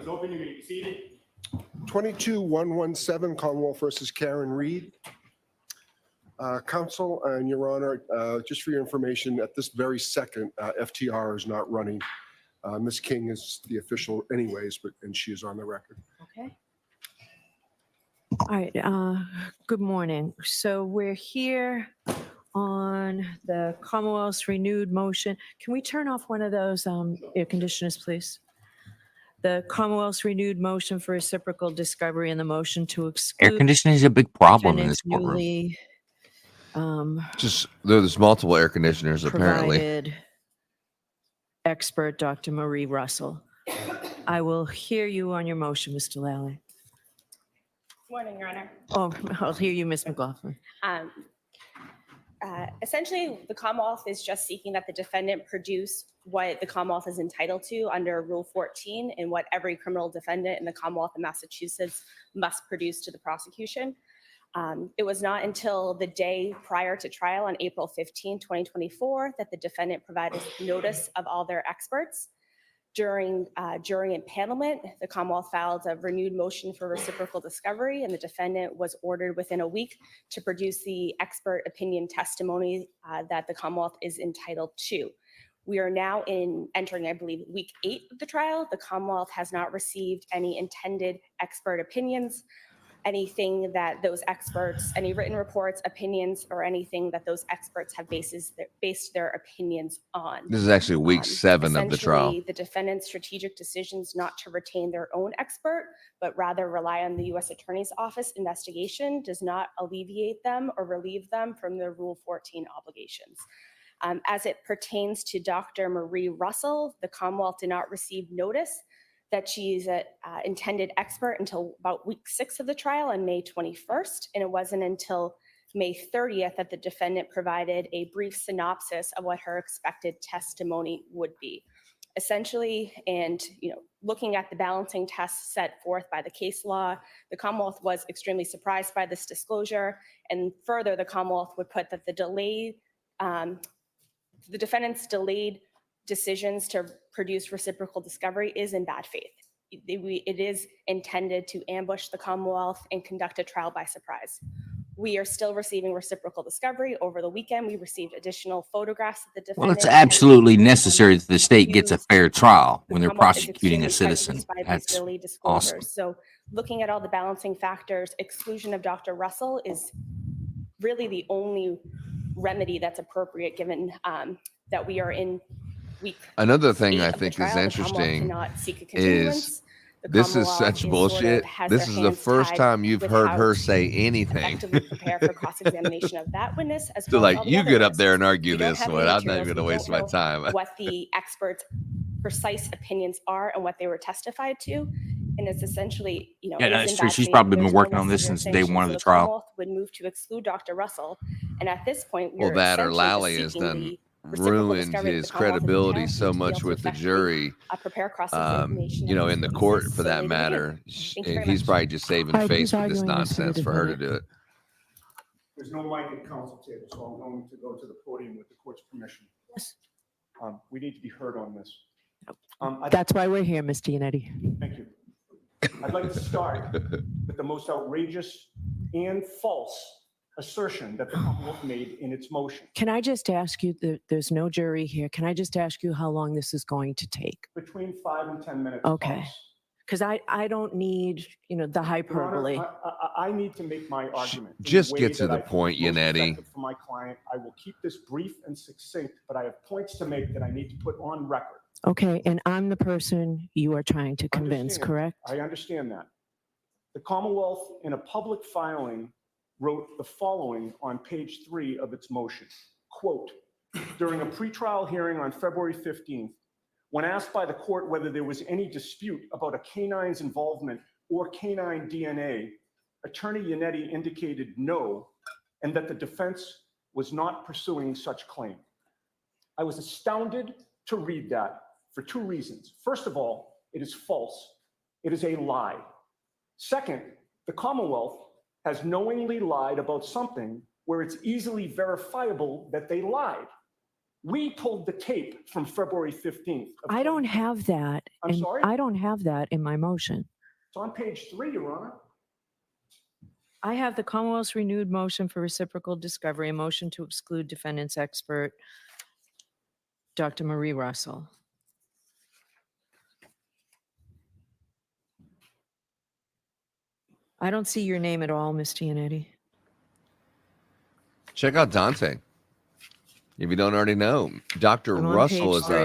is open. You may be seated. 22-117 Commonwealth versus Karen Reed. Counsel and Your Honor, just for your information, at this very second, FTR is not running. Ms. King is the official anyways, and she is on the record. Okay. All right. Good morning. So we're here on the Commonwealth's renewed motion. Can we turn off one of those air conditioners, please? The Commonwealth's renewed motion for reciprocal discovery and the motion to exclude Air conditioning is a big problem in this defendant's courtroom. newly Just there's multiple air conditioners apparently. provided expert, Dr. Marie Russell. I will hear you on your motion, Mr. Lally. Morning, Your Honor. Oh, I'll hear you, Ms. McLaughlin. Essentially, the Commonwealth is just seeking that the defendant produce what the Commonwealth is entitled to under Rule 14 and what every criminal defendant in the Commonwealth of Massachusetts must produce to the prosecution. It was not until the day prior to trial on April 15, 2024, that the defendant provided notice of all their experts. During jury empanelment, the Commonwealth filed a renewed motion for reciprocal discovery, and the defendant was ordered within a week to produce the expert opinion testimony that the Commonwealth is entitled to. We are now entering, I believe, week 8 of the trial. The Commonwealth has not received any intended expert opinions, anything that those experts, any written reports, opinions, or anything that those experts have based their opinions on. This is actually week 7 of the trial. Essentially, the defendant's strategic decisions not to retain their own expert, but rather rely on the U.S. Attorney's Office investigation does not alleviate them or relieve them from their Rule 14 obligations. As it pertains to Dr. Marie Russell, the Commonwealth did not receive notice that she's an intended expert until about week 6 of the trial on May 21st. And it wasn't until May 30th that the defendant provided a brief synopsis of what her expected testimony would be. Essentially, and looking at the balancing tests set forth by the case law, the Commonwealth was extremely surprised by this disclosure. And further, the Commonwealth would put that the defendant's delayed decisions to produce reciprocal discovery is in bad faith. It is intended to ambush the Commonwealth and conduct a trial by surprise. We are still receiving reciprocal discovery. Over the weekend, we received additional photographs of the defendant. Well, it's absolutely necessary that the state gets a fair trial when they're prosecuting a citizen. That's awesome. So looking at all the balancing factors, exclusion of Dr. Russell is really the only remedy that's appropriate given that we are in week. Another thing 8 I of the think trial. is The interesting Commonwealth cannot seek a continuance. is The this is Commonwealth such sort bullshit. of has This their is the hands first tied time you've with heard how her to say anything. effectively prepare for cross-examination of that witness, as So well as like all the you other get up there and witnesses. argue We don't this have one. any I'm not materials. even gonna We waste don't my time. know what the experts' precise opinions are and what they were testified to. And it's essentially, Yeah, is that's in true. bad She's faith. probably been There's no working on this necessary since day sanction. one of So the the trial. Commonwealth would move to exclude Dr. Russell. And at this point, Well, we're that or essentially Lally just has seeking done the reciprocal ruined discovery that his the Commonwealth is credibility entitled so to be much able to with the effectively, jury, prepare cross-examination of in the these court witnesses for that solely to review. matter. Thank you very He's much. probably just saving All right, face who's with this arguing this for the nonsense for her to defendant? do it. There's no mic at council table, so I'm going to go to the podium with the court's permission. We need to be heard on this. That's why we're here, Mr. Yannetti. Thank you. I'd like to start with the most outrageous and false assertion that the Commonwealth made in its motion. Can I just ask you, there's no jury here. Can I just ask you how long this is going to take? Between 5 and 10 minutes. Okay. tops. Because I don't need, the Your Honor, hyperbole. I need to make my argument. in Just a way get to that the I think point, is most Yannetti. effective for my client. I will keep this brief and succinct, but I have points to make that I need to put on record. Okay, and I'm the person you are trying to convince, Understand. correct? I understand that. The Commonwealth, in a public filing, wrote the following on page 3 of its motion. Quote, during a pretrial hearing on February 15th, when asked by the court whether there was any dispute about a canine's involvement or canine DNA, Attorney Yannetti indicated no, and that the defense was not pursuing such claim. I was astounded to read that for 2 reasons. First of all, it is false. It is a lie. Second, the Commonwealth has knowingly lied about something where it's easily verifiable that they lied. We pulled the tape from February 15th. of I don't 2020. have that. I'm and sorry? I don't have that in my motion. It's on page 3, Your Honor. I have the Commonwealth's renewed motion for reciprocal discovery, a motion to exclude defendant's expert, Dr. Marie Russell. I don't see your name at all, Ms. Giannetti. Check out Dante. If you don't already know, Dr. I'm on Russell page is 3.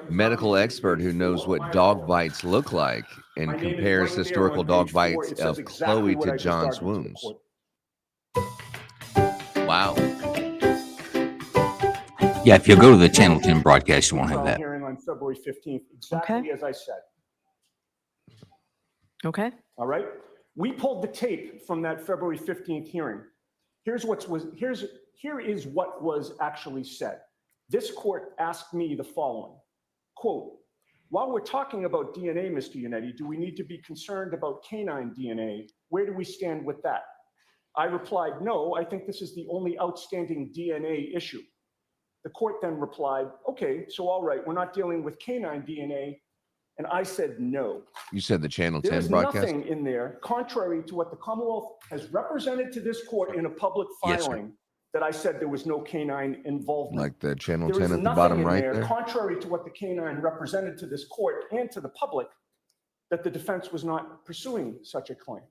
a medical expert who knows what dog bites look like and My name is compares right there historical on dog page 4. bites It says of exactly Chloe what to I just John's argued to the wounds. court. Wow. Yeah, if you go to the Channel 10 broadcast, you won't have Trial that. Hearing on February 15th, exactly as I said. Okay. All right? We pulled the tape from that February 15th hearing. Here is what was actually said. This court asked me the following, quote, while we're talking about DNA, Mr. Yannetti, do we need to be concerned about canine DNA? Where do we stand with that? I replied, no, I think this is the only outstanding DNA issue. The court then replied, okay, so all right, we're not dealing with canine DNA. And I said, no. You said the Channel There 10 is broadcast? nothing in there contrary to what the Commonwealth has represented to this court in a public Yes, sir. filing that I said there was no canine involvement. Like the Channel There 10 is at the nothing bottom in right there there? contrary to what the canine represented to this court and to the public that the defense was not pursuing such a claim.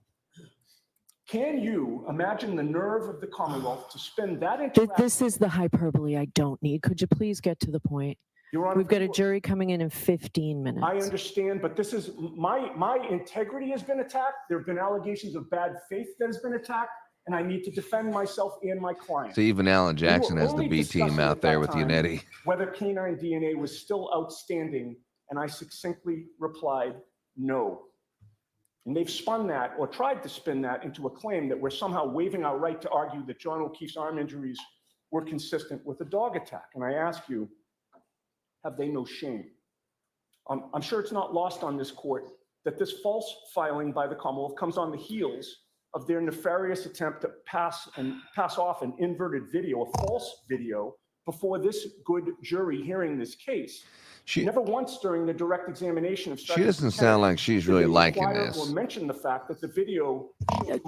Can you imagine the nerve of the Commonwealth to spin that into This is the hyperbole I don't need. Could you please get to the point? Your Honor, We've got a this was- jury coming in 15 minutes. I understand, but this is my integrity has been attacked. There have been allegations of bad faith that has been attacked, and I need to defend myself and my client. So even Alan Jackson were has the only B team discussing out at there that with time Yannetti. whether canine DNA was still outstanding, and I succinctly replied, no. And they've spun that or tried to spin that into a claim that we're somehow waiving our right to argue that John O'Keefe's arm injuries were consistent with a dog attack. And I ask you, have they no shame? I'm sure it's not lost on this court that this false filing by the Commonwealth comes on the heels of their nefarious attempt to pass off an inverted video, a false video, before this good jury hearing this case. She Never once during the direct examination of Sergeant doesn't Bukhenik sound like she's did really they liking inquire this. or mention the fact that the video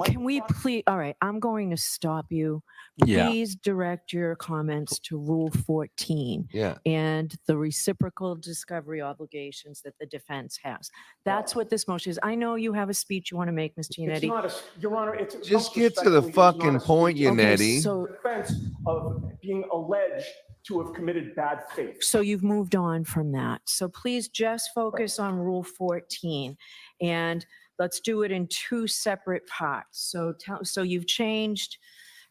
Can we please, all right, I'm going to stop you. Yeah. Please direct your comments to Rule 14 Yeah. and the reciprocal discovery obligations that the defense has. That's what this motion is. I know you have a speech you want to make, Ms. It's Giannetti. not a, Your Honor, it's Just most get to the respectfully, it's not fucking a point, speech. Okay, Yannetti. so, Defense of being alleged to have committed bad faith. so you've moved on from that. So please just focus on Rule 14 and let's do it in two separate parts. So you've changed,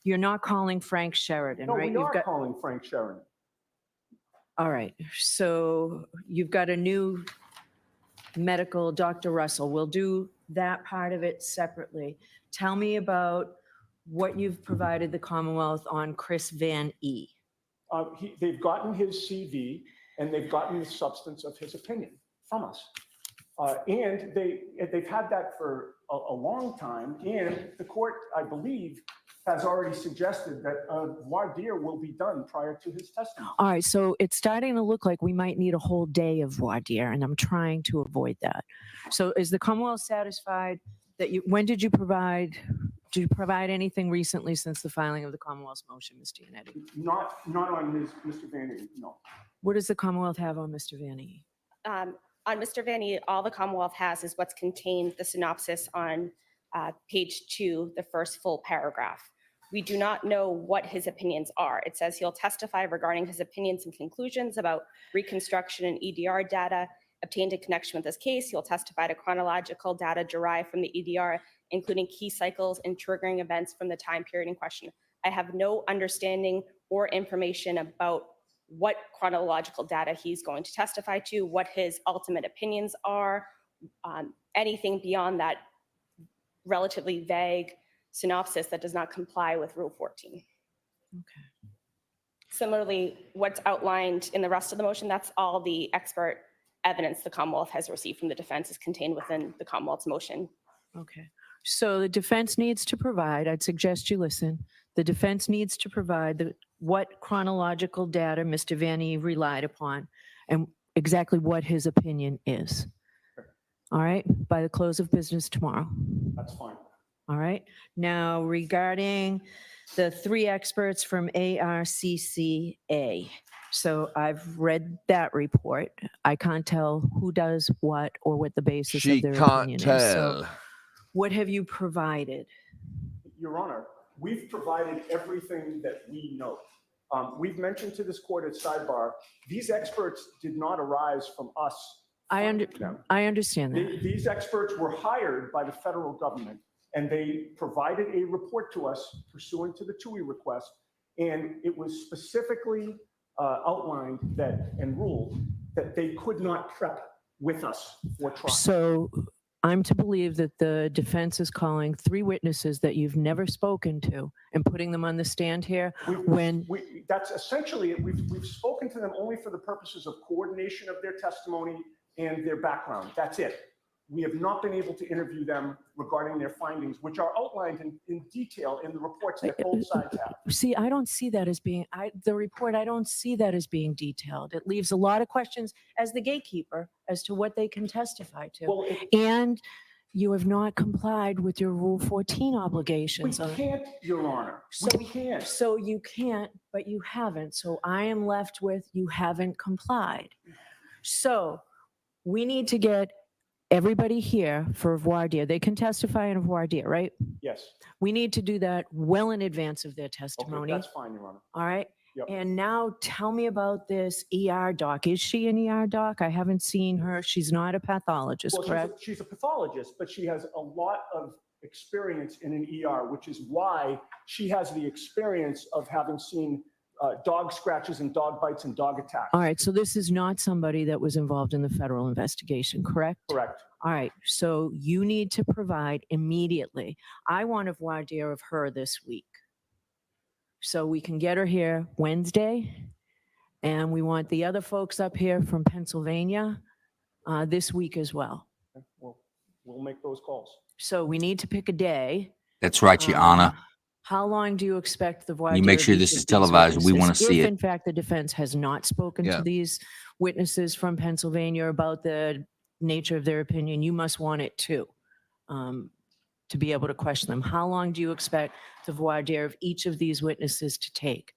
you're not calling Frank Sheridan, No, right? we You've are got, calling Frank Sheridan. all right, so you've got a new medical, Dr. Russell. We'll do that part of it separately. Tell me about what you've provided the Commonwealth on Chris Van E. They've gotten his CV and they've gotten the substance of his opinion from us. And they've had that for a long time. And the court, I believe, has already suggested that voir dire will be done prior to his testimony. All right, so it's starting to look like we might need a whole day of voir dire, and I'm trying to avoid that. So is the Commonwealth satisfied that when did you provide anything recently since the filing of the Commonwealth's motion, Mr. Yannetti? Not on Mr. Van Eden, no. What does the Commonwealth have on Mr. Van E? On Mr. Vanny, all the Commonwealth has is what's contained, the synopsis on page 2, the first full paragraph. We do not know what his opinions are. It says he'll testify regarding his opinions and conclusions about reconstruction and EDR data obtained in connection with this case. He'll testify to chronological data derived from the EDR, including key cycles and triggering events from the time period in question. I have no understanding or information about what chronological data he's going to testify to, what his ultimate opinions are, anything beyond that relatively vague synopsis that does not comply with Rule 14. Okay. Similarly, what's outlined in the rest of the motion, that's all the expert evidence the Commonwealth has received from the defense is contained within the Commonwealth's motion. Okay. So the defense needs to provide, I'd suggest you listen, the defense needs to provide what chronological data Mr. Vanny relied upon and exactly what his opinion is. All right, by the close of business tomorrow. That's fine. All right. Now, regarding the 3 experts from ARCCA. So I've read that report. I can't tell who does what or what the basis She of their can't opinion is. So tell. what have you provided? Your Honor, we've provided everything that we know. We've mentioned to this court at sidebar, these experts did not arise from us. I funding them. understand that. These experts were hired by the federal government, and they provided a report to us pursuant to the TUI request, and it was specifically outlined that and ruled that they could not prep with us for trial. So I'm to believe that the defense is calling 3 witnesses that you've never spoken to and putting them on the stand here when That's essentially it. We've spoken to them only for the purposes of coordination of their testimony and their background. That's it. We have not been able to interview them regarding their findings, which are outlined in detail in the reports that both sides have. See, I don't see that as being, the report, I don't see that as being detailed. It leaves a lot of questions as the gatekeeper as to what they can testify to. Well, And you have not complied with your Rule 14 we obligations. can't, Your Honor. We can't. So you can't, but you haven't. So I am left with you haven't complied. So we need to get everybody here for voir dire. They can testify in a voir dire, right? Yes. We need to do that well in advance of their Okay, testimony. that's fine, Your Honor. All right. Yep. And now tell me about this ER doc. Is she an ER doc? I haven't seen her. She's not a pathologist, Well, correct? she's a pathologist, but she has a lot of experience in an ER, which is why she has the experience of having seen dog scratches and dog bites and dog attacks. All right. So this is not somebody that was involved in the federal investigation, correct? Correct. All right. So you need to provide immediately. I want a voir dire of her this week. So we can get her here Wednesday. And we want the other folks up here from Pennsylvania this week as well. Okay, we'll make those calls. So we need to pick a day. That's right, Your Honor. How long do you expect the voir You dire make of sure each this of is these televised. We witnesses? want to see If it. in fact the defense has not spoken Yeah. to these witnesses from Pennsylvania about the nature of their opinion, you must want it too, to be able to question them. How long do you expect the voir dire of each of these witnesses to take?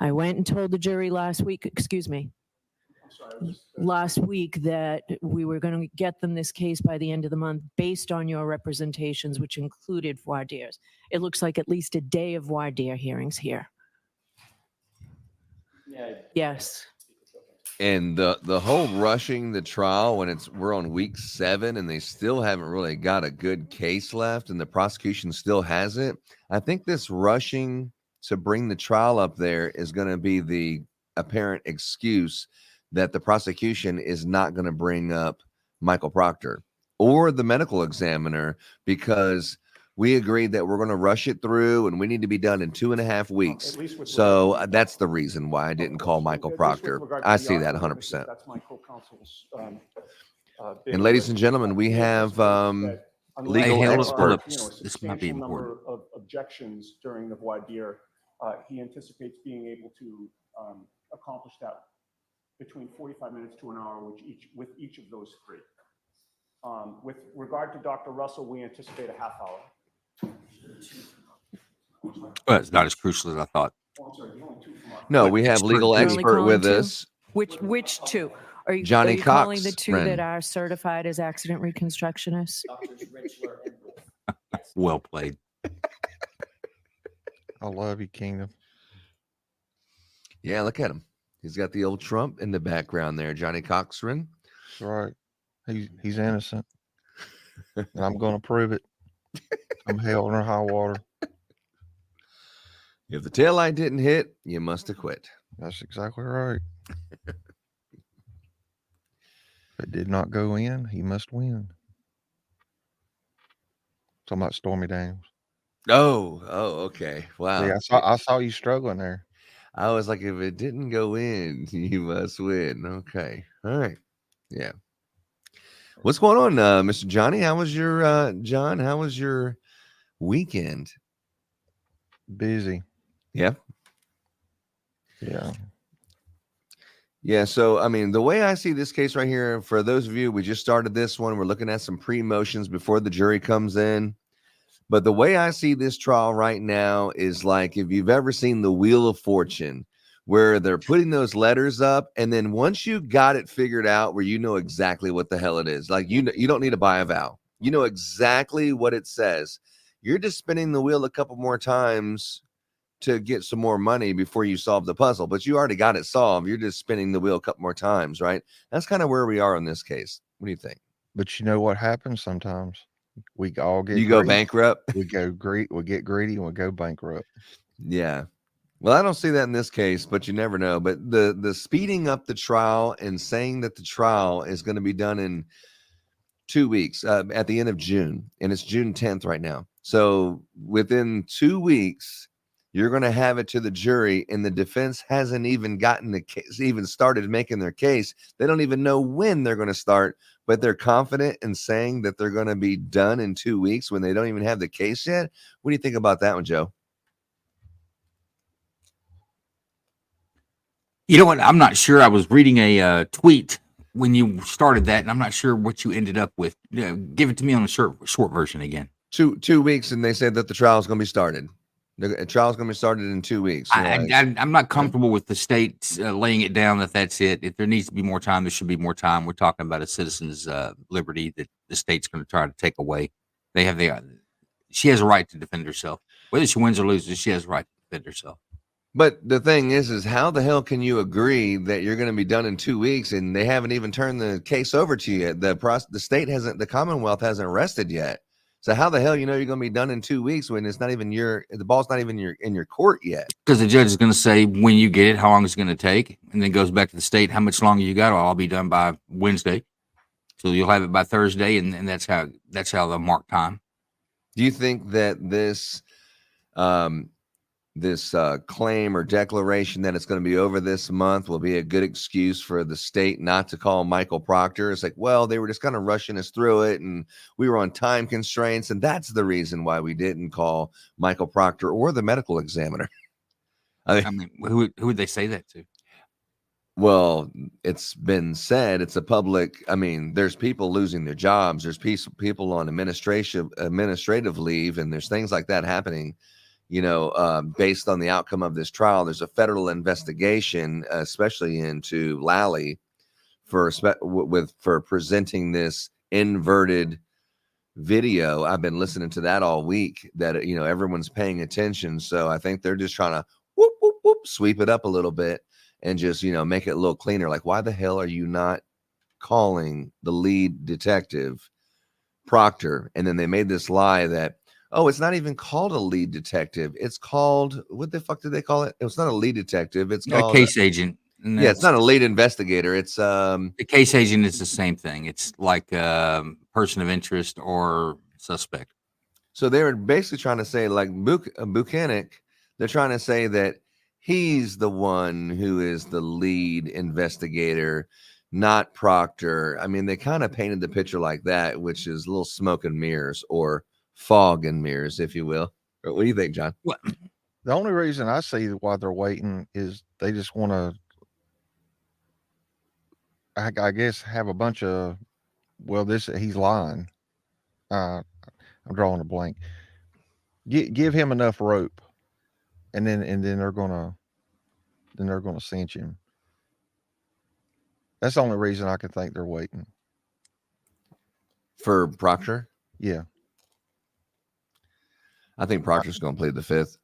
I went and told the jury last week, I'm sorry. last week that we were going to get them this case by the end of the month based on your representations, which included voir dires. It looks like at least a day of voir dire hearings here. Yes. And the whole rushing the trial when we're on week 7 and they still haven't really got a good case left and the prosecution still hasn't. I think this rushing to bring the trial up there is going to be the apparent excuse that the prosecution is not going to bring up Michael Proctor or the medical examiner because we agreed that we're going to rush it through and we need to be done in 2.5 weeks. At least with So regard to- that's the reason why I didn't call Michael At least with Proctor. regard to I the see that argument, 100%. That's my co-counsel's. And ladies and gentlemen, we have legal Hey, hold expert. up. This might be Substantial number important. of objections during the voir dire. He anticipates being able to accomplish that between 45 minutes to an hour with each of those 3. With regard to Dr. Russell, we anticipate a half hour. Well, it's not as crucial as I thought. Oh, I'm sorry, there's only 2 from our. No, we have legal You're only expert calling with 2? us. Which 2? Are you Johnny calling the Cox, 2 friend. that are certified as accident reconstructionists? Well played. I love you, Kingdom. Yeah, look at him. He's got the old Trump in the background there, Johnny Cochran. That's right. He's innocent. And I'm going to prove it. I'm hell or high water. If the taillight didn't hit, you must have quit. That's exactly right. If it did not go in, he must win. Talking about Stormy Daniels. Oh, okay. Wow. See, I saw you struggling there. I was like, if it didn't go in, you must win. Okay. All right. Yeah. What's going on, Mr. Johnny? How was your John? How was your weekend? Busy. Yeah. Yeah. Yeah. So, I mean, the way I see this case right here, for those of you, we just started this one. We're looking at some pre-motions before the jury comes in. But the way I see this trial right now is like if you've ever seen the Wheel of Fortune, where they're putting those letters up, and then once you got it figured out, where you know exactly what the hell it is, like you don't need to buy a vow, you know exactly what it says. You're just spinning the wheel a couple more times to get some more money before you solve the puzzle, but you already got it solved. You're just spinning the wheel a couple more times, right? That's kind of where we are in this case. What do you think? But you know what happens sometimes? We all get You go greedy. bankrupt? We get greedy and we go bankrupt. Yeah. Well, I don't see that in this case, but you never know. But the speeding up the trial and saying that the trial is going to be done in 2 weeks at the end of June, and it's June 10th right now. So within 2 weeks, you're going to have it to the jury, and the defense hasn't even gotten the case, even started making their case. They don't even know when they're going to start, but they're confident in saying that they're going to be done in 2 weeks when they don't even have the case yet. What do you think about that one, Joe? You know what? I'm not sure. I was reading a tweet when you started that, and I'm not sure what you ended up with. Give it to me on a short version again. 2 weeks, and they said that the trial is going to be started. The trial is going to be started in 2 weeks. I'm not comfortable with the state laying it down that that's it. If there needs to be more time, there should be more time. We're talking about a citizen's liberty that the state's going to try to take away. They have she has a right to defend herself. Whether she wins or loses, she has a right to defend herself. But the thing is how the hell can you agree that you're going to be done in 2 weeks and they haven't even turned the case over to you yet? The state hasn't, the Commonwealth hasn't rested yet. So how the hell you know you're going to be done in 2 weeks when it's not even the ball's not even in your court yet? Because the judge is going to say when you get it, how long it's going to take, and then goes back to the state, how much longer you got? Oh, I'll be done by Wednesday, so you'll have it by Thursday, and that's how they'll mark time. Do you think that this claim or declaration that it's going to be over this month will be a good excuse for the state not to call Michael Proctor? It's like, well, they were just kind of rushing us through it and we were on time constraints. And that's the reason why we didn't call Michael Proctor or the medical examiner. I mean, who would they say that to? Well, it's been said, it's a public, I mean, there's people losing their jobs. There's people on administrative leave, and there's things like that happening. Based on the outcome of this trial, there's a federal investigation, especially into Lally, for presenting this inverted video. I've been listening to that all week. That everyone's paying attention, so I think they're just trying to sweep it up a little bit and just make it a little cleaner. Like, why the hell are you not calling the lead detective, Proctor? And then they made this lie that, oh, it's not even called a lead detective. It's called, what the fuck did they call it? It was not a lead detective. It's called a case agent. Yeah, it's not a lead investigator. It's the case agent is the same thing. It's like person of interest or suspect. So they were basically trying to say, like Bukhenik, they're trying to say that he's the one who is the lead investigator, not Proctor. I mean, they kind of painted the picture like that, which is a little smoke and mirrors, or fog and mirrors, if you will. What do you think, John? What? The only reason I see why they're waiting is they just want to, I guess, have a bunch of, he's lying. I'm drawing a blank. Give him enough rope, and then they're gonna cinch him. That's the only reason I can think they're waiting. For Proctor? Yeah. I think Proctor's going to plead the fifth.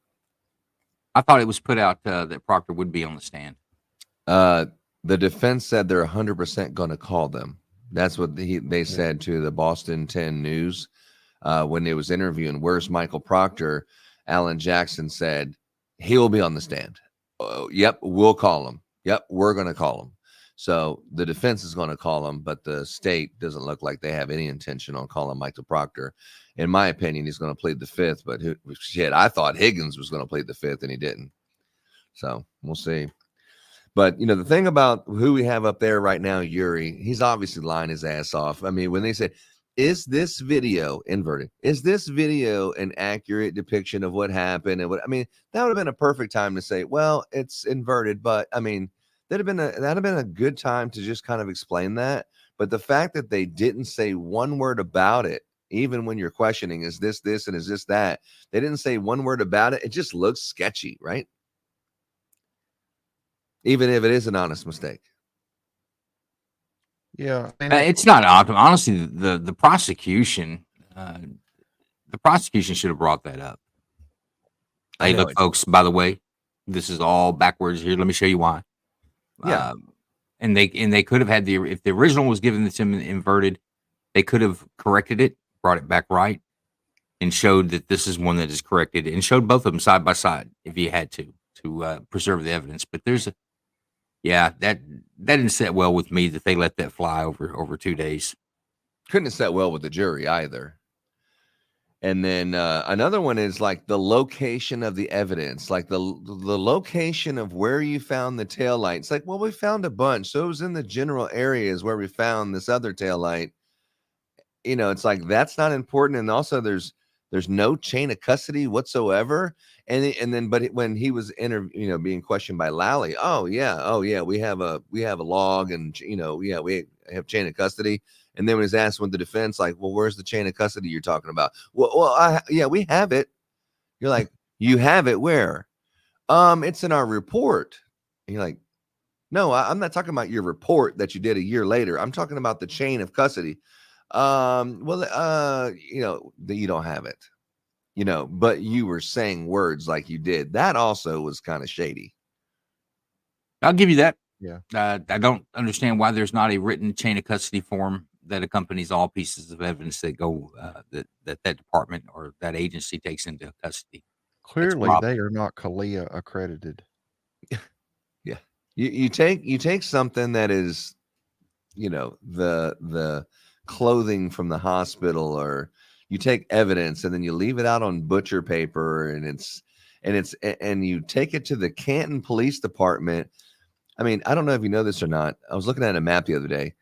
I thought it was put out that Proctor would be on the stand. The defense said they're 100% going to call them. That's what they said to the Boston 10 News when they was interviewing, where's Michael Proctor? Alan Jackson said, he will be on the stand. Yep, we'll call him. Yep, we're going to call him. So the defense is going to call him, but the state doesn't look like they have any intention on calling Michael Proctor. In my opinion, he's going to plead the fifth, but I thought Higgins was going to plead the fifth, and he didn't. So we'll see. But, the thing about who we have up there right now, Yuri, he's obviously lying his ass off. I mean, when they say, is this video inverted? Is this video an accurate depiction of what happened? And what I mean, that would have been a perfect time to say, well, it's inverted, but I mean, that'd have been a good time to just kind of explain that. But the fact that they didn't say one word about it, even when you're questioning, is this and is this that? They didn't say one word about it. It just looks sketchy, right? Even if it is an honest mistake. Yeah, I mean, It's not optimal. Honestly, the prosecution should have brought that up. I Hey, know look, it. folks, by the way, this is all backwards here. Let me show you why. Yeah. And they could have had if the original was given to them inverted, they could have corrected it, brought it back right, and showed that this is one that is corrected, and showed both of them side by side if you had to preserve the evidence. But that didn't set well with me that they let that fly over 2 days. Couldn't have sat well with the jury either. And then another one is like the location of the evidence, like the location of where you found the taillight. It's like, well, we found a bunch. So it was in the general areas where we found this other taillight. You know, it's like that's not important. And also there's no chain of custody whatsoever. But when he was being questioned by Lally, oh yeah, we have a log, and we have chain of custody. And then when he's asked with the defense, like, well, where's the chain of custody you're talking about? Well, we have it. You're like, you have it where? It's in our report. And you're like, no, I'm not talking about your report that you did a year later. I'm talking about the chain of custody. You don't have it. But you were saying words like you did. That also was kind of shady. I'll give you that. Yeah. I don't understand why there's not a written chain of custody form that accompanies all pieces of evidence that go that department or that agency takes into custody. clearly problem. they are not CALEA accredited. Yeah. You take something that is, the clothing from the hospital, or you take evidence and then you leave it out on butcher paper, and you take it to the Canton Police Department. I mean, I don't know if you know this or not. I was looking at a map the other day.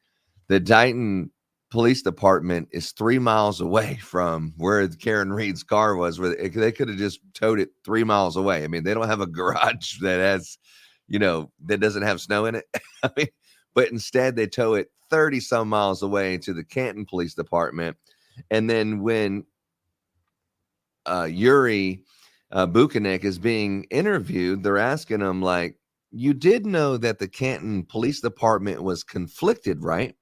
The Dighton Police Department is 3 miles away from where Karen Reed's car was, where they could have just towed it 3 miles away. I mean, they don't have a garage that has, that doesn't have snow in it. I mean, but instead they tow it 30 some miles away to the Canton Police Department. And then when Yuri Bukhenik is being interviewed, they're asking him, like, you did know that the Canton Police Department was conflicted, right?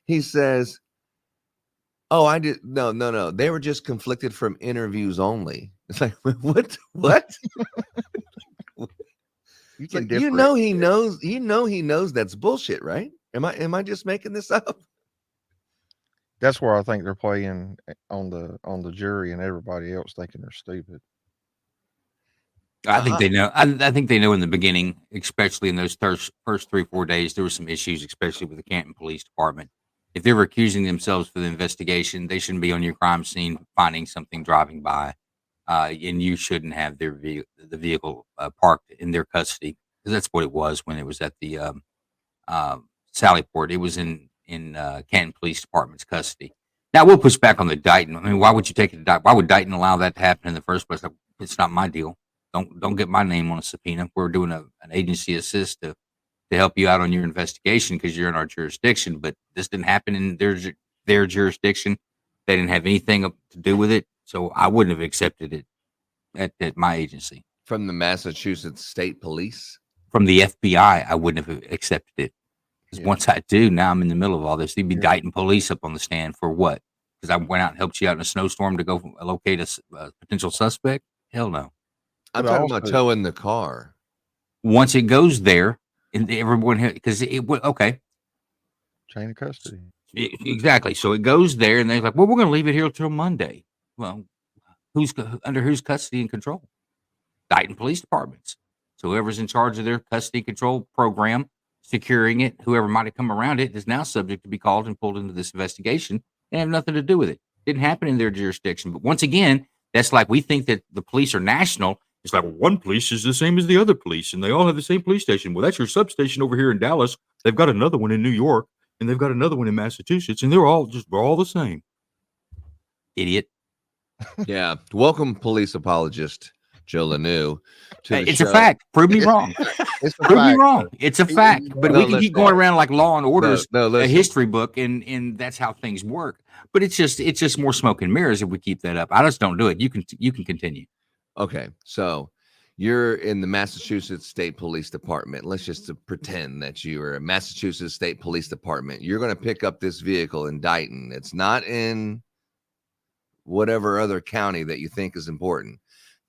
He says, oh, I did. No. They were just conflicted from interviews only. It's like, what? You can He knows. He knows that's bullshit, right? Am I just making this up? That's where I think they're playing on the jury and everybody else thinking they're stupid. I think they know. I think they know in the beginning, especially in those first 3-4 days, there were some issues, especially with the Canton Police Department. If they were accusing themselves for the investigation, they shouldn't be on your crime scene finding something driving by, and you shouldn't have the vehicle parked in their custody, because that's what it was when it was at the Sallyport. It was in Canton Police Department's custody. Now we'll push back on the Dighton. I mean, why would you take it to Dighton? Why would Dighton allow that to happen in the first place? It's not my deal. Don't get my name on a subpoena. We're doing an agency assist to help you out on your investigation because you're in our jurisdiction. But this didn't happen in their jurisdiction. They didn't have anything to do with it, so I wouldn't have accepted it at my agency. From the Massachusetts State Police? From the FBI, I wouldn't have accepted it. Because Yeah. once I do, now I'm in the middle of all this. They'd be Yeah. Dighton police up on the stand for what? Because I went out and helped you out in a snowstorm to go locate a potential suspect? Hell no. I'm But talking about also- towing the car. Once it goes there, and everyone, because it would, okay, Chain of custody. exactly. So it goes there, and they're like, well, we're going to leave it here until Monday. Well, under whose custody and control? Dighton Police Departments. So whoever's in charge of their custody control program, securing it, whoever might have come around it, is now subject to be called and pulled into this investigation and have nothing to do with it. Didn't happen in their jurisdiction. But once again, that's like we think that the police are national. It's like, well, one police is the same as the other police, and they all have the same police station. Well, that's your substation over here in Dallas. They've got another one in New York, and they've got another one in Massachusetts, and we're all the same. idiot. Yeah. Welcome, police apologist Joe Lanu. To the It's show. a fact. Prove me wrong. It's a Prove me fact. wrong. It's a fact. But No, we can keep listen. going around like Law and Order's No, a listen. history book, and that's how things work. But it's just more smoke and mirrors if we keep that up. I just don't do it. You can continue. Okay, so you're in the Massachusetts State Police Department. Let's just pretend that you are a Massachusetts State Police Department. You're going to pick up this vehicle in Dighton. It's not in whatever other county that you think is important,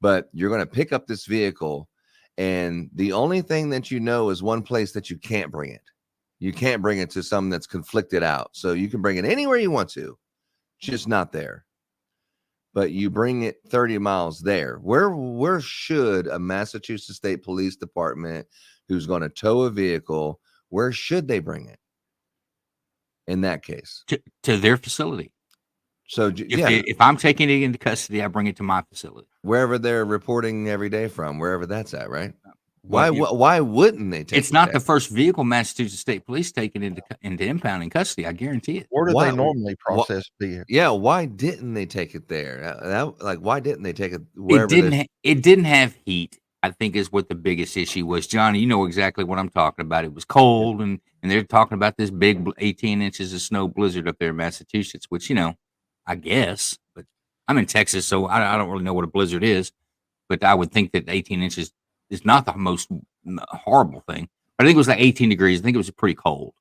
but you're going to pick up this vehicle, and the only thing that you know is one place that you can't bring it. You can't bring it to something that's conflicted out. So you can bring it anywhere you want to, just not there. But you bring it 30 miles there. Where should a Massachusetts State Police Department who's going to tow a vehicle, where should they bring it in that case? To their facility. So If I'm taking it into custody, I bring it to my facility. wherever they're reporting every day from, wherever that's at, right? Well, Why wouldn't they take It's it not there? the first vehicle Massachusetts State Police taken into impound in custody. I guarantee it. Where do Why- they normally process vehicles? Yeah, why didn't they take it there? Why didn't they take it wherever It didn't have heat, I think, is what the biggest issue was. Johnny, you know exactly what I'm talking about. It was cold, and they're talking about this big 18 inches of snow blizzard up there in Massachusetts, which, I guess, but I'm in Texas, so I don't really know what a blizzard is. But I would think that 18 inches is not the most horrible thing. But I think it was like 18 degrees. I think it was pretty cold.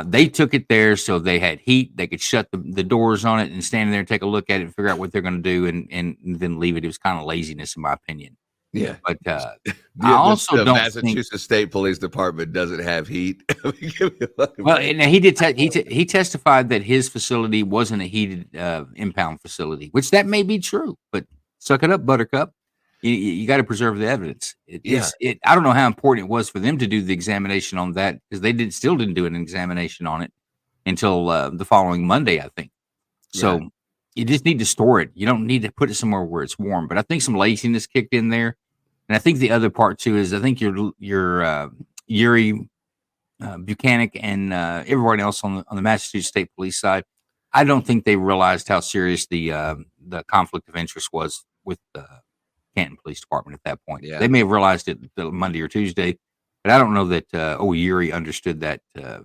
They took it there so they had heat. They could shut the doors on it and stand there and take a look at it and figure out what they're going to do and then leave it. It was kind of laziness, in my opinion. Yeah. But I also the don't Massachusetts State Police Department doesn't have heat. Well, and he did. He testified that his facility wasn't a heated impound facility, which that may be true. But suck it up, Buttercup. You got to preserve the evidence. I don't know how important it was for them to do the examination on that because they still didn't do an examination on it until the following Monday, I think. So Right. you just need to store it. You don't need to put it somewhere where it's warm. But I think some laziness kicked in there, and I think the other part too is I think your Yuri, Bukhenik, and everyone else on the Massachusetts State Police side, I don't think they realized how serious the conflict of interest was with the Canton Police Department at that point. Yeah. They may have realized it Monday or Tuesday, but I don't know that Yuri understood that the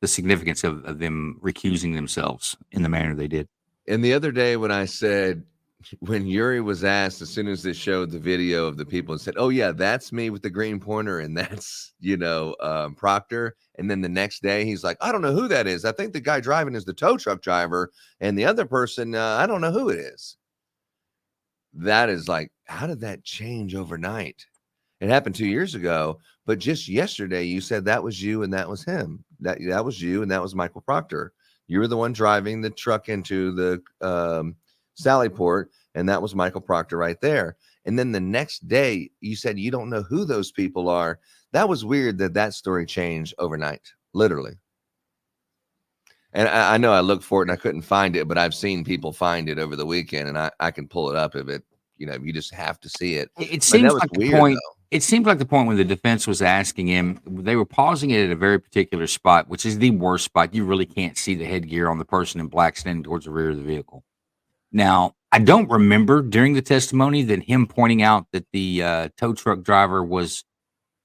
significance of them recusing themselves in the manner they did. And the other day when I said, when Yuri was asked, as soon as they showed the video of the people and said, "Oh yeah, that's me with the green pointer, and that's Proctor," and then the next day he's like, "I don't know who that is. I think the guy driving is the tow truck driver, and the other person, I don't know who it is." That is like, how did that change overnight? It happened 2 years ago, but just yesterday you said that was you and that was him. That was you and that was Michael Proctor. You were the one driving the truck into the Sallyport, and that was Michael Proctor right there. And then the next day you said you don't know who those people are. That was weird that story changed overnight, literally. And I know I looked for it and I couldn't find it, but I've seen people find it over the weekend, and I can pull it up if it, you just have to see it. It But seems that was like the weird, point. though. It seems like the point when the defense was asking him, they were pausing it at a very particular spot, which is the worst spot. You really can't see the headgear on the person in black standing towards the rear of the vehicle. Now, I don't remember during the testimony that him pointing out that the tow truck driver was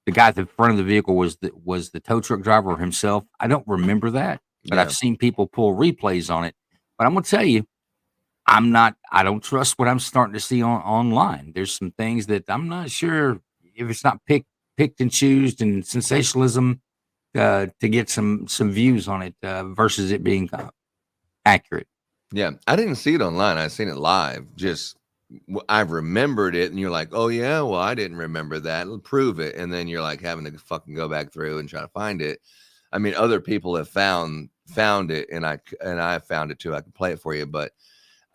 the guy at the front of the vehicle was the tow truck driver himself. I don't remember that, but Yeah. I've seen people pull replays on it. But I'm going to tell you, I don't trust what I'm starting to see online. There's some things that I'm not sure if it's not picked and choosed and sensationalism to get some views on it versus it being accurate. Yeah, I didn't see it online. I seen it live. Just I remembered it, and you're like, "Oh yeah, well I didn't remember that. Prove it." And then you're like having to fucking go back through and try to find it. I mean, other people have found it, and I found it too. I can play it for you, but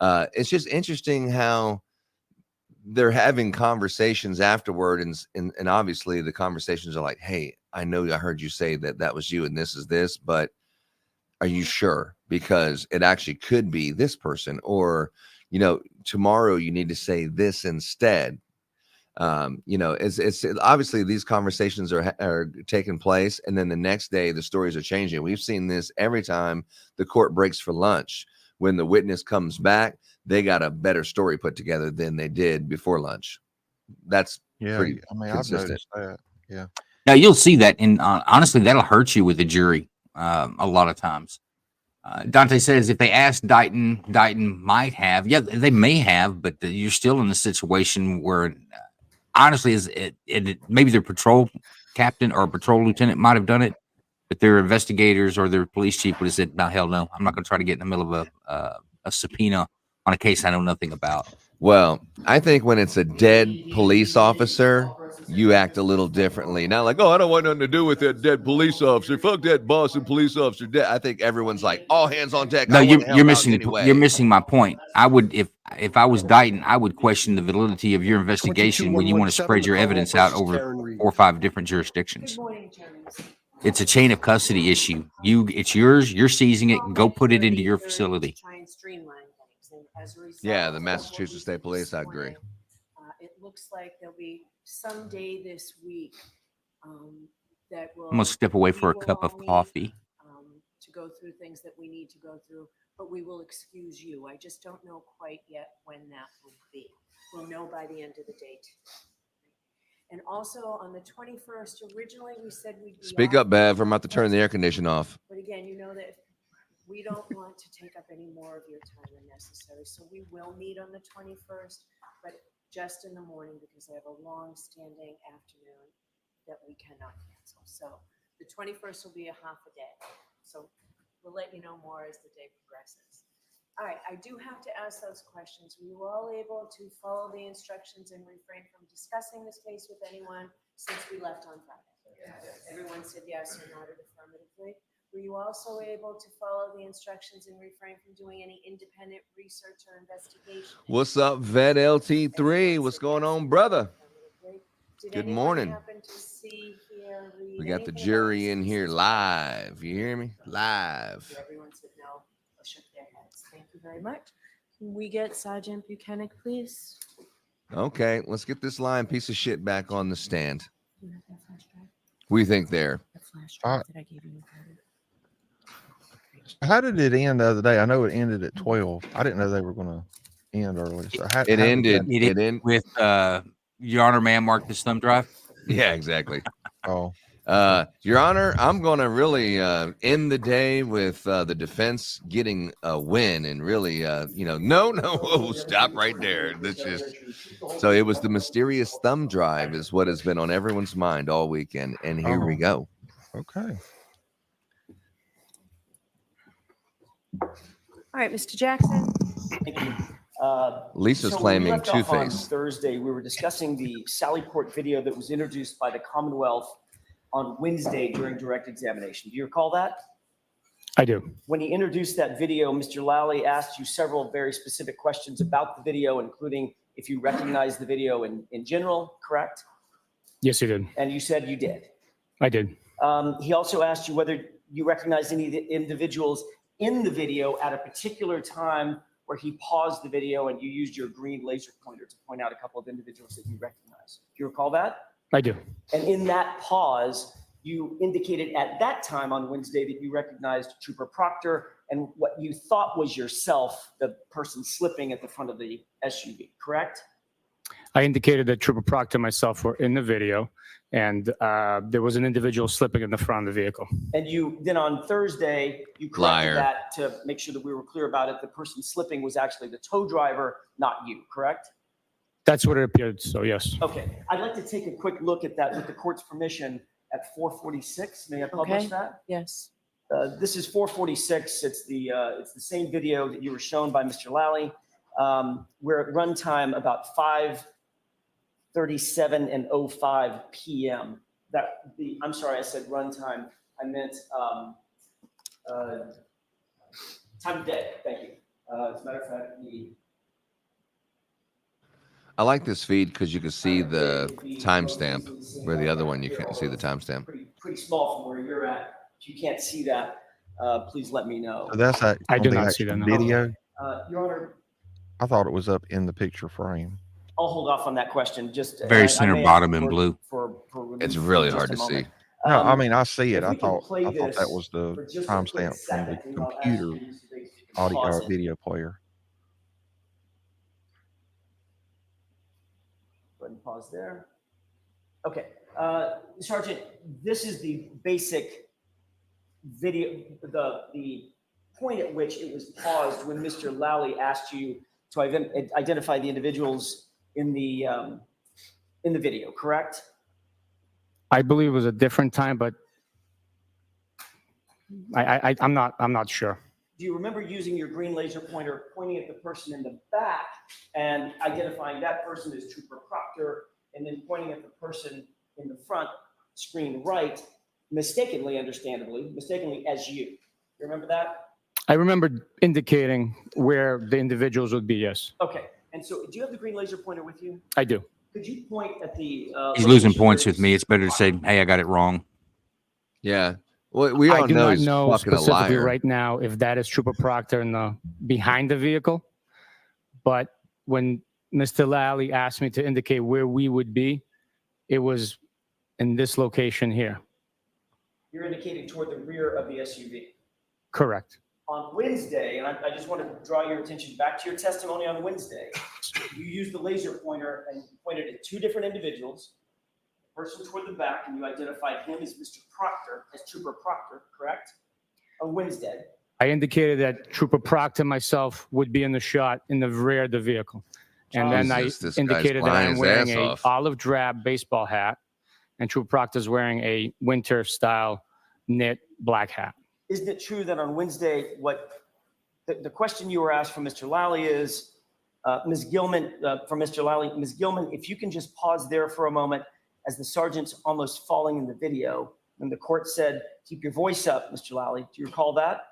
it's just interesting how they're having conversations afterward, and obviously the conversations are like, "Hey, I know I heard you say that was you, and this is this, but are you sure? Because it actually could be this person, or tomorrow you need to say this instead." It's obviously these conversations are taking place, and then the next day the stories are changing. We've seen this every time the court breaks for lunch, when the witness comes back, they got a better story put together than they did before lunch. That's Yeah, pretty I mean, consistent. I've noticed that. Yeah. Now you'll see that, and honestly, that'll hurt you with the jury a lot of times. Dante says if they asked Dighton might have. Yeah, they may have, but you're still in a situation where, honestly, maybe their patrol captain or patrol lieutenant might have done it, but their investigators or their police chief would have said, "No, hell no, I'm not going to try to get in the middle of a subpoena on a case I know nothing about." Well, I think when it's a dead police officer, you act a little differently. Not like, oh, I don't want nothing to do with that dead police officer. Fuck that Boston police officer. Dead. I think everyone's like, all hands on deck. No, I want to you're help missing out anyway. you're missing my point. I would if I was Dighton, I would question the validity of your investigation when you want to 22-117, spread your the call evidence out versus over Karen Reed. 4 or 5 different Good jurisdictions. morning, Terrence. It's a chain of custody issue. It's yours. You're seizing it. Go put it into your facility. Try and streamline things. And as a result Yeah, the of what Massachusetts we State did Police, this I agree. morning, it looks like there'll be some day this week that will. I'm gonna step away for a we will cup of all meet, coffee. to go through things that we need to go through, but we will excuse you. I just don't know quite yet when that will be. We'll know by the end of the day. And also on the 21st, originally we said we'd be Speak off up, Bev. I'm about to turn the air conditioner off. But again, you know that we don't want to take up any more of your time than necessary. So we will meet on the 21st, but just in the morning because I have a long-standing afternoon that we cannot cancel. So the 21st will be a half a day. So we'll let you know more as the day progresses. All right, I do have to ask those questions. Were you all able to follow the instructions and refrain from discussing this case with anyone since we left on Friday? Everyone said yes or nodded affirmatively. Were you also able to follow the instructions and refrain from doing any independent research or investigation? What's up, Vet LT3? What's going on, brother? Did Good anyone morning. happen to see, hear, read We got the anything jury about in here this? live. You hear me? Live. Everyone said no or shook their heads. Thank you very much. Can we get Sergeant Bukhenik, please? Okay, let's get this lying piece of shit back on the stand. Do you have that flash drive? We think there. The flash drive that I gave you. How did it end the other day? I know it ended at 12. I didn't know they were going to end early. So how It did ended. that- It ended with Your Honor, may I mark this thumb drive? Yeah, exactly. Oh, Your Honor, I'm going to really end the day with the defense getting a win and really, no, stop right there. This just so it was the mysterious thumb drive is what has been on everyone's mind all weekend, and here we go. okay. All right, Mr. Jackson. Thank you. Lisa's So when we claiming left off on Two-Face. Thursday, we were discussing the Sallyport video that was introduced by the Commonwealth on Wednesday during direct examination. Do you recall that? I do. When he introduced that video, Mr. Lally asked you several very specific questions about the video, including if you recognize the video in general, correct? Yes, you did. And you said you did. I did. He also asked you whether you recognized any of the individuals in the video at a particular time where he paused the video and you used your green laser pointer to point out a couple of individuals that you recognize. Do you recall that? I do. And in that pause, you indicated at that time on Wednesday that you recognized Trooper Proctor and what you thought was yourself, the person slipping at the front of the SUV, correct? I indicated that Trooper Proctor and myself were in the video, and there was an individual slipping in the front of the vehicle. And you then on Thursday, you corrected Liar. that to make sure that we were clear about it. The person slipping was actually the tow driver, not you, correct? That's what it appeared, so yes. Okay, I'd like to take a quick look at that with the court's permission at 4:46. May I publish Okay. that? Yes. This is 4:46. It's the same video that you were shown by Mr. Lally. We're at runtime about 5:37 and 05 p.m. I'm sorry, I said runtime. I meant time of day. Thank you. As a matter of fact, I like this feed because you can see the timestamp, where the other one you can't see the timestamp. pretty small from where you're at. If you can't see that, please let me know. So that's that. I on did the not see that, actual no. video. Your Honor, I thought it was up in the picture frame. I'll hold off on that question. Just Very I center may bottom ask in for- blue. for relief It's for really just hard a to see. moment. No, I Um, mean, I see it. if I we can thought play that this was the for just a quick timestamp from the second, and I'll ask computer. you to audio Pause or it. video player. Go ahead and pause there. Okay, Sergeant, this is the basic video, the point at which it was paused when Mr. Lally asked you to identify the individuals in the video, correct? I believe it was a different time, but I'm not sure. Do you remember using your green laser pointer, pointing at the person in the back and identifying that person as Trooper Proctor, and then pointing at the person in the front screen right, mistakenly as you? You remember that? I remember indicating where the individuals would be, yes. Okay, and so do you have the green laser pointer with you? I do. Could you point at the? He's losing location points where with me. It's better to say, hey, I got it wrong. Yeah. Well, we all I do know not he's know fucking a specifically liar. right now if that is Trooper Proctor in the behind the vehicle. But when Mr. Lally asked me to indicate where we would be, it was in this location here. you're indicating toward the rear of the SUV. Correct. On Wednesday, and I just want to draw your attention back to your testimony on Wednesday, you used the laser pointer and pointed at two different individuals. The person toward the back, and you identified him as Mr. Proctor, as Trooper Proctor, correct? On Wednesday. I indicated that Trooper Proctor and myself would be in the shot in the rear of the vehicle. And then I Jesus, this guy's indicated that lying I'm his wearing ass a off. olive drab baseball hat, and Trooper Proctor's wearing a winter style knit black hat. Isn't it true that on Wednesday, what the question you were asked from Mr. Lally is, Ms. Gilman, from Mr. Lally, Ms. Gilman, if you can just pause there for a moment as the sergeant's almost falling in the video, and the court said, keep your voice up, Mr. Lally. Do you recall that?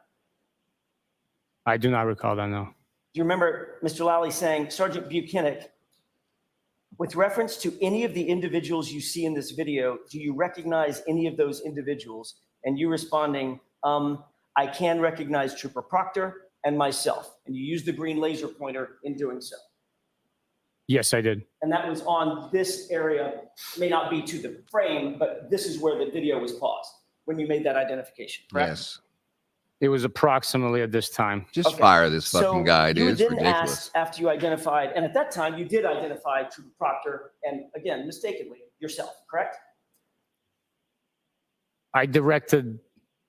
I do not recall that, no. Do you remember Mr. Lally saying, Sergeant Bukhenik, with reference to any of the individuals you see in this video, do you recognize any of those individuals? And you responding, I can recognize Trooper Proctor and myself. And you used the green laser pointer in doing so. Yes, I did. And that was on this area, may not be to the frame, but this is where the video was paused when you made that identification, correct? Yes. It was approximately at this time. Just Okay. fire this fucking So guy, you dude. were It's then ridiculous. asked after you identified, and at that time you did identify Trooper Proctor, and again, mistakenly, yourself, correct? I directed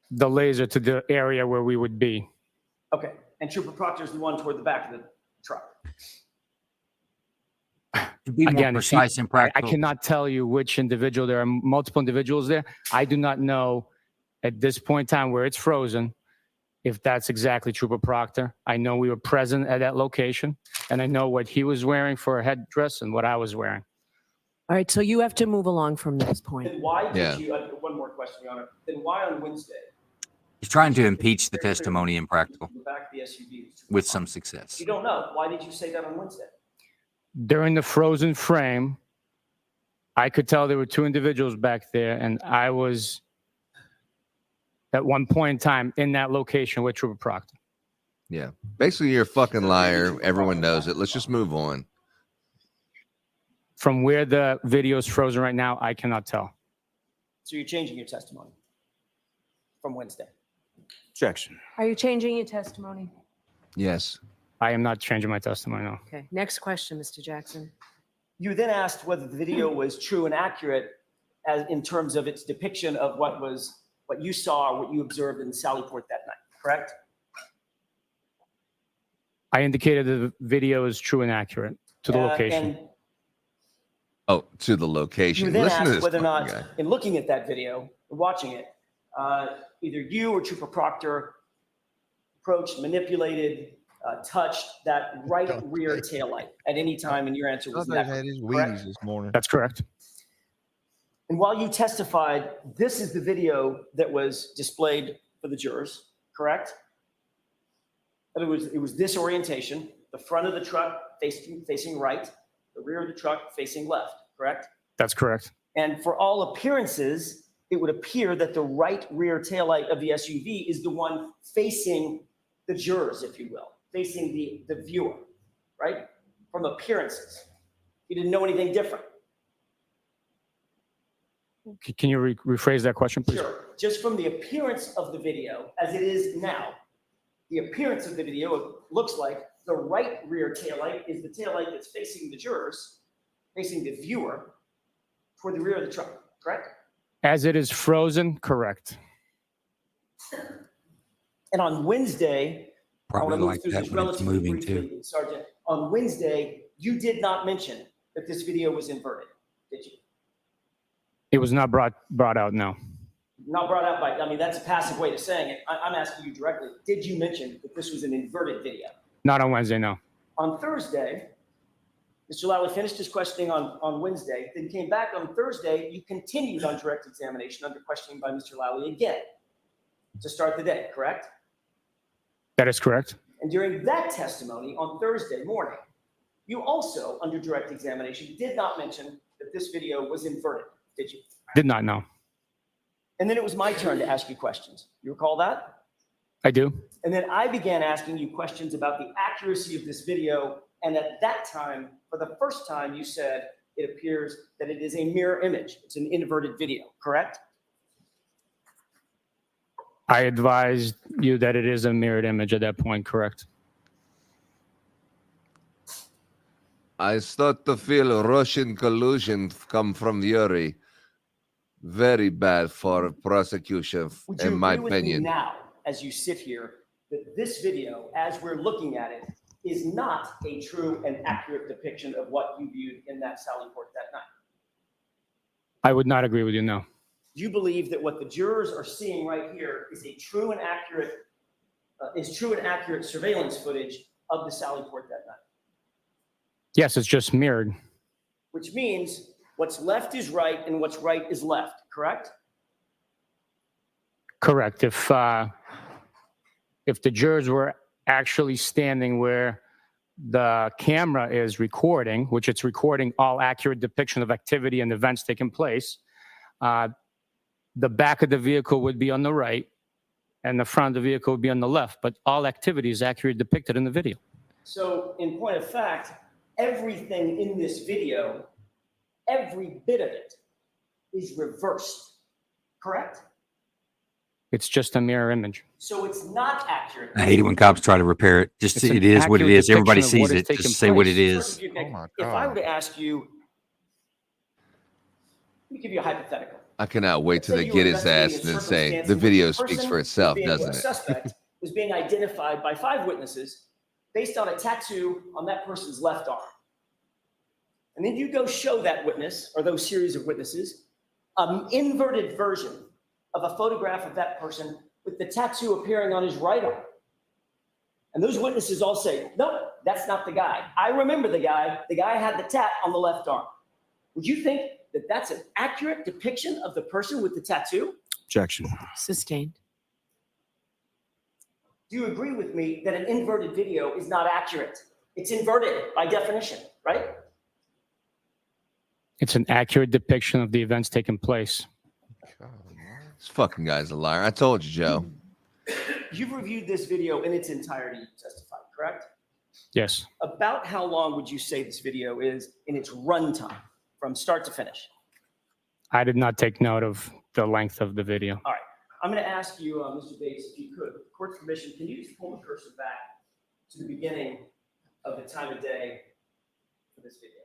the laser to the area where we would be. Okay, and Trooper Proctor is the one toward the back of the truck. To be more Again, if you- precise and I practical. cannot tell you which individual. There are multiple individuals there. I do not know at this point in time where it's frozen if that's exactly Trooper Proctor. I know we were present at that location, and I know what he was wearing for a headdress and what I was wearing. All right, so you have to move along from this point. Then why Yeah. did you, one more question, Your Honor, then why on Wednesday? He's trying to impeach the testimony impractical The back of the SUV was Trooper with Proctor. some success. You don't know, why did you say that on Wednesday? During the frozen frame, I could tell there were two individuals back there, and I was at one point in time in that location with Trooper Proctor. Yeah. Basically, you're a fucking liar. Everyone knows it. Let's just move on. From where the video is frozen right now, I cannot tell. So you're changing your testimony from Wednesday? Objection. Are you changing your testimony? Yes. I am not changing my testimony, no. Okay, next question, Mr. Jackson. You then asked whether the video was true and accurate as in terms of its depiction of what you saw, what you observed in Sallyport that night, correct? I indicated the video is true and accurate to the location. And Oh, to the you location. then Listen to asked this whether or fucking not, guy. in looking at that video, watching it, either you or Trooper Proctor approached, manipulated, touched that right rear taillight at any time, and your answer was They've never. had his correct? Wheaties this morning. That's correct. And while you testified, this is the video that was displayed for the jurors, correct? And it was this orientation, the front of the truck facing right, the rear of the truck facing left, correct? That's correct. And for all appearances, it would appear that the right rear taillight of the SUV is the one facing the jurors, if you will, facing the viewer, right? From appearances. You didn't know anything different. Can you rephrase that question, please? Sure. Just from the appearance of the video as it is now, the appearance of the video, it looks like the right rear taillight is the taillight that's facing the jurors, facing the viewer toward the rear of the truck, correct? As it is frozen, correct. And on Wednesday, I want Probably to move like through that this when it's relatively moving briefly, too. Sergeant. On Wednesday, you did not mention that this video was inverted, did you? It was not brought out, no. Not brought up by, I mean, that's a passive way of saying it. I'm asking you directly. Did you mention that this was an inverted video? Not on Wednesday, no. On Thursday, Mr. Lally finished his questioning on Wednesday, then came back on Thursday. You continued on direct examination under questioning by Mr. Lally again to start the day, correct? That is correct. And during that testimony on Thursday morning, you also, under direct examination, did not mention that this video was inverted, did you? Did not know. And then it was my turn to ask you questions. You recall that? I do. And then I began asking you questions about the accuracy of this video. And at that time, for the first time, you said it appears that it is a mirror image. It's an inverted video, correct? I advised you that it is a mirrored image at that point, correct? I start to feel Russian collusion come from Yuri. Very bad for prosecution, Would you in my agree with me opinion. now, as you sit here, that this video, as we're looking at it, is not a true and accurate depiction of what you viewed in that Sally Port that night? I would not agree with you, no. Do you believe that what the jurors are seeing right here is a true and accurate, surveillance footage of the Sally Port that night? Yes, it's just mirrored. Which means what's left is right and what's right is left, correct? Correct. If the jurors were actually standing where the camera is recording, which it's recording all accurate depiction of activity and events taking place, the back of the vehicle would be on the right and the front of the vehicle would be on the left, but all activity is accurately depicted in the video. So in point of fact, everything in this video, every bit of it is reversed, correct? It's just a mirror image. So it's not accurate. I hate it when cops try to repair it. Just It's an it is what it accurate is. Everybody depiction of sees what is it. taking Just say what it place. is. Sergeant Bukhenik, Oh my if I God. were to ask you, let me give you a hypothetical. I cannot wait till Say they you get were his ass investigating and a then say circumstance the in which video the speaks person for itself, being- doesn't the it? suspect was being identified by 5 witnesses based on a tattoo on that person's left arm. And then you go show that witness or those series of witnesses an inverted version of a photograph of that person with the tattoo appearing on his right arm. And those witnesses all say, no, that's not the guy. I remember the guy. The guy had the tat on the left arm. Would you think that that's an accurate depiction of the person with the tattoo? Objection. Sustained. Do you agree with me that an inverted video is not accurate? It's inverted by definition, right? It's an accurate depiction of the events taking place. This fucking guy's a liar. I told you, Joe. You've reviewed this video in its entirety, you testified, correct? Yes. About how long would you say this video is in its runtime from start to finish? I did not take note of the length of the video. All right. I'm going to ask you, Mr. Bates, if you could, with the court's permission, can you just pull the cursor back to the beginning of the time of day for this video?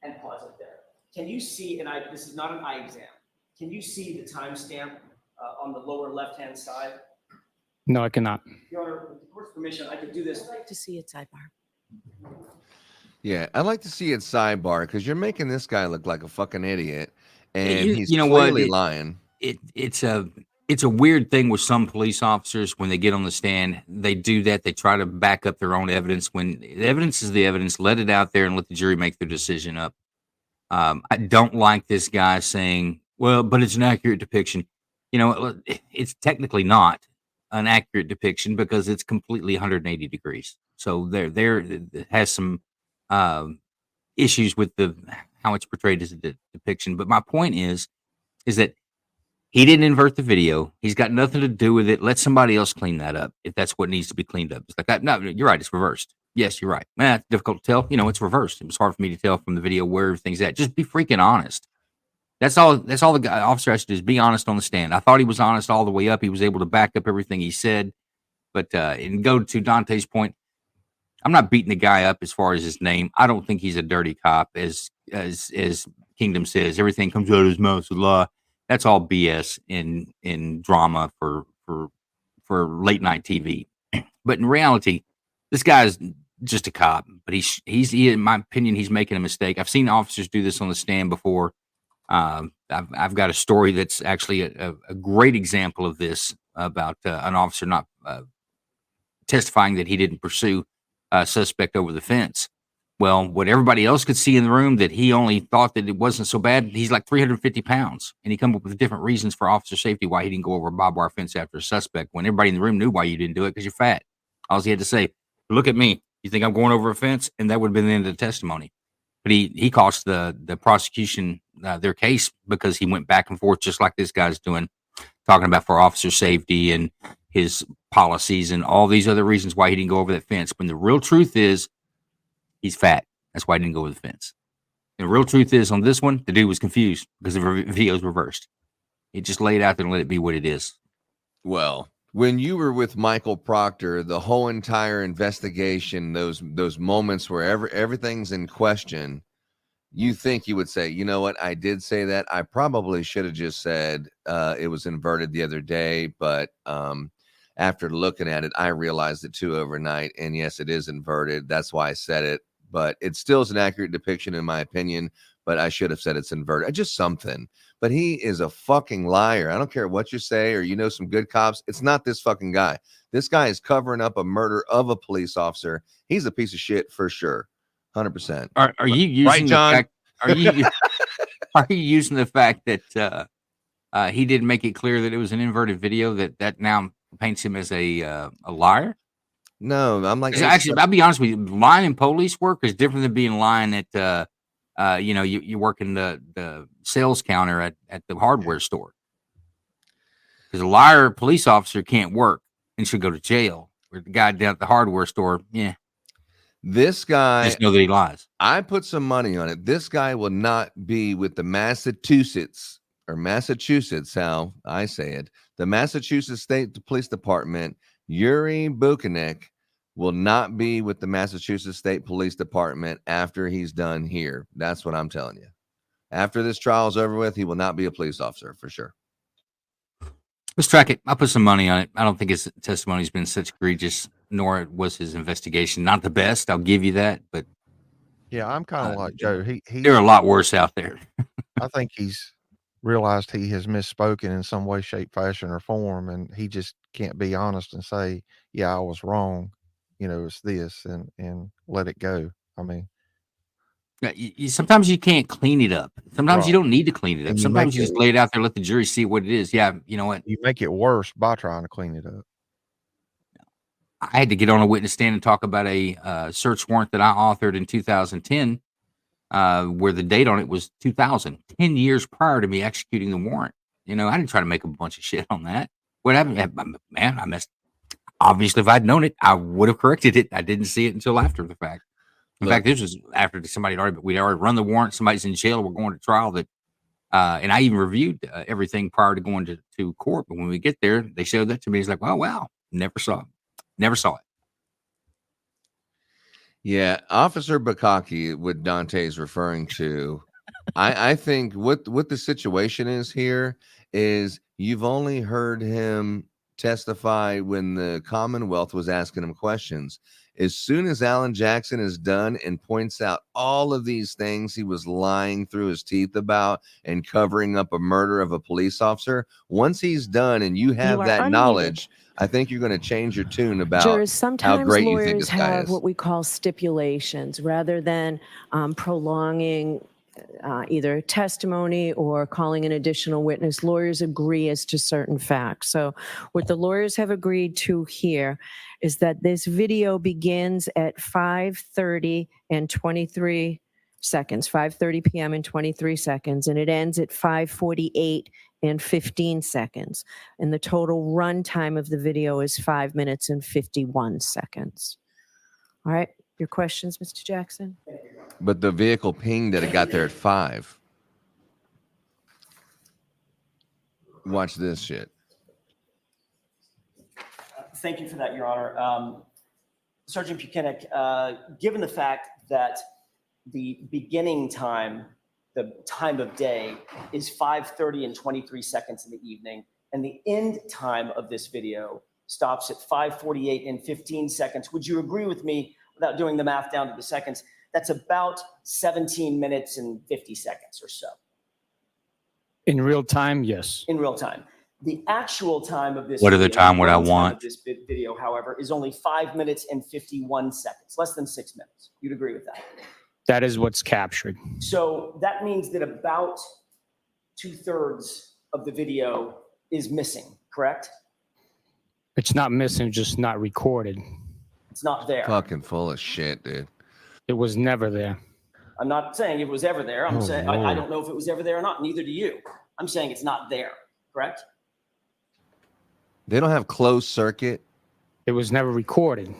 And pause it there. Can you see, and this is not an eye exam, can you see the timestamp on the lower left-hand side? No, I cannot. Your Honor, with the court's permission, I could do this. I'd like to see it sidebar. Yeah, I'd like to see it sidebar because you're making this guy look like a fucking idiot, and You- he's you know what? clearly lying. It's a weird thing with some police officers when they get on the stand. They do that. They try to back up their own evidence. When the evidence is the evidence, let it out there and let the jury make their decision up. I don't like this guy saying, "Well, but it's an accurate depiction." You know, it's technically not an accurate depiction because it's completely 180 degrees. So there it has some issues with how it's portrayed as a depiction. But my point is that he didn't invert the video. He's got nothing to do with it. Let somebody else clean that up if that's what needs to be cleaned up. It's like, no, you're right. It's reversed. Yes, you're right. Man, it's difficult to tell. You know, it's reversed. It was hard for me to tell from the video where everything's at. Just be freaking honest. That's all the officer has to do is be honest on the stand. I thought he was honest all the way up. He was able to back up everything he said. But and go to Dante's point, I'm not beating the guy up as far as his name. I don't think he's a dirty cop, as Kingdom says. Everything comes out of his mouth with law. That's all BS in drama for late night TV. But in reality, this guy's just a cop. But he, in my opinion, he's making a mistake. I've seen officers do this on the stand before. I've got a story that's actually a great example of this about an officer not testifying that he didn't pursue a suspect over the fence. Well, what everybody else could see in the room, that he only thought that it wasn't so bad. He's like 350 pounds, and he come up with different reasons for officer safety why he didn't go over a barbed wire fence after a suspect, when everybody in the room knew why you didn't do it, because you're fat. All he had to say, look at me. You think I'm going over a fence? And that would have been the end of the testimony. But he cost the prosecution their case, because he went back and forth just like this guy's doing, talking about for officer safety and his policies and all these other reasons why he didn't go over that fence. But the real truth is he's fat. That's why he didn't go over the fence. And the real truth is, on this one, the dude was confused because the video's reversed. He just laid out there and let it be what it is. Well, when you were with Michael Proctor, the whole entire investigation, those moments where everything's in question, you think you would say, you know what, I did say that. I probably should have just said it was inverted the other day, but after looking at it, I realized it too overnight. And yes, it is inverted. That's why I said it. But it still is an accurate depiction, in my opinion. But I should have said it's inverted. Just something. But he is a fucking liar. I don't care what you say, or some good cops. It's not this fucking guy. This guy is covering up a murder of a police officer. He's a piece of shit for sure. 100%. Are you using right, John? the fact? Are you using the fact that he didn't make it clear that it was an inverted video, that now paints him as a liar? No, I'm like, Actually, I'll be honest with you. Lying in police work is different than being lying at you work in the sales counter at the hardware store. Because a liar police officer can't work and should go to jail. Where the guy down at the hardware store, yeah, this guy, just know that he lies. I put some money on it. This guy will not be with the Massachusetts, how I say it, the Massachusetts State Police Department. Yuri Bukhenik will not be with the Massachusetts State Police Department after he's done here. That's what I'm telling you. After this trial is over with, he will not be a police officer for sure. Let's track it. I'll put some money on it. I don't think his testimony's been such egregious, nor was his investigation. Not the best, I'll give you that, but Yeah, I'm kind of like Joe. there are a lot worse out there. I think he's realized he has misspoken in some way, shape, fashion, or form, and he just can't be honest and say, "Yeah, I was wrong. It's this," and let it go. I mean, Sometimes you can't clean it up. Sometimes you Right. don't need to clean it up. And you Sometimes make you just it- lay it out there, let the jury see what it is. Yeah, you know what? you make it worse by trying to clean it up. I had to get on a witness stand and talk about a search warrant that I authored in 2010, where the date on it was 2000, 10 years prior to me executing the warrant. I didn't try to make a bunch of shit on that. What happened? Man, I messed. Obviously, if I'd known it, I would have corrected it. I didn't see it until after the fact. In fact, this was after we'd already run the warrant. Somebody's in jail. We're going to trial. And I even reviewed everything prior to going to court. But when we get there, they showed that to me. It's like, oh, wow, never saw it. Yeah, Officer Bukhenik, what Dante's referring to, I think what the situation is here is you've only heard him testify when the Commonwealth was asking him questions. As soon as Alan Jackson is done and points out all of these things he was lying through his teeth about and covering up a murder of a police officer, once he's done and you have are that unmuted. knowledge, I think you're going to change your tune about Jurors, sometimes great you think lawyers this guy have is. what we call stipulations rather than prolonging either testimony or calling an additional witness. Lawyers agree as to certain facts. So what the lawyers have agreed to here is that this video begins at 5:30 and 23 seconds, 5:30 p.m. and 23 seconds, and it ends at 5:48 and 15 seconds. And the total run time of the video is 5 minutes and 51 seconds. All right, your questions, Mr. Jackson? But the vehicle pinged that it got there at 5. watch this shit. Thank you for that, Your Honor. Sergeant Bukhenik, given the fact that the beginning time, the time of day, is 5:30 and 23 seconds in the evening, and the end time of this video stops at 5:48 and 15 seconds, would you agree with me, without doing the math down to the seconds, that's about 17 minutes and 50 seconds or so In real time, yes. in real time? The actual time of this What other video, time would I runtime want? of this video, however, is only 5 minutes and 51 seconds, less than 6 minutes. You'd agree with that? That is what's captured. So that means that about 2/3 of the video is missing, correct? It's not missing, just not recorded. It's not there. Fucking full of shit, dude. It was never there. I'm not saying it was ever there. I'm Oh, saying I Lord. don't know if it was ever there or not. Neither do you. I'm saying it's not there, correct? They don't have closed circuit. It was never recorded.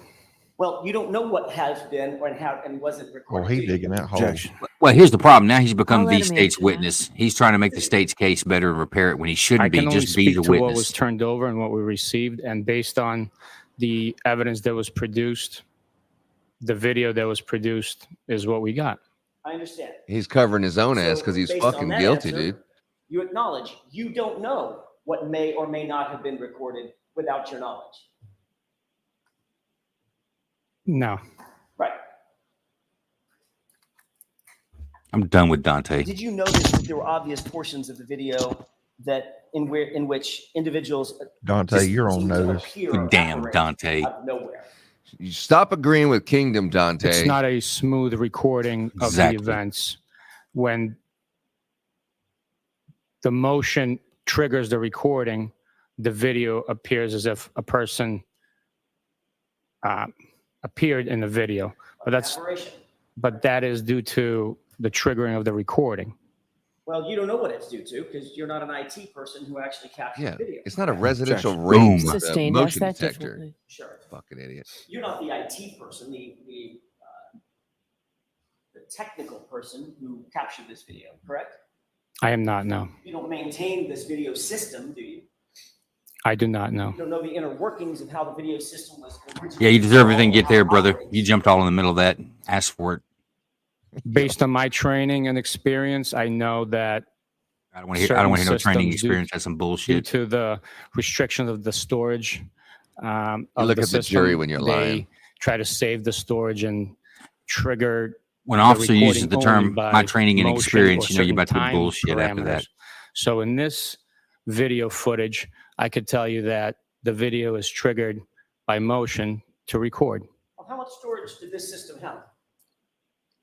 Well, you don't know what has been or and wasn't recorded. Oh, he do you? digging that hole. Objection. Well, here's the problem. Now he's become I'll let the him state's answer that. witness. He's trying to make the state's case better and repair it when he I shouldn't can be. only Just be speak the to what was witness. turned over and what we received, and based on the evidence that was produced, the video that was produced is what we got. I understand. He's covering his own ass So because he's based on fucking that guilty, answer, dude. You acknowledge you don't know what may or may not have been recorded without your knowledge. No. Right. I'm done with Dante. Did you notice that there were obvious portions of the video that in which individuals Dante, just you're on seem to notice. appear or Damn, apparate Dante. out of nowhere? You stop agreeing with Kingdom, Dante. It's not a smooth recording of Exactly. the events. When the motion triggers the recording, the video appears as if a person appeared in the video. Aberration. But that is due to the triggering of the recording. Well, you don't know what it's due to because you're not an IT person who actually captured Yeah, the video. it's not a residential Boom. ring with a Sustained. Ask motion that detector. differently. Sure. Fucking idiot. You're not the IT person, the technical person who captured this video, correct? I am not, no. You don't maintain this video system, do you? I do not know. You don't know the inner workings of how the video system was originally Yeah, you deserve everything. installed, Get there, how it brother. operates. You jumped all in the middle of that. Ask for it. Based on my training and experience, I know that I don't want to hear. I don't want to hear no Certain training systems do- experience. That's some due bullshit. to the restrictions of the storage You of look the at the system, jury when you're they lying. try to save the storage and trigger When an the officer uses recording the term only by "my training and motion experience," or you know you're certain about to put time bullshit after that. parameters. So in this video footage, I could tell you that the video is triggered by motion to record. Well, how much storage did this system have?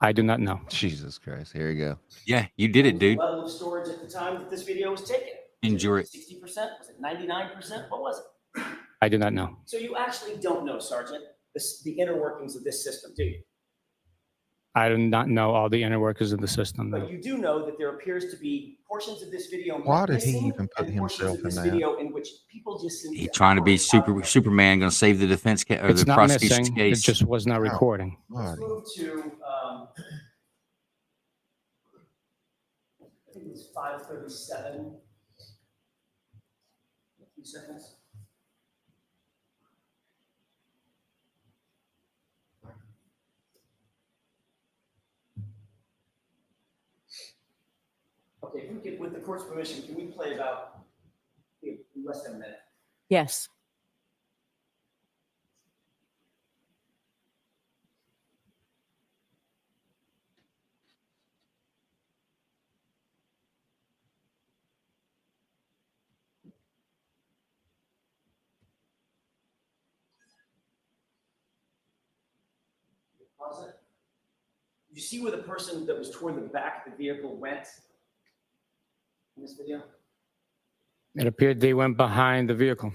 I do not know. Jesus Christ. Here you go. Yeah, you did it, What was dude. the level of storage at the time that this video was taken? Enjoy it. 60%? Was it 99%? What was it? I do not know. So you actually don't know, Sergeant, the inner workings of this system, do you? I do not know all the inner workings of the system. But you do know that there appears to be portions of this video. Why did he missing even put and portions himself of this in that? video in which people just seem He's trying to be Superman, going to save the defense or It's the not prosecution's missing. It case. just was not recording. Let's Buddy. move to, I think it was 5:37. A few seconds. Okay, if we could, with the court's permission, can we play about less than a minute? Yes. Pause it. You see where the person that was toward the back of the vehicle went in this video? It appeared they went behind the vehicle.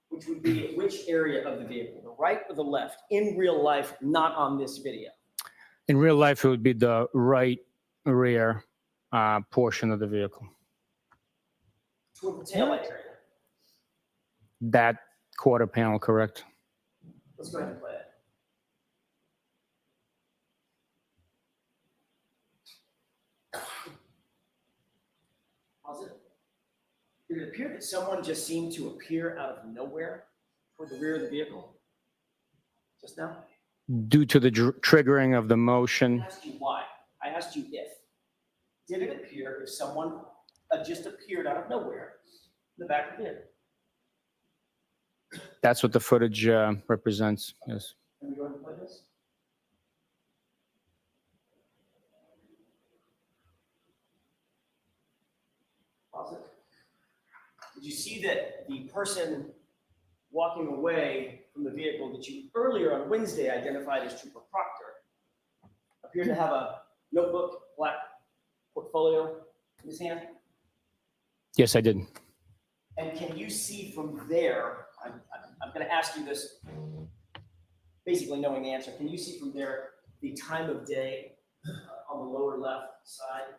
Which would be which area of the vehicle, the right or the left, in real life, not on this video? In real life, it would be the right rear portion of the vehicle. Toward the taillight area. That quarter panel, correct? Let's go ahead and play it. Pause it. Did it appear that someone just seemed to appear out of nowhere toward the rear of the vehicle just now? Due to the triggering of the I motion, asked you why. I asked you if. Did it appear if someone just appeared out of nowhere in the back of the vehicle? that's what the footage represents. Yes. Can we go ahead and play this? Pause it. Did you see that the person walking away from the vehicle that you earlier on Wednesday identified as Trooper Proctor appeared to have a notebook, black portfolio in his hand? Yes, I did. And can you see from there, I'm going to ask you this, basically knowing the answer, can you see from there the time of day on the lower left side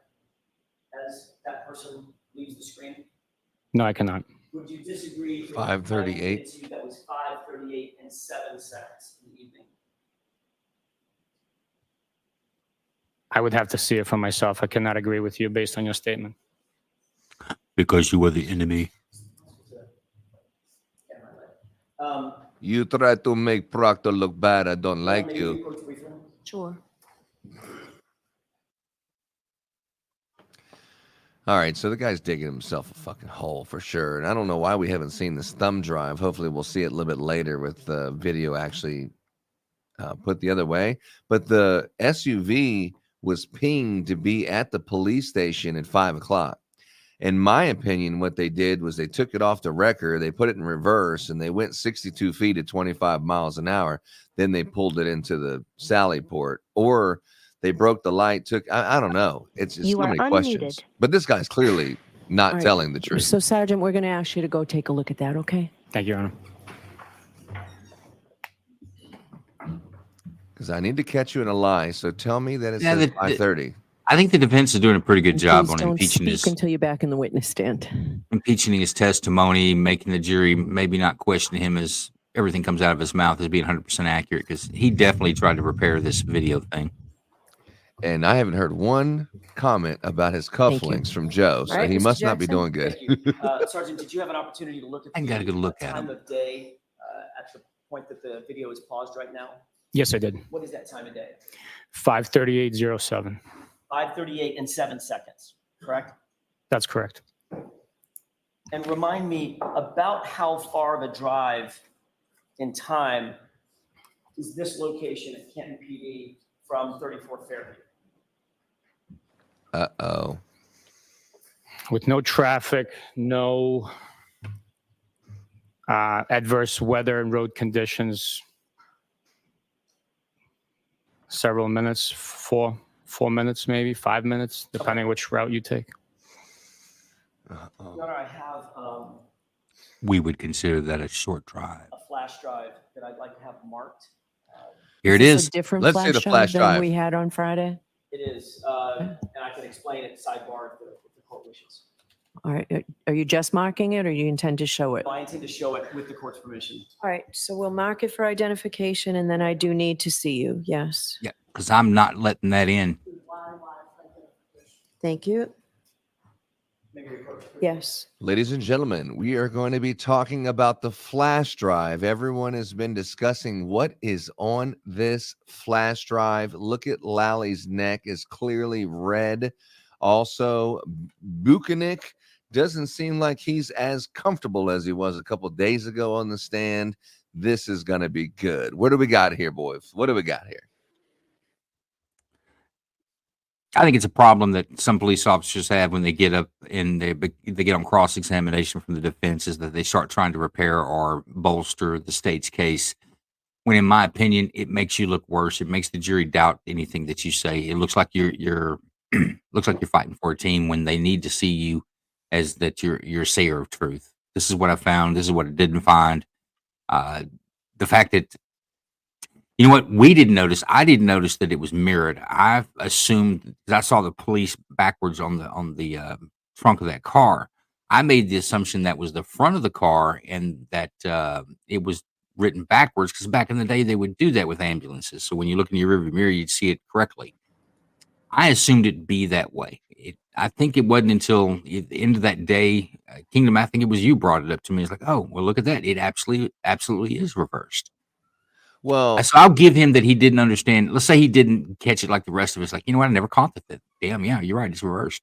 as that person leaves the screen? No, I cannot. Would you disagree? if 5:38. That was 5:38 and 7 seconds in the evening. I would have to see it for myself. I cannot agree with you based on your statement. Because you were the enemy. You try to make Proctor look bad. I don't like Maybe you. quotes briefly. Sure. All right, so the guy's digging himself a fucking hole for sure. And I don't know why we haven't seen this thumb drive. Hopefully we'll see it a little bit later with the video actually put the other way. But the SUV was pinged to be at the police station at 5 o'clock. In my opinion, what they did was they took it off the wrecker, they put it in reverse, and they went 62 feet at 25 miles an hour. Then they pulled it into the Sally port, or they broke the light. I don't know. It's just You so are many questions. unmuted. But this guy's clearly not All right. telling the truth. So, Sergeant, we're going to ask you to go take a look at that, okay? Thank you, Your Honor. Because I need to catch you in a lie. So tell me that it Yeah, says the- 5:30. I think the defense is doing a pretty good And job please on don't impeaching speak until you're back in the witness stand. his testimony, making the jury maybe not question him as everything comes out of his mouth as being 100% accurate, because he definitely tried to repair this video thing. And I haven't heard one comment about his Thank you. cufflinks from Joe. So All right, he Mr. must not be Jackson? doing good. Thank you. Sergeant, did you have an opportunity to look at I got a good look at time him. of day at the point that the video is paused right now? Yes, I did. What is that time of day? 5:38:07. 5:38 and 7 seconds, correct? That's correct. And remind me about how far of a drive in time is this location at Canton PD from 34 Fairview? Uh-oh. With no traffic, no adverse weather and road conditions, several minutes, four minutes, maybe 5 minutes, depending which route you take. Uh-oh. Your Honor, I have We would consider that a short drive. a flash drive that I'd like to have marked. Here it this is. a different Let's see flash the drive flash than drive. we had on Friday? It is, and I can explain it sidebar if the court wishes. All right. Are you just marking it or you intend to show it? I intend to show it with the court's permission. All right. So we'll mark it for identification and then I do need to see you. Yes. Yeah, because I'm not letting that in. Thank you. Maybe the court- Yes. Ladies and gentlemen, we are going to be talking about the flash drive. Everyone has been discussing what is on this flash drive. Look at Lally's neck is clearly red. Also, Bukhenik doesn't seem like he's as comfortable as he was a couple days ago on the stand. This is going to be good. What do we got here, boys? What do we got here? I think it's a problem that some police officers have when they get up and they get on cross-examination from the defense, is that they start trying to repair or bolster the state's case. When, in my opinion, it makes you look worse. It makes the jury doubt anything that you say. It looks like you're looks like you're fighting for a team when they need to see you as that you're a sayer of truth. This is what I found. This is what I didn't find. The fact that, you know what, we didn't notice. I didn't notice that it was mirrored. I assumed, because I saw the police backwards on the trunk of that car. I made the assumption that was the front of the car and that it was written backwards, because back in the day they would do that with ambulances. So when you look in your rearview mirror, you'd see it correctly. I assumed it'd be that way. I think it wasn't until the end of that day, Kingdom, I think it was you brought it up to me. It's like, oh, well, look at that. It absolutely is reversed. Well, So I'll give him that he didn't understand. Let's say he didn't catch it like the rest of us. Like, you know what? I never caught that. Damn, yeah, you're right. It's reversed.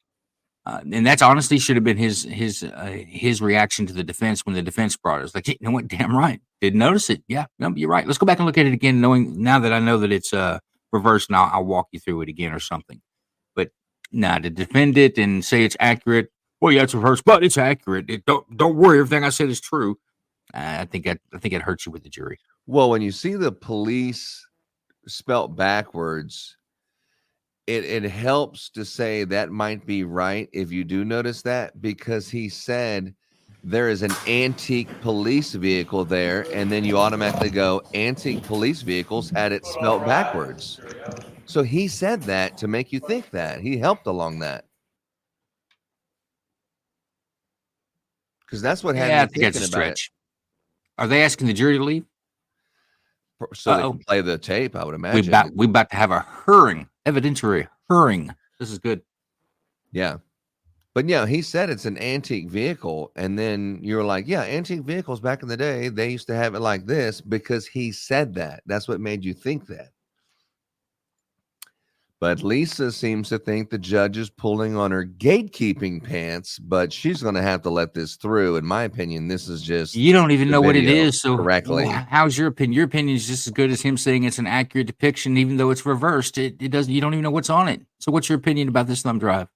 And that's honestly should have been his reaction to the defense when the defense brought it. It's like, you know what? Damn right. Didn't notice it. Yeah, no, you're right. Let's go back and look at it again, knowing now that I know that it's reversed. And I'll walk you through it again or something. But nah, to defend it and say it's accurate. Well, yeah, it's reversed, but it's accurate. Don't worry. Everything I said is true. I think it hurts you with the jury. well, when you see the police spelt backwards, it helps to say that might be right if you do notice that, because he said there is an antique police vehicle there, and then you automatically go, antique police vehicles had it spelt backwards. So he said that to make you think that. He helped along that. Because that's what had Yeah, I me think that's thinking a about it. stretch. Are they asking the jury to leave? So they Uh-oh. can play the tape, I would We imagine. about to have a evidentiary hearing. This is good. Yeah. But yeah, he said it's an antique vehicle. And then you're like, yeah, antique vehicles back in the day, they used to have it like this because he said that. That's what made you think that. But Lisa seems to think the judge is pulling on her gatekeeping pants, but she's going to have to let this through. In my opinion, this is just You don't even the know what it video is. So correctly. how's your opinion? Your opinion is just as good as him saying it's an accurate depiction, even though it's reversed. It doesn't. You don't even know what's on it. So what's your opinion about this thumb drive?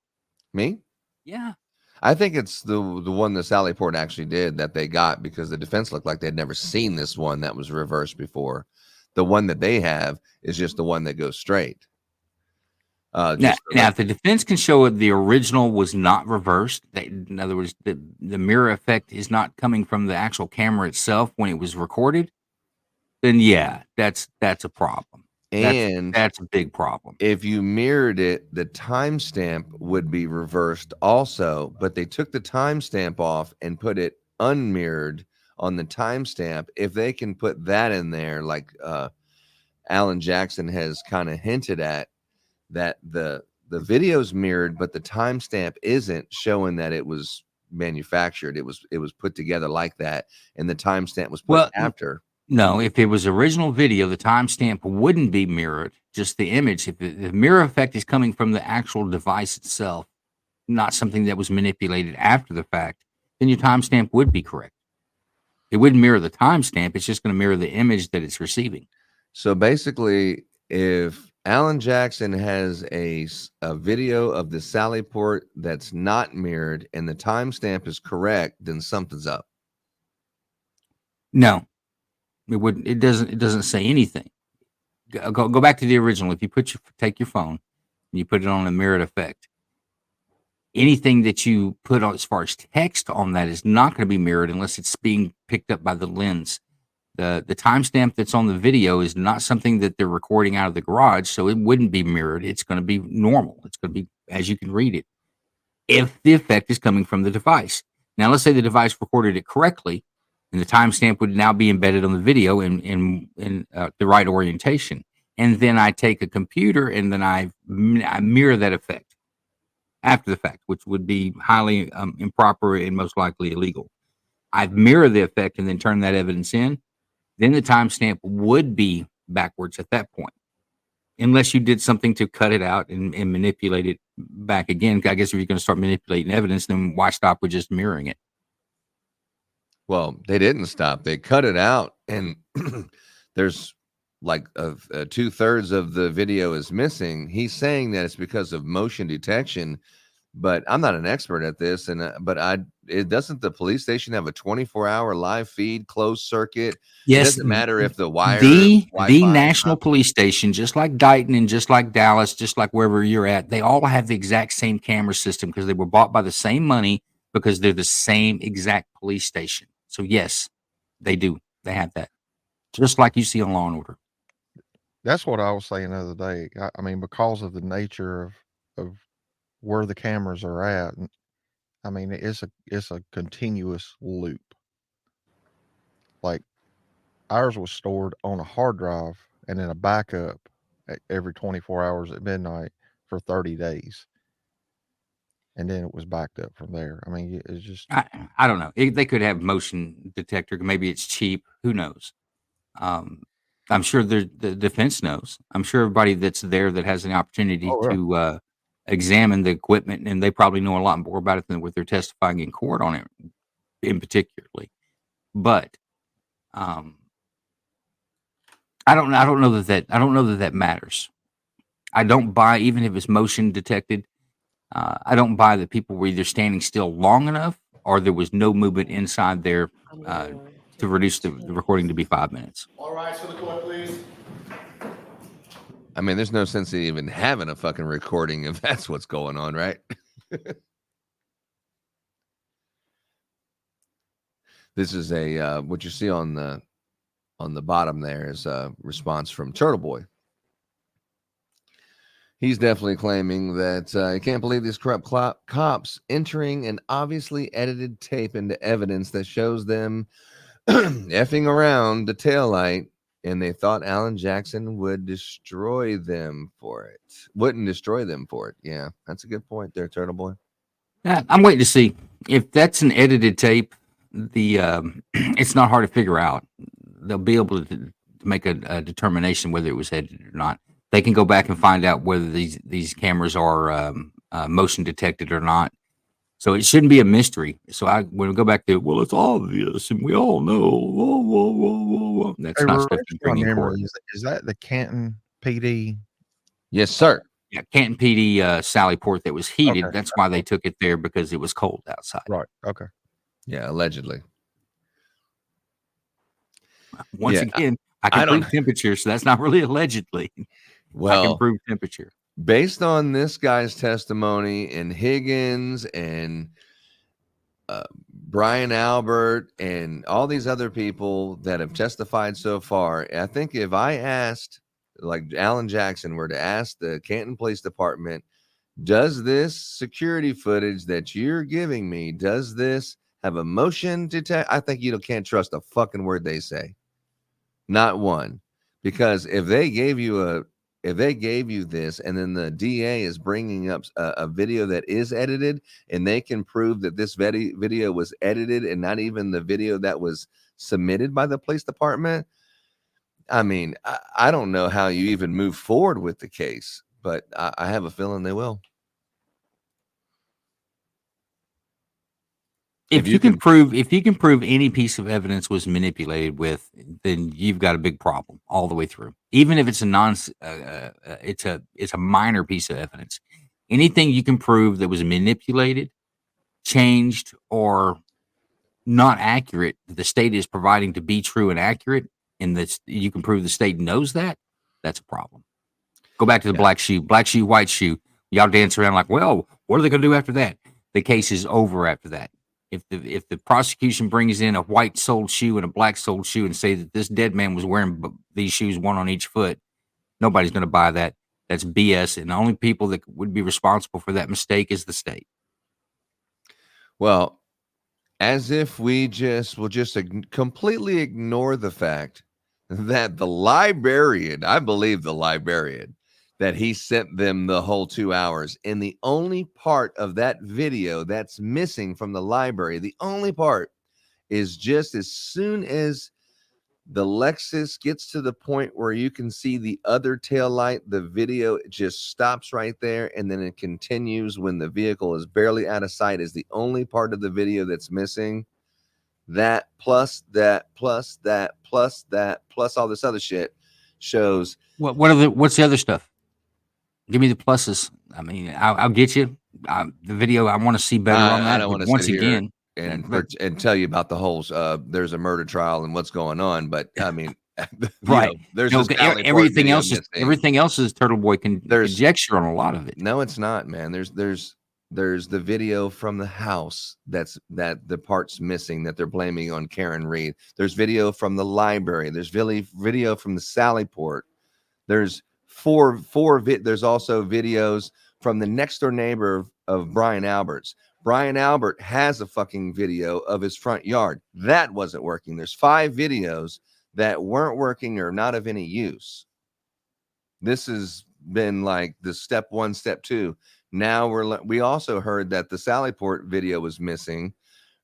Me? Yeah. I think it's the one that Sally Port actually did that they got, because the defense looked like they'd never seen this one that was reversed before. The one that they have is just the one that goes straight. Now, if the defense can show the original was not reversed, in other words, the mirror effect is not coming from the actual camera itself when it was recorded, then yeah, that's a problem. And That's a big problem. if you mirrored it, the timestamp would be reversed also, but they took the timestamp off and put it unmirrored on the timestamp. If they can put that in there, like Alan Jackson has kind of hinted at, that the video's mirrored, but the timestamp isn't, showing that it was manufactured. It was put together like that, and the timestamp was put after. No, if it was original video, the timestamp wouldn't be mirrored, just the image. If the mirror effect is coming from the actual device itself, not something that was manipulated after the fact, then your timestamp would be correct. It wouldn't mirror the timestamp. It's just going to mirror the image that it's receiving. So basically, if Alan Jackson has a video of the Sally Port that's not mirrored and the timestamp is correct, then something's up. No, it wouldn't. It doesn't say anything. Go back to the original. If you take your phone and you put it on a mirrored effect, anything that you put on as far as text on that is not going to be mirrored unless it's being picked up by the lens. The timestamp that's on the video is not something that they're recording out of the garage, so it wouldn't be mirrored. It's going to be normal. It's going to be as you can read it, if the effect is coming from the device. Now, let's say the device recorded it correctly, and the timestamp would now be embedded on the video in the right orientation. And then I take a computer and then I mirror that effect after the fact, which would be highly improper and most likely illegal. I mirror the effect and then turn that evidence in. Then the timestamp would be backwards at that point, unless you did something to cut it out and manipulate it back again. I guess if you're going to start manipulating evidence, then why stop with just mirroring it? Well, they didn't stop. They cut it out, and there's like 2/3 of the video is missing. He's saying that it's because of motion detection, but I'm not an expert at this. And it doesn't the police station have a 24-hour live feed, closed circuit? Yes, It doesn't matter if the wire, the Wi-Fi national police station, just like Dighton and just like Dallas, just like wherever you're at, they all have the exact same camera system because they were bought by the same money, because they're the same exact police station. So yes, they do. They have that, just like you see on Law and Order. That's what I was saying the other day. I mean, because of the nature of where the cameras are at, I mean, it's a continuous loop. Like ours was stored on a hard drive and then a backup every 24 hours at midnight for 30 days. and then it was backed up from there. I mean, it's just I don't know. They could have motion detector. Maybe it's cheap. Who knows? I'm sure the defense knows. I'm sure everybody that's there that has an opportunity oh yeah. to examine the equipment, and they probably know a lot more about it than what they're testifying in court on it, in particularly. But I don't know. I don't know that matters. I don't buy, even if it's motion detected. I don't buy that people were either standing still long enough or there was no movement inside there to reduce the recording to be 5 minutes. All rise for the court, please. I mean, there's no sense in even having a fucking recording if that's what's going on, right? This is a what you see on the bottom there is a response from Turtle Boy. He's definitely claiming that I can't believe these corrupt cops entering an obviously edited tape into evidence that shows them effing around the taillight, and they thought Alan Jackson would destroy them for it. Wouldn't destroy them for it. Yeah, that's a good point there, Turtle Boy. I'm waiting to see if that's an edited tape. The it's not hard to figure out. They'll be able to make a determination whether it was edited or not. They can go back and find out whether these cameras are motion detected or not. So it shouldn't be a mystery. So when we go back to, well, it's obvious and we all know. Whoa, whoa, whoa, whoa, whoa. That's Hey, not stuff refresh you my bring in memory. court. Is that the Canton PD? Yes, sir. Yeah, Canton PD Sally Port that was heated. Okay. That's why they took it there, because it was cold outside. Right. Okay. Yeah, allegedly. Once Yeah, again, I I can don't- prove temperature, so that's not really allegedly. I can Well, prove temperature. based on this guy's testimony and Higgins and Brian Albert and all these other people that have testified so far, I think if I asked, like Alan Jackson were to ask the Canton Police Department, does this security footage that you're giving me, does this have a motion detect? I think you can't trust a fucking word they say. Not one. Because if they gave you this and then the DA is bringing up a video that is edited and they can prove that this video was edited and not even the video that was submitted by the police department, I mean, I don't know how you even move forward with the case, but I have a feeling they will. If you can prove any piece of evidence was manipulated with, then you've got a big problem all the way through. Even if it's it's a minor piece of evidence. Anything you can prove that was manipulated, changed, or not accurate, that the state is providing to be true and accurate, and that you can prove the state knows that, that's a problem. Go back to the black shoe, white shoe. Y'all dance around like, well, what are they going to do after that? The case is over after that. If the prosecution brings in a white soled shoe and a black soled shoe and say that this dead man was wearing these shoes, one on each foot, nobody's going to buy that. That's BS. And the only people that would be responsible for that mistake is the state. Well, as if we will just completely ignore the fact that the librarian, I believe the librarian, that he sent them the whole 2 hours. And the only part of that video that's missing from the library, the only part is just as soon as the Lexus gets to the point where you can see the other taillight, the video just stops right there. And then it continues when the vehicle is barely out of sight is the only part of the video that's missing. That plus that, plus that, plus that, plus all this other shit shows. What's the other stuff? Give me the pluses. I mean, I'll get you the video. I want to see better on that. I don't want to once sit again, here and tell you about the whole there's a murder trial and what's going on. But I mean, right? There's everything else is Turtle Boy conjecture on a lot of it. No, it's not, man. There's the video from the house that the part's missing that they're blaming on Karen Reed. There's video from the library. There's video from the Sally Port. There's there's also videos from the next door neighbor of Brian Albert's. Brian Albert has a fucking video of his front yard. That wasn't working. There's 5 videos that weren't working or not of any use. This has been like the step 1, step 2. Now we also heard that the Sallyport video was missing,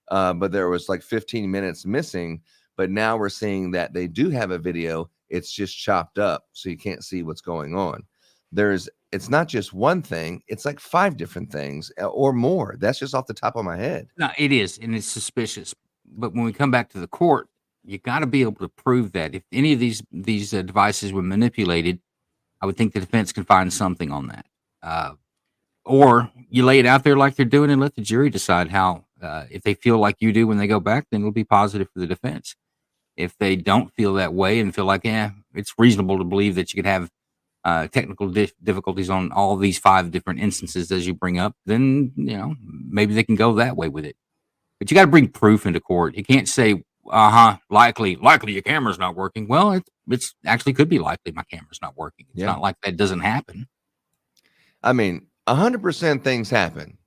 but there was like 15 minutes missing. But now we're seeing that they do have a video. It's just chopped up, so you can't see what's going on. It's not just one thing. It's like 5 different things or more. That's just off the top of my head. No, it is, and it's suspicious. But when we come back to the court, you got to be able to prove that. If any of these devices were manipulated, I would think the defense can find something on that. Or you lay it out there like they're doing and let the jury decide how. If they feel like you do when they go back, then it'll be positive for the defense. If they don't feel that way and feel like, it's reasonable to believe that you could have technical difficulties on all these 5 different instances as you bring up, then maybe they can go that way with it. But you got to bring proof into court. You can't say, likely your camera's not working. Well, it's actually could be likely my camera's not working. It's not like that doesn't happen. I mean, 100% things happen.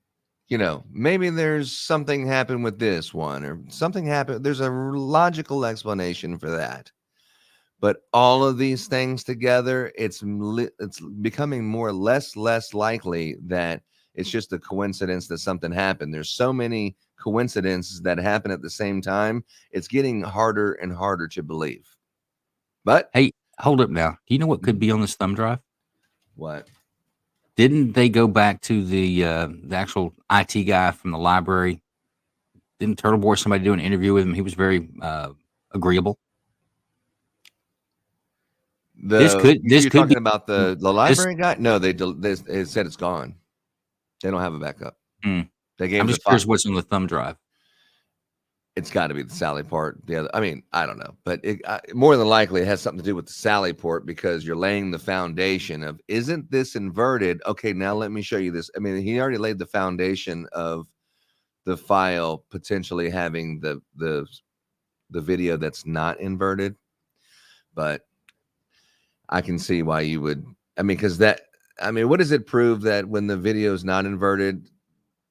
Maybe there's something happened with this one or something happened. There's a logical explanation for that. But all of these things together, it's becoming less likely that it's just a coincidence that something happened. There's so many coincidences that happen at the same time. It's getting harder and harder to believe. But hey, hold up now. Do you know what could be on this thumb drive? What? Didn't they go back to the actual IT guy from the library? Didn't Turtle Boy somebody do an interview with him? He was very agreeable. You're talking be about the library guy? No, they said it's gone. They don't have a backup. They gave. I'm just curious what's on the thumb drive. It's got to be the Sallyport. The other, I mean, I don't know, but more than likely it has something to do with the Sallyport because you're laying the foundation of, isn't this inverted? Okay, now let me show you this. I mean, he already laid the foundation of the file potentially having the video that's not inverted, but I can see why you would. I mean, because what does it prove that when the video is not inverted,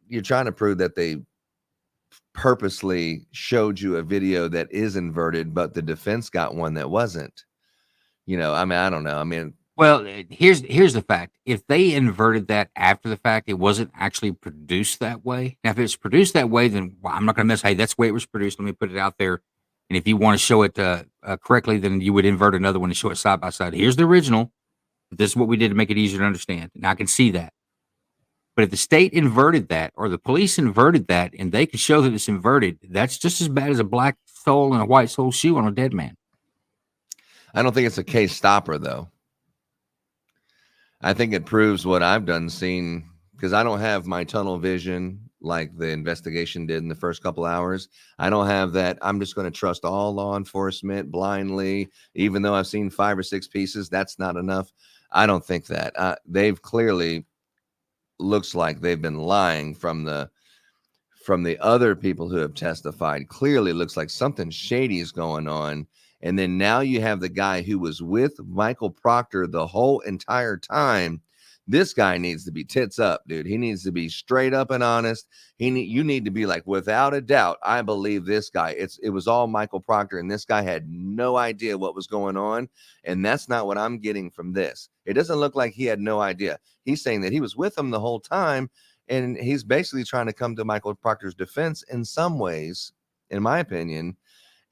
you're trying to prove that they purposely showed you a video that is inverted, but the defense got one that wasn't. I don't know. Well, here's the fact. If they inverted that after the fact, it wasn't actually produced that way. Now, if it's produced that way, then I'm not going to mess. Hey, that's the way it was produced. Let me put it out there. And if you want to show it correctly, then you would invert another one and show it side by side. Here's the original. This is what we did to make it easier to understand. And I can see that. But if the state inverted that or the police inverted that and they can show that it's inverted, that's just as bad as a black sole and a white sole shoe on a dead man. I don't think it's a case stopper, though. I think it proves what I've seen, because I don't have my tunnel vision like the investigation did in the first couple hours. I don't have that. I'm just going to trust all law enforcement blindly, even though I've seen 5 or 6 pieces. That's not enough. I don't think that. They've clearly looks like they've been lying from the other people who have testified. Clearly looks like something shady is going on. And then now you have the guy who was with Michael Proctor the whole entire time. This guy needs to be tits up, dude. He needs to be straight up and honest. You need to be like, without a doubt, I believe this guy. It was all Michael Proctor, and this guy had no idea what was going on. And that's not what I'm getting from this. It doesn't look like he had no idea. He's saying that he was with him the whole time, and he's basically trying to come to Michael Proctor's defense in some ways, in my opinion.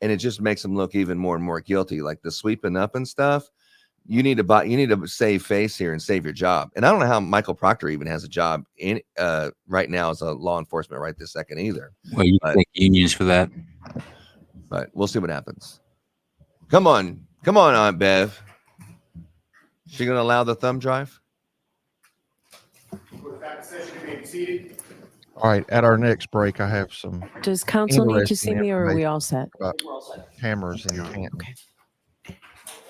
And it just makes him look even more and more guilty, like the sweeping up and stuff. You need to save face here and save your job. And I don't know how Michael Proctor even has a job in right now as a law enforcement right this second either. Well, you think unions for that, but we'll see what happens. Come on, Aunt Bev. She gonna allow the thumb drive? All right. At our next break, I have some Does council need to see interesting me or are we all set? about cameras in Canton. Okay.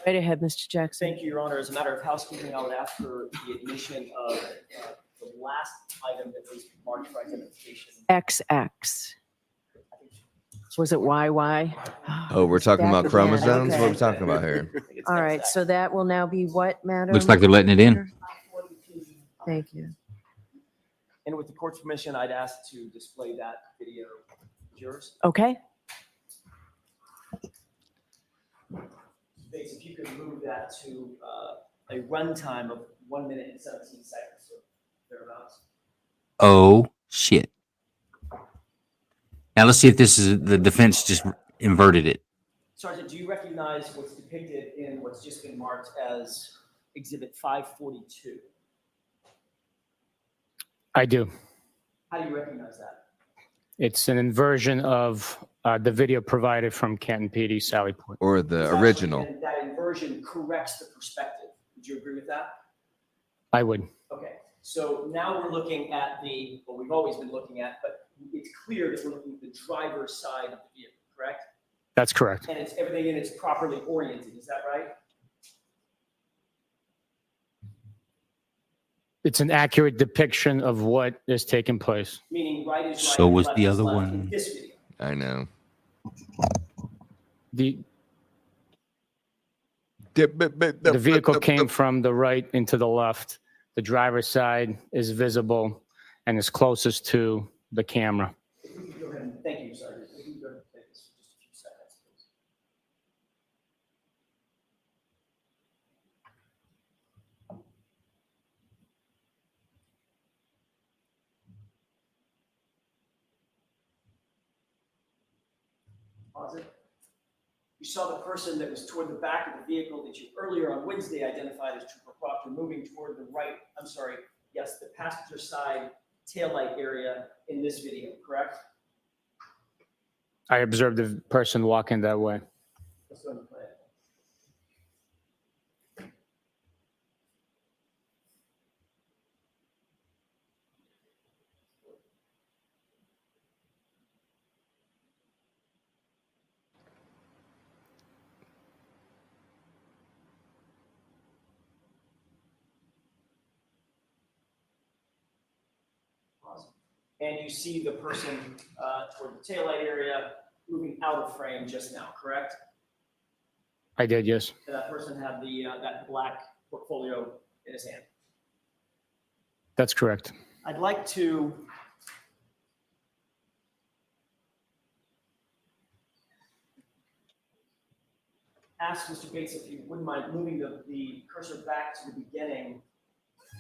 Right ahead, Mr. Jackson. Thank you, Your Honor. As a matter of housekeeping, I would ask for the admission of the last item that was marked for identification. XX. Was it YY? Oh, we're talking Back about again. chromosomes? Okay. What are we talking about here? All right, so that will now be what, madam? looks like they're letting it in. Thank you. And with the court's permission, I'd ask to display that video. Yours? Okay. Bates, if you could move that to a runtime of 1 minute and 17 seconds, so thereabouts. Oh, shit. Now let's see if this is the defense just inverted it. Sergeant, do you recognize what's depicted in what's just been marked as Exhibit 542? I do. How do you recognize that? It's an inversion of the video provided from Canton PD Sallyport. Or the It's original. actually, and that inversion corrects the perspective. Would you agree with that? I would. Okay, so now we're looking at what we've always been looking at, but it's clear that we're looking at the driver's side of the vehicle, correct? That's correct. And it's everything in it's properly oriented, is that right? It's an accurate depiction of what is taking place. Meaning right is right. So and was left the is other left in one. this video. I know. The vehicle came from the right into the left. The driver's side is visible and is closest to the camera. If we could go ahead and, thank you, Sergeant. If we could go ahead and play this for just a few seconds, please. Pause it. You saw the person that was toward the back of the vehicle that you earlier on Wednesday identified as Trooper Proctor moving toward the right, I'm sorry, yes, the passenger side taillight area in this video, correct? I observed the person walking that way. Let's go ahead and play it. Pause. And you see the person toward the taillight area moving out of frame just now, correct? I did, yes. And that person had that black portfolio in his hand. That's correct. I'd like to ask Mr. Bates if you wouldn't mind moving the cursor back to the beginning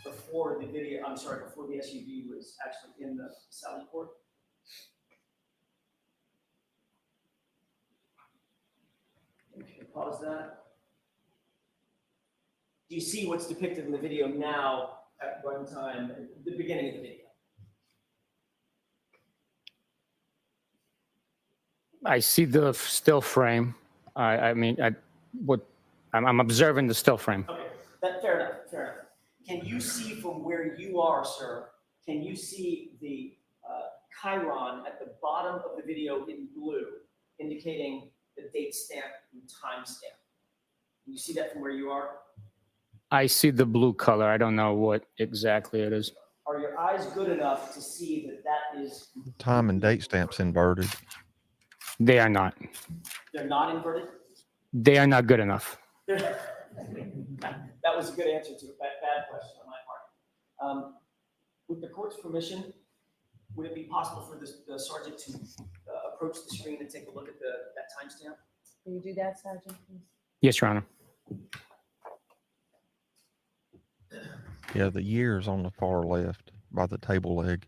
before the video, I'm sorry, before the SUV was actually in the Sallyport. Okay, pause that. Do you see what's depicted in the video now at runtime, at the beginning of the video? I see the still frame. I'm observing the still frame. Okay, fair enough, fair enough. Can you see from where you are, sir, can you see the chyron at the bottom of the video in blue, indicating the date stamp and time stamp? Can you see that from where you are? I see the blue color. I don't know what exactly it is. Are your eyes good enough to see that that is, Time and date stamps inverted. They are not. they're not inverted? They are not good enough. That was a good answer to a bad question on my part. With the court's permission, would it be possible for the sergeant to approach the screen and take a look at that timestamp? Can you do that, Sergeant, please? Yes, Your Honor. Yeah, the year's on the far left by the table leg.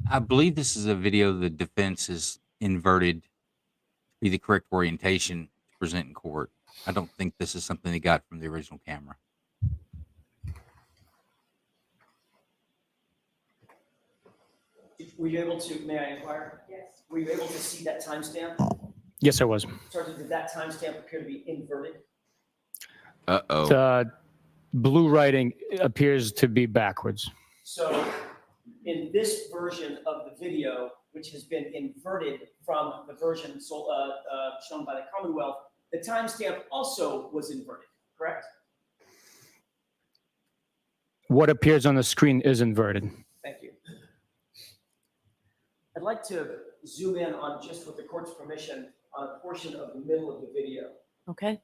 I believe this is a video the defense has inverted to be the correct orientation to present in court. I don't think this is something they got from the original camera. Were you able to, may I inquire? Yes. Were you able to see that timestamp? Yes, I was. Sergeant, did that timestamp appear to be inverted? Uh-oh. The blue writing appears to be backwards. So in this version of the video, which has been inverted from the version shown by the Commonwealth, the timestamp also was inverted, correct? What appears on the screen is inverted. Thank you. I'd like to zoom in on, just with the court's permission, on a portion of the middle of the video. Okay.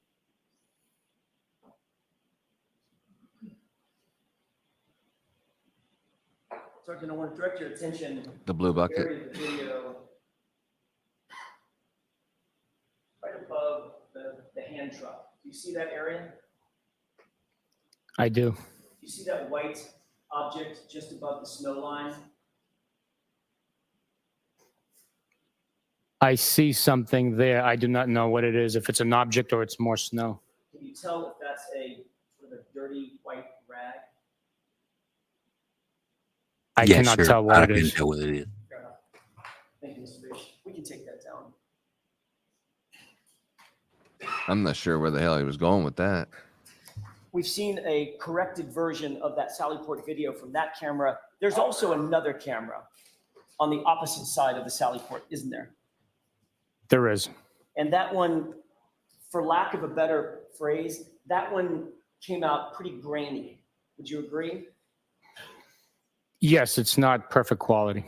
Sergeant, I want to direct your attention The blue to the bucket. area of the video right above the hand truck. Do you see that area? I do. Do you see that white object just above the snow line? I see something there. I do not know what it is, if it's an object or it's more snow. Can you tell if that's a sort of a dirty white rag? I Yeah, cannot sure. tell what I it couldn't is. tell what it is. Fair enough. Thank you, Mr. Bish. We can take that down. I'm not sure where the hell he was going with that. We've seen a corrected version of that Sallyport video from that camera. There's also another camera on the opposite side of the Sallyport, isn't there? There is. And that one, for lack of a better phrase, that one came out pretty grainy. Would you agree? Yes, it's not perfect quality.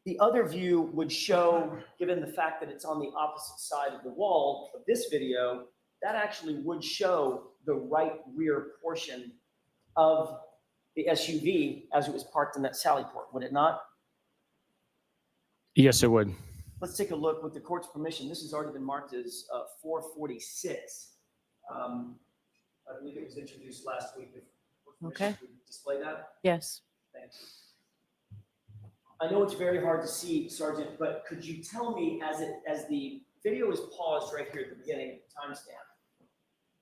The other view would show, given the fact that it's on the opposite side of the wall of this video, that actually would show the right rear portion of the SUV as it was parked in that Sallyport, would it not? Yes, it would. Let's take a look with the court's permission. This has already been marked as 446. I believe it was introduced last week. With permission, Okay. could we display that? Yes. Thank you. I know it's very hard to see, Sergeant, but could you tell me as the video is paused right here at the beginning, timestamp,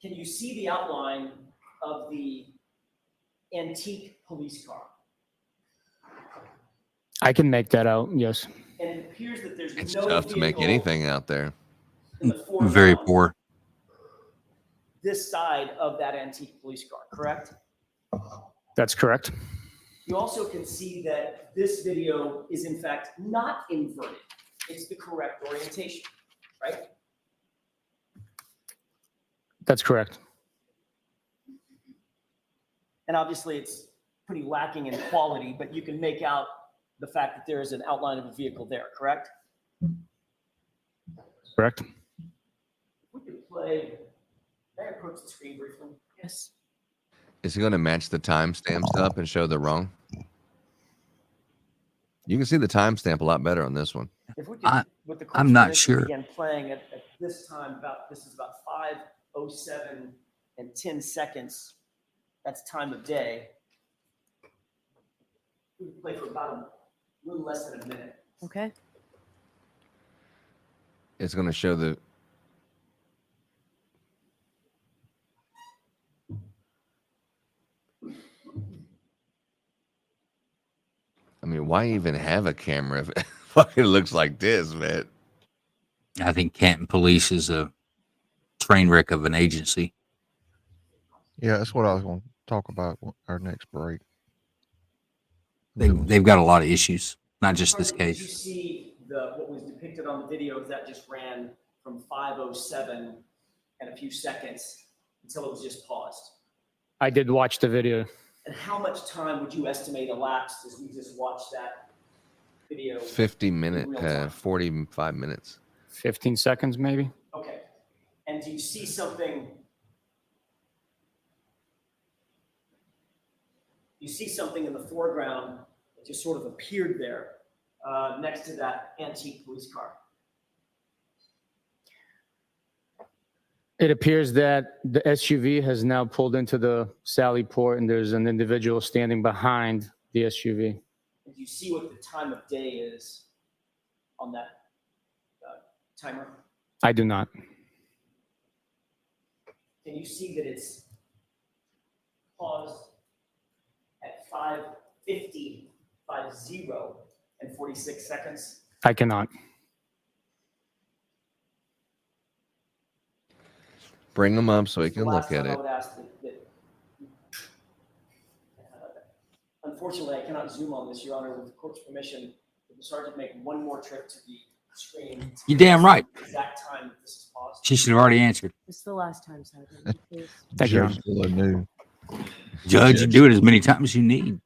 can you see the outline of the antique police car? I can make that out, yes. And it appears that there's It's no tough to make vehicle anything out there. in the foreground, Very poor. this side of that antique police car, correct? That's correct. You also can see that this video is in fact not inverted. It's the correct orientation, right? That's correct. And obviously it's pretty lacking in quality, but you can make out the fact that there is an outline of a vehicle there, correct? Correct. If we could play, may I approach the screen briefly? Yes. Is he going to match the timestamps up and show the wrong? You can see the timestamp a lot better on this one. If we could, with the I'm not court's sure. permission, begin playing at this time, this is about 5:07 and 10 seconds. That's time of day. We can play for about a little less than a minute. Okay. It's going to show the. I mean, why even have a camera if it fucking looks like this, man? I think Canton Police is a train wreck of an agency. Yeah, that's what I was going to talk about our next break. They've got a lot of issues, not just this Sergeant, did you case. see what was depicted on the video? That just ran from 5:07 and a few seconds until it was just paused. I did watch the video. And how much time would you estimate elapsed as we just watched that video? 50 in minute, real time? 45 minutes. 15 seconds, maybe. Okay. And do you see something? You see something in the foreground that just sort of appeared there next to that antique police car. It appears that the SUV has now pulled into the Sallyport and there's an individual standing behind the SUV. And do you see what the time of day is on that timer? I do not. Can you see that it's paused at 5:50 and 46 seconds? I cannot. Bring them up so we It's the can last look at time I it. would ask unfortunately, I cannot zoom on this, Your Honor. With the court's permission, would the sergeant make one more trip to the screen? You're damn right. Exact time that this is paused. She should have already answered. It's the last time, Sergeant. Please. Thank you, Your Judge Honor. still new. Judge, you do it as many times as you need.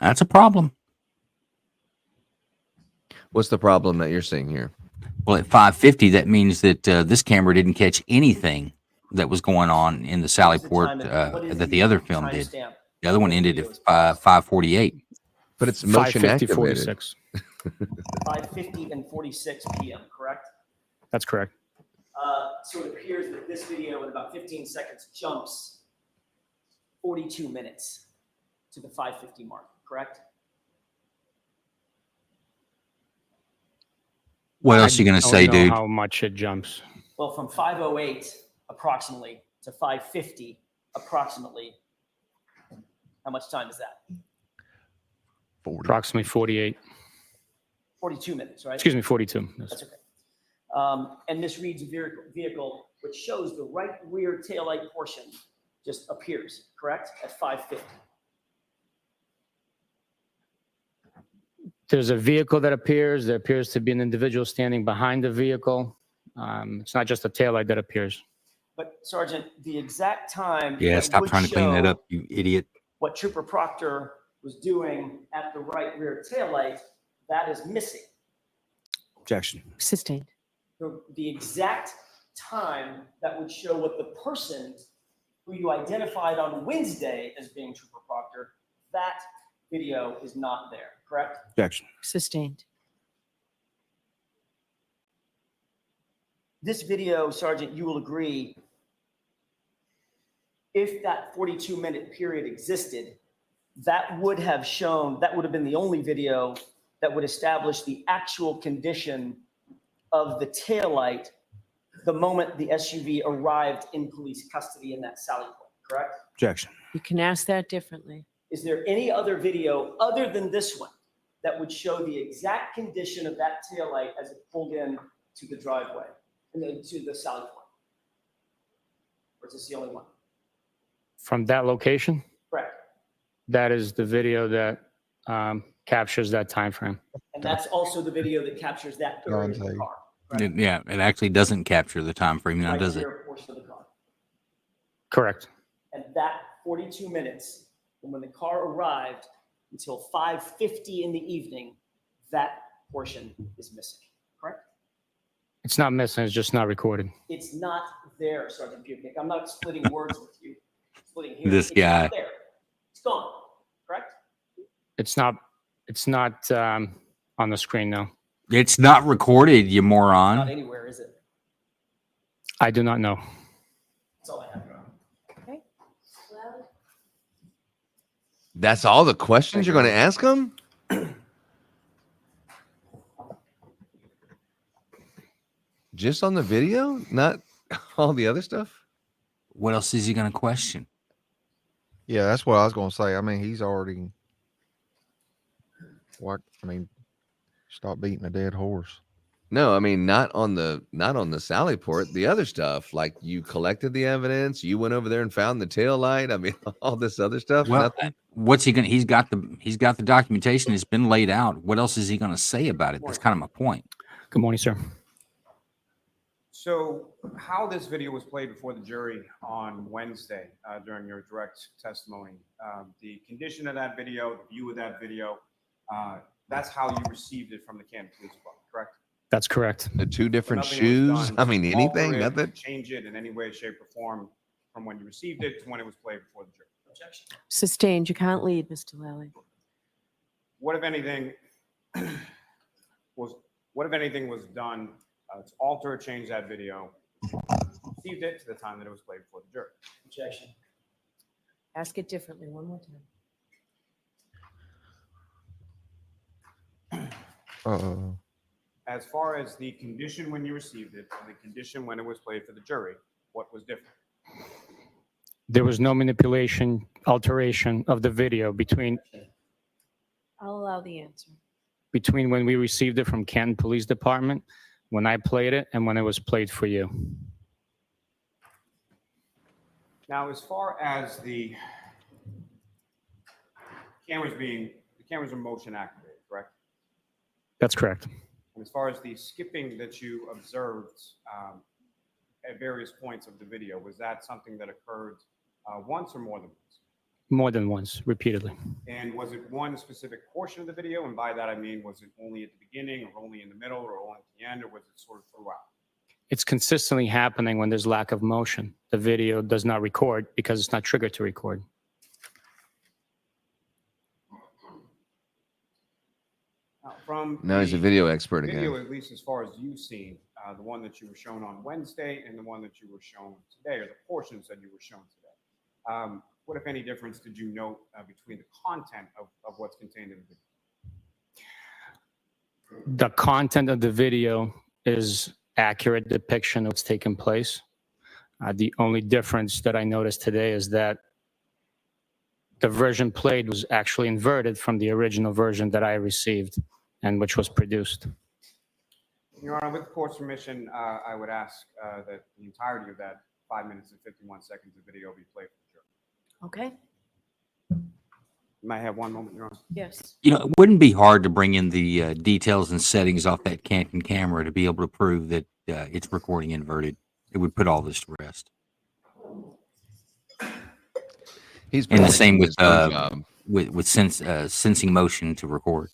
That's a problem. What's the problem that you're seeing here? Well, at 5:50, that means that this camera didn't catch anything that was going on in the What is Sallyport what is that the other film did. timestamp? The other one ended at 5:48. But it's motion 5:50, activated. 46. 5:50 and 46 p.m., correct? That's correct. So it appears that this video in about 15 seconds jumps 42 minutes to the 5:50 mark, correct? What else are you going to don't say, know dude? how much it jumps. Well, from 5:08 approximately to 5:50 approximately, how much time is that? 40. Approximately 48. 42 minutes, right? Excuse me, 42. Yes. That's okay. And Miss Reed's vehicle, which shows the right rear taillight portion, just appears, correct? At 5:50. There's a vehicle that appears. There appears to be an individual standing behind the vehicle. It's not just a taillight that appears. But Sergeant, the exact time Yeah, that stop would trying to clean that show up, you idiot. what Trooper Proctor was doing at the right rear taillight, that is missing. Objection. Sustained. The exact time that would show what the person who you identified on Wednesday as being Trooper Proctor, that video is not there, correct? Objection. Sustained. This video, Sergeant, you will agree, if that 42-minute period existed, that would have been the only video that would establish the actual condition of the taillight the moment the SUV arrived in police custody in that sally port, correct? Objection. You can ask that differently. Is there any other video other than this one that would show the exact condition of that taillight as it pulled in to the driveway and then to the sally port? Or is this the only one? From that location, Correct. that is the video that captures that time frame. And that's also the video that captures that area of the Dante. car. correct? Yeah, it actually doesn't capture the time frame now, Right does it? rear portion of the car. Correct. And that 42 minutes from when the car arrived until 5:50 in the evening, that portion is missing, correct? It's not missing. It's just not recorded. It's not there, Sergeant Bukhenik. I'm not splitting words with you. Splitting here. This It's guy. not there. It's gone, correct? It's not on the screen now. It's not recorded, you Not moron. anywhere, is it? I do not know. That's all I have. That's all the questions you're going to ask him? Just on the video, not all the other stuff? What else is he going to question? Yeah, that's what I was going to say. I mean, he's already. What? I mean, stop beating a dead horse. No, I mean not on the Sally port. The other stuff, like you collected the evidence, you went over there and found the tail light. I mean, all this other stuff. Well, nothing. what's he going to, he's got the documentation. It's been laid out. What else is he going to say about it? That's kind of my point. Good morning, sir. So how this video was played before the jury on Wednesday during your direct testimony, the condition of that video, the view of that video, that's how you received it from the Canton Police Department, correct? That's correct. The two different Nothing was shoes. done I to mean, alter anything, it, nothing. change it in any way, shape, or form from when you received it to when it was played before the jury. Objection. Sustained. You can't lead, Mr. Lally. What if anything was done to alter or change that video, received it to the time that it was played before the jury? Objection. Ask it differently one more time. As far as the condition when you received it and the condition when it was played for the jury, what was different? There was no manipulation, alteration of the video between I'll allow the answer. when we received it from Canton Police Department, when I played it, and when it was played for you. Now, as far as the cameras are motion activated, correct? That's correct. And as far as the skipping that you observed at various points of the video, was that something that occurred once or more than once? More than once, repeatedly. And was it one specific portion of the video? And by that, I mean, was it only at the beginning or only in the middle or only at the end, or was it sort of throughout? It's consistently happening when there's lack of motion. The video does not record because it's not triggered to record. From Now he's a the video expert video, again. at least as far as you've seen, the one that you were shown on Wednesday and the one that you were shown today, or the portions that you were shown today. What, if any, difference did you note between the content of what's contained in the video? The content of the video is accurate depiction of what's taken place. The only difference that I noticed today is that the version played was actually inverted from the original version that I received and which was produced. Your Honor, with the court's permission, I would ask that the entirety of that 5 minutes and 51 seconds of video be played for the jury. Okay. You might have one moment, Your Honor. Yes. You know, it wouldn't be hard to bring in the details and settings off that Canton camera to be able to prove that it's recording inverted. It would put all this to rest. He's And the been same doing with his own job. with sensing motion to record.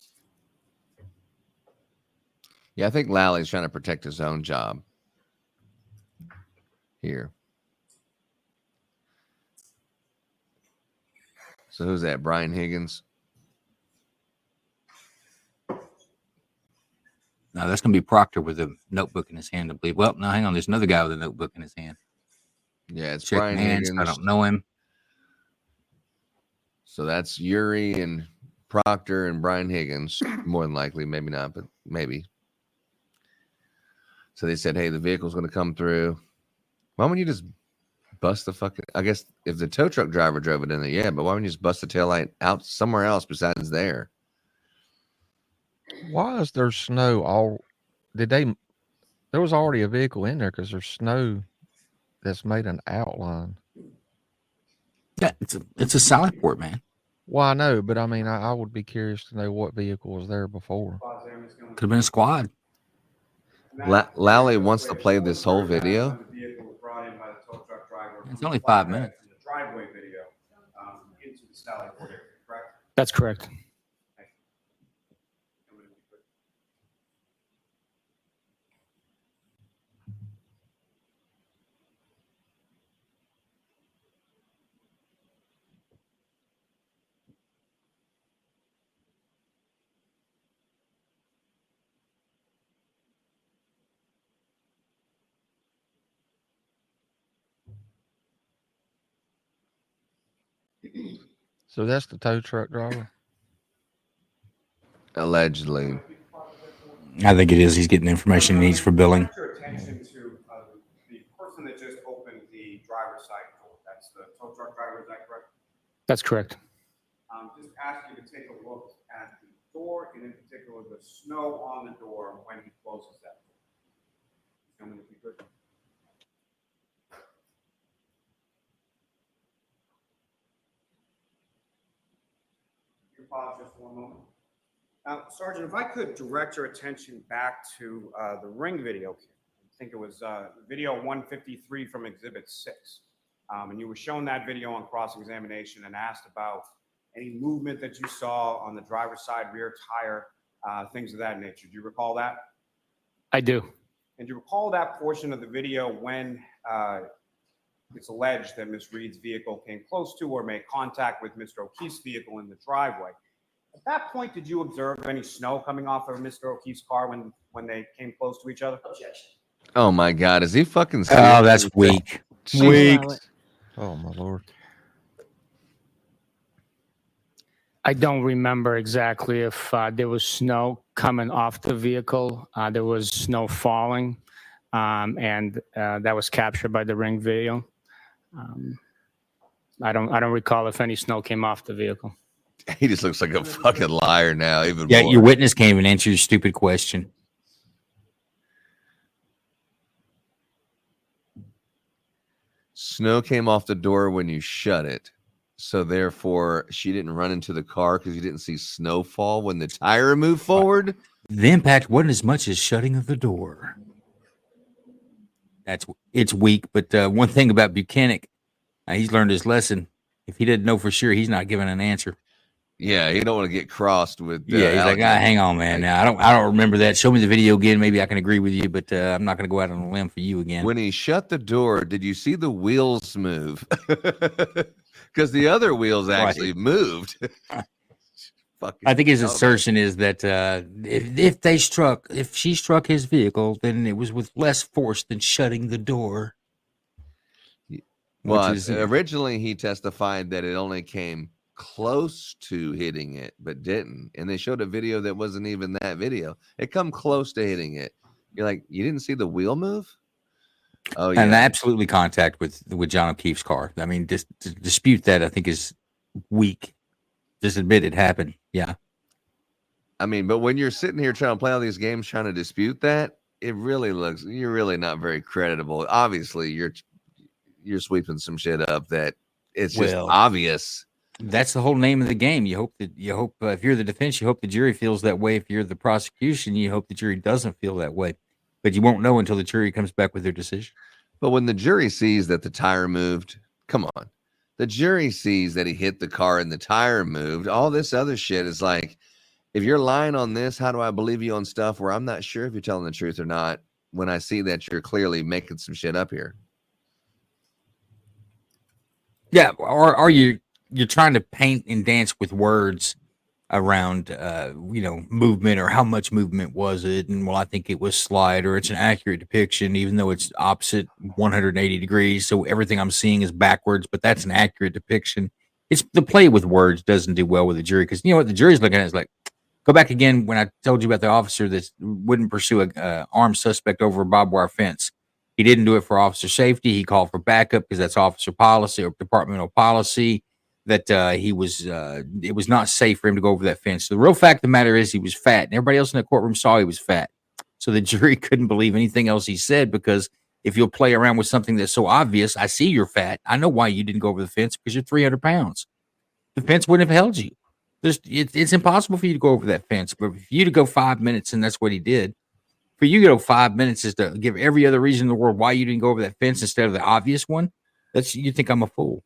Yeah, I think Lally's trying to protect his own job here. So who's that? Brian Higgins? No, that's going to be Proctor with a notebook in his hand, I believe. Well, no, hang on. There's another guy with a notebook in his hand. Yeah, it's Check Brian hands. Higgins. I don't know him. So that's Yuri and Proctor and Brian Higgins. More than likely, maybe not, but maybe. So they said, hey, the vehicle's going to come through. Why wouldn't you just bust the fucking... I guess if the tow truck driver drove it in there, yeah, but why wouldn't you just bust the taillight out somewhere else besides there? Why is there snow all? There was already a vehicle in there because there's snow that's made an outline. Yeah, it's a salad port, man. Well, I know, but I mean, I would be curious to know what vehicle was there before. Could have been a squad. Lally wants to play this whole video. It's only 5 minutes. The driveway video into the Sally Port area, correct? That's correct. So that's the tow truck driver. Allegedly. I think it is. He's getting the information he needs for billing. Your attention to the person that just opened the driver's side door. That's the tow truck driver, is that correct? That's correct. Just ask you to take a look at the door, and in particular, the snow on the door when he closes that door. Gentlemen, if you could. You pause just for one moment. Sergeant, if I could direct your attention back to the ring video. I think it was video 153 from Exhibit 6. And you were shown that video on cross-examination and asked about any movement that you saw on the driver's side rear tire, things of that nature. Do you recall that? I do. And do you recall that portion of the video when it's alleged that Ms. Reed's vehicle came close to or made contact with Mr. O'Keefe's vehicle in the driveway? At that point, did you observe any snow coming off of Mr. O'Keefe's car when they came close to each other? Objection. Oh my God, is he fucking serious? Oh, that's weak. Weak. Oh my Lord. I don't remember exactly if there was snow coming off the vehicle. There was snow falling, and that was captured by the ring video. I don't recall if any snow came off the vehicle. He just looks like a fucking liar now, even Yeah, more. your witness can't even answer your stupid question. Snow came off the door when you shut it. So therefore, she didn't run into the car because you didn't see snow fall when the tire moved forward. The impact wasn't as much as shutting of the door. It's weak, but one thing about Bukhenik, he's learned his lesson. If he didn't know for sure, he's not giving an answer. Yeah, you don't want to get crossed with. Yeah, he's like, hang on, man. Now I don't remember that. Show me the video again. Maybe I can agree with you, but I'm not going to go out on a limb for you again. When he shut the door, did you see the wheels move? Because the other wheels actually moved. fuck is I think he his talking about? assertion is that if she struck his vehicle, then it was with less force than shutting the door. Well, Which is, originally he testified that it only came close to hitting it, but didn't. And they showed a video that wasn't even that video. It come close to hitting it. You're like, you didn't see the wheel move? Oh and yeah. absolutely contact with John O'Keefe's car. I mean, just to dispute that, I think is weak. Just admit it happened. Yeah. I mean, but when you're sitting here trying to play all these games, trying to dispute that, it really looks you're really not very creditable. Obviously, you're sweeping some shit up that it's just Well, obvious. that's the whole name of the game. You hope if you're the defense, you hope the jury feels that way. If you're the prosecution, you hope the jury doesn't feel that way. But you won't know until the jury comes back with their decision. But when the jury sees that the tire moved, come on. The jury sees that he hit the car and the tire moved. All this other shit is like, if you're lying on this, how do I believe you on stuff where I'm not sure if you're telling the truth or not when I see that you're clearly making some shit up here? Yeah, or are you're trying to paint and dance with words around movement, or how much movement was it, and well, I think it was slight, or it's an accurate depiction even though it's opposite 180 degrees, so everything I'm seeing is backwards, but that's an accurate depiction. It's the play with words doesn't do well with the jury, because you know what the jury's looking at is like, go back again when I told you about the officer that wouldn't pursue a armed suspect over a barbed wire fence. He didn't do it for officer safety. He called for backup because that's officer policy or departmental policy. That it was not safe for him to go over that fence. So the real fact of the matter is he was fat, and everybody else in the courtroom saw he was fat. So the jury couldn't believe anything else he said, because if you'll play around with something that's so obvious, I see you're fat. I know why you didn't go over the fence, because you're 300 pounds. The fence wouldn't have held you. It's impossible for you to go over that fence. But for you to go 5 minutes, and that's what he did, for you to go 5 minutes is to give every other reason in the world why you didn't go over that fence instead of the obvious one. You think I'm a fool.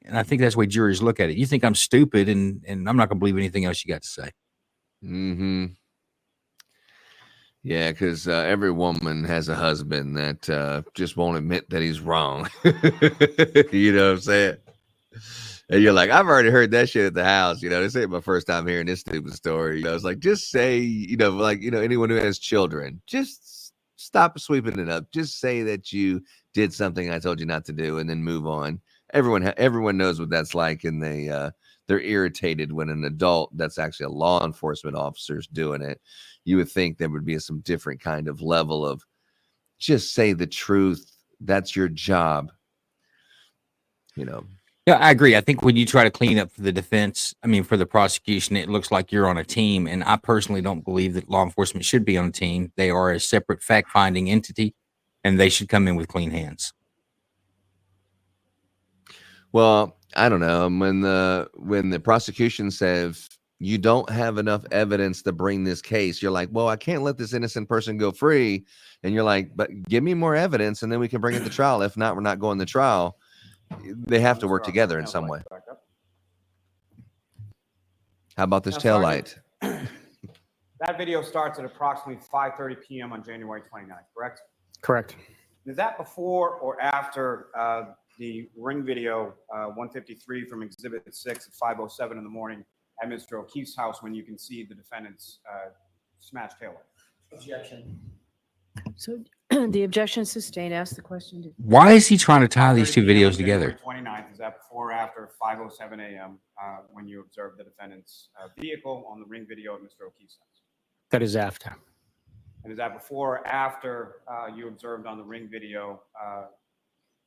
And I think that's the way juries look at it. You think I'm stupid, and I'm not going to believe anything else you got to say. Mm-hmm. Yeah, because every woman has a husband that just won't admit that he's wrong. You know what I'm saying? And you're like, I've already heard that shit at the house. This ain't my first time hearing this stupid story. It's like, just say, anyone who has children, just stop sweeping it up. Just say that you did something I told you not to do, and then move on. Everyone knows what that's like, and they're irritated when an adult that's actually a law enforcement officer is doing it. You would think there would be some different kind of level of just say the truth. That's your job. Yeah, I agree. I think when you try to clean up for the defense, for the prosecution, it looks like you're on a team. And I personally don't believe that law enforcement should be on a team. They are a separate fact-finding entity, and they should come in with clean hands. Well, I don't know. When the prosecution says you don't have enough evidence to bring this case, you're like, well, I can't let this innocent person go free. And you're like, but give me more evidence, and then we can bring it to trial. If not, we're not going to trial. They have to work together in some way. How about this tail light? That video starts at approximately 5:30 p.m. on January 29th, correct? Correct. Is that before or after the ring video 153 from Exhibit 6 at 5:07 in the morning at Mr. O'Keefe's house, when you can see the defendant's smashed taillight? Objection. So the objection sustained. Ask the question. Why is he trying to tie these two 5:30 p.m. videos on together? January 29th, is that before or after 5:07 a.m. When you observed the defendant's vehicle on the ring video at Mr. O'Keefe's house? That is after. And is that before or after you observed on the ring video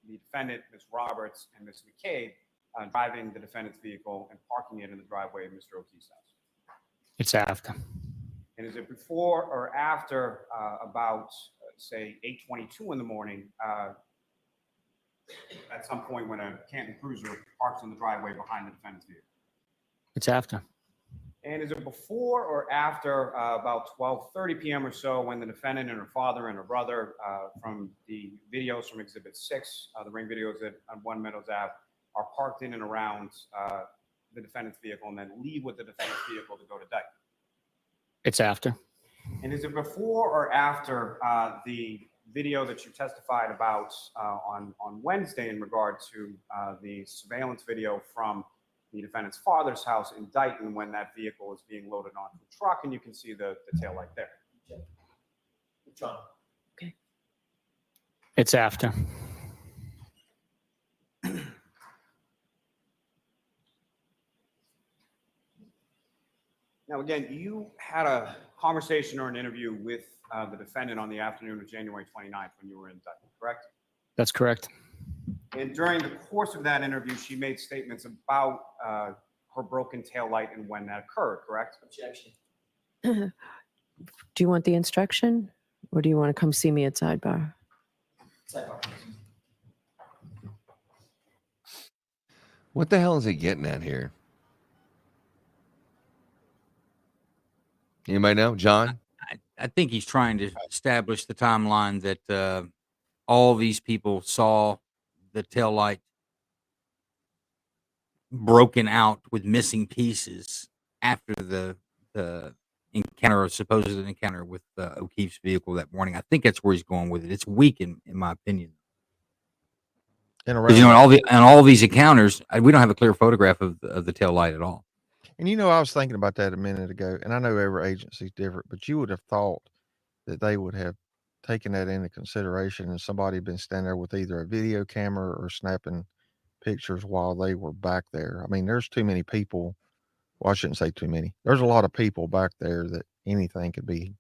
the defendant, Ms. Roberts, and Ms. McCabe driving the defendant's vehicle and parking it in the driveway of Mr. O'Keefe's house? It's after. And is it before or after about, say, 8:22 in the morning, at some point when a Canton Cruiser parks in the driveway behind the defendant's vehicle? It's after. And is it before or after about 12:30 p.m. or so, when the defendant and her father and her brother, from the videos from Exhibit 6, the ring videos on 1 Meadows Ave, are parked in and around the defendant's vehicle, and then leave with the defendant's vehicle to go to Dyke? It's after. And is it before or after the video that you testified about on Wednesday in regard to the surveillance video from the defendant's father's house in Dayton when that vehicle is being loaded onto the truck, and you can see the taillight there. John. It's after. Now, again, you had a conversation or an interview with the defendant on the afternoon of January 29th when you were in Dayton, correct? That's correct. And during the course of that interview, she made statements about her broken taillight and when that occurred, correct? Objection. Do you want the instruction or do you want to come see me at sidebar? Sidebar. What the hell is he getting at here? Anybody know? John? I think he's trying to establish the timeline that all these people saw the tail light broken out with missing pieces after the encounter or supposed encounter with O'Keefe's vehicle that morning. I think that's where he's going with it. It's weak in my opinion. And Because around in all these encounters, we don't have a clear photograph of the tail light at all. And I was thinking about that a minute ago, and I know every agency's different, but you would have thought that they would have taken that into consideration and somebody had been standing there with either a video camera or snapping pictures while they were back there. I mean, there's too many people. Well, I shouldn't say too many. There's a lot of people back there that anything could be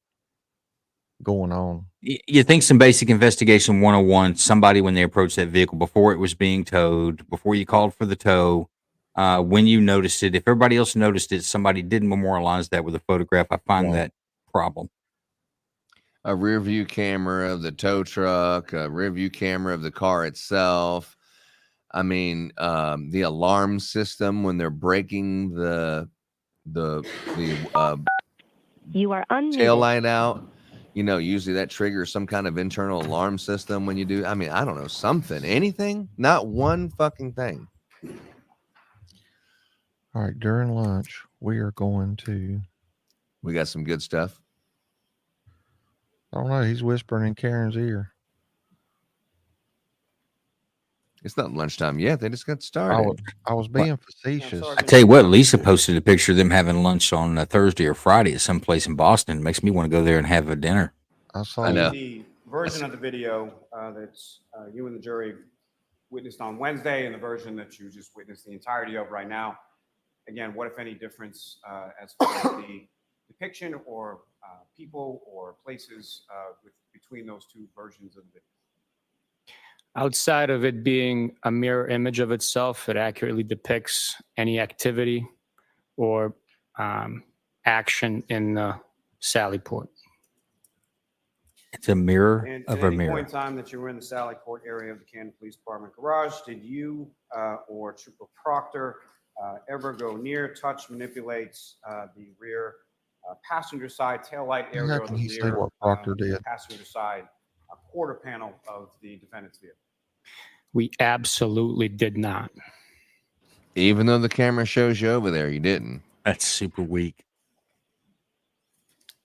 going on. You think some basic investigation 101, somebody when they approached that vehicle before it was being towed, before you called for the tow, when you noticed it, if everybody else noticed it, somebody didn't memorialize that with a photograph. I find that problem. A rear view camera of the tow truck, a rear view camera of the car itself. I mean, the alarm system when they're breaking the You are unmuted. tail light out. Usually that triggers some kind of internal alarm system when you do. I mean, I don't know, something, anything, not one fucking thing. All right, during lunch, we are going to. We got some good stuff. I don't know. He's whispering in Karen's ear. It's not lunchtime yet. They just got started. I was being facetious. I tell you what, Lisa posted a picture of them having lunch on Thursday or Friday at some place in Boston. It makes me want to go there and have a dinner. I saw. I know. The version of the video that's you and the jury witnessed on Wednesday and the version that you just witnessed the entirety of right now. Again, what, if any, difference as far as the depiction or people or places between those two versions of the video? Outside of it being a mirror image of itself, it accurately depicts any activity or action in the Sally Port. It's a mirror And of at a any mirror. point in time that you were in the Sally Port area of the Canton Police Department garage, did you or Trooper Proctor ever go near, touch, manipulate the rear passenger side taillight area How or can the he say rear what Proctor did? passenger side quarter panel of the defendant's vehicle? We absolutely did not. Even though the camera shows you over there, you didn't. That's super weak.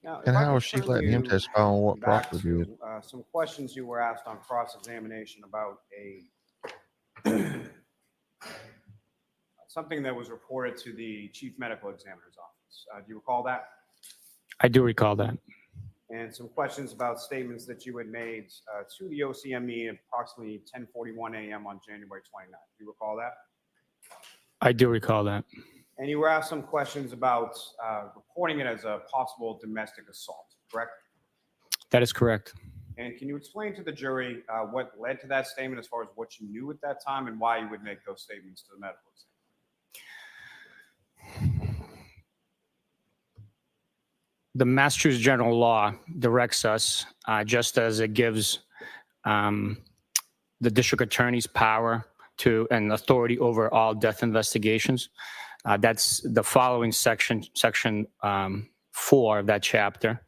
Now, And if I how could is she turn letting him you testify on what back Proctor to, did? some questions you were asked on cross-examination about something that was reported to the chief medical examiner's office. Do you recall that? I do recall that. And some questions about statements that you had made to the OCME at approximately 10:41 a.m. on January 29th. Do you recall that? I do recall that. And you were asked some questions about reporting it as a possible domestic assault, correct? That is correct. And can you explain to the jury what led to that statement as far as what you knew at that time and why you would make those statements to the medical examiner? The Massachusetts general law directs us, just as it gives the district attorney's power to and authority over all death investigations. That's the following section 4 of that chapter.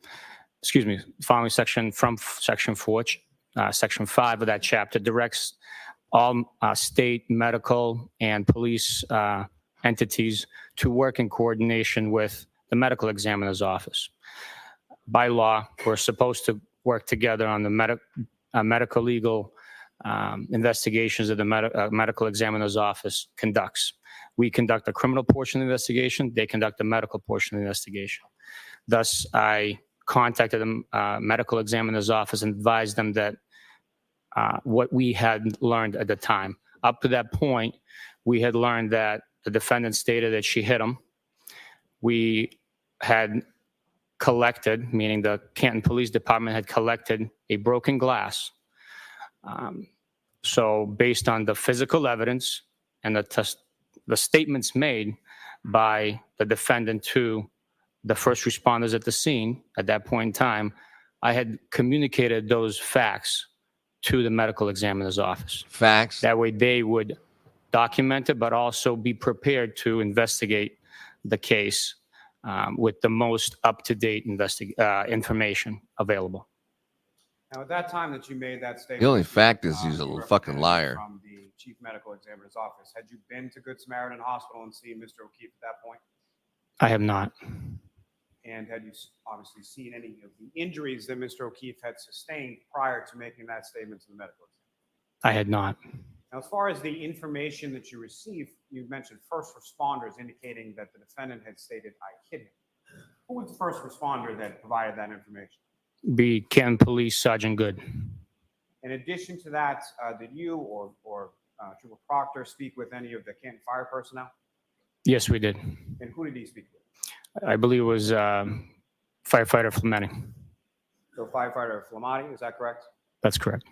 Excuse me, following section from section 4, section 5 of that chapter directs all state medical and police entities to work in coordination with the medical examiner's office. By law, we're supposed to work together on the medical legal investigations that the medical examiner's office conducts. We conduct the criminal portion of the investigation. They conduct the medical portion of the investigation. Thus, I contacted the medical examiner's office and advised them that what we had learned at the time. Up to that point, we had learned that the defendant stated that she hit him. We had collected, meaning the Canton Police Department had collected a broken glass. So based on the physical evidence and the statements made by the defendant to the first responders at the scene at that point in time, I had communicated those facts to the medical examiner's office. Facts. That way they would document it, but also be prepared to investigate the case with the most up-to-date information available. Now, at that time that you made that statement. The only fact is he's a you were fucking liar. From the chief medical examiner's office, had you been to Good Samaritan Hospital and seen Mr. O'Keefe at that point? I have not. And had you obviously seen any of the injuries that Mr. O'Keefe had sustained prior to making that statement to the medical examiner? I had not. Now, as far as the information that you received, you mentioned first responders indicating that the defendant had stated, "I hit him." Who was the first responder that provided that information? Be Canton Police Sergeant Good. In addition to that, did you or Trooper Proctor speak with any of the Canton fire personnel? Yes, we did. And who did he speak with? I believe it was firefighter Fleming. So firefighter Flamati, is that correct? That's correct.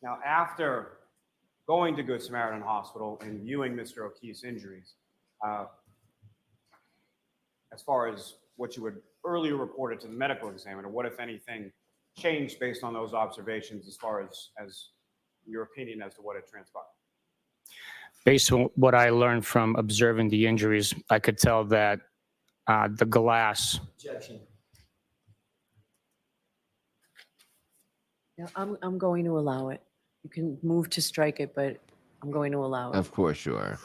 Now, after going to Good Samaritan Hospital and viewing Mr. O'Keefe's injuries, as far as what you had earlier reported to the medical examiner, what, if anything, changed based on those observations as far as your opinion as to what had transpired? Based on what I learned from observing the injuries, I could tell that the glass. Objection. Yeah, I'm going to allow it. You can move to strike it, but I'm going to allow it. Of course you are.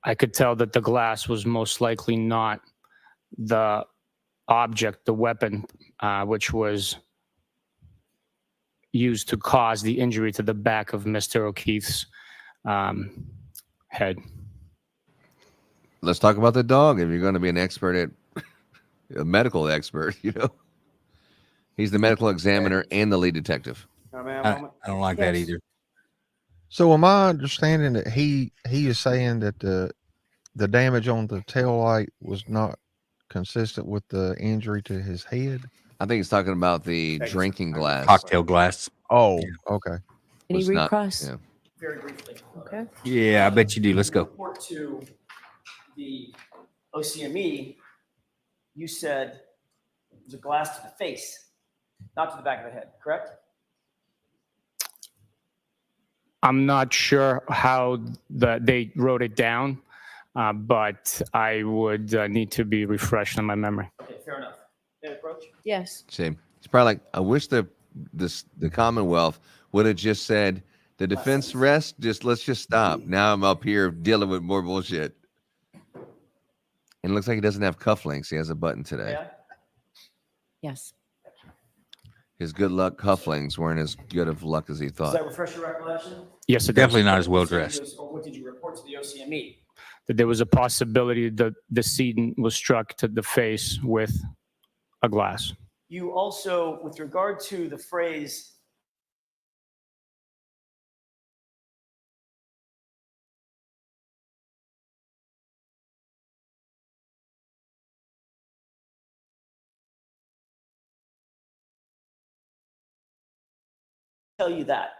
I could tell that the glass was most likely not the object, the weapon, which was used to cause the injury to the back of Mr. O'Keefe's head. Let's talk about the dog. If you're going to be an expert at a medical expert, you know, he's the medical examiner and the lead detective. I don't like that either. So am I understanding that he is saying that the damage on the tail light was not consistent with the injury to his head? I think he's talking about the drinking glass. Cocktail glass. Oh, okay. Any Was not- recross? yeah. Very briefly. Okay. Yeah, I bet you do. Let's go. Report to the OCME, you said it was a glass to the face, not to the back of the head, correct? I'm not sure how they wrote it down, but I would need to be refreshed on my memory. Okay, fair enough. That approach? Yes. Same. It's probably like, I wish the Commonwealth would have just said, the defense rest, let's just stop. Now I'm up here dealing with more bullshit. And it looks like he doesn't have cufflinks. He has a button today. Yeah. Yes. His good luck cufflinks weren't as good of luck as he Does thought. that refresh your recollection? Yes, it does. Definitely not as well dressed. Or what did you report to the OCME? That there was a possibility that the decedent was struck to the face with a glass. You also, with regard to the phrase, tell you that.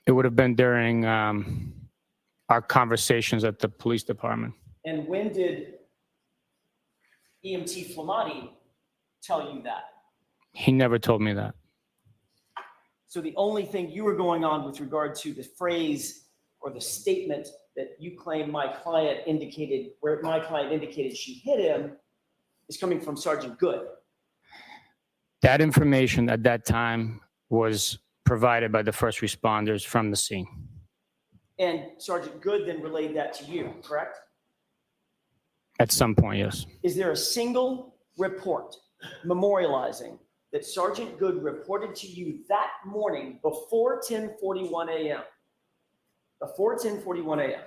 It would have been during our conversations at the police department. And when did EMT Flamati tell you that? He never told me that. So the only thing you were going on with regard to the phrase or the statement that you claim my client indicated, where my client indicated she hit him, is coming from Sergeant Good. That information at that time was provided by the first responders from the scene. And Sergeant Good then relayed that to you, correct? At some point, yes. Is there a single report memorializing that Sergeant Good reported to you that morning before 10:41 a.m.? Before 10:41 a.m.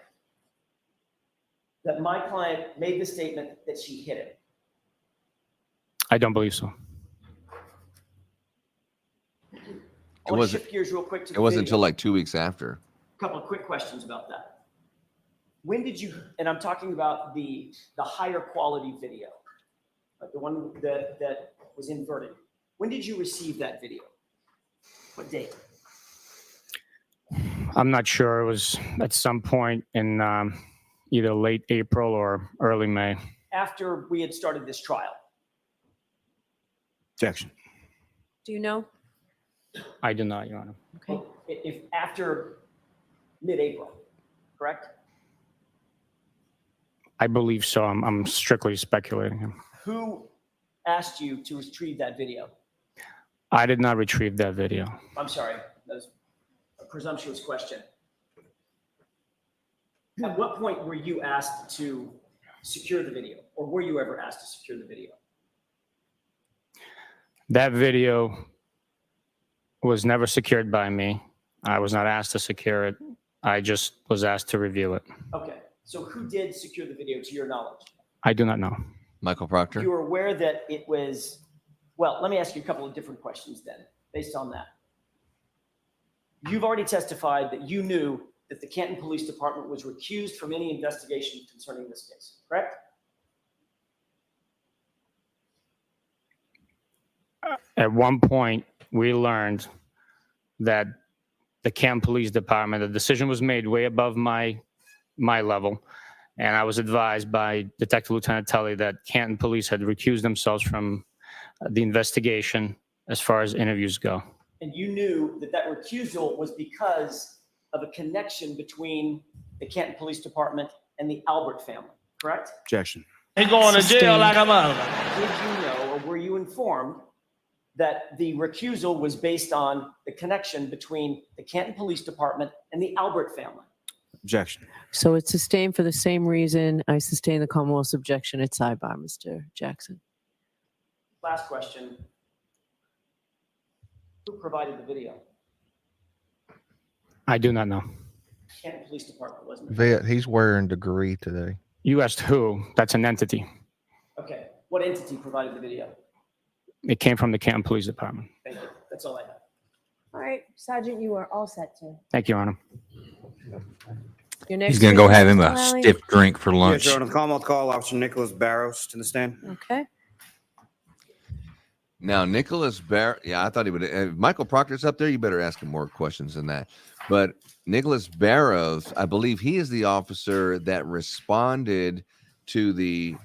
that my client made the statement that she hit him? I don't believe so. I It want to wasn't- shift gears real quick to the It wasn't video. until like 2 weeks after. Couple of quick questions about that. When did you, and I'm talking about the higher quality video, like the one that was inverted. When did you receive that video? What date? I'm not sure. It was at some point in either late April or early May. After we had started this trial. Objection. Do you know? I do not, Your Honor. Okay. If after mid-April, correct? I believe so. I'm strictly speculating. Who asked you to retrieve that video? I did not retrieve that video. I'm sorry, that was a presumptuous question. At what point were you asked to secure the video, or were you ever asked to secure the video? That video was never secured by me. I was not asked to secure it. I just was asked to review it. Okay, so who did secure the video to your knowledge? I do not know. Michael Proctor? You were aware that it was, well, let me ask you a couple of different questions then, based on that. You've already testified that you knew that the Canton Police Department was recused from any investigation concerning this case, correct? At one point, we learned that the Canton Police Department, the decision was made way above my level. And I was advised by Detective Lieutenant Tully that Canton Police had recused themselves from the investigation as far as interviews go. And you knew that that recusal was because of a connection between the Canton Police Department and the Albert family, correct? Objection. He going to jail like a mother. Did you know, or were you informed that the recusal was based on the connection between the Canton Police Department and the Albert family? Objection. So it's sustained for the same reason I sustain the Commonwealth's objection at sidebar, Mr. Jackson. Last question. Who provided the video? I do not know. Canton Police Department, wasn't it? Vet, he's wearing degree today. You asked who? That's an entity. Okay. What entity provided the video? It came from the Canton Police Department. Thank you. That's all I have. All right, Sergeant, you are all set, sir. Thank you, Your Honor. Your next He's going to go witness, have him Mr. a Lally? stiff drink for Yes, lunch. Your Honor. The Commonwealth call Officer Nicholas Barrows to the stand. Okay. Now, Nicholas Barrows, yeah, I thought he would. If Michael Proctor's up there, you better ask him more questions than that. But Nicholas Barrows, I believe he is the officer that responded to the.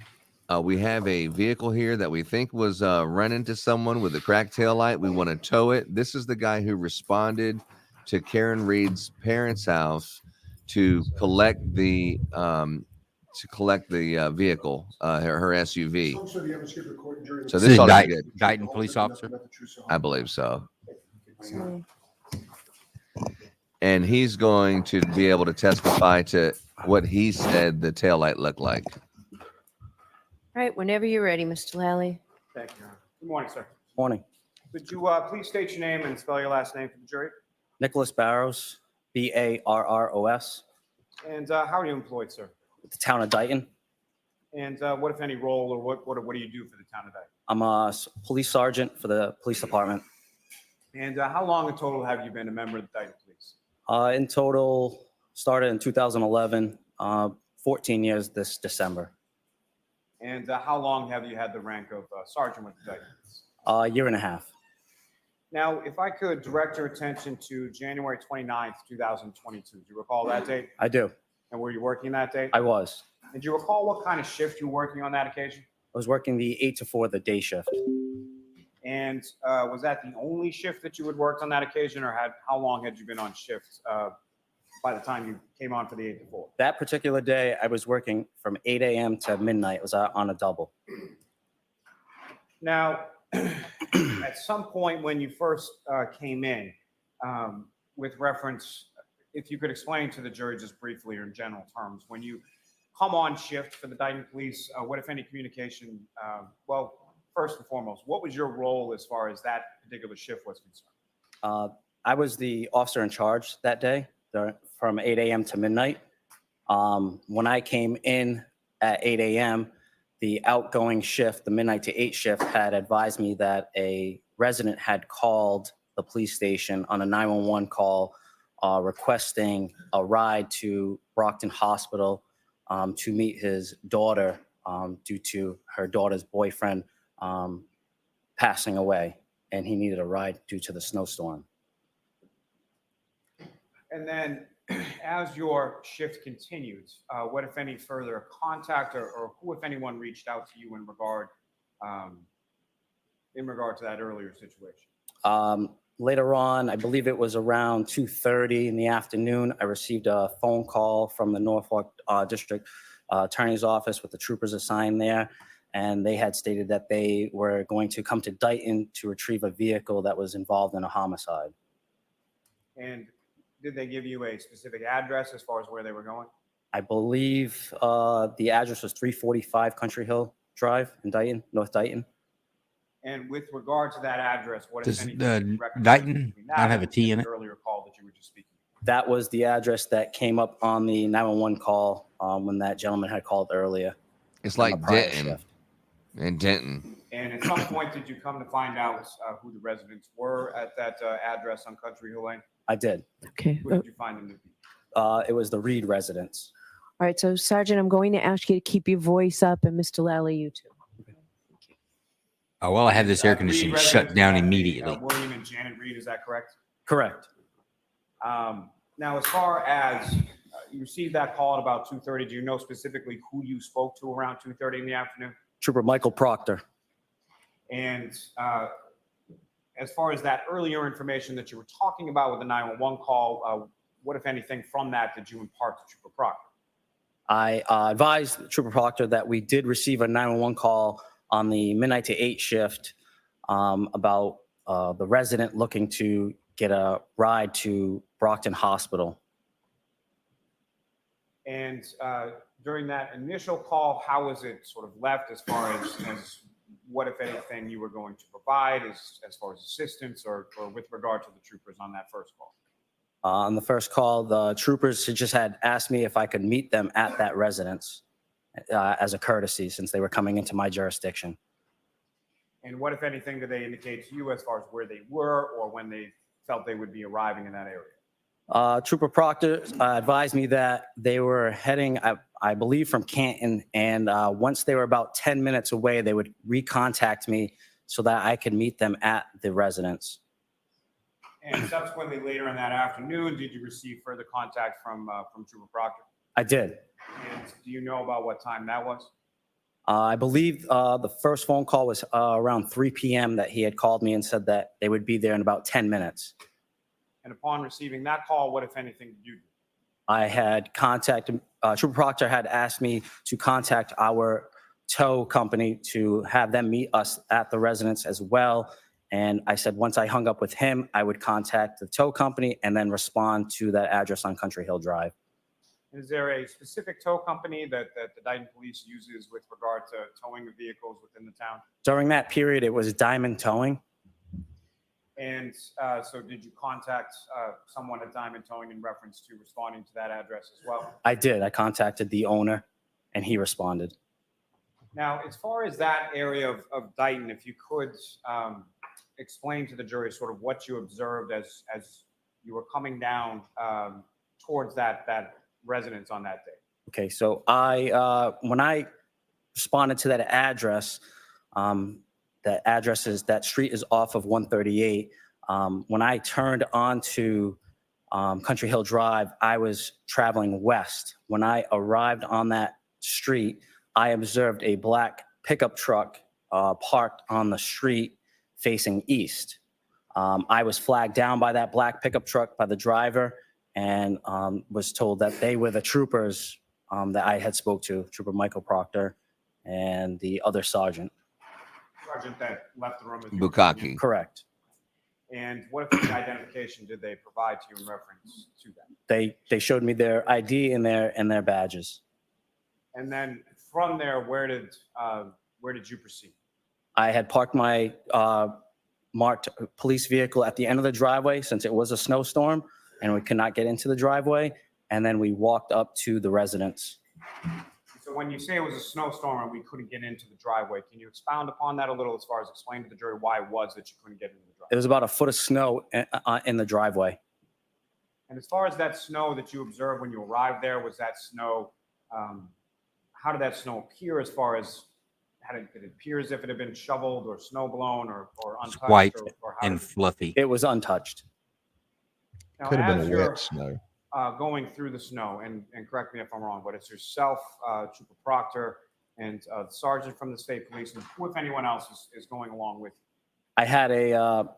We have a vehicle here that we think was run into someone with a cracked taillight. We want to tow it. This is the guy who responded to Karen Reed's parents' house to collect the vehicle, her SUV. So This this is ought to be Dighton, good. Dighton police officer. I believe so. So, And he's going to be able to testify to what he said the taillight looked like. all right, whenever you're ready, Mr. Lally. Thank you, Your Honor. Good morning, sir. Morning. Could you please state your name and spell your last name for the jury? Nicholas Barrows, Barros, And how are you employed, sir? with the town of Dighton. And what, if any, role or what do you do for the town of Dayton? I'm a police sergeant for the police department. And how long in total have you been a member of the Dayton Police? In total, started in 2011, 14 years this December. And how long have you had the rank of sergeant with the Dayton Police? A year and a half. Now, if I could direct your attention to January 29th, 2022. Do you recall that date? I do. And were you working that date? I was. And do you recall what kind of shift you were working on that occasion? I was working the 8 to 4, the day shift. And was that the only shift that you had worked on that occasion, or how long had you been on shift by the time you came on for the 8 to 4? That particular day, I was working from 8 a.m. to midnight. It was on a double. Now, at some point when you first came in, with reference, if you could explain to the jury just briefly or in general terms, when you come on shift for the Dayton Police, what, if any, communication, well, first and foremost, what was your role as far as that particular shift was concerned? I was the officer in charge that day from 8 a.m. to midnight. When I came in at 8 a.m., the outgoing shift, the midnight to 8 shift, had advised me that a resident had called the police station on a 911 call requesting a ride to Brockton Hospital to meet his daughter due to her daughter's boyfriend passing away, and he needed a ride due to the snowstorm. And then as your shift continued, what, if any, further contact or who, if anyone, reached out to you in regard to that earlier situation? Later on, I believe it was around 2:30 in the afternoon, I received a phone call from the Norfolk District Attorney's Office with the troopers assigned there, and they had stated that they were going to come to Dayton to retrieve a vehicle that was involved in a homicide. And did they give you a specific address as far as where they were going? I believe the address was 345 Country Hill Drive in Dayton, North Dayton. And with regard to that address, what, if Does anything, the do you recognize Dayton between not that have a and T in the it? earlier call that you were just speaking? That was the address that came up on the 911 call when that gentleman had called earlier. It's on the like prior Denton shift. and Denton. And at some point, did you come to find out who the residents were at that address on Country Hill Lane? I did. Okay. Who did you find them to be? It was the Reed residence. All right. So, Sergeant, I'm going to ask you to keep your voice up, and Mr. Lally, you too. Oh, well, I have this air Reed conditioning residents, shut down would that be, immediately. William and Janet Reed, is that correct? Correct. Now, as far as you received that call at about 2:30, do you know specifically who you spoke to around 2:30 in the afternoon? Trooper Michael Proctor. And as far as that earlier information that you were talking about with the 911 call, what, if anything, from that did you impart to Trooper Proctor? I advised Trooper Proctor that we did receive a 911 call on the midnight to 8 shift about the resident looking to get a ride to Brockton Hospital. And during that initial call, how was it sort of left as far as what, if anything, you were going to provide as far as assistance or with regard to the troopers on that first call? On the first call, the troopers just had asked me if I could meet them at that residence as a courtesy since they were coming into my jurisdiction. And what, if anything, did they indicate to you as far as where they were or when they felt they would be arriving in that area? Trooper Proctor advised me that they were heading, I believe, from Canton, and once they were about 10 minutes away, they would recontact me so that I could meet them at the residence. And subsequently, later in that afternoon, did you receive further contact from Trooper Proctor? I did. And do you know about what time that was? I believe the first phone call was around 3 p.m. that he had called me and said that they would be there in about 10 minutes. And upon receiving that call, what, if anything, did you do? I had contacted, Trooper Proctor had asked me to contact our tow company to have them meet us at the residence as well. And I said, once I hung up with him, I would contact the tow company and then respond to that address on Country Hill Drive. Is there a specific tow company that the Dayton Police uses with regard to towing of vehicles within the town? During that period, it was Diamond Towing. And so did you contact someone at Diamond Towing in reference to responding to that address as well? I did. I contacted the owner and he responded. Now, as far as that area of Dayton, if you could explain to the jury sort of what you observed as you were coming down towards that residence on that day. Okay, so when I responded to that address, that street is off of 138. When I turned onto Country Hill Drive, I was traveling west. When I arrived on that street, I observed a black pickup truck parked on the street facing east. I was flagged down by that black pickup truck by the driver and was told that they were the troopers that I had spoke to, Trooper Michael Proctor and the other sergeant. Sergeant that left the room. Bukhenik. Correct. And what if the identification did they provide to you in reference to that? They showed me their ID and their badges. And then from there, where did you proceed? I had parked my marked police vehicle at the end of the driveway since it was a snowstorm and we could not get into the driveway. And then we walked up to the residence. So when you say it was a snowstorm and we couldn't get into the driveway, can you expound upon that a little as far as explain to the jury why it was that you couldn't get into the driveway? It was about a foot of snow in the driveway. And as far as that snow that you observed when you arrived there, was that snow, how did that snow appear as far as, did it appear as if it had been shoveled or snow blown or It's untouched? white or how and did it- fluffy. It was untouched. Now, Could have as been a you're, wet snow. going through the snow, and correct me if I'm wrong, but it's yourself, Trooper Proctor, and the sergeant from the state police, and who, if anyone else, is going along with you? I had an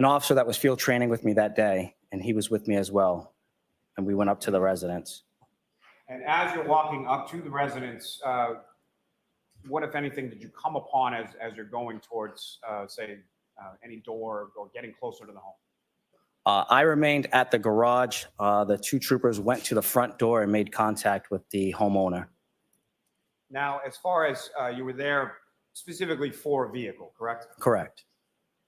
officer that was field training with me that day, and he was with me as well. And we went up to the residence. And as you're walking up to the residence, what, if anything, did you come upon as you're going towards, say, any door or getting closer to the home? I remained at the garage. The two troopers went to the front door and made contact with the homeowner. Now, as far as you were there specifically for a vehicle, correct? Correct.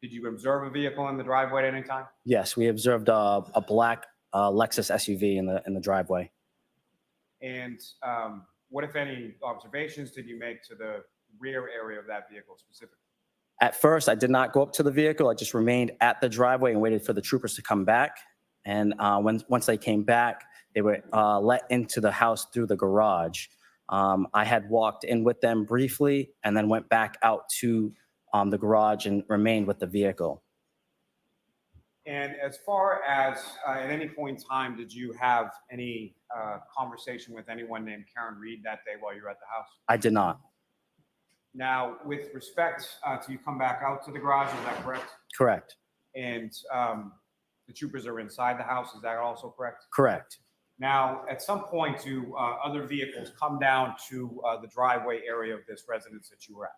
Did you observe a vehicle in the driveway at any time? Yes, we observed a black Lexus SUV in the driveway. And what, if any, observations did you make to the rear area of that vehicle specifically? At first, I did not go up to the vehicle. I just remained at the driveway and waited for the troopers to come back. And once they came back, they were let into the house through the garage. I had walked in with them briefly and then went back out to the garage and remained with the vehicle. And as far as at any point in time, did you have any conversation with anyone named Karen Reed that day while you were at the house? I did not. Now, with respect to you come back out to the garage, is that correct? Correct. And the troopers are inside the house, is that also correct? Correct. Now, at some point, do other vehicles come down to the driveway area of this residence that you were at?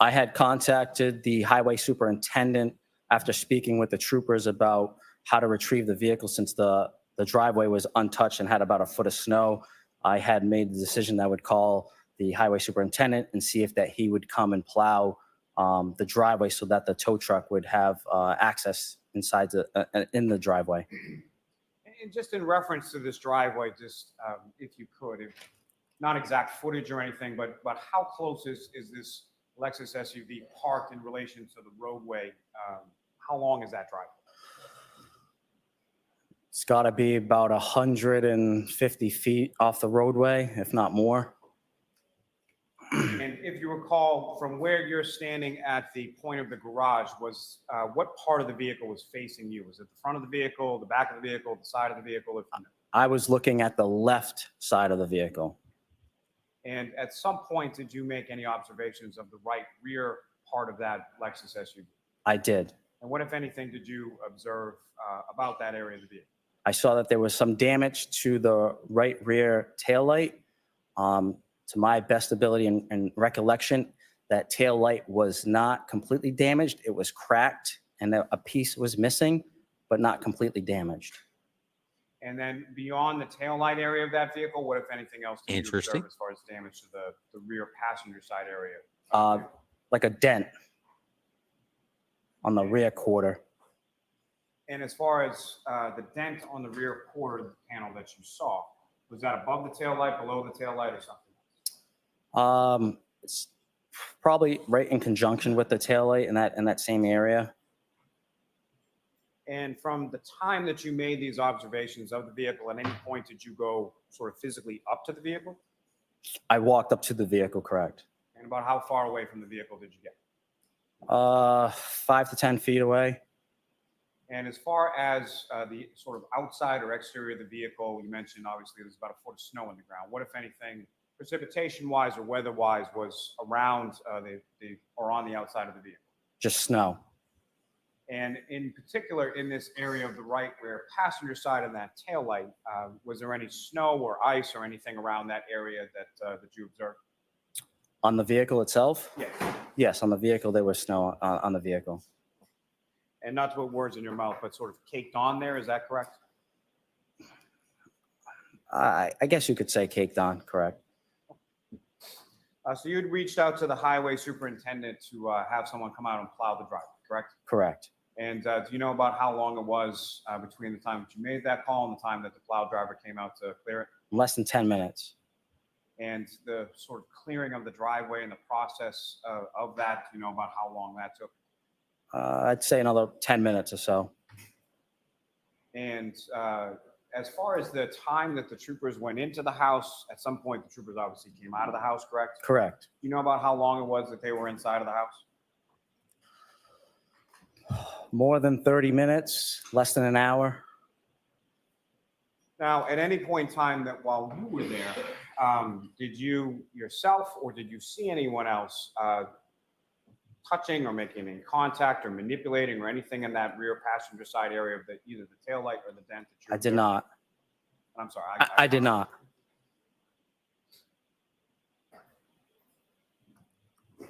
I had contacted the highway superintendent after speaking with the troopers about how to retrieve the vehicle since the driveway was untouched and had about a foot of snow. I had made the decision that I would call the highway superintendent and see if that he would come and plow the driveway so that the tow truck would have access inside in the driveway. And just in reference to this driveway, just if you could, not exact footage or anything, but how close is this Lexus SUV parked in relation to the roadway? How long is that driveway? It's got to be about 150 feet off the roadway, if not more. And if you recall, from where you're standing at the point of the garage, was what part of the vehicle was facing you? Was it the front of the vehicle, the back of the vehicle, the side of the vehicle? If you know? I was looking at the left side of the vehicle. And at some point, did you make any observations of the right rear part of that Lexus SUV? I did. And what, if anything, did you observe about that area of the vehicle? I saw that there was some damage to the right rear taillight. To my best ability and recollection, that taillight was not completely damaged. It was cracked and a piece was missing, but not completely damaged. And then beyond the taillight area of that vehicle, what, if anything else, did you Interesting. observe as far as damage to the rear passenger side area? Like a dent on the rear quarter. And as far as the dent on the rear quarter panel that you saw, was that above the taillight, below the taillight, or something? It's probably right in conjunction with the taillight in that same area. And from the time that you made these observations of the vehicle, at any point did you go sort of physically up to the vehicle? I walked up to the vehicle, correct. And about how far away from the vehicle did you get? 5 to 10 feet away. And as far as the sort of outside or exterior of the vehicle, you mentioned obviously there's about a foot of snow on the ground. What, if anything, precipitation-wise or weather-wise, was around or on the outside of the vehicle? Just snow. And in particular, in this area of the right rear passenger side and that taillight, was there any snow or ice or anything around that area that you observed? On the vehicle itself? Yes. Yes, on the vehicle, there was snow on the vehicle. And not to put words in your mouth, but sort of caked on there, is that correct? I guess you could say caked on, correct? So you'd reached out to the highway superintendent to have someone come out and plow the driveway, correct? Correct. And do you know about how long it was between the time that you made that call and the time that the plow driver came out to clear it? Less than 10 minutes. And the sort of clearing of the driveway and the process of that, do you know about how long that took? I'd say another 10 minutes or so. And as far as the time that the troopers went into the house, at some point the troopers obviously came out of the house, correct? Correct. Do you know about how long it was that they were inside of the house? More than 30 minutes, less than an hour. Now, at any point in time that while you were there, did you yourself or did you see anyone else touching or making any contact or manipulating or anything in that rear passenger side area of either the taillight or the dent? That you I did not. I'm sorry. I did not. If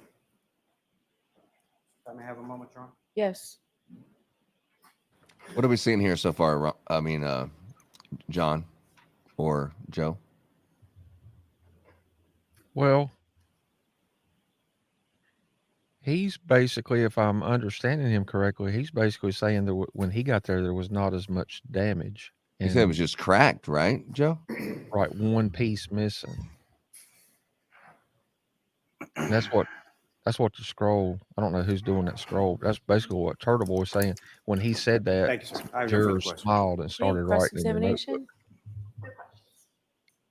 I may have a moment, John? Yes. What are we seeing here so far? John or Joe? Well, he's basically, if I'm understanding him correctly, he's basically saying that when he got there was not as much damage. He said it was just cracked, right, Joe? Right, one piece missing. And that's what the scroll. I don't know who's doing that scroll. That's basically what Turtle Boy was saying when he said that. Thank you, sir. I have no further Jurors questions. smiled and started writing in the notebook. Cross-examination?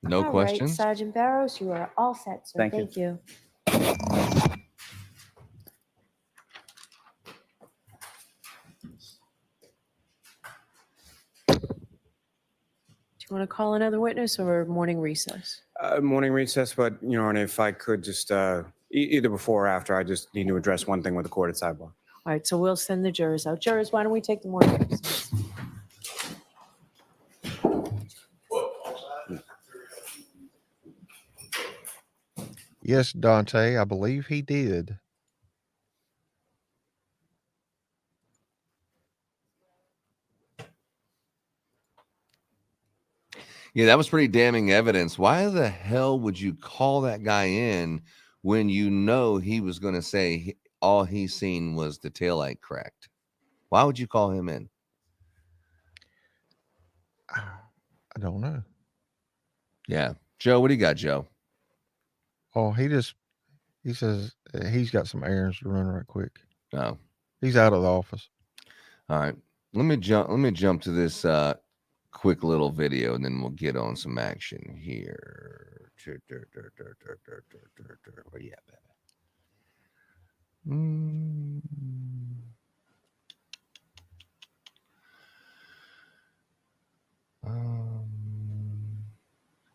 No All right, questions. Sergeant Barrows, you are all set, sir. Thank you. you. Do you want to call another witness or morning recess? Morning recess, but, Your Honor, if I could just, either before or after, I just need to address one thing with the court at sidebar. All right, so we'll send the jurors out. Jurors, why don't we take the morning recess? Yes, Dante, I believe he did. Yeah, that was pretty damning evidence. Why the hell would you call that guy in when you know he was going to say all he's seen was the taillight cracked? Why would you call him in? I don't know. Yeah. Joe, what do you got, Joe? Oh, he says he's got some errands to run right quick. Oh, He's out of the office. all right. Let me jump to this quick little video and then we'll get on some action here. Where you at, baby?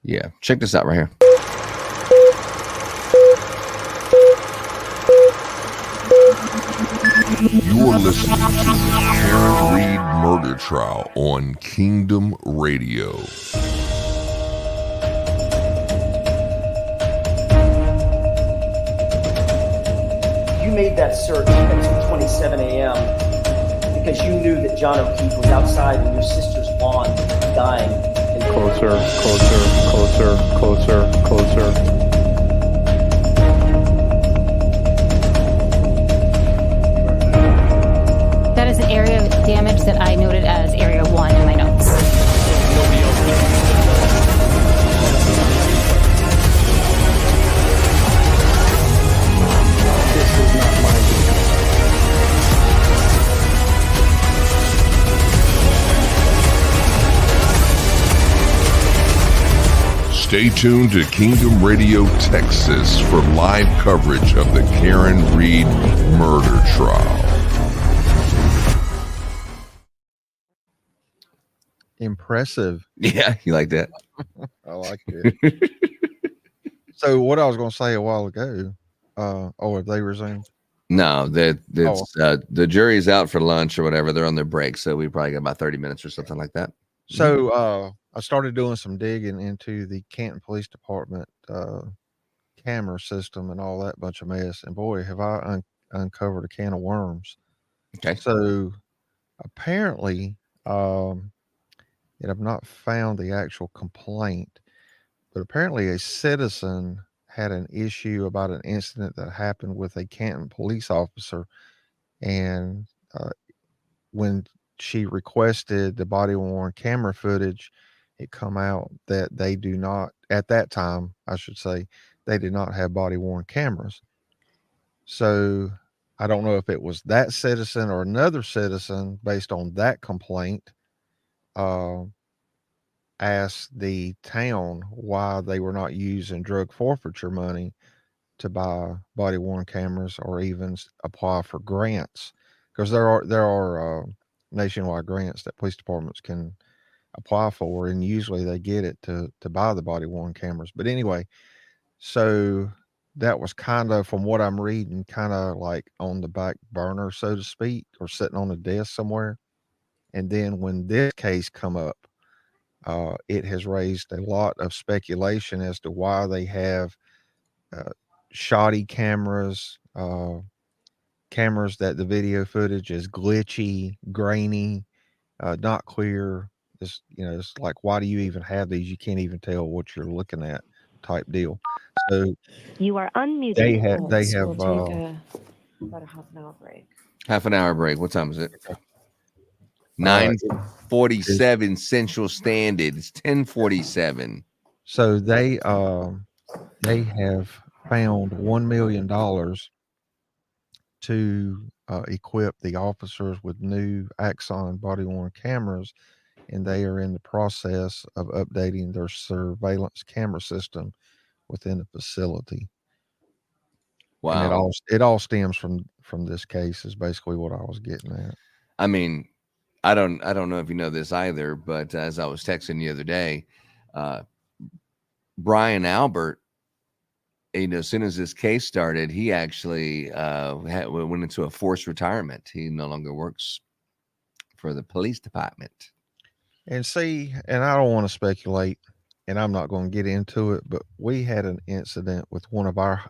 Yeah, check this out right here. You're listening to Karen Reed Murder Trial on Kingdom Radio. You made that search at 2:27 a.m. because you knew that John O'Keefe was outside in your sister's lawn dying. Closer, closer, closer, closer, closer. That is an area of damage that I noted as area 1 in my notes. This is not my Stay tuned to Kingdom Radio Texas for live coverage of the Karen Reed murder trial. Impressive. Yeah, you like that? I like it. So what I was going to say a while ago, have they resumed? No, the jury's out for lunch or whatever. They're on their break, so we probably got about 30 minutes or something like that. So I started doing some digging into the Canton Police Department camera system and all that bunch of mess. And boy, have I uncovered a can of worms. Okay. So apparently and I've not found the actual complaint, but apparently a citizen had an issue about an incident that happened with a Canton police officer. And when she requested the body worn camera footage, it come out that they do not, at that time, I should say, they did not have body worn cameras. So I don't know if it was that citizen or another citizen based on that complaint, asked the town why they were not using drug forfeiture money to buy body worn cameras or even apply for grants, because there are nationwide grants that police departments can apply for, and usually they get it to buy the body worn cameras. But anyway, so that was kind of, from what I'm reading, kind of like on the back burner, so to speak, or sitting on a desk somewhere. And then when this case come up, it has raised a lot of speculation as to why they have shoddy cameras, cameras that the video footage is glitchy, grainy, not clear. It's like, why do you even have these? You can't even tell what you're looking at, type deal. So You are unmuted. they So have we'll take about a half an hour break. Half an hour break. What time is it? it 9:47 Central Standard. It's 10:47. so they have found $1 million to equip the officers with new Axon body worn cameras, and they are in the process of updating their surveillance camera system within the facility. And Wow. it all stems from this case, is basically what I was getting at. I mean, I don't know if you know this either, but as I was texting the other day, Brian Albert, as soon as this case started, he actually went into a forced retirement. He no longer works for the police department. And see, and I don't want to speculate, and I'm not going to get into it, but we had an incident with one of our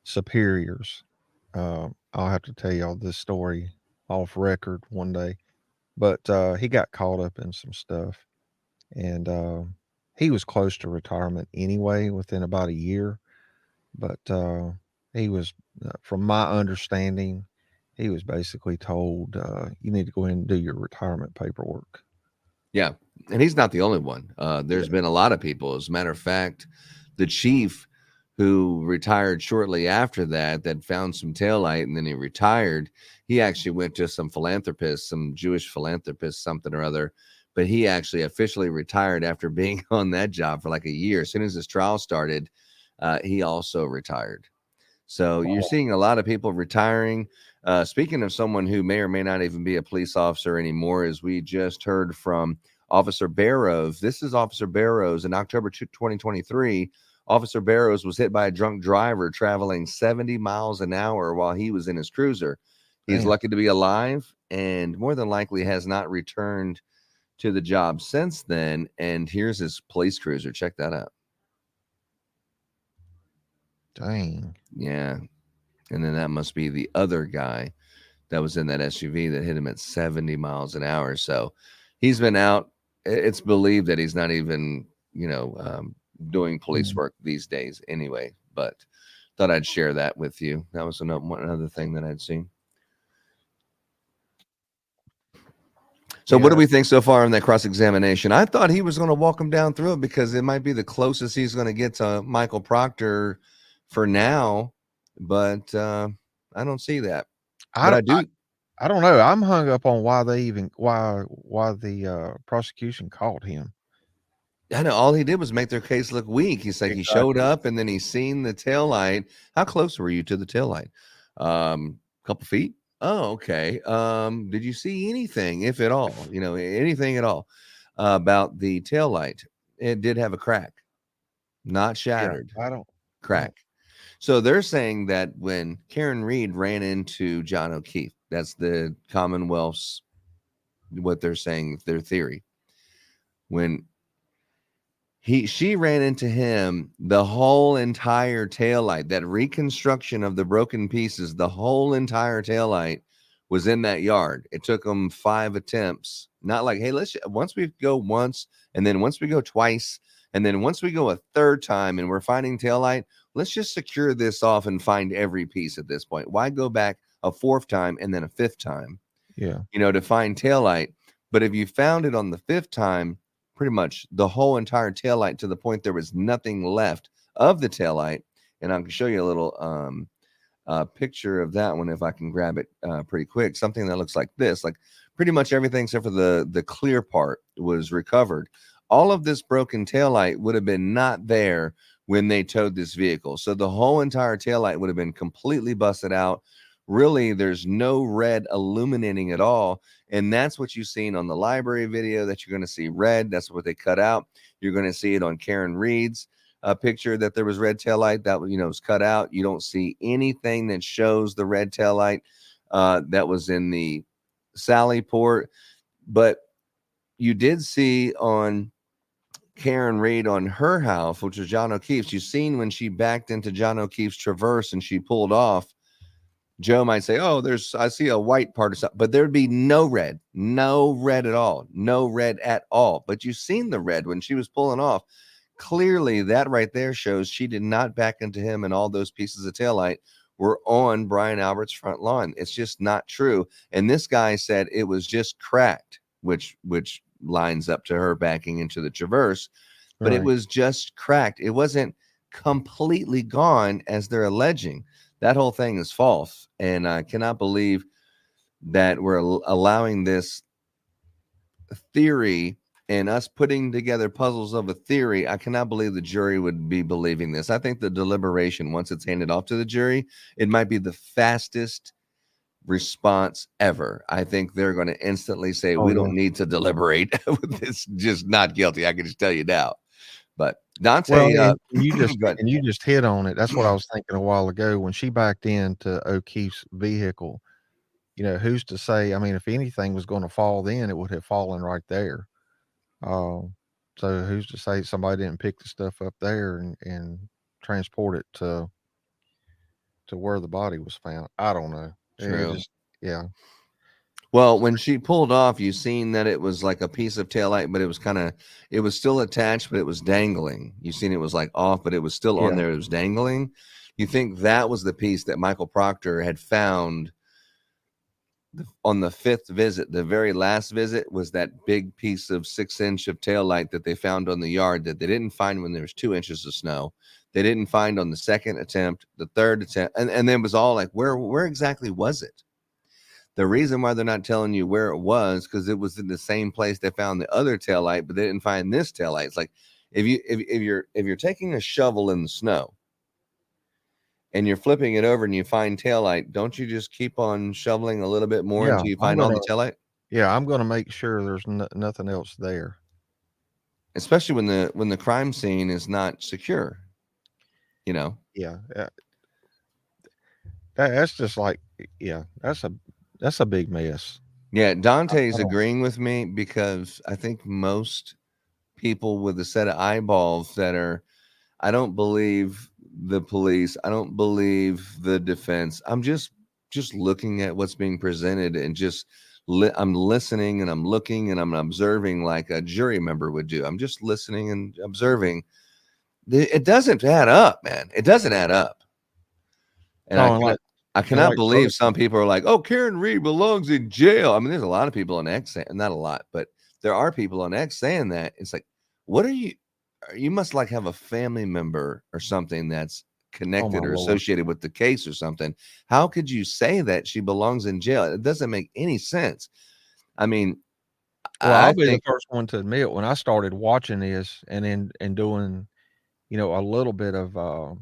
superiors. I'll have to tell y'all this story off record one day, but he got caught up in some stuff, and he was close to retirement anyway, within about a year. But he was, from my understanding, he was basically told, you need to go ahead and do your retirement paperwork. Yeah, and he's not the only one. There's been a lot of people. As a matter of fact, the chief who retired shortly after that found some taillight and then he retired. He actually went to some philanthropist, some Jewish philanthropist, something or other, but he actually officially retired after being on that job for like a year. As soon as his trial started, he also retired. So you're seeing a lot of people retiring. Speaking of someone who may or may not even be a police officer anymore, as we just heard from Officer Barrows. This is Officer Barrows in October 2023. Officer Barrows was hit by a drunk driver traveling 70 miles an hour while he was in his cruiser. He's lucky to be alive and more than likely has not returned to the job since then. And here's his police cruiser. Check that out. Dang. Yeah. And then that must be the other guy that was in that SUV that hit him at 70 miles an hour. So he's been out. It's believed that he's not even, doing police work these days anyway, but thought I'd share that with you. That was another thing that I'd seen. So what do we think so far in that cross-examination? I thought he was going to walk him down through it because it might be the closest he's going to get to Michael Proctor for now, but I don't see that. I don't know. I'm hung up on why the prosecution called him. I know all he did was make their case look weak. He's like, he showed up and then he seen the taillight. How close were you to the taillight? Couple feet. Oh, okay. Did you see anything, if at all, anything at all about the taillight? It did have a crack, not shattered. Yeah, I don't crack. So they're saying that when Karen Reed ran into John O'Keefe, that's the Commonwealth's, what they're saying, their theory. When she ran into him, the whole entire taillight, that reconstruction of the broken pieces, the whole entire taillight was in that yard. It took them 5 attempts. Not like, hey, once we go once, and then once we go twice, and then once we go a third time and we're finding taillight, let's just secure this off and find every piece at this point. Why go back a 4th time and then a 5th time, Yeah. to find taillight? But if you found it on the 5th time, pretty much the whole entire taillight to the point there was nothing left of the taillight. And I can show you a little picture of that one if I can grab it pretty quick. Something that looks like this, like pretty much everything except for the clear part was recovered. All of this broken taillight would have been not there when they towed this vehicle. So the whole entire taillight would have been completely busted out. Really, there's no red illuminating at all. And that's what you've seen on the library video that you're going to see red. That's what they cut out. You're going to see it on Karen Reed's picture that there was red taillight that was cut out. You don't see anything that shows the red taillight that was in the Sally port. But you did see on Karen Reed on her house, which was John O'Keefe's, you've seen when she backed into John O'Keefe's Traverse and she pulled off, Joe might say, oh, I see a white part or something, but there'd be no red at all, no red at all. But you've seen the red when she was pulling off. Clearly, that right there shows she did not back into him, and all those pieces of taillight were on Brian Albert's front lawn. It's just not true. And this guy said it was just cracked, which lines up to her backing into the Traverse, but it was just cracked. It wasn't completely gone as they're alleging. That whole thing is false. And I cannot believe that we're allowing this theory and us putting together puzzles of a theory. I cannot believe the jury would be believing this. I think the deliberation, once it's handed off to the jury, it might be the fastest response ever. I think they're going to instantly say, we don't need to deliberate. It's just not guilty. I can just tell you now. But Dante, and you just hit on it. That's what I was thinking a while ago when she backed into O'Keefe's vehicle. Who's to say? I mean, if anything was going to fall, then it would have fallen right there. So who's to say somebody didn't pick the stuff up there and transport it to where the body was found? I don't know. True. Yeah. Well, when she pulled off, you seen that it was like a piece of taillight, but it was still attached, but it was dangling. You seen it was like off, but it was still on there. It was dangling. You think that was the piece that Michael Proctor had found on the 5th visit? The very last visit was that big piece of 6-inch of taillight that they found on the yard that they didn't find when there was 2 inches of snow. They didn't find on the 2nd attempt, the 3rd attempt, and then it was all like, where exactly was it? The reason why they're not telling you where it was, because it was in the same place they found the other taillight, but they didn't find this taillight. It's like if you're taking a shovel in the snow and you're flipping it over and you find taillight, don't you just keep on shoveling a little bit more until you find all the taillight? Yeah, I'm going to make sure there's nothing else there. Especially when the crime scene is not secure. Yeah. That's just like, that's a big mess. Yeah, Dante's agreeing with me because I think most people with a set of eyeballs I don't believe the police, I don't believe the defense. I'm just looking at what's being presented and I'm listening and I'm looking and I'm observing like a jury member would do. I'm just listening and observing. It doesn't add up, man. It doesn't add up. And I cannot believe some people are like, oh, Karen Reed belongs in jail. I mean, there's a lot of people on X, not a lot, but there are people on X saying that. It's like, what are you must like have a family member or something that's connected or associated with the case or something. How could you say that she belongs in jail? It doesn't make any sense. I mean, I'll be the first one to admit when I started watching this and doing, a little bit of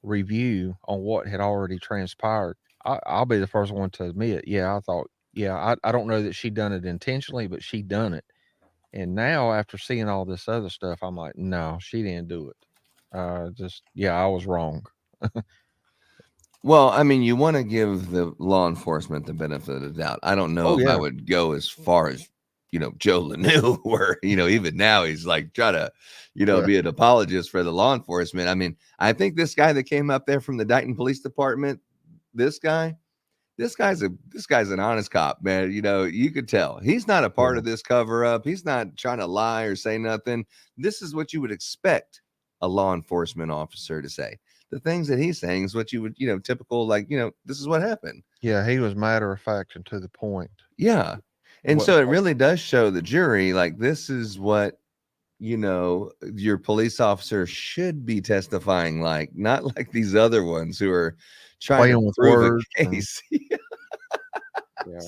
review on what had already transpired. I'll be the first one to admit, I thought, I don't know that she done it intentionally, but she done it. And now after seeing all this other stuff, I'm like, no, she didn't do it. I was wrong. Well, I mean, you want to give the law enforcement the benefit of the doubt. I don't know if I would go as far as, Joe LaNue, where, even now he's like trying to, be an apologist for the law enforcement. I mean, I think this guy that came up there from the Dighton Police Department, this guy, this guy's an honest cop, man. You know, you could tell he's not a part of this cover up. He's not trying to lie or say nothing. This is what you would expect a law enforcement officer to say. The things that he's saying is what you would, typical, like, this is what happened. Yeah, he was matter of fact and to the point. Yeah. And so it really does show the jury, like, this is what, your police officer should be testifying like, not like these other ones who are trying Playing to with prove words a case. Yeah.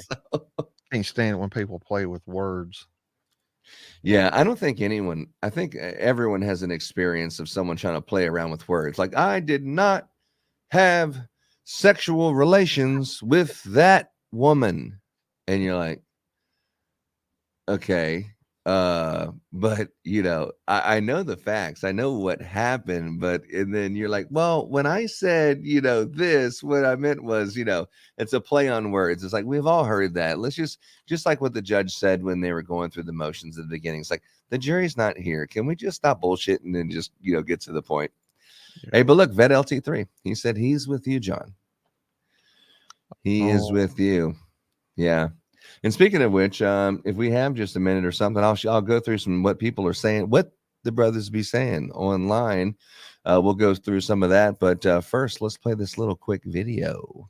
Can't stand it when people play with words. Yeah, I think everyone has an experience of someone trying to play around with words. Like, I did not have sexual relations with that woman. And you're like, okay. But I know the facts. I know what happened, and then you're like, well, when I said, this, what I meant was, it's a play on words. It's like, we've all heard that. Let's just like what the judge said when they were going through the motions at the beginning. It's like, the jury's not here. Can we just stop bullshitting and just, get to the point? Yeah. Hey, but look, Vet LT3, he said he's with you, John. He is with you. Yeah. And speaking of which, if we have just a minute or something, I'll go through what people are saying, what the brothers be saying online. We'll go through some of that. But first, let's play this little quick video.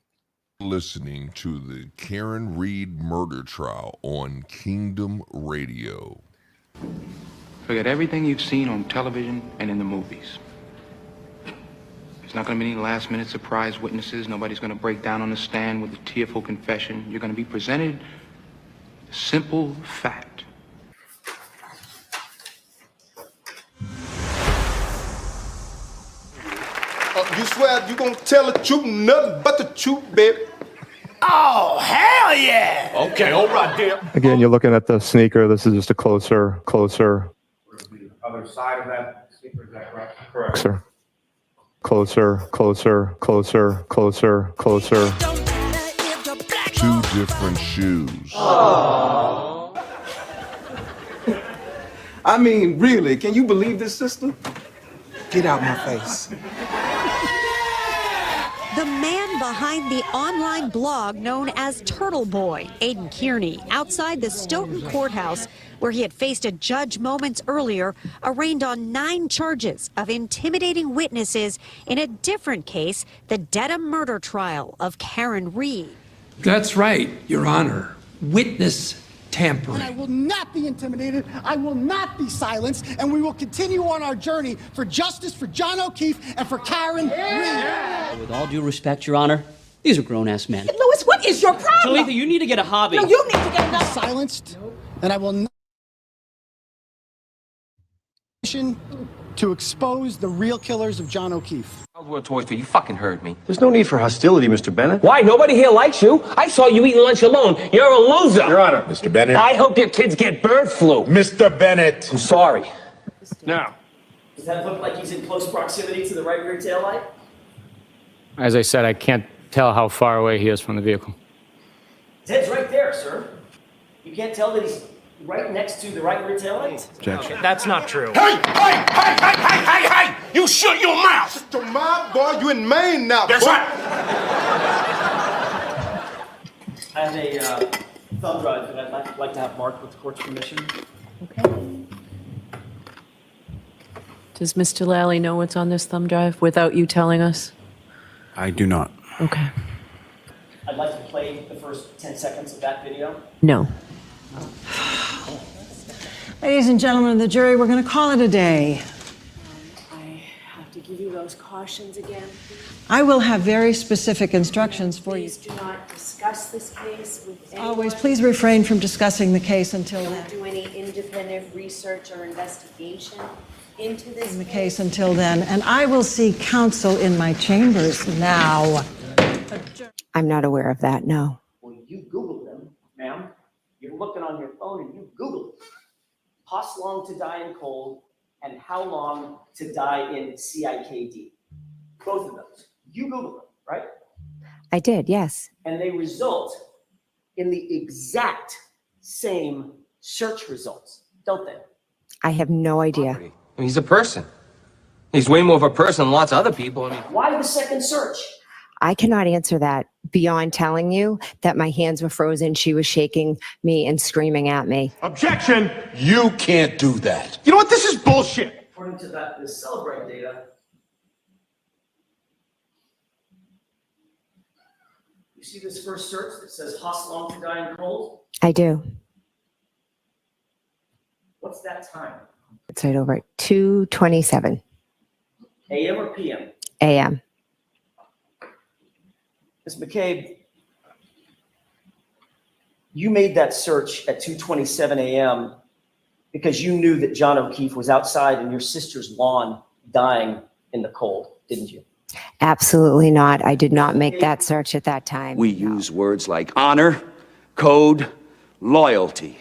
Listening to the Karen Reed murder trial on Kingdom Radio. Forget everything you've seen on television and in the movies. There's not going to be any last-minute surprise witnesses. Nobody's going to break down on the stand with a tearful confession. You're going to be presented simple fact. You swear you gonna tell the truth, nothing but the truth, baby? Oh, hell yeah! Okay, all right, there. Again, you're looking at the sneaker. This is just a closer. The other side of that sneaker, is that correct? Correct. Sir. Closer. Two different shoes. Aww. I mean, really, can you believe this, sister? Get out my face. The man behind the online blog known as Turtle Boy, Aiden Kearney, outside the Stoughton courthouse, where he had faced a judge moments earlier, arraigned on 9 charges of intimidating witnesses in a different case, the Dedham murder trial of Karen Reed. That's right, Your Honor. Witness tampering. And I will not be intimidated. I will not be silenced. And we will continue on our journey for justice for John O'Keefe and for Karen Reed. With all due respect, Your Honor, these are grown-ass men. Louis, what is your problem? Talitha, you need to get a hobby. No, you need to get another. Silenced. And I will not. To expose the real killers of John O'Keefe. World Toy Store, you fucking heard me. There's no need for hostility, Mr. Bennett. Why? Nobody here likes you. I saw you eating lunch alone. You're a loser. Your Honor. Mr. Bennett. I hope your kids get bird flu. Mr. Bennett. I'm sorry. Now. Does that look like he's in close proximity to the right rear tail light? As I said, I can't tell how far away he is from the vehicle. His head's right there, sir. You can't tell that he's right next to the right rear tail light? Objection. That's not true. Hey! You shut your mouth! Shut your mouth, boy. You in Maine now, That's boy. right. I have a thumb drive that I'd like to have marked with the court's permission. Does Mr. Lally know what's on this thumb drive without you telling us? I do not. Okay. I'd like to play the first 10 seconds of that video. No. Ladies and gentlemen of the jury, we're going to call it a day. I have to give you those cautions again. I will have very specific instructions for you. Please do not discuss this case with anyone. Always, please refrain from discussing the case until then. Don't do any independent research or investigation into this In the case until then, and I will see counsel in my chambers now. I'm not aware of that, no. Well, you Googled them, ma'am. You're looking on your phone and you Googled it. How long to die in cold and how long to die in CIKD. Both of those. You Googled them, right? I did, yes. And they result in the exact same search results, don't they? I have no idea. He's a person. He's way more of a person than lots of other people. I mean, Why the second search? I cannot answer that beyond telling you that my hands were frozen. She was shaking me and screaming at me. Objection! You can't do that. You know what? This is bullshit. According to that, the Celebrate data, you see this first search that says Haslam to die in cold? I do. What's that time? It's right over at 2:27 AM or PM? a.m. Ms. McCabe, you made that search at 2:27 a.m. because you knew that John O'Keefe was outside in your sister's lawn dying in the cold, didn't you? Absolutely not. I did not make that search at that time. We use words like honor, code, loyalty.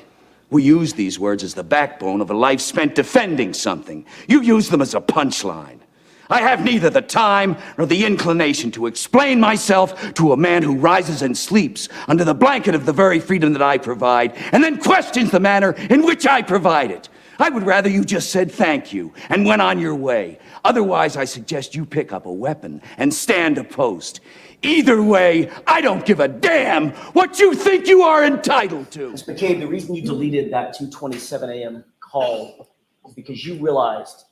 We use these words as the backbone of a life spent defending something. You use them as a punchline. I have neither the time nor the inclination to explain myself to a man who rises and sleeps under the blanket of the very freedom that I provide and then questions the manner in which I provide it. I would rather you just said thank you and went on your way. Otherwise, I suggest you pick up a weapon and stand a post. Either way, I don't give a damn what you think you are entitled to. Ms. McCabe, the reason you deleted that 2:27 a.m. call is because you realized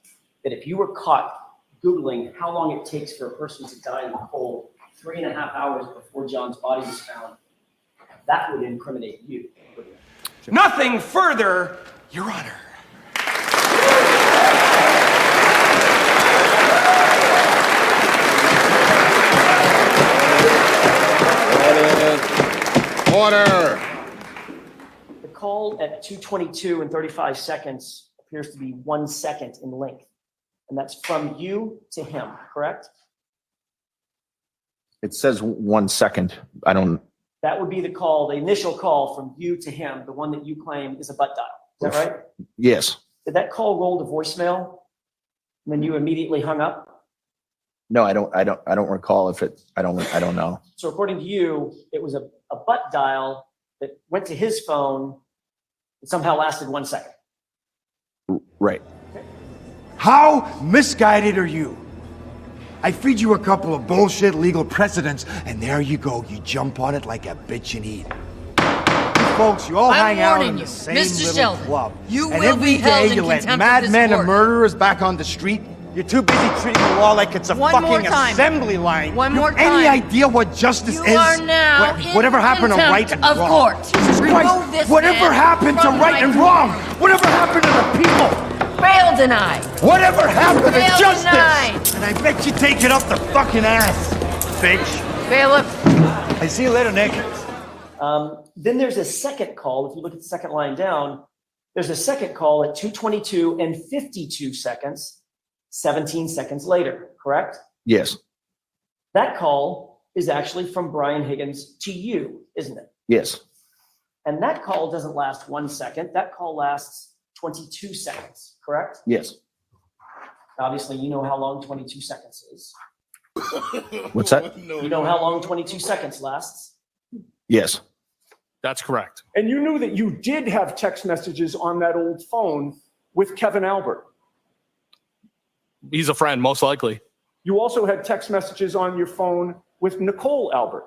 that if you were caught Googling how long it takes for a person to die in the cold 3.5 hours before John's body was found, that would incriminate you. Nothing further, Your Honor. Order. The call at 2:22 and 35 seconds appears to be 1 second in length. And that's from you to him, correct? It says 1 second. I don't. That would be the call, the initial call from you to him, the one that you claim is a butt dial. Is that right? Yes. Did that call roll to voicemail? And then you immediately hung up? No, I don't recall if it. I don't know. So according to you, it was a butt dial that went to his phone and somehow lasted 1 second. Right. How misguided are you? I feed you a couple of bullshit legal precedents, and there you go. You jump on it like a bitch and eat. You folks, you all hang out in the same Mr. little Sheldon, club. you and will every be held day in you let contempt of this madmen and court. murderers back on the street. You're too busy treating the law like it's a One more fucking time. assembly line. One You more have any time. idea what justice You is? are now in Whatever happened to right and contempt of wrong? court. Jesus Remove Christ! this Whatever man happened to from right my and court. wrong? Whatever happened to the people? Bail denied. Whatever happened to Bail justice? denied. And I bet you take it up the fucking ass, bitch. Bailiff. I see you later, Nick. Then there's a second call. If you look at the second line down, there's a second call at 2:22 and 52 seconds, 17 seconds later, correct? Yes. That call is actually from Brian Higgins to you, isn't it? Yes. And that call doesn't last 1 second. That call lasts 22 seconds, correct? Yes. Obviously, you know how long 22 seconds is. What's that? You know how long 22 seconds lasts? Yes. That's correct. And you knew that you did have text messages on that old phone with Kevin Albert. He's a friend, most likely. You also had text messages on your phone with Nicole Albert.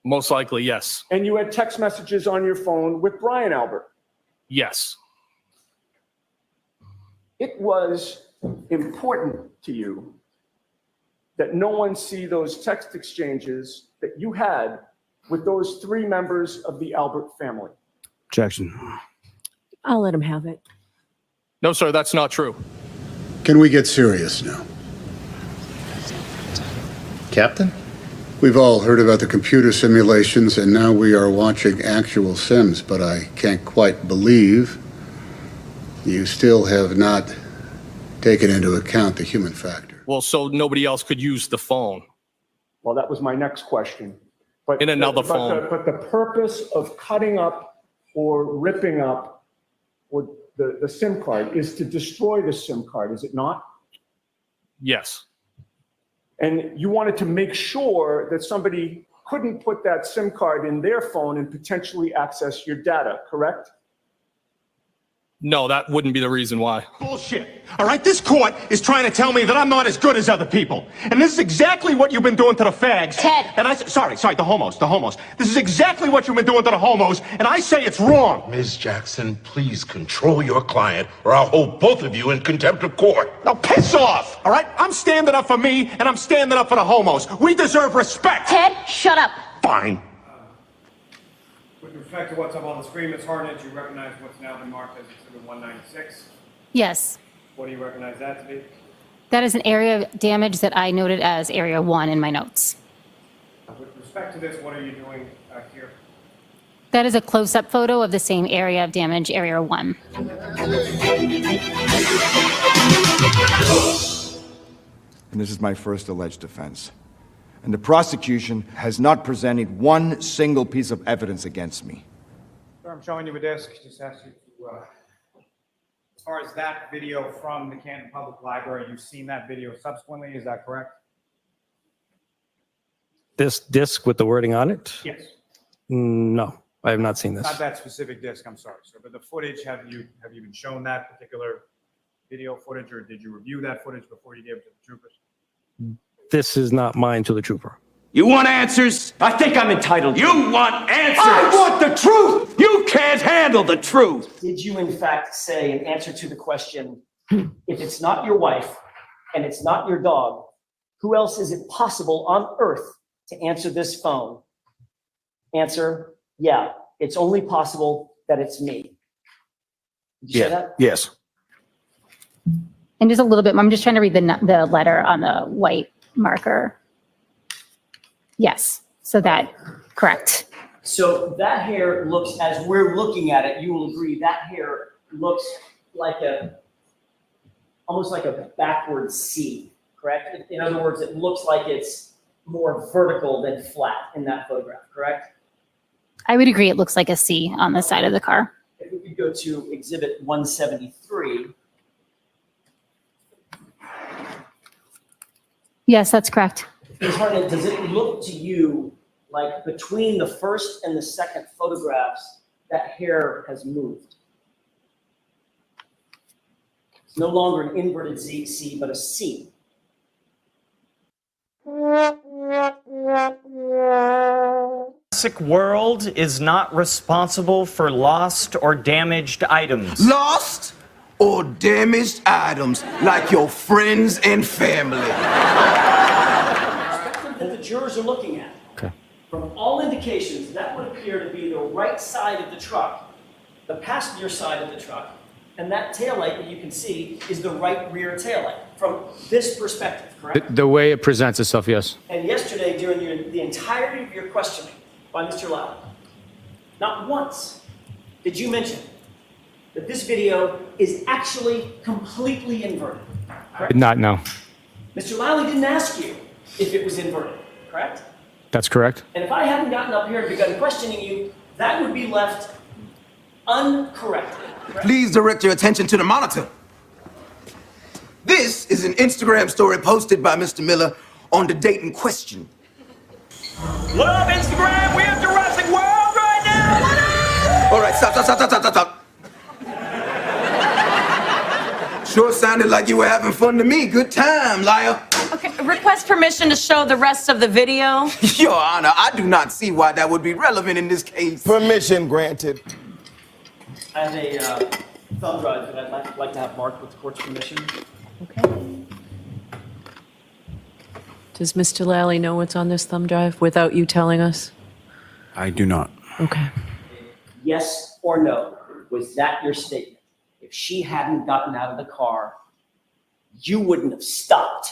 Most likely, yes. And you had text messages on your phone with Brian Albert. Yes. It was important to you that no one see those text exchanges that you had with those three members of the Albert family. Objection. I'll let him have it. No, sir, that's not true. Can we get serious now? Captain? We've all heard about the computer simulations, and now we are watching actual sims, but I can't quite believe you still have not taken into account the human factor. Well, so nobody else could use the phone. Well, that was my next question. But In another phone. But the purpose of cutting up or ripping up or the SIM card is to destroy the SIM card, is it not? Yes. And you wanted to make sure that somebody couldn't put that SIM card in their phone and potentially access your data, correct? No, that wouldn't be the reason why. Bullshit. All right, this court is trying to tell me that I'm not as good as other people. And this is exactly what you've been doing to the fags. Ted. And sorry, the homos. This is exactly what you've been doing to the homos, and I say it's wrong. Ms. Jackson, please control your client, or I'll hold both of you in contempt of court. Now piss off, all right? I'm standing up for me, and I'm standing up for the homos. We deserve respect. Ted, shut up. Fine. With respect to what's up on the screen, Ms. Hartnett, you recognize what's now been marked as Exhibit 196. Yes, What do you recognize that to be? that is an area of damage that I noted as Area 1 in my notes. With respect to this, what are you doing here? That is a close-up photo of the same area of damage, Area 1. And this is my first alleged offense. And the prosecution has not presented one single piece of evidence against me. Sir, I'm showing you a disc. Just ask you to, as far as that video from the Canton Public Library, you've seen that video subsequently, is that correct? This disc with the wording on it? Yes. No, I have not seen this. Not that specific disc, I'm sorry, sir, but the footage, have you been shown that particular video footage, or did you review that footage before you gave it to the troopers? This is not mine to the trooper. You want answers? I think I'm entitled. You want answers? I want the truth! You can't handle the truth! Did you in fact say, in answer to the question, if it's not your wife and it's not your dog, who else is it possible on earth to answer this phone? Answer, yeah, it's only possible that it's me. Did you say that? Yes. And just a little bit, I'm just trying to read the letter on the white marker. Yes, so that, correct. So that hair looks, as we're looking at it, you will agree, that hair looks like almost like a backward C, correct? In other words, it looks like it's more vertical than flat in that photograph, correct? I would agree it looks like a C on the side of the car. If we could go to Exhibit 173. Yes, that's correct. Ms. Hartnett, does it look to you like between the first and the second photographs, that hair has moved? It's no longer an inverted C, but a C. Jurassic World is not responsible for lost or damaged items. Lost or damaged items like your friends and family. That the jurors are looking at. Okay. From all indications, that would appear to be the right side of the truck, the passenger side of the truck, and that taillight that you can see is the right rear taillight from this perspective, correct? The way it presents itself, yes. And yesterday, during the entirety of your questioning by Mr. Lally, not once did you mention that this video is actually completely inverted, correct? Not, no. Mr. Lally didn't ask you if it was inverted, correct? That's correct. And if I hadn't gotten up here and begun questioning you, that would be left uncorrected. Correct? Please direct your attention to the monitor. This is an Instagram story posted by Mr. Miller on the date in question. What up, Instagram? We have Jurassic World right now! What up? All right, stop. Sure sounded like you were having fun to me. Good time, liar. Okay, request permission to show the rest of the video. Your Honor, I do not see why that would be relevant in this case. Permission granted. I have a thumb drive that I'd like to have marked with the court's permission. Does Mr. Lally know what's on this thumb drive without you telling us? I do not. Okay. Yes or no? Was that your statement? If she hadn't gotten out of the car, you wouldn't have stopped.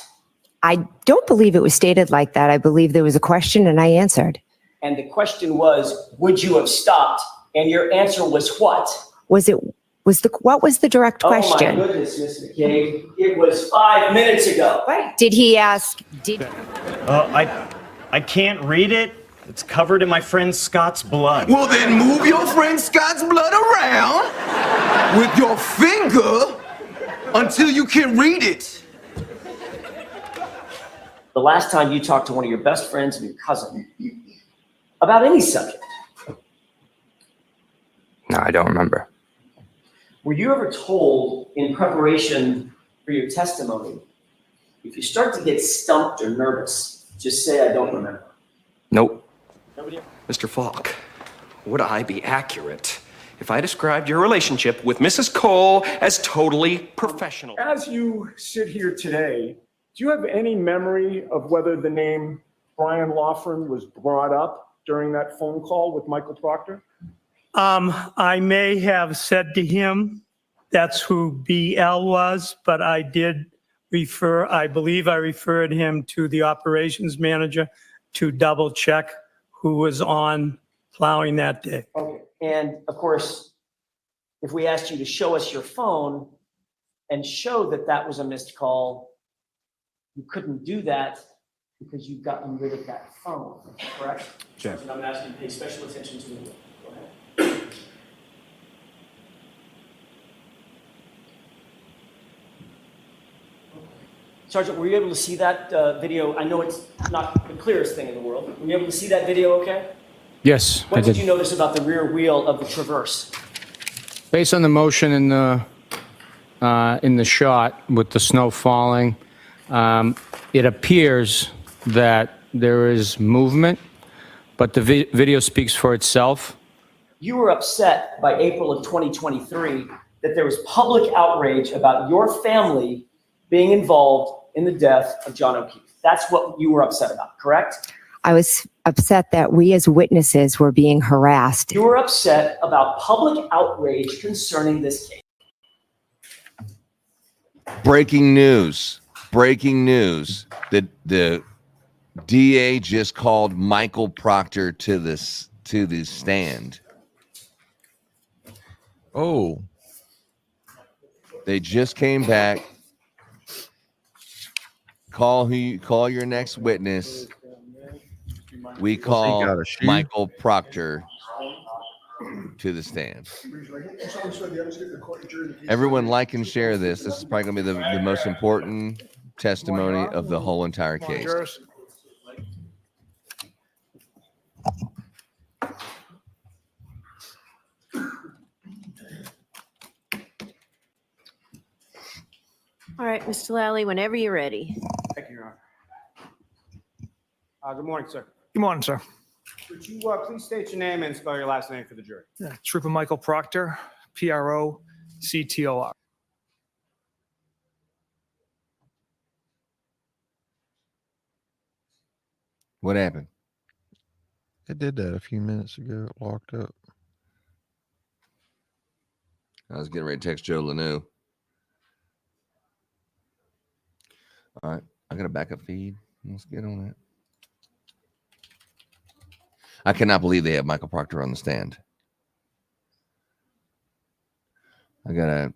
I don't believe it was stated like that. I believe there was a question and I answered. And the question was, would you have stopped? And your answer was what? What was the direct question? Oh my goodness, Miss McCabe. It was 5 minutes ago. Did he ask, I can't read it. It's covered in my friend Scott's blood. Well, then move your friend Scott's blood around with your finger until you can read it. The last time you talked to one of your best friends and your cousin about any subject. No, I don't remember. Were you ever told in preparation for your testimony, if you start to get stumped or nervous, just say, I don't remember? Nope. Nobody? Mr. Falk, would I be accurate if I described your relationship with Mrs. Cole as totally professional? As you sit here today, do you have any memory of whether the name Brian Loughran was brought up during that phone call with Michael Proctor? I may have said to him, that's who BL was, but I did I believe I referred him to the operations manager to double check who was on plowing that day. Okay. And of course, if we asked you to show us your phone and show that that was a missed call, you couldn't do that because you've gotten rid of that phone, correct? Jeff. And I'm asking you to pay special attention to the wheel. Go ahead. Sergeant, were you able to see that video? I know it's not the clearest thing in the world. Were you able to see that video okay? Yes, What I did did. you notice about the rear wheel of the Traverse? Based on the motion in the shot with the snow falling, it appears that there is movement, but the video speaks for itself. You were upset by April of 2023 that there was public outrage about your family being involved in the death of John O'Keefe. That's what you were upset about, correct? I was upset that we as witnesses were being harassed. You were upset about public outrage concerning this case. Breaking news. Breaking news. The DA just called Michael Proctor to the stand. Oh. They just came back. Call your next witness. We call Michael Proctor to the stand. Everyone like and share this. This is probably going to be the most important testimony of the whole entire case. All right, Mr. Lally, whenever you're ready. Thank you, Your Honor. Good morning, sir. Good morning, sir. Would you please state your name and spell your last name for the jury? Trooper Michael Proctor, Proctor. What happened? It did that a few minutes ago. It locked up. I was getting ready to text Joe Lanou. All right, I got a backup feed. Let's get on that. I cannot believe they have Michael Proctor on the stand. I got a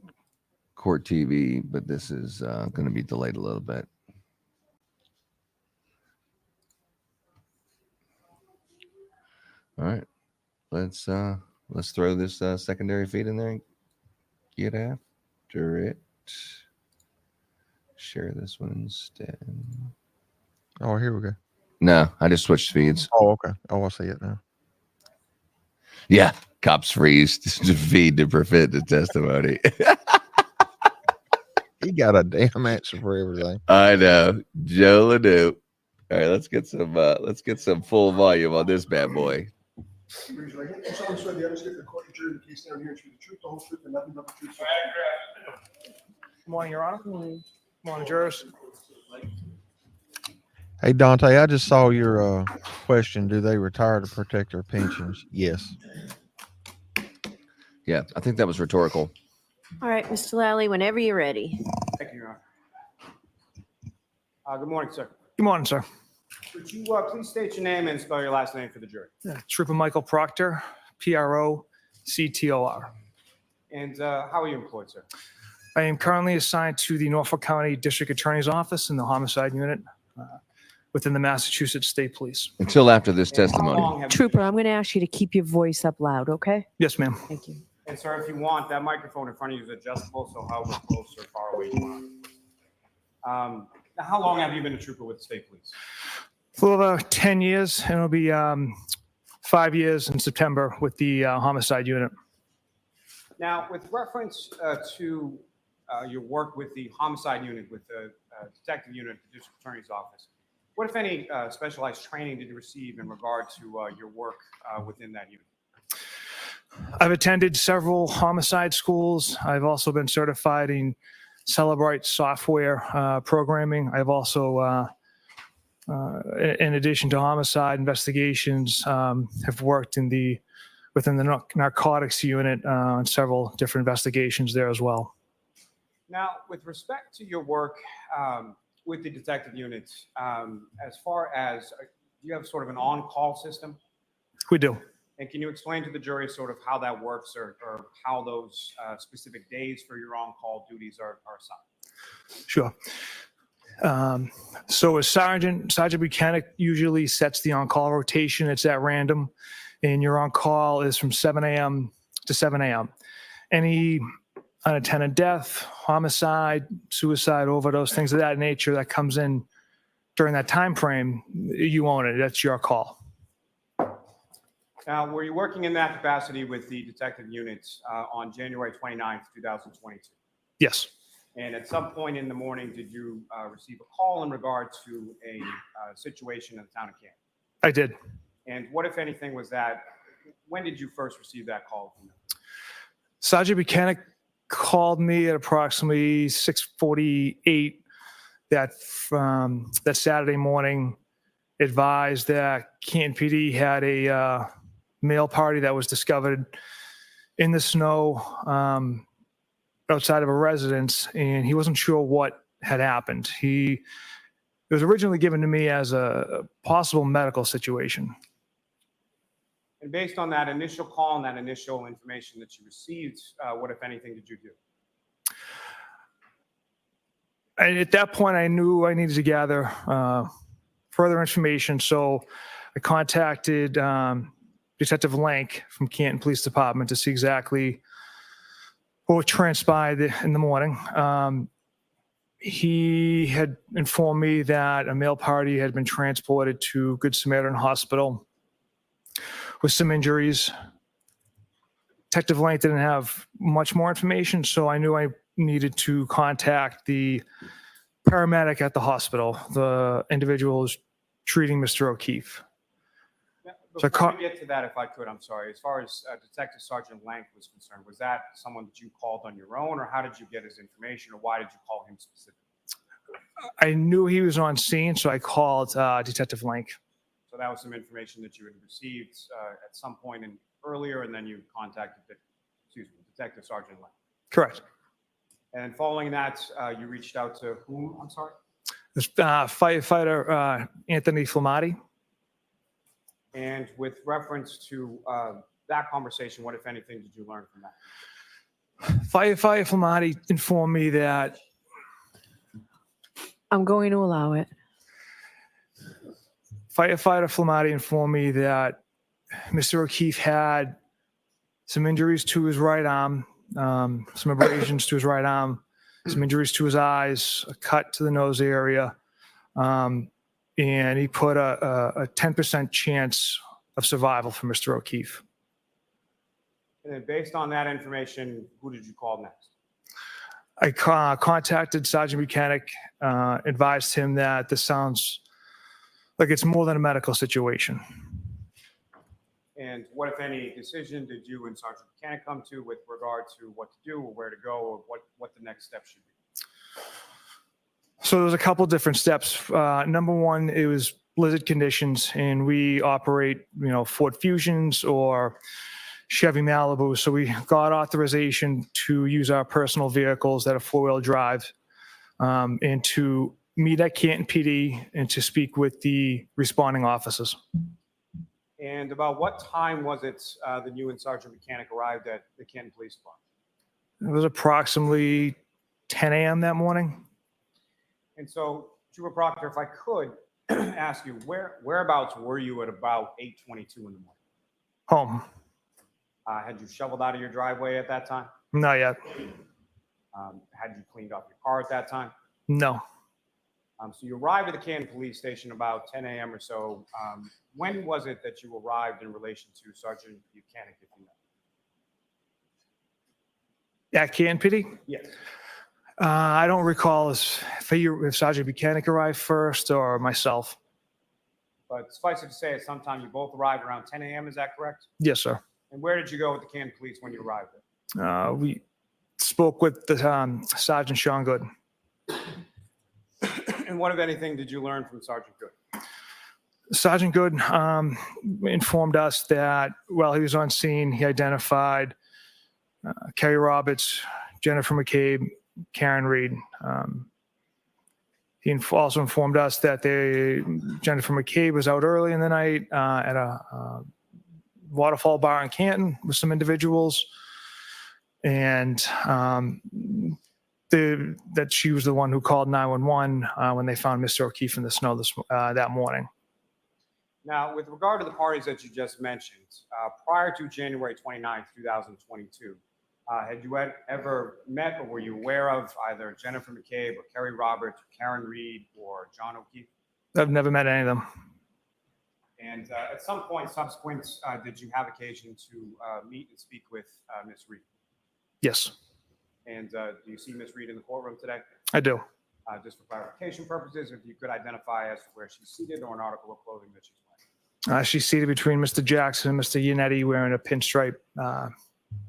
court TV, but this is going to be delayed a little bit. All right, let's throw this secondary feed in there and get after it. Share this one instead. Oh, here we go. No, I just switched feeds. Oh, okay. Oh, I see it now. Yeah, cops freeze to feed to prevent the testimony. He got a damn answer for everything. I know, Joe Lanou. All right, let's get some full volume on this bad boy. Good morning, Your Honor. Good morning, jurors. Hey, Dante, I just saw your question. Do they retire to protect their pensions? Yes. Yeah, I think that was rhetorical. All right, Mr. Lally, whenever you're ready. Thank you, Your Honor. Good morning, sir. Good morning, sir. Would you please state your name and spell your last name for the jury? Trooper Michael Proctor, Proctor. And how are you employed, sir? I am currently assigned to the Norfolk County District Attorney's Office in the Homicide Unit within the Massachusetts State Police. Until after this testimony. Trooper, I'm going to ask you to keep your voice up loud, okay? Yes, ma'am. Thank you. And sir, if you want, that microphone in front of you is adjustable, so however close or far away you are. Now, how long have you been a trooper with the state police? For about 10 years, and it'll be 5 years in September with the Homicide Unit. Now, with reference to your work with the homicide unit, with the detective unit at the district attorney's office, what, if any, specialized training did you receive in regard to your work within that unit? I've attended several homicide schools. I've also been certified in Celebrite software programming. I've also, in addition to homicide investigations, have worked within the narcotics unit on several different investigations there as well. Now, with respect to your work with the detective unit, as far as, do you have sort of an on-call system? We do. And can you explain to the jury sort of how that works, or how those specific days for your on-call duties are assigned? Sure. So as Sergeant Bukhenik usually sets the on-call rotation. It's at random, and your on-call is from 7 a.m. to 7 a.m. Any unattended death, homicide, suicide, overdose, things of that nature that comes in during that time frame, you own it. That's your call. Now, were you working in that capacity with the detective units on January 29th, 2022? Yes. And at some point in the morning, did you receive a call in regard to a situation in the town of Canton? I did. And what, if anything, was that? When did you first receive that call from them? Sergeant Bukhenik called me at approximately 6:48 that Saturday morning, advised that Canton PD had a male party that was discovered in the snow outside of a residence, and he wasn't sure what had happened. It was originally given to me as a possible medical situation. And based on that initial call and that initial information that you received, what, if anything, did you do? And at that point, I knew I needed to gather further information, so I contacted Detective Lank from Canton Police Department to see exactly what transpired in the morning. He had informed me that a male party had been transported to Good Samaritan Hospital with some injuries. Detective Lank didn't have much more information, so I knew I needed to contact the paramedic at the hospital, the individual who's treating Mr. O'Keefe. Before we get to that, if I could, I'm sorry. As far as Detective Sergeant Lank was concerned, was that someone that you called on your own, or how did you get his information, or why did you call him specifically? I knew he was on scene, so I called Detective Lank. So that was some information that you had received at some point earlier, and then you contacted Detective Sergeant Lank. Correct. And following that, you reached out to whom? I'm sorry? This firefighter Anthony Flamati. And with reference to that conversation, what, if anything, did you learn from that? Firefighter Flamati informed me that I'm going to allow it. Firefighter Flamati informed me that Mr. O'Keefe had some injuries to his right arm, some abrasions to his right arm, some injuries to his eyes, a cut to the nose area, and he put a 10% chance of survival for Mr. O'Keefe. And then based on that information, who did you call next? I contacted Sergeant Bukhenik, advised him that this sounds like it's more than a medical situation. And what, if any, decision did you and Sergeant Bukhenik come to with regard to what to do, or where to go, or what the next step should be? So there's a couple different steps. Number one, it was blizzard conditions, and we operate, Ford Fusions or Chevy Malibu. So we got authorization to use our personal vehicles that are four-wheel drive, and to meet at Canton PD and to speak with the responding officers. And about what time was it that you and Sergeant Bukhenik arrived at the Canton Police Department? It was approximately 10 a.m. that morning. And so, Trooper Proctor, if I could ask you, whereabouts were you at about 8:22 in the morning? Home. Had you shoveled out of your driveway at that time? Not yet. Had you cleaned off your car at that time? No. So you arrived at the Canton Police Station about 10 a.m. or so. When was it that you arrived in relation to Sergeant Bukhenik, if you know? At KNPD? Yes. I don't recall if Sergeant Bukhenik arrived first or myself. But suffice it to say, at some time you both arrived around 10 a.m., is that correct? Yes, sir. And where did you go with the Canton Police when you arrived there? We spoke with the Sergeant Sean Good. And what, if anything, did you learn from Sergeant Good? Sergeant Good informed us that while he was on scene, he identified Kerry Roberts, Jennifer McCabe, Karen Reed. He also informed us that Jennifer McCabe was out early in the night at a waterfall bar in Canton with some individuals, and that she was the one who called 911 when they found Mr. O'Keefe in the snow that morning. Now, with regard to the parties that you just mentioned, prior to January 29th, 2022, had you ever met or were you aware of either Jennifer McCabe or Kerry Roberts, or Karen Reed, or John O'Keefe? I've never met any of them. And at some point subsequent, did you have occasion to meet and speak with Ms. Reed? Yes, And do you see Ms. Reed in the courtroom today? I do. Just for clarification purposes, if you could identify as to where she's seated or an article of clothing that she's wearing. She's seated between Mr. Jackson and Mr. Yannetti wearing a pinstripe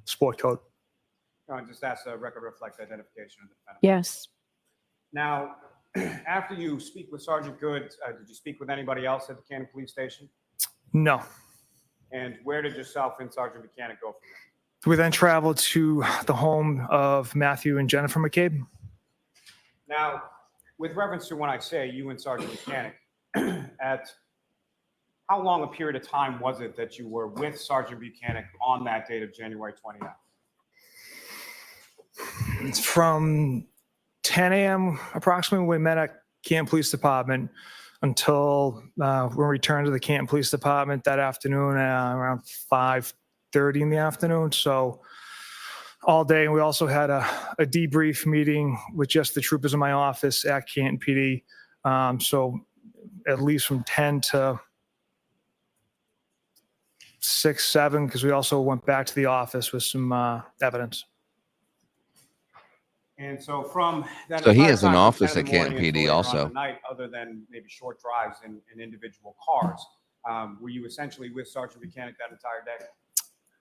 sport coat. No, I just asked the record reflect identification of the defendant. Yes. Now, after you speak with Sergeant Good, did you speak with anybody else at the Canton Police Station? No. And where did yourself and Sergeant Bukhenik go from there? We then traveled to the home of Matthew and Jennifer McCabe. Now, with reference to when I say you and Sergeant Bukhenik, at how long a period of time was it that you were with Sergeant Bukhenik on that date of January 29th? It's from 10 a.m. approximately when we met at Canton Police Department until when we returned to the Canton Police Department that afternoon around 5:30 in the afternoon. So all day. And we also had a debrief meeting with just the troopers in my office at Canton PD. So at least from 10 to 6, 7, because we also went back to the office with some evidence. And so from that So he entire has an time, office 10 in at the morning Canton until PD later on also. at night, other than maybe short drives in individual cars, were you essentially with Sergeant Bukhenik that entire day?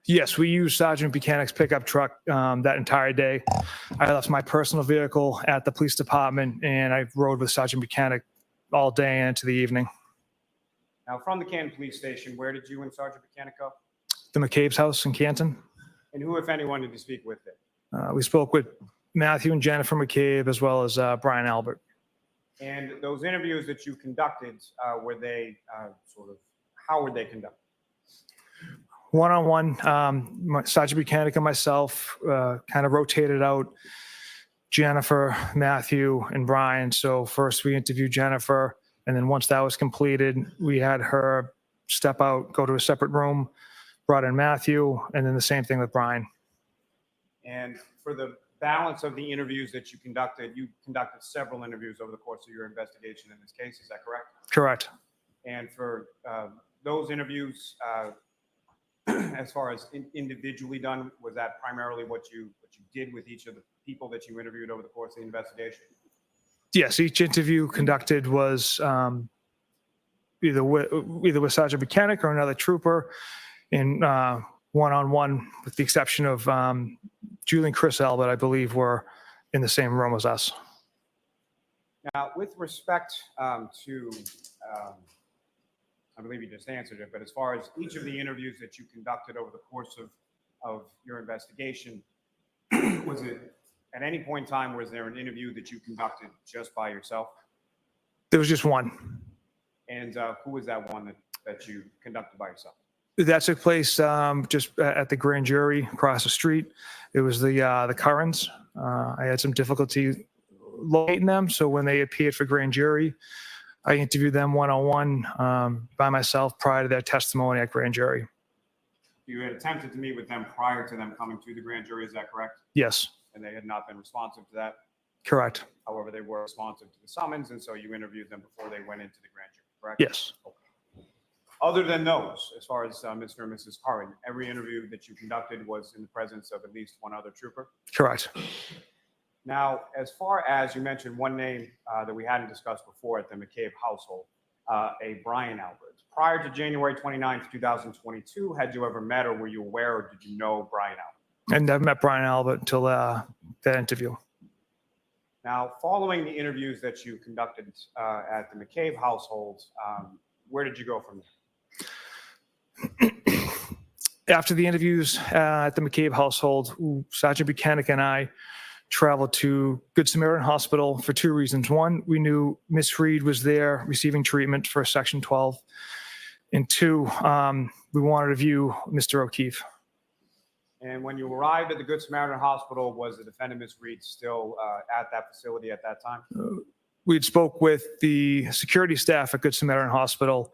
Yes, we used Sergeant Buchenek's pickup truck that entire day. I left my personal vehicle at the police department, and I rode with Sergeant Bukhenik all day and into the evening. Now, from the Canton Police Station, where did you and Sergeant Bukhenik go? The McCabe's house in Canton. And who, if anyone, did you speak with there? We spoke with Matthew and Jennifer McCabe, as well as Brian Albert. And those interviews that you conducted, were they how were they conducted? One-on-one, Sergeant Bukhenik and myself kind of rotated out Jennifer, Matthew, and Brian. So first we interviewed Jennifer, and then once that was completed, we had her step out, go to a separate room, brought in Matthew, and then the same thing with Brian. And for the balance of the interviews that you conducted several interviews over the course of your investigation in this case. Is that correct? Correct. And for those interviews, as far as individually done, was that primarily what you did with each of the people that you interviewed over the course of the investigation? Yes, each interview conducted was either with Sergeant Bukhenik or another trooper, in one-on-one, with the exception of Julie and Chris Albert, I believe, were in the same room as us. Now, with respect to, I believe you just answered it, but as far as each of the interviews that you conducted over the course of your investigation, was it at any point in time, was there an interview that you conducted just by yourself? There was just one. And who was that one that you conducted by yourself? That took place just at the grand jury across the street. It was the Currans. I had some difficulty locating them, so when they appeared for grand jury, I interviewed them one-on-one by myself prior to their testimony at grand jury. You had attempted to meet with them prior to them coming to the grand jury, is that correct? Yes. And they had not been responsive to that? Correct. However, they were responsive to the summons, and so you interviewed them before they went into the grand jury, correct? Yes. Other than those, as far as Mr. and Mrs. Curran, every interview that you conducted was in the presence of at least one other trooper? Correct. Now, as far as you mentioned one name that we hadn't discussed before at the McCabe household, a Brian Albert. Prior to January 29th, 2022, had you ever met or were you aware or did you know Brian Albert? And I've met Brian Albert until that interview. Now, following the interviews that you conducted at the McCabe household, where did you go from there? After the interviews at the McCabe household, Sergeant Bukhenik and I traveled to Good Samaritan Hospital for two reasons. One, we knew Miss Reed was there receiving treatment for Section 12. And two, we wanted to view Mr. O'Keefe. And when you arrived at the Good Samaritan Hospital, was the defendant, Ms. Reed, still at that facility at that time? We had spoke with the security staff at Good Samaritan Hospital.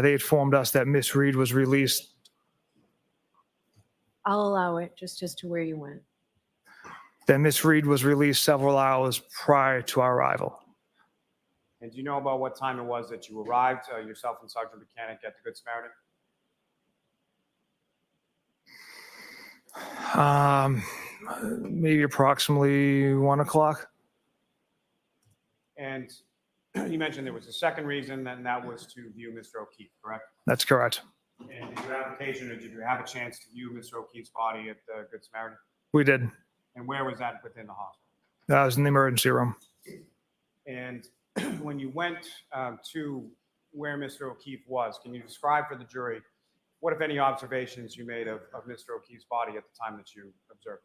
They informed us that Miss Reed was released. I'll allow it just as to where you went. That Miss Reed was released several hours prior to our arrival. And do you know about what time it was that you arrived, yourself and Sergeant Bukhenik, at the Good Samaritan? Maybe approximately 1 o'clock. And you mentioned there was a second reason, and that was to view Mr. O'Keefe, correct? That's correct. And did you have occasion or did you have a chance to view Mr. O'Keefe's body at the Good Samaritan? We did. And where was that within the hospital? That was in the emergency room. And when you went to where Mr. O'Keefe was, can you describe for the jury what, if any, observations you made of Mr. O'Keefe's body at the time that you observed?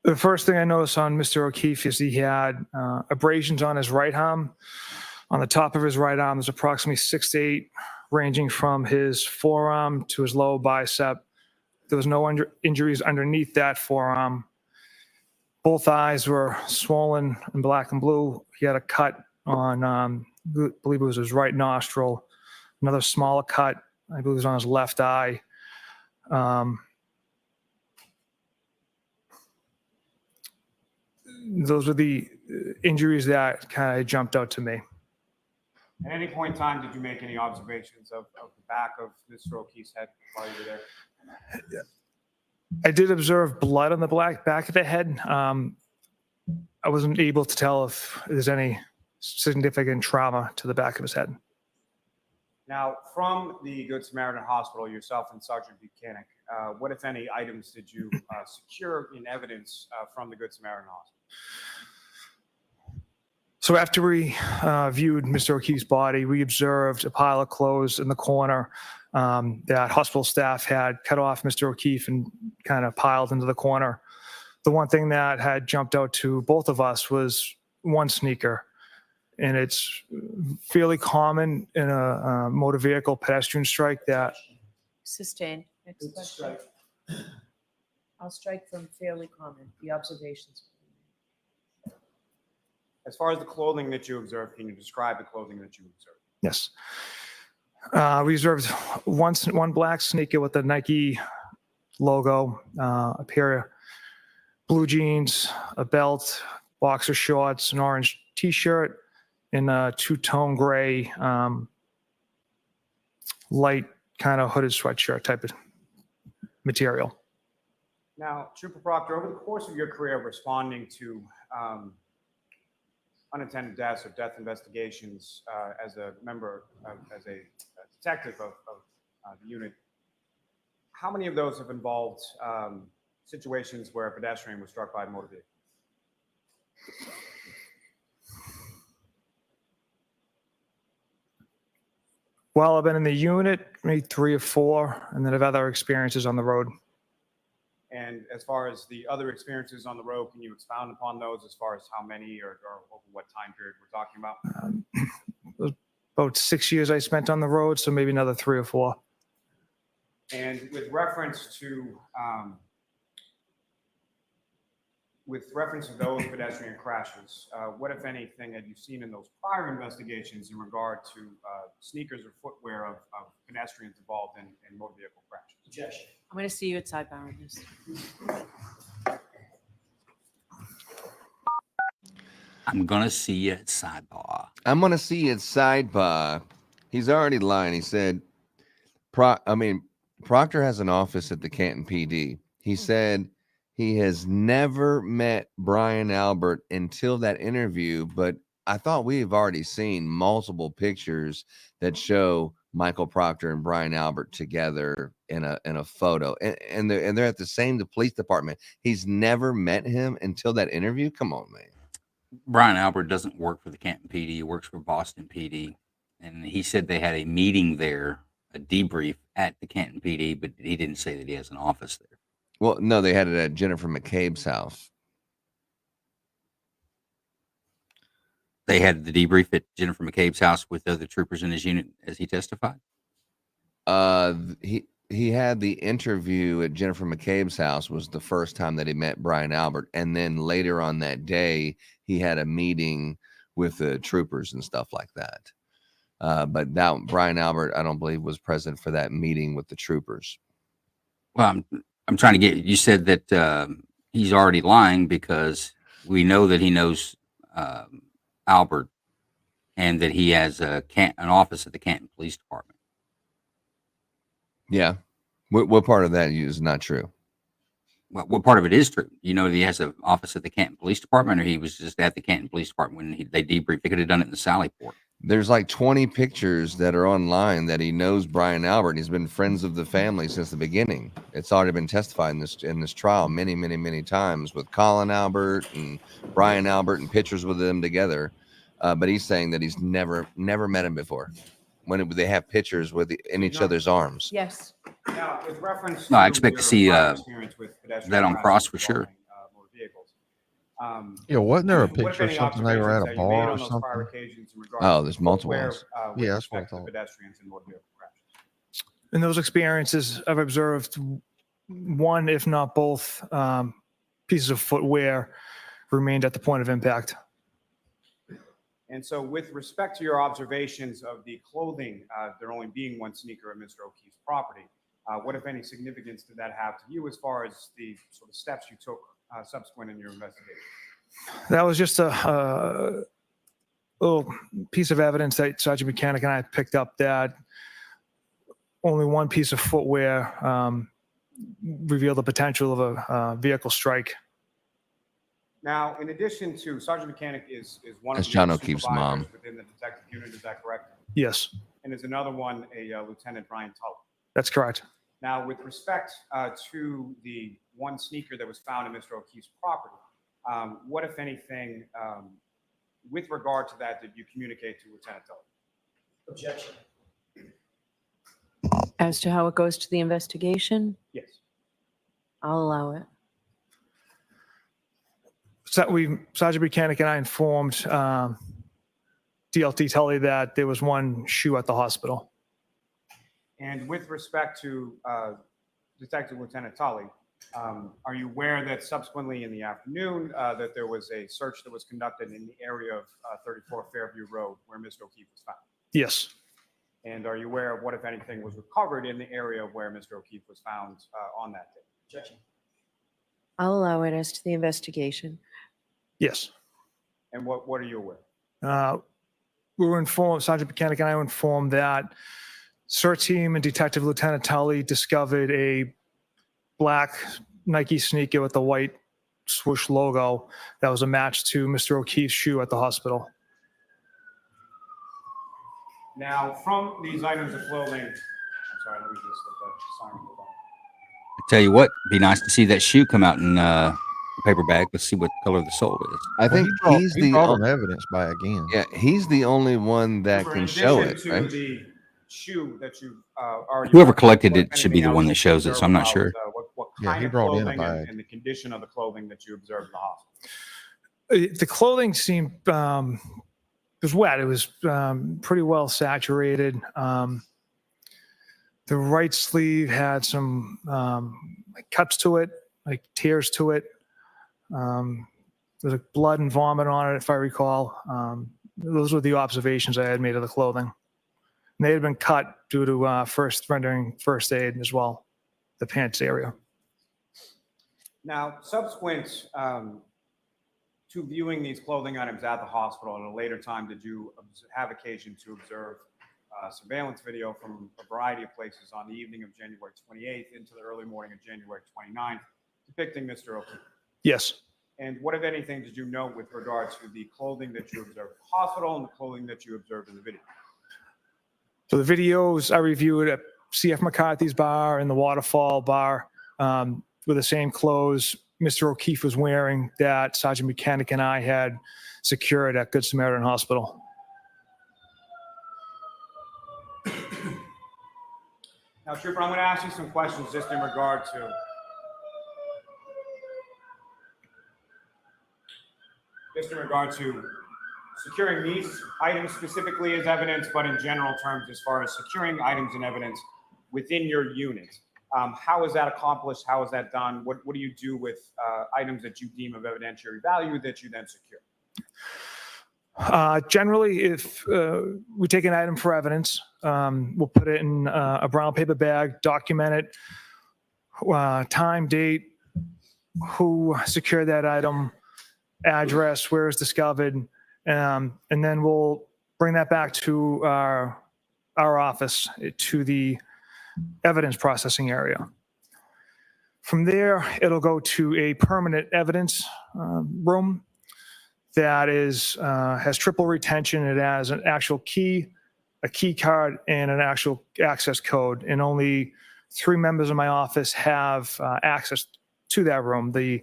The first thing I noticed on Mr. O'Keefe is he had abrasions on his right arm. On the top of his right arm, there's approximately 6 to 8, ranging from his forearm to his lower bicep. There was no injuries underneath that forearm. Both eyes were swollen and black and blue. He had a cut on, I believe it was his right nostril. Another smaller cut, I believe it was on his left eye. Those were the injuries that kind of jumped out to me. At any point in time, did you make any observations of the back of Mr. O'Keefe's head while you were there? I did observe blood on the back of the head. I wasn't able to tell if there's any significant trauma to the back of his head. Now, from the Good Samaritan Hospital, yourself and Sergeant Bukhenik, what, if any, items did you secure in evidence from the Good Samaritan Hospital? So after we viewed Mr. O'Keefe's body, we observed a pile of clothes in the corner that hospital staff had cut off Mr. O'Keefe and kind of piled into the corner. The one thing that had jumped out to both of us was one sneaker. And it's fairly common in a motor vehicle pedestrian strike that... Sustained. Next question. I'll strike from fairly common, the observations. As far as the clothing that you observed, can you describe the clothing that you observed? Yes. We observed one black sneaker with the Nike logo, a pair of blue jeans, a belt, boxer shorts, an orange t-shirt, and a two-tone gray, light kind of hooded sweatshirt type of material. Now, Trooper Proctor, over the course of your career responding to unintended deaths or death investigations as a member, as a detective of the unit, how many of those have involved situations where a pedestrian was struck by a motor vehicle? Well, I've been in the unit, maybe 3 or 4, and then I've had other experiences on the road. And as far as the other experiences on the road, can you expound upon those as far as how many or over what time period we're talking about? About 6 years I spent on the road, so maybe another 3 or 4. And with reference to those pedestrian crashes, what, if anything, had you seen in those prior investigations in regard to sneakers or footwear of pedestrians involved in motor vehicle crashes? Objection. I'm going to see you at sidebar on this. I'm going to see you at sidebar. I'm going to see you at sidebar. He's already lying. He said, Proctor has an office at the Canton PD. He said he has never met Brian Albert until that interview, but I thought we've already seen multiple pictures that show Michael Proctor and Brian Albert together in a photo, and they're at the same police department. He's never met him until that interview. Come on, man. Brian Albert doesn't work for the Canton PD. He works for Boston PD. And he said they had a meeting there, a debrief at the Canton PD, but he didn't say that he has an office there. Well, no, they had it at Jennifer McCabe's house. They had the debrief at Jennifer McCabe's house with other troopers in his unit as he testified. He had the interview at Jennifer McCabe's house was the first time that he met Brian Albert, and then later on that day he had a meeting with the troopers and stuff like that. But that Brian Albert, I don't believe, was present for that meeting with the troopers. Well, I'm trying to get. You said that he's already lying because we know that he knows Albert, and that he has an office at the Canton Police Department. Yeah. What part of that is not true? Well, what part of it is true? You know, that he has an office at the Canton Police Department, or he was just at the Canton Police Department when they debriefed. They could have done it in the Sallyport. There's like 20 pictures that are online that he knows Brian Albert. And he's been friends of the family since the beginning. It's already been testified in this trial many times with Colin Albert and Brian Albert and pictures with them together. But he's saying that he's never met him before. When they have pictures in each other's arms. Yes. Now, with reference No, I to expect your to see prior experience with pedestrian that on crossings cross for sure. involving, motor vehicles, Yeah, wasn't there a what, if picture or any, something they were at a observations that you made bar or on those prior something? occasions in regards Oh, to there's multiple footwear, ones. with Yeah, that's what I respect to thought. pedestrians and motor vehicle crashes? In those experiences, I've observed one, if not both, pieces of footwear remained at the point of impact. And so with respect to your observations of the clothing, there only being one sneaker at Mr. O'Keefe's property, what, if any, significance did that have to you as far as the sort of steps you took subsequent in your investigation? That was just a little piece of evidence that Sergeant Bukhenik and I picked up, that only one piece of footwear revealed the potential of a vehicle strike. Now, in addition to Sergeant Bukhenik is one That's of John the O'Keefe's supervisors mom. within the detective unit, is that correct? Yes, And is another one a Lieutenant Brian Tully? that's correct. Now, with respect to the one sneaker that was found in Mr. O'Keefe's property, what, if anything, with regard to that, did you communicate to Lieutenant Tully? Objection. As to how it goes to the investigation, Yes. I'll allow it. Sergeant Bukhenik and I informed DLT Tully that there was one shoe at the hospital. And with respect to Detective Lieutenant Tully, are you aware that subsequently in the afternoon that there was a search that was conducted in the area of 34 Fairview Road where Mr. O'Keefe was found? Yes, And are you aware of what, if anything, was recovered in the area where Mr. O'Keefe was found on that day? Objection. I'll allow it as to the investigation. yes. And what are you aware? We were informed, Sergeant Bukhenik and I were informed that CERT team and Detective Lieutenant Tully discovered a black Nike sneaker with the white swoosh logo that was a match to Mr. O'Keefe's shoe at the hospital. Now, from these items of clothing, I'm sorry, let me just let the siren go on. I tell you what, it'd be nice to see that shoe come out in a paper bag. Let's see what color the sole is. I think he brought an evidence by again. Yeah, he's the only one that In can show it, addition right? to the shoe that you already. Whoever collected it should be the one that shows it, so I'm not sure. What Yeah, kind he of brought in a clothing bag. and the condition of the clothing that you observed in the hospital? The clothing seemed, it was wet. It was pretty well saturated. The right sleeve had some like cuts to it, like tears to it. There's like blood and vomit on it, if I recall. Those were the observations I had made of the clothing. And they had been cut due to rendering first aid as well, the pants area. Now, subsequent to viewing these clothing items at the hospital, at a later time, did you have occasion to observe surveillance video from a variety of places on the evening of January 28th into the early morning of January 29th, depicting Mr. O'Keefe? Yes. And what, if anything, did you note with regard to the clothing that you observed at the hospital and the clothing that you observed in the video? So the videos I reviewed at CF McCarthy's bar and the Waterfall bar were the same clothes Mr. O'Keefe was wearing that Sergeant Bukhenik and I had secured at Good Samaritan Hospital. Now, Trooper, I'm going to ask you some questions just in regard to securing these items specifically as evidence, but in general terms, as far as securing items and evidence within your unit. How is that accomplished? How is that done? What do you do with items that you deem of evidentiary value that you then secure? Generally, if we take an item for evidence, we'll put it in a brown paper bag, document it, time, date, who secured that item, address, where it's discovered, and then we'll bring that back to our office, to the evidence processing area. From there, it'll go to a permanent evidence room that has triple retention. It has an actual key, a key card, and an actual access code. And only 3 members of my office have access to that room: the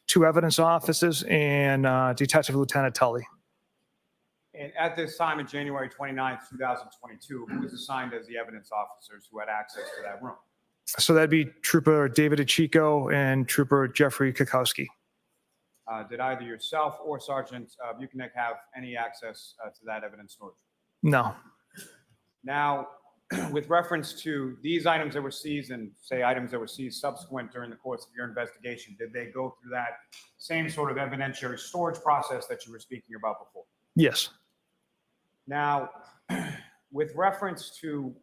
2 evidence officers and Detective Lieutenant Tully. And at this time, in January 29th, 2022, who was assigned as the evidence officers who had access to that room? So that'd be Trooper David Achico and Trooper Jeffrey Kukowski. Did either yourself or Sergeant Bukhenik have any access to that evidence storage? No. Now, with reference to these items that were seized and, say, items that were seized subsequent during the course of your investigation, did they go through that same sort of evidentiary storage process that you were speaking about before? Yes. Now, with reference to,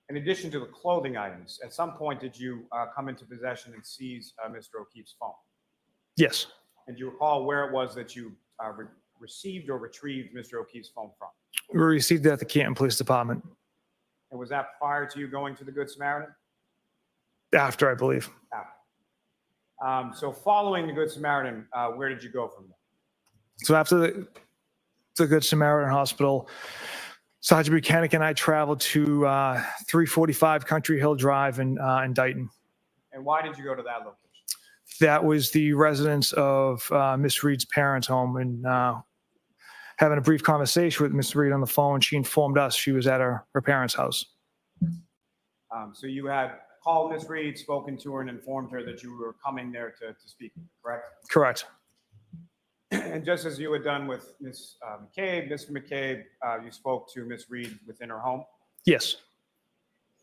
in addition to the clothing items, at some point did you come into possession and seize Mr. O'Keefe's phone? Yes. And do you recall where it was that you received or retrieved Mr. O'Keefe's phone from? We received it at the Canton Police Department. And was that prior to you going to the Good Samaritan? After, I believe. After. So following the Good Samaritan, where did you go from there? So after the Good Samaritan Hospital, Sergeant Bukhenik and I traveled to 345 Country Hill Drive in Dighton. And why did you go to that location? That was the residence of Miss Reed's parents' home, and having a brief conversation with Miss Reed on the phone, she informed us she was at her parents' house. So you had called Miss Reed, spoken to her, and informed her that you were coming there to speak, correct? Correct. And just as you had done with Ms. McCabe, Mr. McCabe, you spoke to Ms. Reed within her home? Yes.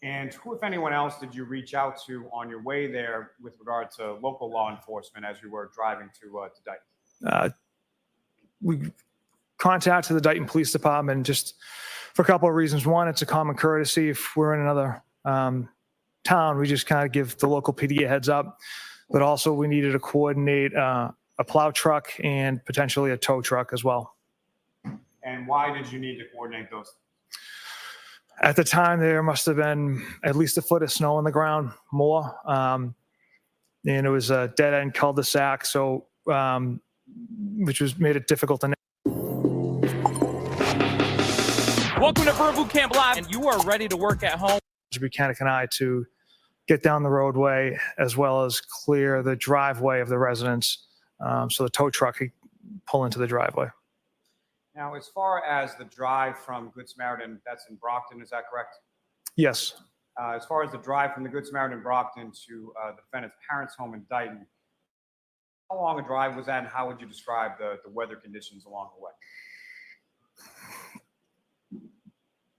And who, if anyone else, did you reach out to on your way there with regard to local law enforcement as you were driving to Dighton? We contacted the Dighton Police Department just for a couple of reasons. One, it's a common courtesy. If we're in another town, we just kind of give the local PD a heads up. But also, we needed to coordinate a plow truck and potentially a tow truck as well. And why did you need to coordinate those things? At the time, there must have been at least a foot of snow on the ground, more. And it was a dead-end cul-de-sac, so which made it difficult to. Welcome to Verbal Camp Live, and you are ready to work at home. Bukhenik and I to get down the roadway as well as clear the driveway of the residence, so the tow truck could pull into the driveway. Now, as far as the drive from Good Samaritan, that's in Brockton, is that correct? Yes. As far as the drive from the Good Samaritan Brockton to the defendant's parents' home in Dighton, how long a drive was that, and how would you describe the weather conditions along the way?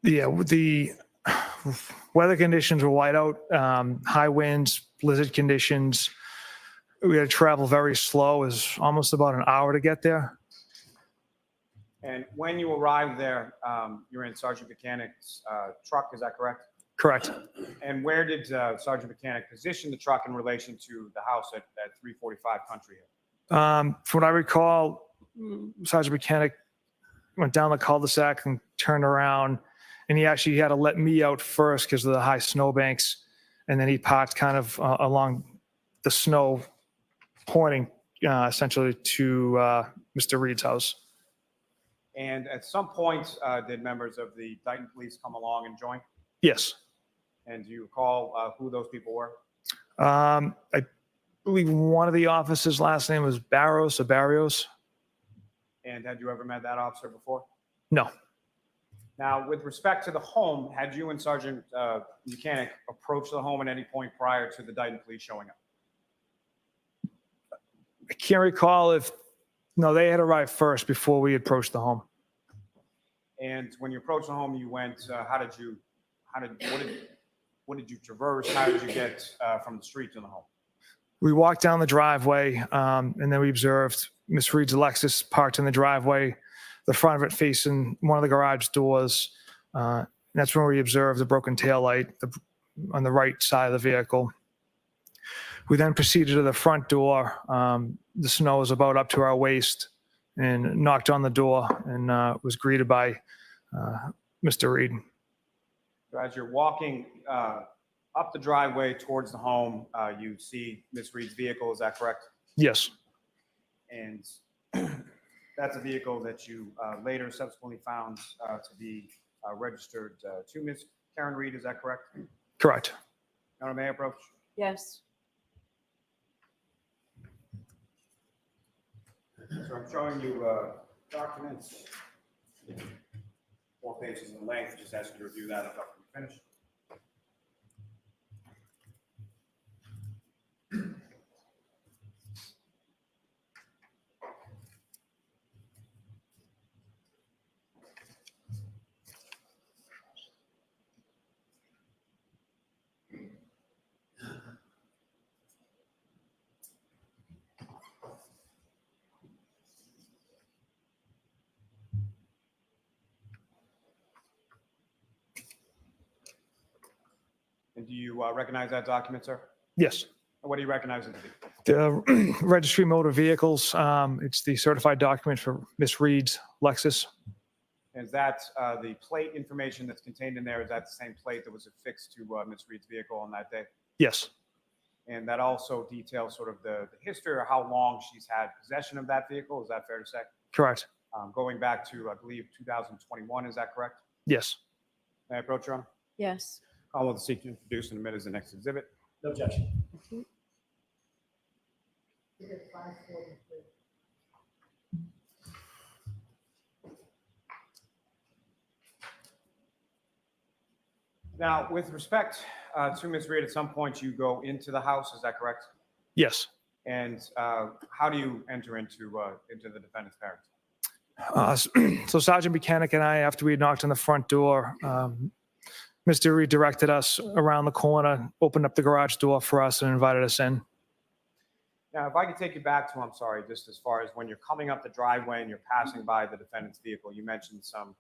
Yeah, the weather conditions were whiteout, high winds, blizzard conditions. We had to travel very slow. It was almost about an hour to get there. And when you arrived there, you were in Sergeant Bukhenik's truck, is that correct? Correct. And where did Sergeant Bukhenik position the truck in relation to the house at 345 Country Hill? From what I recall, Sergeant Bukhenik went down the cul-de-sac and turned around, and he actually had to let me out first because of the high snowbanks, and then he parked kind of along the snow, pointing essentially to Mr. Reed's house. And at some point, did members of the Dayton Police come along and join? Yes. And do you recall who those people were? I believe one of the officers' last name was Barros or Barrios. And had you ever met that officer before? No. Now, with respect to the home, had you and Sergeant Bukhenik approached the home at any point prior to the Dayton Police showing up? I can't recall if, no, they had arrived first before we approached the home. And when you approached the home, you went, what did you traverse? How did you get from the street to the home? We walked down the driveway, and then we observed Miss Reed's Lexus parked in the driveway, the front of it facing one of the garage doors. And that's when we observed the broken taillight on the right side of the vehicle. We then proceeded to the front door. The snow was about up to our waist, and knocked on the door and was greeted by Mr. Reed. So as you're walking up the driveway towards the home, you see Miss Reed's vehicle, is that correct? Yes. And that's a vehicle that you later subsequently found to be registered to Miss Karen Reed, is that correct? Correct. Your Honor, may I approach? Yes. So I'm showing you documents, 4 pages in length. Just ask you to review that after we finish. And do you recognize that document, sir? Yes. What do you recognize it to be? The Registry of Motor Vehicles, it's the certified document for Miss Reed's Lexus. Is that the plate information that's contained in there? Is that the same plate that was affixed to Miss Reed's vehicle on that day? Yes. And that also details sort of the history or how long she's had possession of that vehicle. Is that fair to say? Correct. Going back to, I believe, 2021. Is that correct? Yes. May I approach, Your Honor? Yes. I will seek to introduce and admit as the next exhibit. No objection. Now, with respect to Ms. Reed, at some point you go into the house, is that correct? Yes. And how do you enter into the defendant's parents? So Sergeant Bukhenik and I, after we had knocked on the front door, Mr. Reed directed us around the corner, opened up the garage door for us, and invited us in. Now, if I could take you back to, I'm sorry, just as far as when you're coming up the driveway and you're passing by the defendant's vehicle, you mentioned some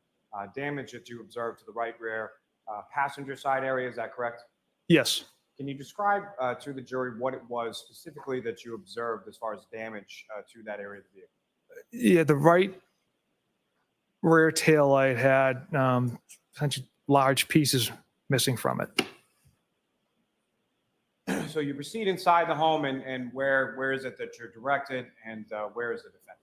damage that you observed to the right rear passenger side area. Is that correct? Yes. Can you describe to the jury what it was specifically that you observed as far as damage to that area of the vehicle? Yeah, the right rear taillight had essentially large pieces missing from it. So you proceed inside the home, and where is it that you're directed, and where is the defendant?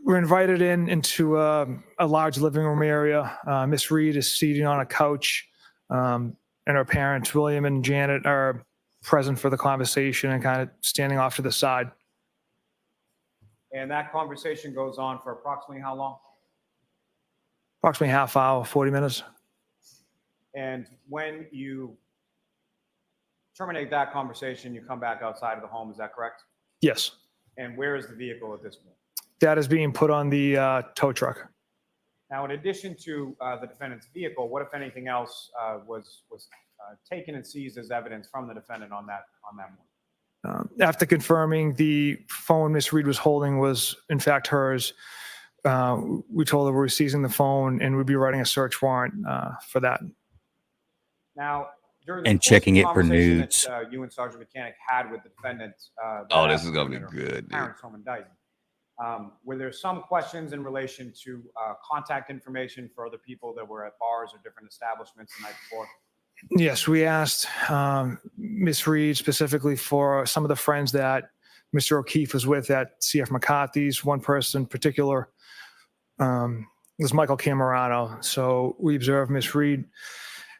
We're invited into a large living room area. Miss Reed is seated on a couch, and her parents, William and Janet, are present for the conversation and kind of standing off to the side. And that conversation goes on for approximately how long? Approximately half hour, 40 minutes. And when you terminate that conversation, you come back outside of the home, is that correct? Yes. And where is the vehicle at this point? That is being put on the tow truck. Now, in addition to the defendant's vehicle, what, if anything else, was taken and seized as evidence from the defendant on that morning? After confirming the phone Miss Reed was holding was in fact hers, we told her we were seizing the phone and we'd be writing a search warrant for that. Now, During the And course of checking the it for conversation nudes. that you and Sergeant Bukhenik had with the defendant. Oh, this is gonna be good, dude. Parents home indictment. Were there some questions in relation to contact information for other people that were at bars or different establishments the night before? Yes, we asked Miss Reed specifically for some of the friends that Mr. O'Keefe was with at CF McCarthy's. One person in particular was Michael Camerano. So we observed Miss Reed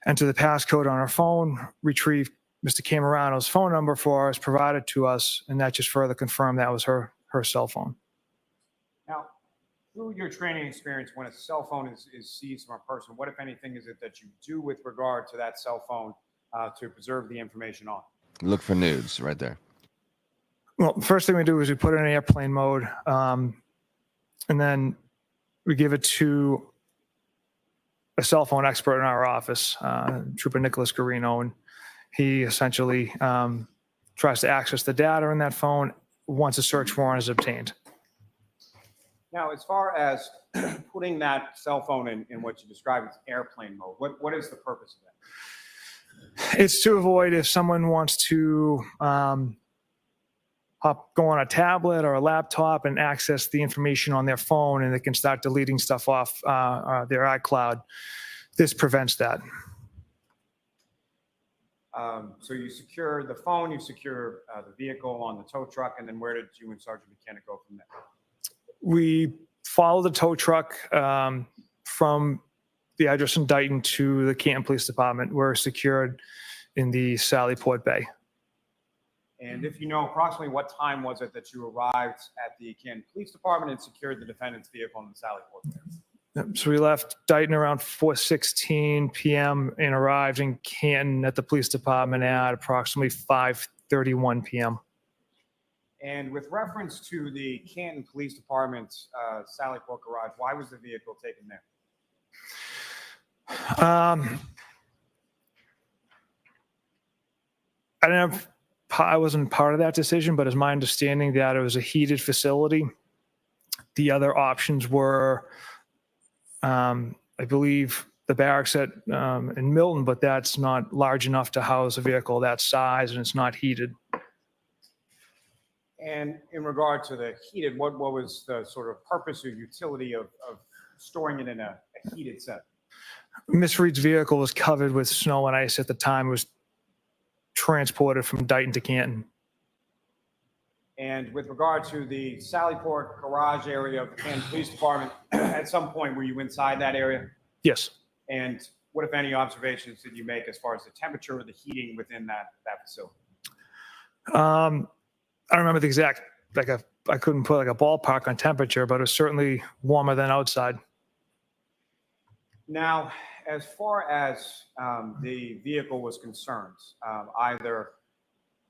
enter the passcode on her phone, retrieve Mr. Camerano's phone number for us, provided to us, and that just further confirmed that was her cell phone. Now, through your training experience, when a cell phone is seized from a person, what, if anything, is it that you do with regard to that cell phone to preserve the information on? Look for nudes right there. Well, the first thing we do is we put it in airplane mode, and then we give it to a cell phone expert in our office, Trooper Nicholas Garino, and he essentially tries to access the data in that phone once a search warrant is obtained. Now, as far as putting that cell phone in what you described as airplane mode, what is the purpose of that? It's to avoid if someone wants to go on a tablet or a laptop and access the information on their phone, and they can start deleting stuff off their iCloud. This prevents that. So you secure the phone, you secure the vehicle on the tow truck, and then where did you and Sergeant Bukhenik go from there? We follow the tow truck from the address in Dayton to the Canton Police Department. We're secured in the Sallyport Bay. And if you know approximately what time was it that you arrived at the Canton Police Department and secured the defendant's vehicle in the Sallyport Bay? So we left Dayton around 4:16 p.m. and arrived in Canton at the police department at approximately 5:31 p.m. And with reference to the Canton Police Department's Sallyport garage, why was the vehicle taken there? I wasn't part of that decision, but it's my understanding that it was a heated facility. The other options were, I believe, the barracks in Milton, but that's not large enough to house a vehicle that size, and it's not heated. And in regard to the heated, what was the sort of purpose or utility of storing it in a heated set? Miss Reed's vehicle was covered with snow and ice at the time. It was transported from Dayton to Canton. And with regard to the Sallyport garage area of the Canton Police Department, at some point were you inside that area? Yes. And what, if any, observations did you make as far as the temperature or the heating within that facility? I don't remember the exact, I couldn't put a ballpark on temperature, but it was certainly warmer than outside. Now, as far as the vehicle was concerned, either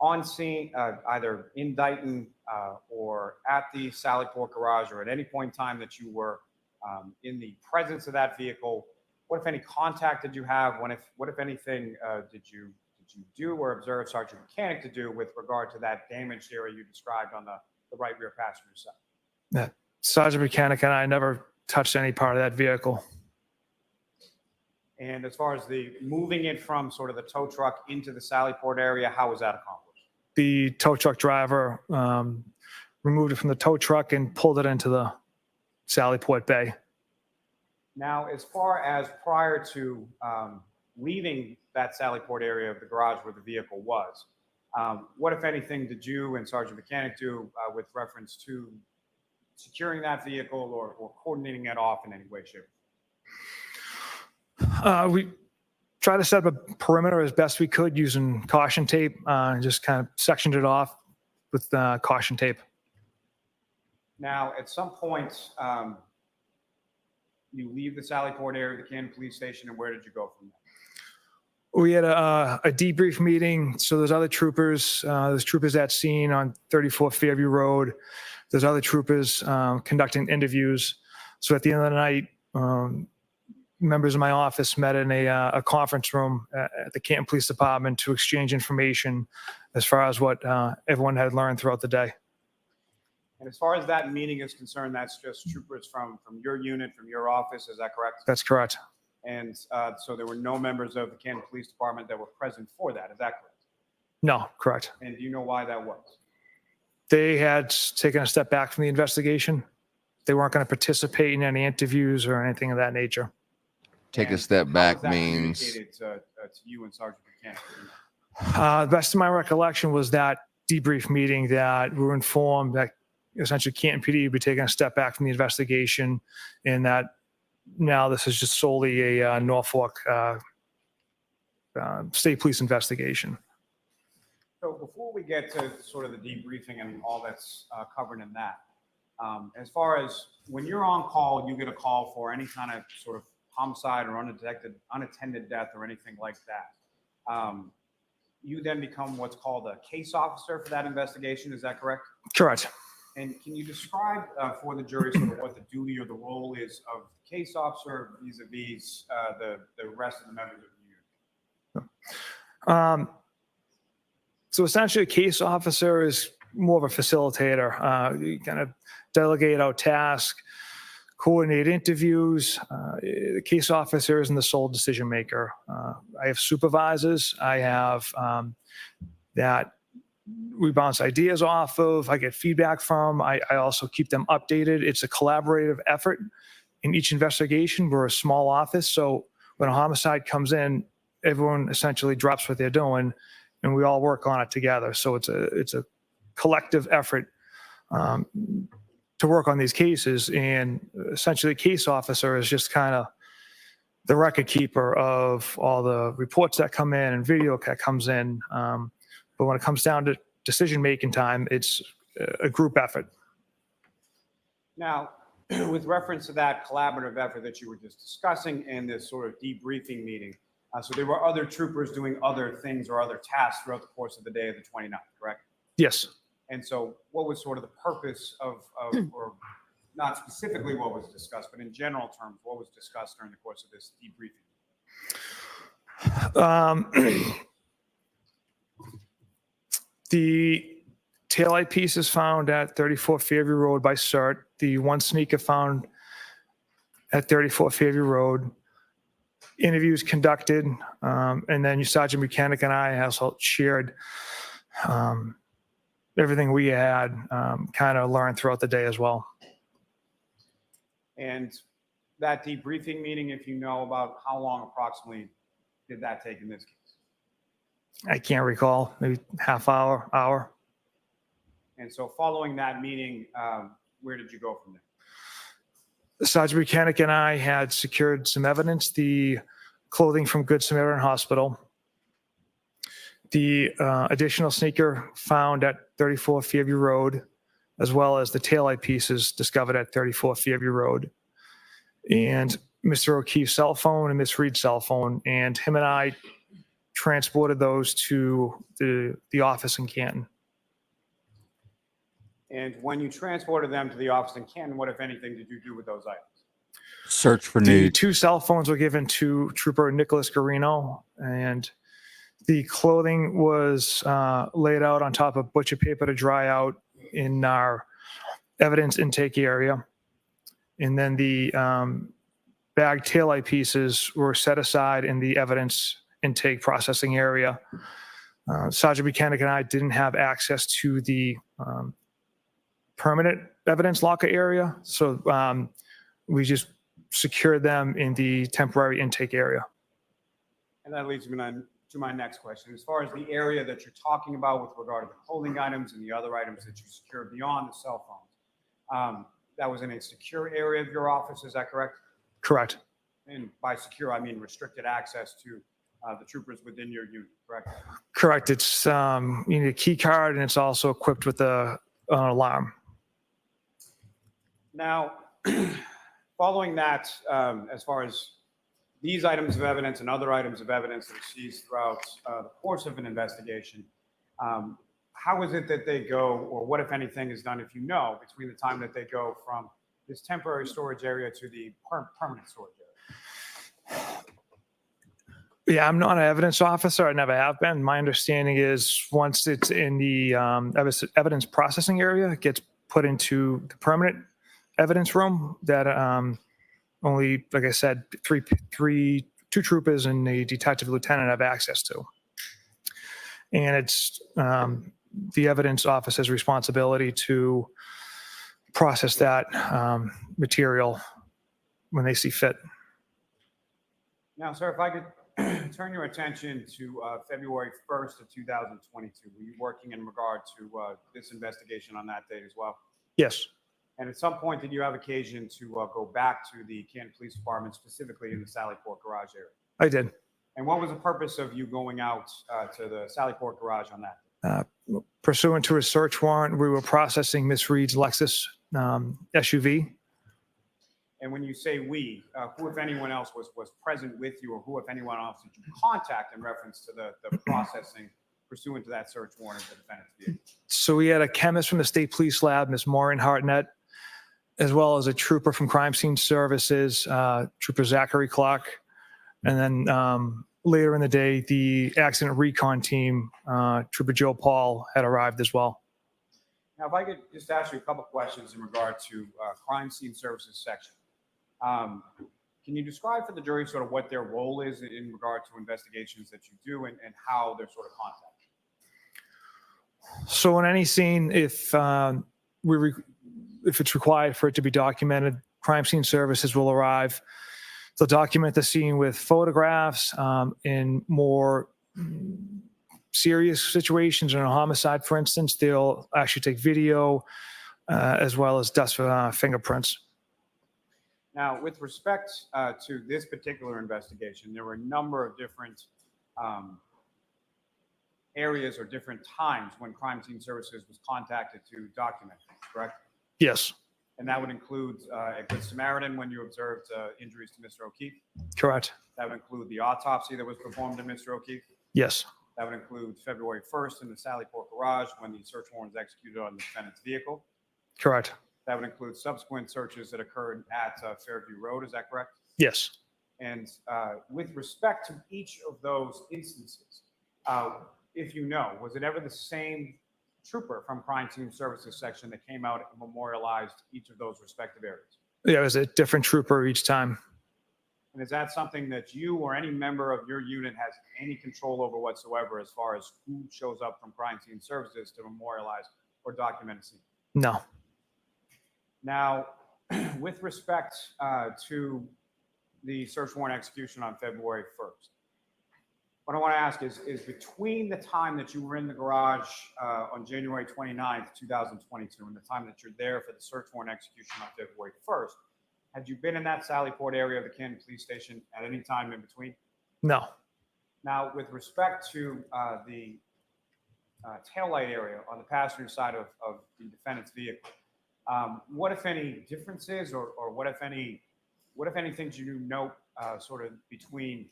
on scene, either in Dayton or at the Sallyport garage, or at any point in time that you were in the presence of that vehicle, what, if any, contact did you have? What, if anything, did you do or observe Sergeant Bukhenik to do with regard to that damaged area you described on the right rear passenger side? Yeah. Sergeant Bukhenik and I never touched any part of that vehicle. And as far as the moving it from sort of the tow truck into the Sallyport area, how was that accomplished? The tow truck driver removed it from the tow truck and pulled it into the Sallyport Bay. Now, as far as prior to leaving that Sallyport area of the garage where the vehicle was, what, if anything, did you and Sergeant Bukhenik do with reference to securing that vehicle or coordinating it off in any way, shape, or form? We tried to set up a perimeter as best we could using caution tape, and just kind of sectioned it off with caution tape. Now, at some point, you leave the Sallyport area of the Canton Police Station, and where did you go from there? We had a debrief meeting. So there's other troopers. There's troopers at scene on 34 Fairview Road. There's other troopers conducting interviews. So at the end of the night, members of my office met in a conference room at the Canton Police Department to exchange information as far as what everyone had learned throughout the day. And as far as that meeting is concerned, that's just troopers from your unit, from your office, is that correct? That's correct. And so there were no members of the Canton Police Department that were present for that. Is that correct? No, correct. And do you know why that was? They had taken a step back from the investigation. They weren't going to participate in any interviews or anything of that nature. Take a step back How was that means communicated to you and Sergeant Buchanan? The best of my recollection was that debrief meeting that we were informed that essentially Canton PD would be taking a step back from the investigation, and that now this is just solely a Norfolk State Police investigation. So before we get to sort of the debriefing and all that's covered in that, as far as when you're on call, you get a call for any kind of sort of homicide or unattended death or anything like that. You then become what's called a case officer for that investigation. Is that correct? Correct. And can you describe for the jury sort of what the duty or the role is of the case officer vis-a-vis the rest of the members of the unit? So essentially, a case officer is more of a facilitator. You kind of delegate out tasks, coordinate interviews. The case officer isn't the sole decision maker. I have supervisors. I have that we bounce ideas off of. I get feedback from. I also keep them updated. It's a collaborative effort in each investigation. We're a small office, so when a homicide comes in, everyone essentially drops what they're doing, and we all work on it together. So it's a collective effort to work on these cases, and essentially, the case officer is just kind of the record keeper of all the reports that come in and video that comes in. But when it comes down to decision-making time, it's a group effort. Now, with reference to that collaborative effort that you were just discussing and this sort of debriefing meeting, so there were other troopers doing other things or other tasks throughout the course of the day of the 29th, correct? Yes. And so what was sort of the purpose of or not specifically what was discussed, but in general terms, what was discussed during the course of this debriefing? The taillight piece is found at 34 Fairview Road by CERT. The one sneaker found at 34 Fairview Road. Interviews conducted, and then Sergeant Bukhenik and I also shared everything we had kind of learned throughout the day as well. And that debriefing meeting, if you know about how long approximately did that take in this case? I can't recall, maybe half hour. And so following that meeting, where did you go from there? Sergeant Bukhenik and I had secured some evidence, the clothing from Good Samaritan Hospital, the additional sneaker found at 34 Fairview Road, as well as the taillight pieces discovered at 34 Fairview Road, and Mr. O'Keefe's cell phone and Miss Reed's cell phone, and him and I transported those to the office in Canton. And when you transported them to the office in Canton, what, if anything, did you do with those items? Search for The nude. 2 cell phones were given to Trooper Nicholas Garino, and the clothing was laid out on top of butcher paper to dry out in our evidence intake area. And then the bag taillight pieces were set aside in the evidence intake processing area. Sergeant Bukhenik and I didn't have access to the permanent evidence locker area, so we just secured them in the temporary intake area. And that leads me to my next question. As far as the area that you're talking about with regard to the clothing items and the other items that you secured beyond the cell phones, that was in a secure area of your office, is that correct? Correct. And by secure, I mean restricted access to the troopers within your unit, correct? Correct. It's you need a key card, and it's also equipped with an alarm. Now, following that, as far as these items of evidence and other items of evidence that are seized throughout the course of an investigation, how is it that they go, or what, if anything, is done, if you know, between the time that they go from this temporary storage area to the permanent storage area? Yeah, I'm not an evidence officer. I never have been. My understanding is once it's in the evidence processing area, it gets put into the permanent evidence room that only, like I said, two troopers and a detective lieutenant have access to. And it's the evidence officer's responsibility to process that material when they see fit. Now, sir, if I could turn your attention to February 1st of 2022. Were you working in regard to this investigation on that date as well? Yes. And at some point, did you have occasion to go back to the Canton Police Department, specifically in the Sallyport garage area? I did. And what was the purpose of you going out to the Sallyport garage on that? Pursuant to a search warrant, we were processing Miss Reed's Lexus SUV. And when you say we, who, if anyone else, was present with you, or who, if anyone else, did you contact in reference to the processing pursuant to that search warrant of the defendant's vehicle? So we had a chemist from the State Police Lab, Ms. Maureen Hartnett, as well as a trooper from Crime Scene Services, Trooper Zachary Clark. And then later in the day, the accident recon team, Trooper Joe Paul, had arrived as well. Now, if I could just ask you a couple questions in regard to Crime Scene Services section. Can you describe for the jury sort of what their role is in regard to investigations that you do and how they're sort of contacted? So in any scene, if it's required for it to be documented, Crime Scene Services will arrive. They'll document the scene with photographs. In more serious situations, in a homicide, for instance, they'll actually take video as well as dust fingerprints. Now, with respect to this particular investigation, there were a number of different areas or different times when Crime Scene Services was contacted to document things, correct? Yes. And that would include a Good Samaritan when you observed injuries to Mr. O'Keefe? Correct. That would include the autopsy that was performed to Mr. O'Keefe? Yes. That would include February 1st in the Sallyport garage when the search warrant was executed on the defendant's vehicle? Correct. That would include subsequent searches that occurred at Fairview Road, is that correct? Yes. And with respect to each of those instances, if you know, was it ever the same trooper from Crime Scene Services section that came out and memorialized each of those respective areas? Yeah, it was a different trooper each time. And is that something that you or any member of your unit has any control over whatsoever as far as who shows up from Crime Scene Services to memorialize or document a scene? No. Now, with respect to the search warrant execution on February 1st, what I want to ask is between the time that you were in the garage on January 29th, 2022, and the time that you're there for the search warrant execution on February 1st, had you been in that Sallyport area of the Canton Police Station at any time in between? No. Now, with respect to the taillight area on the passenger side of the defendant's vehicle, what, if any, differences or what, if any things you note sort of between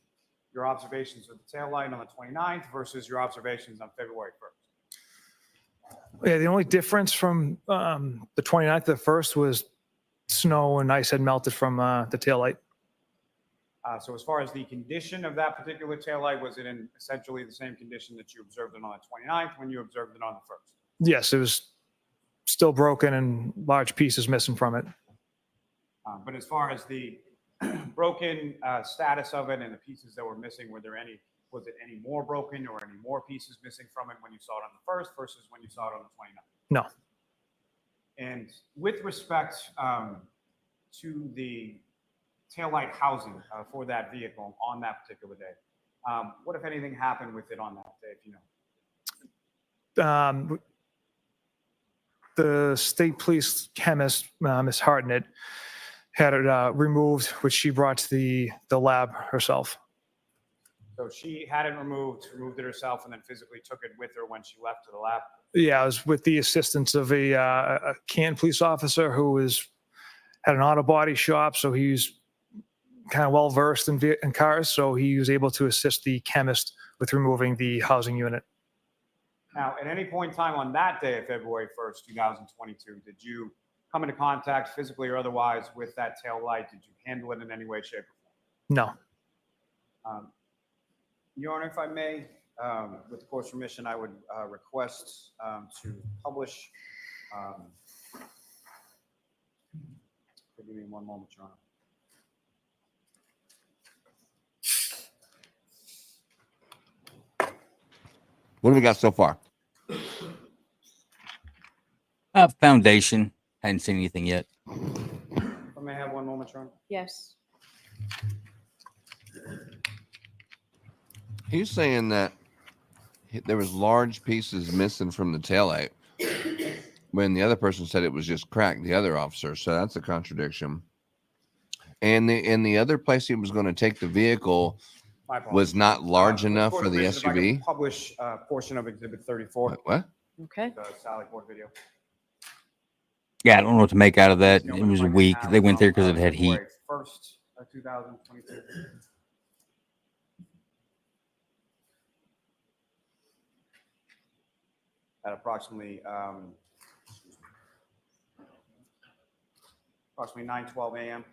your observations of the taillight on the 29th versus your observations on February 1st? Yeah, the only difference from the 29th to the 1st was snow and ice had melted from the taillight. So as far as the condition of that particular taillight, was it in essentially the same condition that you observed it on the 29th when you observed it on the 1st? Yes, it was still broken and large pieces missing from it. But as far as the broken status of it and the pieces that were missing, was it any more broken or any more pieces missing from it when you saw it on the 1st versus when you saw it on the 29th? No. And with respect to the taillight housing for that vehicle on that particular day, what, if anything, happened with it on that day, if you know? The state police chemist, Ms. Hartnett, had it removed, which she brought to the lab herself. So she had it removed it herself, and then physically took it with her when she left to the lab? Yeah, it was with the assistance of a Canton police officer who had an auto body shop, so he's kind of well versed in cars, so he was able to assist the chemist with removing the housing unit. Now, at any point in time on that day of February 1st, 2022, did you come into contact physically or otherwise with that tail light? Did you handle it in any way, shape, or No. form? Your Honor, if I may, with the court's permission, I would request to publish. Give me one moment, Your Honor. What have we got so far? Foundation. Hadn't seen anything yet. If I may have one moment, Sharon. Yes. He's saying that there was large pieces missing from the taillight, when the other person said it was just cracked. The other officer, so that's a contradiction. And the other place he was going to take the vehicle My apologies. was not large enough Court for the permission, if I could SUV. Publish portion of Exhibit 34. What? Okay. The Sally Port video. Yeah, I don't know what to make out of that. It was weak. They went there because it had heat. February 1st, 2022. At approximately 9:12 a.m.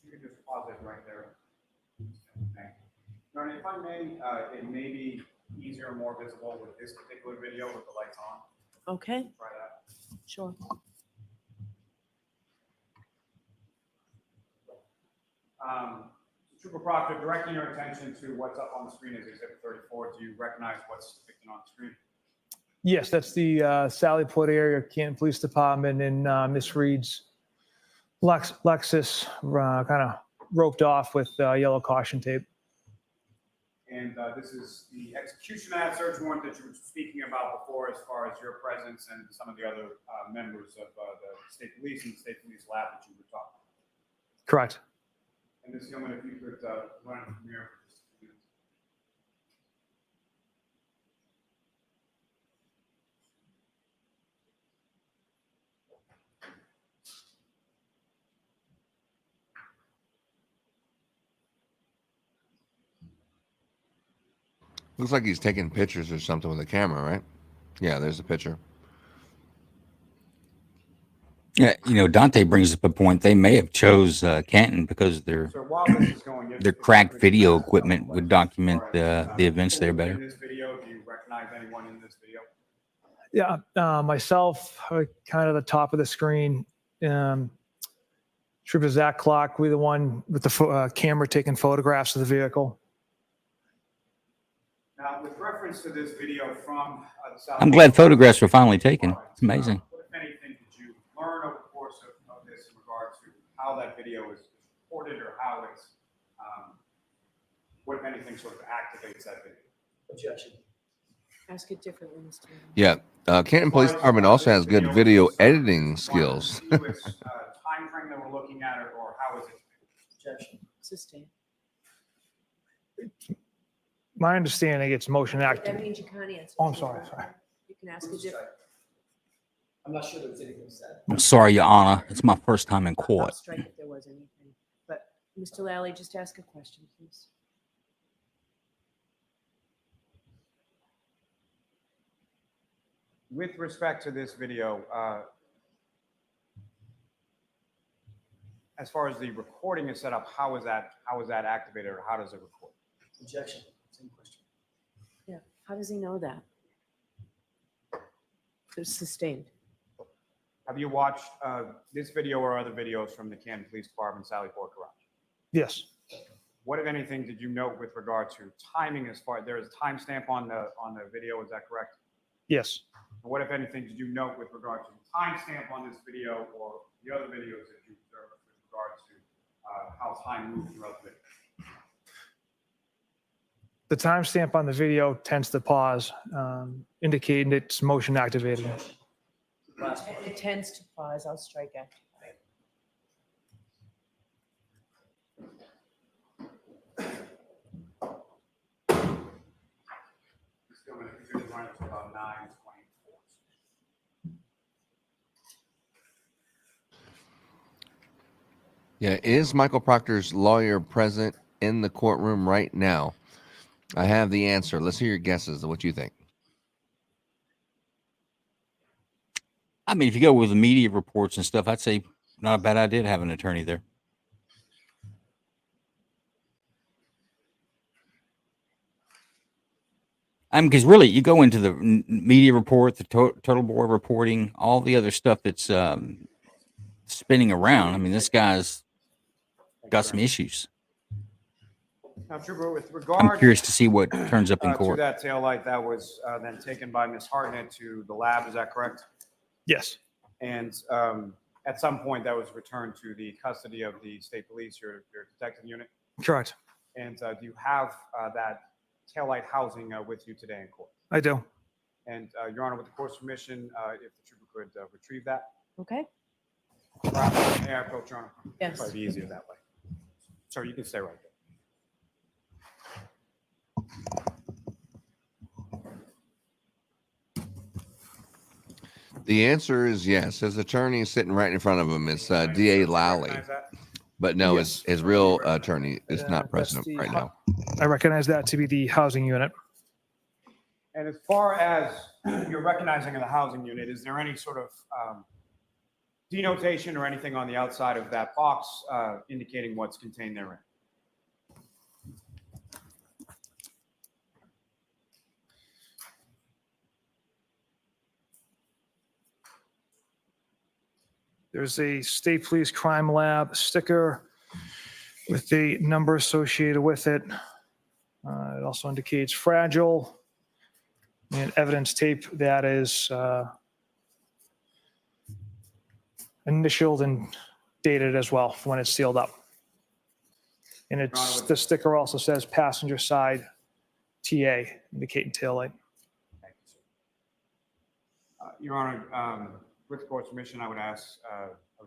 You can just pause it right there. Thank you. Ernie, if I may, it may be easier and more visible with this particular video with the lights on. Okay, Try that. sure. Trooper Proctor, directing your attention to what's up on the screen is Exhibit 34. Do you recognize what's depicted on the screen? Yes, that's the Sallyport area, Canton Police Department, and Miss Reed's Lexus kind of roped off with yellow caution tape. And this is the execution of that search warrant that you were speaking about before, as far as your presence and some of the other members of the state police and the state police lab that you were talking about. Correct. And Ms. Gilman, if you could run it from here for just a few minutes. Looks like he's taking pictures or something with a camera, right? Yeah, there's a picture. Yeah, Dante brings up a point. They may have chose Canton because their cracked video equipment would document the events there better. In this video, do you recognize anyone in this video? Yeah, myself, kind of the top of the screen. Trooper Zach Clark, we the one with the camera taking photographs of the vehicle. Now, with reference to this video from the South. I'm glad photographs were finally taken. It's amazing. What, if anything, did you learn over the course of this in regard to how that video is recorded, or how it's, what, if anything, sort of activates that video? Objection. Ask it differently, Mr. Mayor. Yeah, Canton Police Department also has good video editing skills. Time frame that we're looking at, or how is it? Objection. Sustained. My understanding, it's motion That active. means you can't answer. Oh, I'm sorry. You can ask it differently. I'm not sure there was anything said. I'm sorry, Your Honor. It's my first time in I'll court. strike if there was anything. But, Mr. Lally, just ask a question, please. With respect to this video, as far as the recording is set up, how is that activated, or how does it record? Objection. Same question. Yeah, how does he know that? It's sustained. Have you watched this video or other videos from the Canton Police Department Sally Port Garage? Yes. What, if anything, did you note with regard to timing? As far there is a timestamp on the video, is that correct? Yes. And what, if anything, did you note with regard to the timestamp on this video or the other videos that you observed with regard to how time moved throughout the video? The timestamp on the video tends to pause, indicating it's motion activated. It tends to pause. I'll strike after. Still going to run it to about 9:24. Yeah, is Michael Proctor's lawyer present in the courtroom right now? I have the answer. Let's hear your guesses of what you think. I mean, if you go with the media reports and stuff, I'd say not a bad idea to have an attorney there. Because really, you go into the media report, the total board reporting, all the other stuff that's spinning around. I mean, this guy's got some issues. Now, Trooper, with I'm regard curious to see what turns up in to court. that taillight that was then taken by Ms. Hartnett to the lab, is that correct? Yes. And at some point, that was returned to the custody of the state police, your detective unit. Correct. And do you have that taillight housing with you today in court? I do. And Your Honor, with the court's permission, if the trooper could retrieve that. Okay. May I approach, Your Honor? Yes. Probably be easier that way. Sir, you can stay right there. The answer is yes. His attorney is sitting right in front of him. It's D.A. Lally. But no, his real attorney is not present right now. I recognize that to be the housing unit. And as far as you're recognizing of the housing unit, is there any sort of denotation or anything on the outside of that box indicating what's contained therein? There's a state police crime lab sticker with the number associated with it. It also indicates fragile and evidence tape that is initialed and dated as well when it's sealed up. And it's the sticker also says passenger side TA, indicating taillight. Thank you, sir. Your Honor, with the court's permission, I would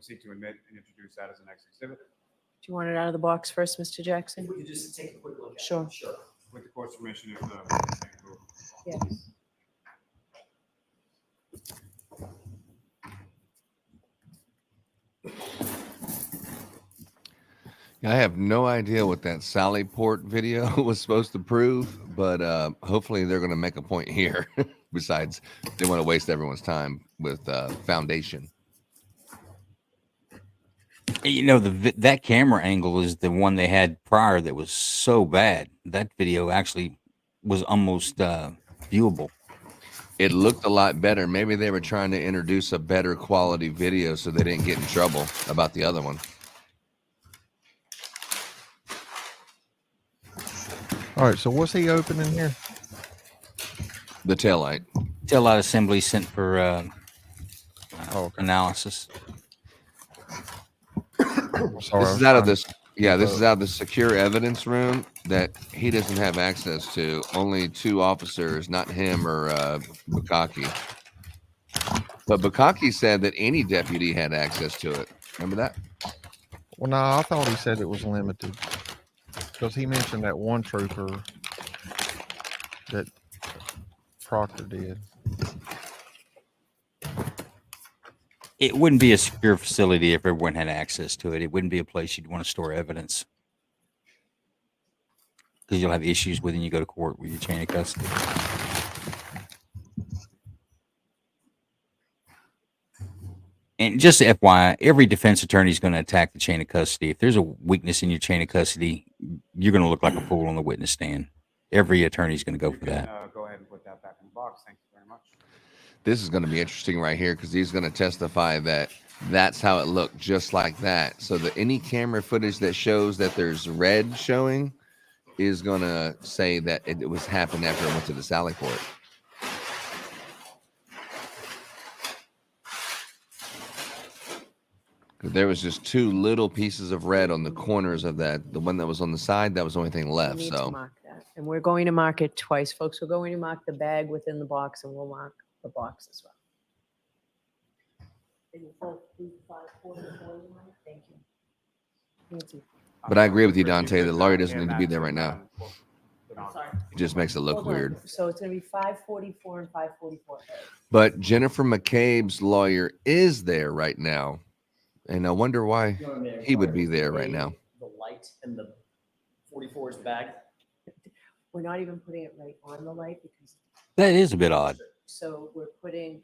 seek to admit and introduce that as the next exhibit. Do you want it out of the box first, Mr. Jackson? We could just take a quick look at it. Sure. Sure. With the court's permission, if Yes. I have no idea what that Sally Port video was supposed to prove, but hopefully they're going to make a point here. Besides, they want to waste everyone's time with foundation. You know, that camera angle is the one they had prior that was so bad. That video actually was almost viewable. It looked a lot better. Maybe they were trying to introduce a better quality video so they didn't get in trouble about the other one. All right, so what's he opening here? The taillight. Taillight assembly sent for analysis. Sorry, This is out of this. Yeah, this is out of the secure evidence room that he doesn't have access to. Only two officers, not him or Bukhenik. But Bukhenik said that any deputy had access to it. Remember that? Well, no, I thought he said it was limited because he mentioned that one trooper that Proctor did. It wouldn't be a secure facility if everyone had access to it. It wouldn't be a place you'd want to store evidence because you'll have issues with when you go to court with your chain of custody. And just FYI, every defense attorney is going to attack the chain of custody. If there's a weakness in your chain of custody, you're going to look like a fool on the witness stand. Every attorney is going to go for that. Go ahead and put that back in the box. Thank you very much. This is going to be interesting right here because he's going to testify that that's how it looked, just like that. So that any camera footage that shows that there's red showing is going to say that it was happened after it went to the Sally Port. There was just two little pieces of red on the corners of that. The one that was on the side, that was the only thing We left. need to So mark that. And we're going to mark it twice, folks. We're going to mark the bag within the box and we'll mark the box as well. Thank you. Nancy. but I agree with you, Dante. The lawyer doesn't need to be there right now. It just makes it look Hold on. weird. So it's going to be 544 and 544. But Jennifer McCabe's lawyer is there right now. And I wonder why he would be there right now. The light and the 44's bag. We're not even putting it right on the light because. That is a bit odd. So we're putting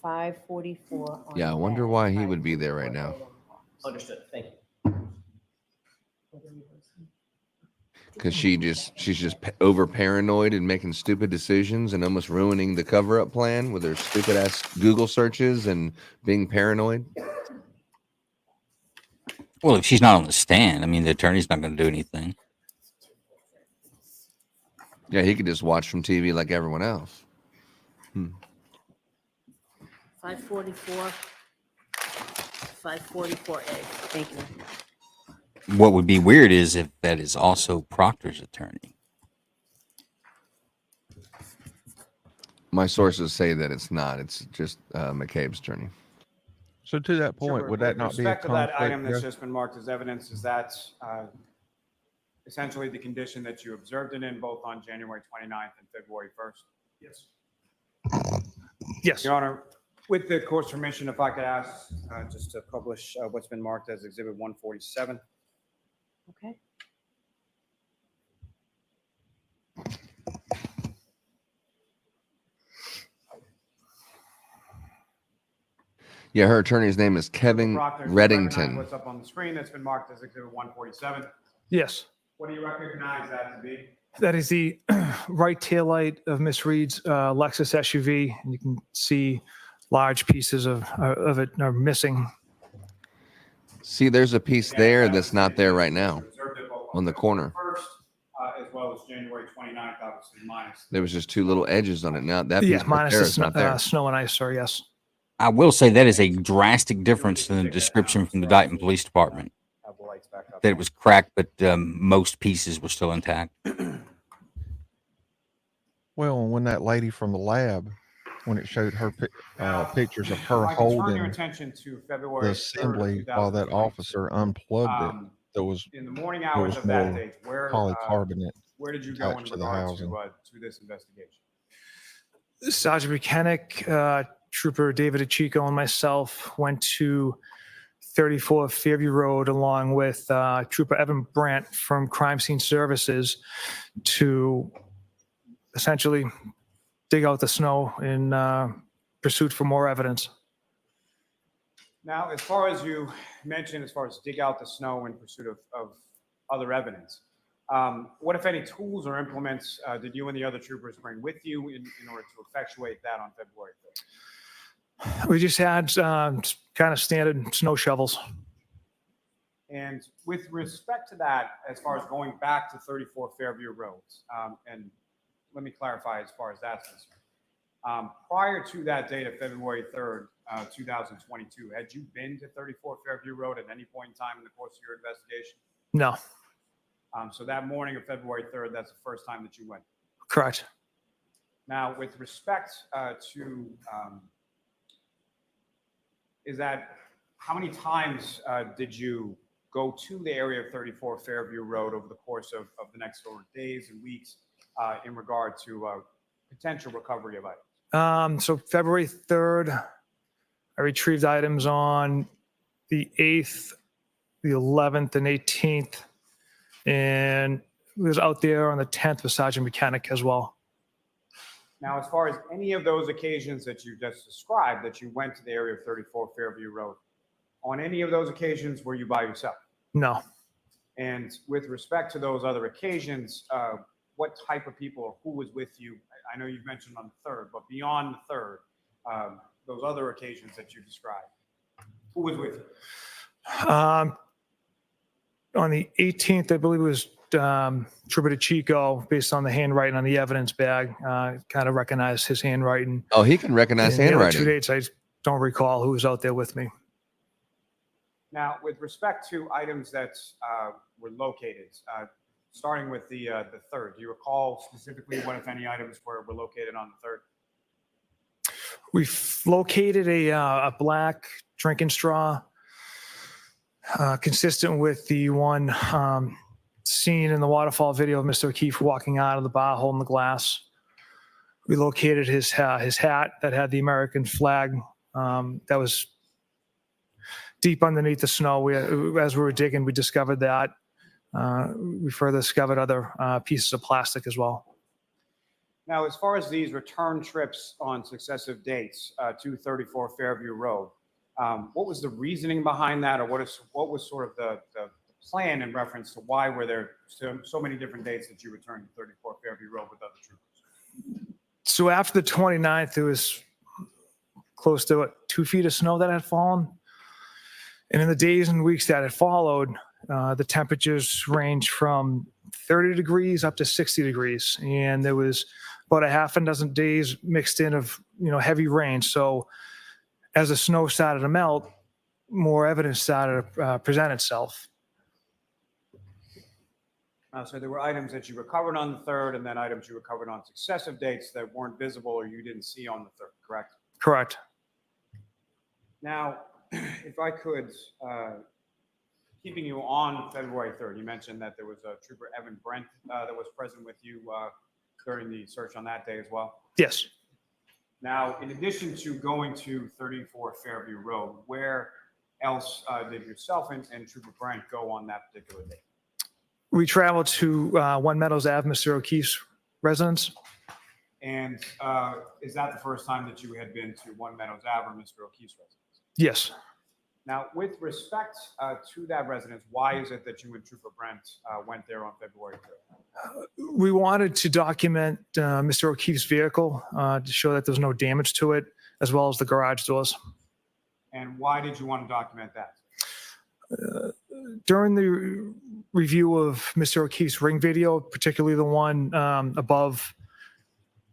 544 on. Yeah, I the wonder bag, why he would be there right 544 now. on the box. Understood. Thank you. because she's just over paranoid and making stupid decisions and almost ruining the cover-up plan with her stupid ass Google searches and being paranoid? Well, if she's not on the stand, I mean, the attorney's not going to do anything. Yeah, he could just watch from TV like everyone else. 544, 544A. Thank you. What would be weird is if that is also Proctor's attorney. My sources say that it's not. It's just McCabe's attorney. So to that point, Sure, would that with not be a respect to that conflict? item that's Jeff? just been marked as evidence, is that essentially the condition that you observed it in both on January 29th and February 1st? Yes. Yes. Your Honor, with the court's permission, if I could ask just to publish what's been marked as Exhibit 147. Okay. Yeah, her attorney's name is Kevin Proctor, do you recognize Reddington. what's up on the screen that's been marked as Exhibit 147? Yes. What do you recognize that to be? That is the right taillight of Miss Reed's Lexus SUV, and you can see large pieces of it are missing. See, there's a piece there that's not there right now on the corner. First, as well as January 29th, obviously minus. There was just two little edges on it. Now that piece Yeah, right minus there the is not there. snow and ice, sir, yes. I will say that is a drastic difference in the description from the Dighton Police Department. Have the lights back up. That it was cracked, but most pieces were still intact. Well, when that lady from the lab, when it showed her pictures of her If I can turn your holding attention to February the 3rd, assembly while that 2022. officer unplugged it, there was In the morning there hours was of that more date, where polycarbonate did you go in attached to the regards housing. to this investigation? Sergeant Bukhenik, Trooper David Achico, and myself went to 34 Fairview Road along with Trooper Evan Brandt from Crime Scene Services to essentially dig out the snow in pursuit for more evidence. Now, as far as you mentioned, as far as dig out the snow in pursuit of other evidence, what, if any, tools or implements did you and the other troopers bring with you in order to effectuate that on February 3rd? We just had kind of standard snow shovels. And with respect to that, as far as going back to 34 Fairview Roads, and let me clarify as far as that's concerned. Prior to that date of February 3rd, 2022, had you been to 34 Fairview Road at any point in time in the course of your investigation? No, So that morning of February 3rd, that's the first time that you went. correct. Now, with respect to, is that, how many times did you go to the area of 34 Fairview Road over the course of the next sort of days and weeks in regard to potential recovery of items? So February 3rd, I retrieved items on the 8th, the 11th, and 18th, and was out there on the 10th with Sergeant Bukhenik as well. Now, as far as any of those occasions that you just described, that you went to the area of 34 Fairview Road, on any of those occasions, were you by yourself? No. And with respect to those other occasions, what type of people or who was with you? I know you've mentioned on the 3rd, but beyond the 3rd, those other occasions that you described, who was with you? On the 18th, I believe it was Trooper Chico, based on the handwriting on the evidence bag, kind of recognized his handwriting. Oh, he can recognize And the other handwriting. 2 dates, I don't recall who was out there with me. Now, with respect to items that were located, starting with the 3rd, do you recall specifically what, if any, items were located on the 3rd? We located a black drinking straw, consistent with the one seen in the waterfall video of Mr. O'Keefe walking out of the bar holding the glass. We located his hat that had the American flag that was deep underneath the snow. As we were digging, we discovered that. We further discovered other pieces of plastic as well. Now, as far as these return trips on successive dates to 34 Fairview Road, what was the reasoning behind that, or what was sort of the plan in reference to why were there so many different dates that you returned to 34 Fairview Road with other troopers? So after the 29th, there was close to 2 feet of snow that had fallen. And in the days and weeks that had followed, the temperatures ranged from 30 degrees up to 60 degrees. And there was about a half a dozen days mixed in of, heavy rain. So as the snow started to melt, more evidence started to present itself. So there were items that you recovered on the 3rd and then items you recovered on successive dates that weren't visible or you didn't see on the 3rd, correct? Correct. Now, if I could, keeping you on February 3rd, you mentioned that there was a Trooper Evan Brent that was present with you during the search on that day as well. Yes. Now, in addition to going to 34 Fairview Road, where else did yourself and Trooper Brent go on that particular day? We traveled to One Meadows Ave, Mr. O'Keefe's residence. And is that the first time that you had been to One Meadows Ave or Mr. O'Keefe's residence? Yes. Now, with respect to that residence, why is it that you and Trooper Brent went there on February 3rd? We wanted to document Mr. O'Keefe's vehicle to show that there was no damage to it, as well as the garage doors. And why did you want to document that? During the review of Mr. O'Keefe's ring video, particularly the one above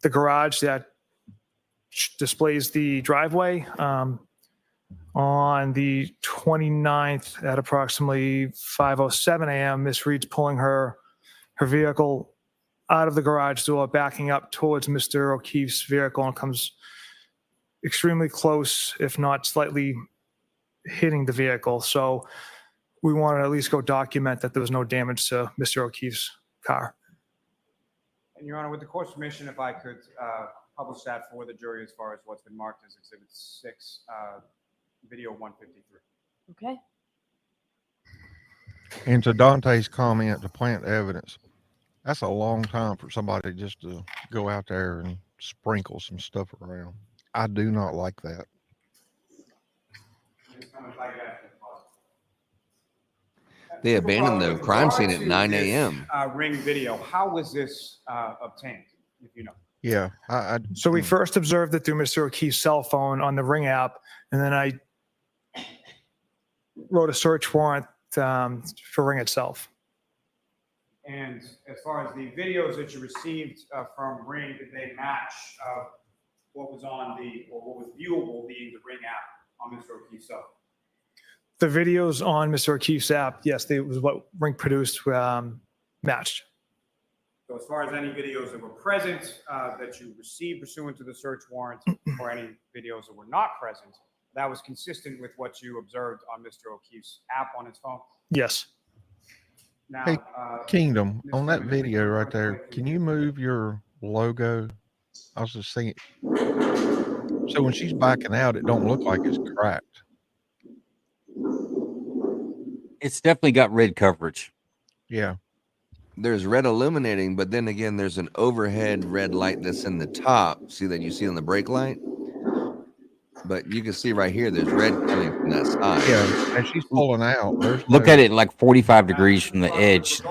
the garage that displays the driveway, on the 29th at approximately 5:07 a.m., Miss Reed's pulling her vehicle out of the garage door, backing up towards Mr. O'Keefe's vehicle, and comes extremely close, if not slightly hitting the vehicle. So we wanted to at least go document that there was no damage to Mr. O'Keefe's car. And Your Honor, with the court's permission, if I could publish that for the jury as far as what's been marked as Exhibit 6, video 153. Okay. And to Dante's comment, to plant evidence, that's a long time for somebody just to go out there and sprinkle some stuff around. I do not like that. They abandoned the crime scene at 9 a.m. Ring video, how was this obtained, if you know? Yeah. So we first observed it through Mr. O'Keefe's cell phone on the Ring app, and then I wrote a search warrant for Ring itself. And as far as the videos that you received from Ring, did they match what was on or what was viewable being the Ring app on Mr. O'Keefe's cell phone? The videos on Mr. O'Keefe's app, yes, it was what Ring produced, matched. So as far as any videos that were present that you received pursuant to the search warrant, or any videos that were not present, that was consistent with what you observed on Mr. O'Keefe's app on his phone? Yes. Now, Hey, Kingdom, on that video right there, can you move your logo? I was just thinking. So when she's backing out, it don't look like it's cracked. It's definitely got red coverage. Yeah. There's red illuminating, but then again, there's an overhead red light that's in the top. See that you see on the brake light? But you can see right here, there's red coming from that side. Yeah, and she's pulling out. Look at it like 45 degrees from the edge.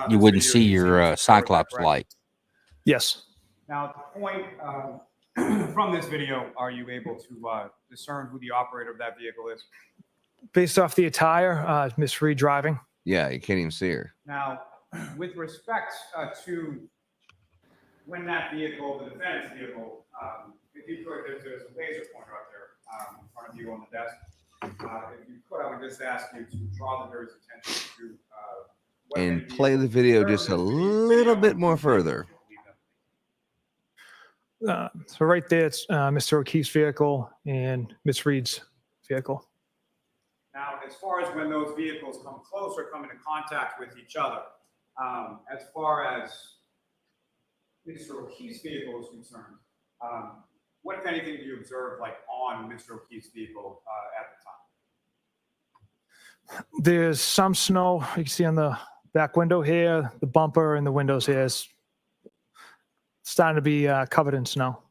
You wouldn't see your Cyclops light. Yes. Now, at the point from this video, are you able to discern who the operator of that vehicle is? Based off the attire, Miss Reed driving. Yeah, you can't even see her. Now, with respect to when that vehicle, the defendant's vehicle, if you could, there's a laser pointer up there in front of you on the desk. If you could, I would just ask you to draw the jury's attention to And play the video just a little bit more further. So right there, it's Mr. O'Keefe's vehicle and Miss Reed's vehicle. Now, as far as when those vehicles come close or come into contact with each other, as far as Mr. O'Keefe's vehicle is concerned, what, if anything, do you observe like on Mr. O'Keefe's vehicle at the time? There's some snow you can see on the back window here, the bumper and the windows here is starting to be covered in snow.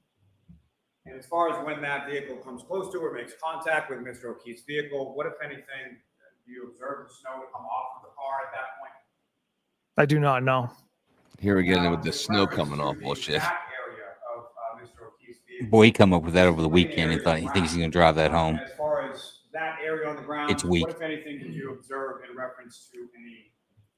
And as far as when that vehicle comes close to or makes contact with Mr. O'Keefe's vehicle, what, if anything, Do you observe the snow to come off of the car at that point? I do not know. Here we get Now, with the with snow reference coming to off the bullshit. back area of Mr. O'Keefe's vehicle, Boy, he come up with that over the in the weekend. area He thinks he's around, gonna drive that home. As far as that area on the ground, It's what weak. if anything did you observe in reference to any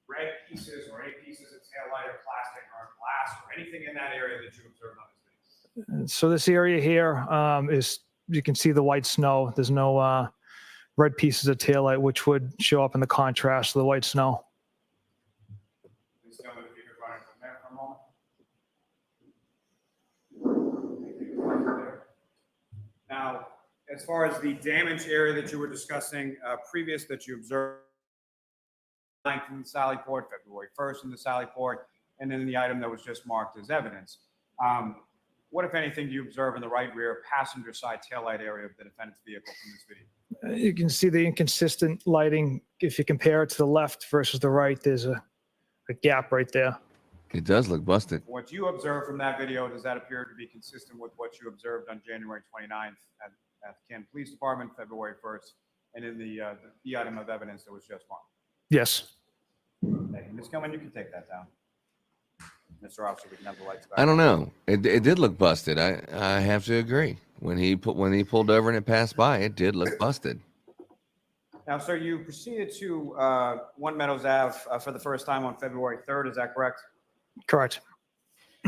red pieces or any pieces of taillight or plastic or glass or anything in that area that you observed on this video? So this area here is, you can see the white snow. There's no red pieces of taillight, which would show up in the contrast of the white snow. Please tell me if you could run it from there for a moment. Now, as far as the damage area that you were discussing previous that you observed, 9th in the Sally Port, February 1st in the Sally Port, and then the item that was just marked as evidence. What, if anything, do you observe in the right rear passenger side taillight area of the defendant's vehicle from this video? You can see the inconsistent lighting. If you compare it to the left versus the right, there's a gap right there. It does look busted. What you observed from that video, does that appear to be consistent with what you observed on January 29th at the Canton Police Department, February 1st, and in the item of evidence that was just marked? Yes. Thank you. Ms. Gilman, you can take that down. Mr. Officer, we can have the lights back. I don't know. It did look busted. I have to agree. When he pulled over and it passed by, it did look busted. Now, sir, you proceeded to 1 Meadows Ave for the first time on February 3rd. Is that correct? Correct.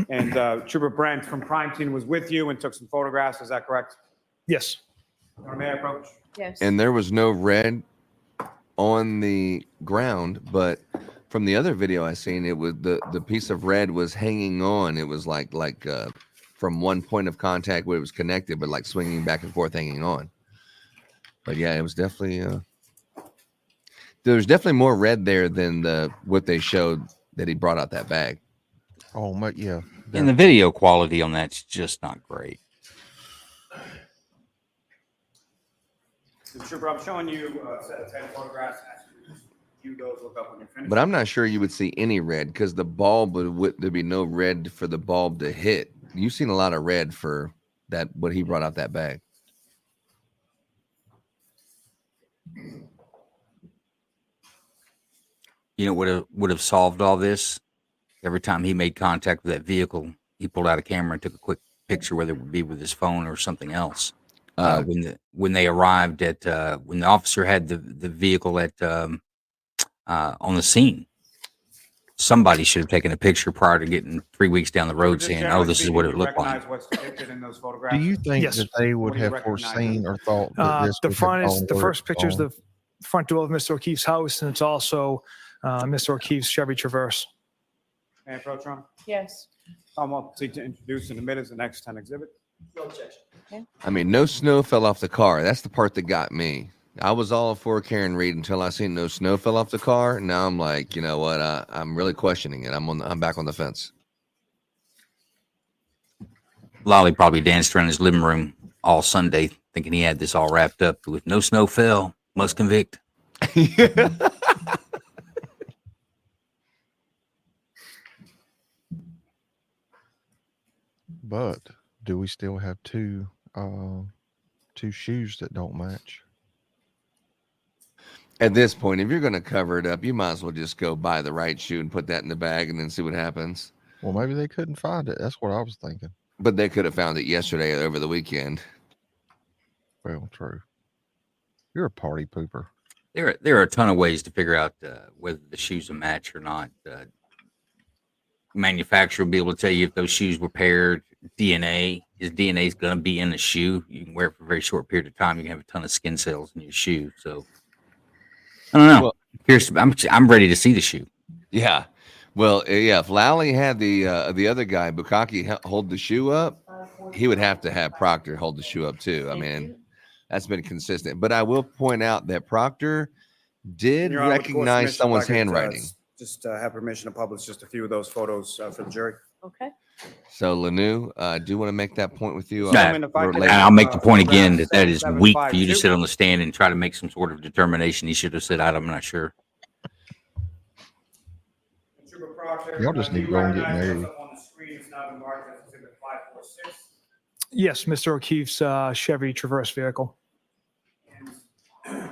And Trooper Brent from Crime Team was with you and took some photographs. Is that correct? Yes. May I approach? Yes. And there was no red on the ground, but from the other video I seen, it was the piece of red was hanging on. It was like from one point of contact where it was connected, but like swinging back and forth, hanging on. But yeah, it was definitely there's definitely more red there than what they showed that he brought out that bag. Oh my, yeah. And the video quality on that's just not great. So, Trooper, I'm showing you a set of 10 photographs. You those look up when you're finished. But I'm not sure you would see any red because the bulb there'd be no red for the bulb to hit. You've seen a lot of red for that, what he brought out that bag. You know what would have solved all this? Every time he made contact with that vehicle, he pulled out a camera and took a quick picture, whether it would be with his phone or something else. When they arrived at when the officer had the vehicle at on the scene, somebody should have taken a picture prior to getting 3 weeks down the road, saying, "Oh, this is what it looked like." What's depicted in those photographs? Do you think Yes. that they would What do you have recognize? foreseen or thought that this The would have front is gone the where first it's picture is gone? the front door of Mr. O'Keefe's house, and it's also Mr. O'Keefe's Chevy Traverse. May I approach, Ron? Yes. I'm going to introduce and admit as the next 10 exhibit. No objection. I mean, no snow fell off the car. That's the part that got me. I was all for Karen Reed until I seen no snow fell off the car. Now I'm like, you know what? I'm really questioning it. I'm back on the fence. Lolly probably danced around his living room all Sunday, thinking he had this all wrapped up. With no snow fell, must convict. But do we still have two shoes that don't match? At this point, if you're going to cover it up, you might as well just go buy the right shoe and put that in the bag and then see what happens. Well, maybe they couldn't find it. That's what I was thinking. But they could have found it yesterday or over the weekend. Well, true. You're a party pooper. There are a ton of ways to figure out whether the shoes a match or not. Manufacturer will be able to tell you if those shoes were paired. DNA is going to be in the shoe. You can wear it for a very short period of time. You can have a ton of skin cells in your shoe. So I don't know. Well, I'm ready to see the shoe. Yeah. Well, yeah. If Lally had the other guy, Bukhenik, hold the shoe up, he would have to have Proctor hold the shoe up too. I mean, that's been consistent. But I will point out that Proctor did Your Honor, with the court's recognize permission, someone's if I could, handwriting. Just have permission to publish just a few of those photos for the jury. Okay. So Lanu, I do want to make that point with you. And I'll make the point again that is weak for you to sit on the stand and try to make some sort of determination. He should have said, "I'm not sure." Y'all just need to go and get married. Yes, Mr. O'Keefe's Chevy Traverse vehicle.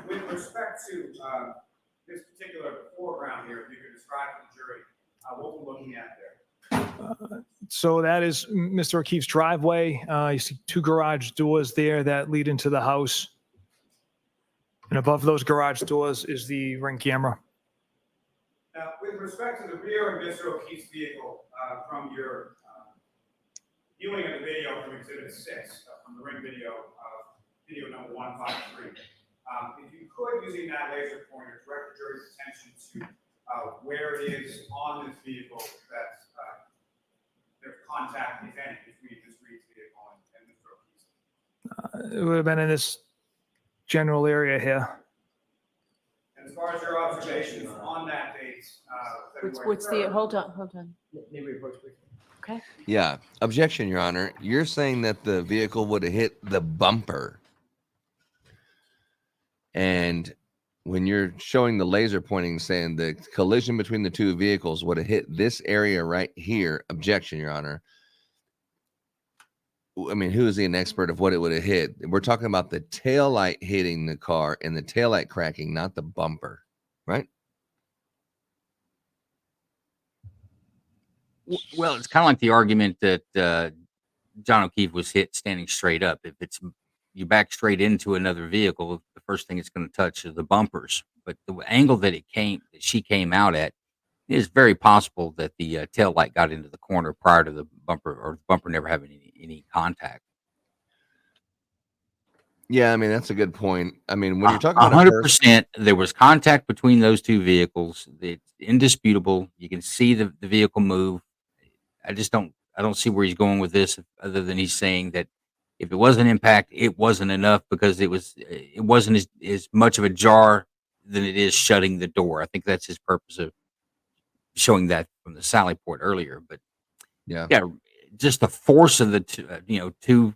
With respect to what we're looking at there. So that is Mr. O'Keefe's driveway. You see two garage doors there that lead into the house. And above those garage doors is the Ring camera. Now, with respect to the rear of Mr. O'Keefe's vehicle, from your viewing of the video from Exhibit 6, from the Ring video, video number 153, if you could, using that laser pointer, direct the jury's attention to where it is on this vehicle that there's contact, if any, between Ms. Reed's vehicle and Mr. O'Keefe's. It would have been in this general area here. And as far as your observations on that date, What's the, hold on. Maybe approach quickly. Okay. Yeah. Objection, Your Honor. You're saying that the vehicle would have hit the bumper. And when you're showing the laser pointing, saying the collision between the two vehicles would have hit this area right here. Objection, Your Honor. I mean, who is he an expert of what it would have hit? We're talking about the taillight hitting the car and the taillight cracking, not the bumper, right? Well, it's kind of like the argument that John O'Keefe was hit standing straight up. If it's you back straight into another vehicle, the first thing it's going to touch is the bumpers. But the angle that she came out at, it is very possible that the tail light got into the corner prior to the bumper, or the bumper never having any contact. Yeah, I mean, that's a good point. I mean, when you're talking about 100%, there was contact between those two vehicles. It's indisputable. You can see the vehicle move. I don't see where he's going with this, other than he's saying that if it was an impact, it wasn't enough because it wasn't as much of a jar than it is shutting the door. I think that's his purpose of showing that from the Sally Port earlier. But yeah, just the force of the two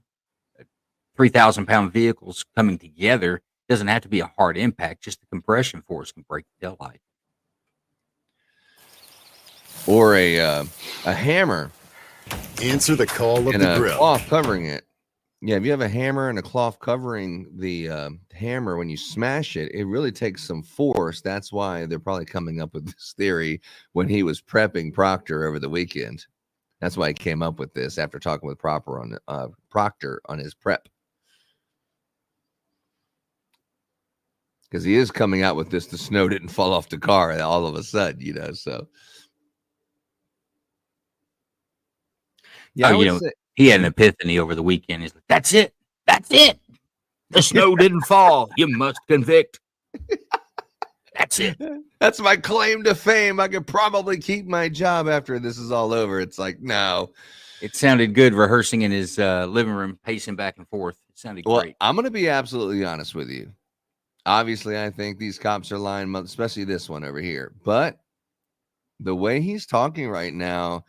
3,000-pound vehicles coming together doesn't have to be a hard impact. Just the compression force can break the taillight. Or a hammer. Answer the call of and the a grill. cloth covering it. Yeah, if you have a hammer and a cloth covering the hammer, when you smash it, it really takes some force. That's why they're probably coming up with this theory when he was prepping Proctor over the weekend. That's why he came up with this after talking with Proctor on his prep. Because he is coming out with this, the snow didn't fall off the car all of a sudden, so. Yeah, he had an epiphany over the weekend. He's like, that's it. The snow didn't fall. You must convict. That's it. That's my claim to fame. I could probably keep my job after this is all over. It's like, no. It sounded good rehearsing in his living room, pacing back and forth. It sounded great. I'm going to be absolutely honest with you. Obviously, I think these cops are lying, especially this one over here. But the way he's talking right now,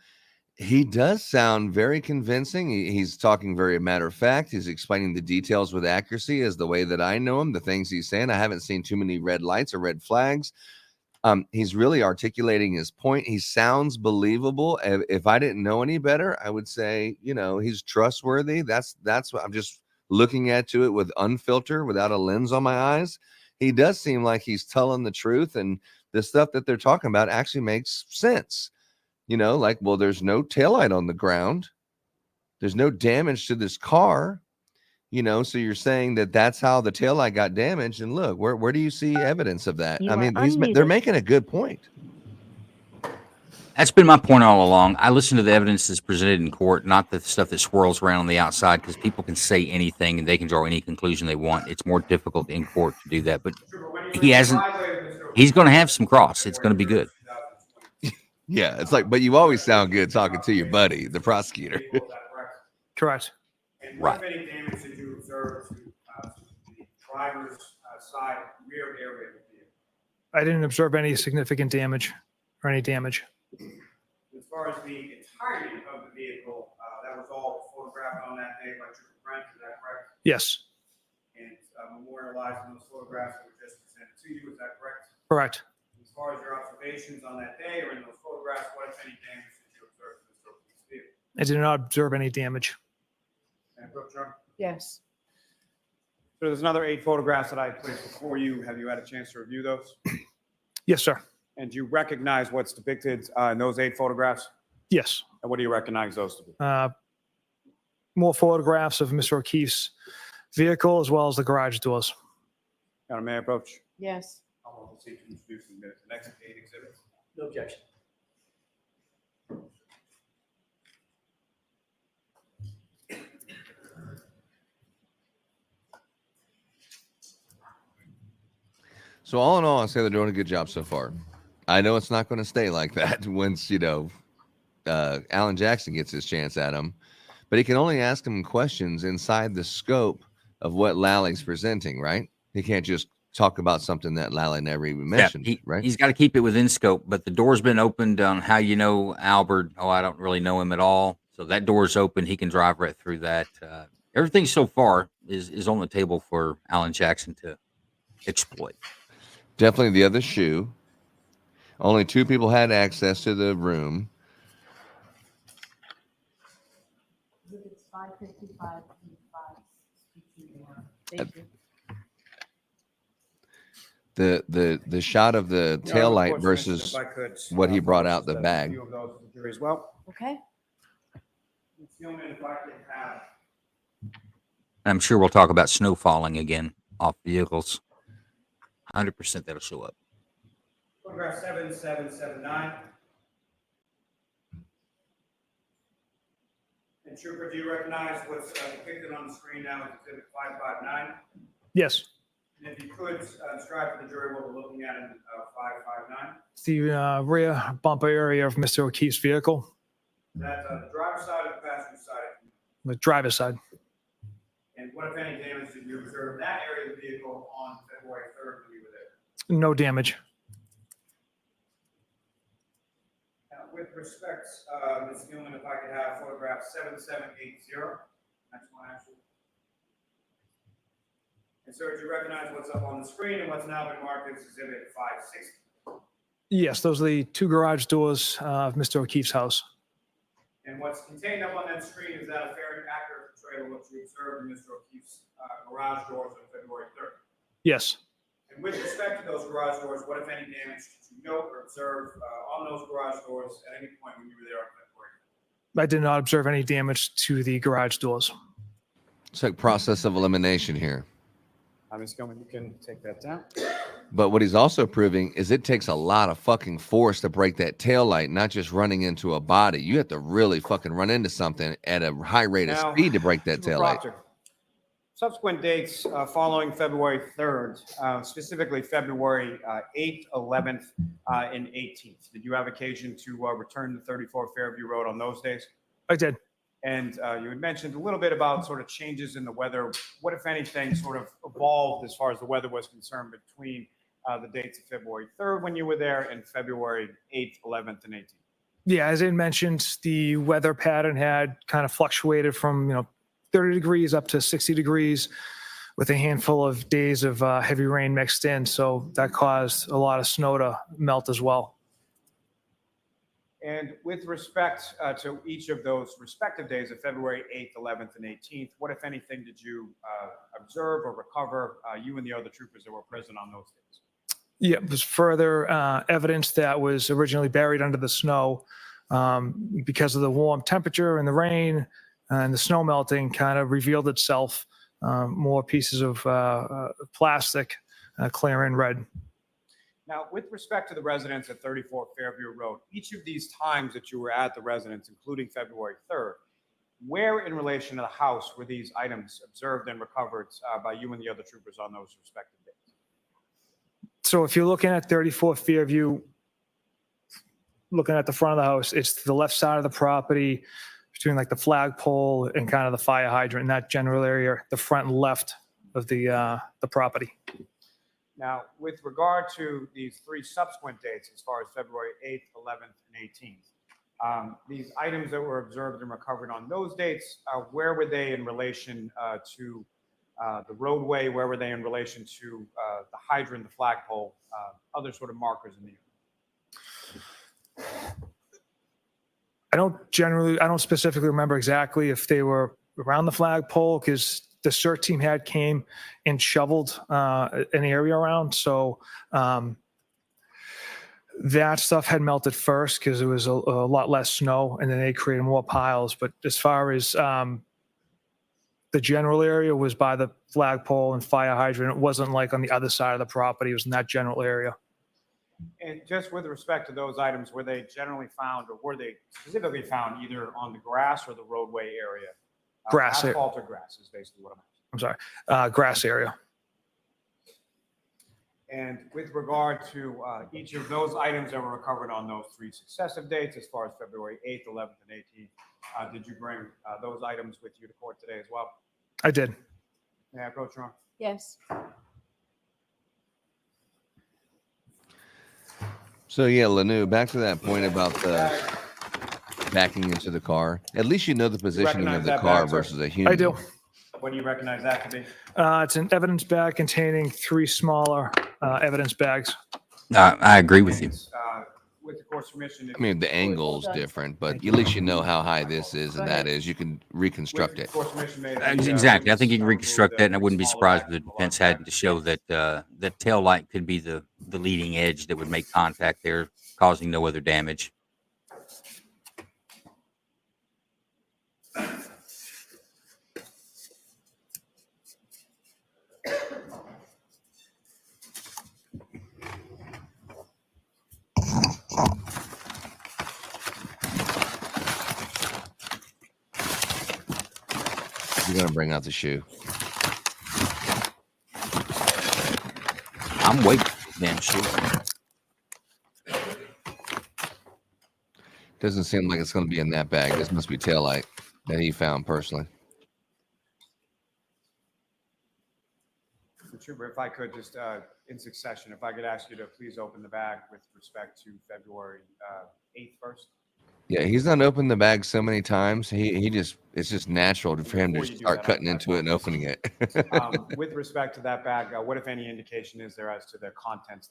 he does sound very convincing. He's talking very matter of fact. He's explaining the details with accuracy as the way that I know him, the things he's saying. I haven't seen too many red lights or red flags. He's really articulating his point. He sounds believable. If I didn't know any better, I would say, he's trustworthy. That's what I'm just looking at it with unfiltered, without a lens on my eyes. He does seem like he's telling the truth, and the stuff that they're talking about actually makes sense. Well, there's no taillight on the ground. There's no damage to this car. So you're saying that that's how the taillight got damaged. And look, where do you see evidence of that? I mean, they're making a good point. That's been my point all along. I listen to the evidence that's presented in court, not the stuff that swirls around on the outside, because people can say anything and they can draw any conclusion they want. It's more difficult in court to do that. But he's going to have some cross. It's going to be good. Yeah, it's like, but you always sound good talking to your buddy, the prosecutor. Correct. And what any damage did you observe to the driver's side rear area of the vehicle? I didn't observe any significant damage or any damage. As far as the entirety of the vehicle, that was all photographed on that day by Trooper Brent, is that correct? Yes. And memorialized in those photographs that were just presented to you, is that correct? Correct. As far as your observations on that day or in those photographs, what, if any, damage did you observe to Mr. O'Keefe's vehicle? I did not observe any damage. And Proctor? Yes. So there's another 8 photographs that I placed before you. Have you had a chance to review those? Yes, sir. And do you recognize what's depicted in those 8 photographs? Yes. And what do you recognize those to be? More photographs of Mr. O'Keefe's vehicle as well as the garage doors. Madam Mayor, approach. Yes. I'll proceed to introduce the next 8 exhibits. No objection. So all in all, I say they're doing a good job so far. I know it's not going to stay like that once, Alan Jackson gets his chance at him, but he can only ask him questions inside the scope of what Lally's presenting, right? He can't just talk about something that Lally never even mentioned, right? He's got to keep it within scope, but the door's been opened on how you know Albert. Oh, I don't really know him at all. So that door's open. He can drive right through that. Everything so far is on the table for Alan Jackson to exploit. Definitely the other shoe. Only 2 people had access to the room. It's 5:55. Thank you. The shot of the tail light versus what he brought out the bag. A few of those to the jury as well. Okay. Ms. Gilman, if I could have I'm sure we'll talk about snow falling again off vehicles. 100% that'll show up. photograph 7779. And Trooper, do you recognize what's depicted on the screen now as exhibit 559? Yes. And if you could describe to the jury what we're looking at in 559. It's the rear bumper area of Mr. O'Keefe's vehicle, That's the driver's side or the passenger side? the driver's side. And what, if any, damage did you observe in that area of the vehicle on February 3rd when you were there? No damage. Now, with respect, Ms. Gilman, if I could have photograph 7780. Next one, actually. And sir, do you recognize what's up on the screen and what's now been marked as exhibit 560? Yes, those are the 2 garage doors of Mr. O'Keefe's house. And what's contained up on that screen, is that a fair and accurate portrayal of what you observed in Mr. O'Keefe's garage doors on February 3rd? Yes. And with respect to those garage doors, what, if any, damage did you note or observe on those garage doors at any point when you were there on February 3rd? I did not observe any damage to the garage doors. It's like process of elimination here. Ms. Gilman, you can take that down. But what he's also proving is it takes a lot of fucking force to break that tail light, not just running into a body. You have to really fucking run into something at a high rate of Now, speed to break that tail light. Proctor, subsequent dates following February 3rd, specifically February 8th, 11th, and 18th. Did you have occasion to return to 34 Fairview Road on those days? I did. And you had mentioned a little bit about sort of changes in the weather. What, if anything, sort of evolved as far as the weather was concerned between the dates of February 3rd when you were there and February 8th, 11th, and 18th? Yeah, as I mentioned, the weather pattern had kind of fluctuated from 30 degrees up to 60 degrees with a handful of days of heavy rain mixed in. So that caused a lot of snow to melt as well. And with respect to each of those respective days of February 8th, 11th, and 18th, what, if anything, did you observe or recover, you and the other troopers that were present on those days? Yeah, it was further evidence that was originally buried under the snow because of the warm temperature and the rain and the snow melting kind of revealed itself. More pieces of plastic, clear and red. Now, with respect to the residence at 34 Fairview Road, each of these times that you were at the residence, including February 3rd, where in relation to the house were these items observed and recovered by you and the other troopers on those respective days? So if you're looking at 34 Fairview, looking at the front of the house, it's to the left side of the property between like the flagpole and kind of the fire hydrant in that general area, the front and left of the property. Now, with regard to these 3 subsequent dates, as far as February 8th, 11th, and 18th, these items that were observed and recovered on those dates, where were they in relation to the roadway? Where were they in relation to the hydrant, the flagpole, other sort of markers in the area? I don't specifically remember exactly if they were around the flagpole because the CERT team came and shoveled an area around. So That stuff had melted first because there was a lot less snow, and then they created more piles. But as far as the general area was by the flagpole and fire hydrant, it wasn't like on the other side of the property. It was in that general area. And just with respect to those items, were they generally found, or were they specifically found either on the grass or the roadway area? Grass area. Asphalt or grass is basically what I'm asking. I'm sorry, grass area. And with regard to each of those items that were recovered on those 3 successive dates, as far as February 8th, 11th, and 18th, did you bring those items with you to court today as well? I did. May I approach, Ron? Yes. So yeah, Lanu, back to that point about the backing into the car. At least you know the positioning of recognize the that car bag, sir? versus a human. I do. What do you recognize that to be? It's an evidence bag containing 3 smaller evidence bags. I agree with you. With the court's permission. I mean, the angle's different, but at least you know how high this is, and that is you can reconstruct it. Exactly. I think you can reconstruct that, and I wouldn't be surprised if the defense had to show that that tail light could be the leading edge that would make contact there, causing no other damage. You're gonna bring out the shoe. I'm waiting for the damn shoe. Doesn't seem like it's gonna be in that bag. This must be taillight that he found personally. Trooper, if I could just, in succession, if I could ask you to please open the bag with respect to February 8th first. Yeah, he's not opened the bag so many times. He just it's just natural for him to Before you do start that, cutting I into it and opening it. With respect to that bag, what, if any, indication is there as to the contents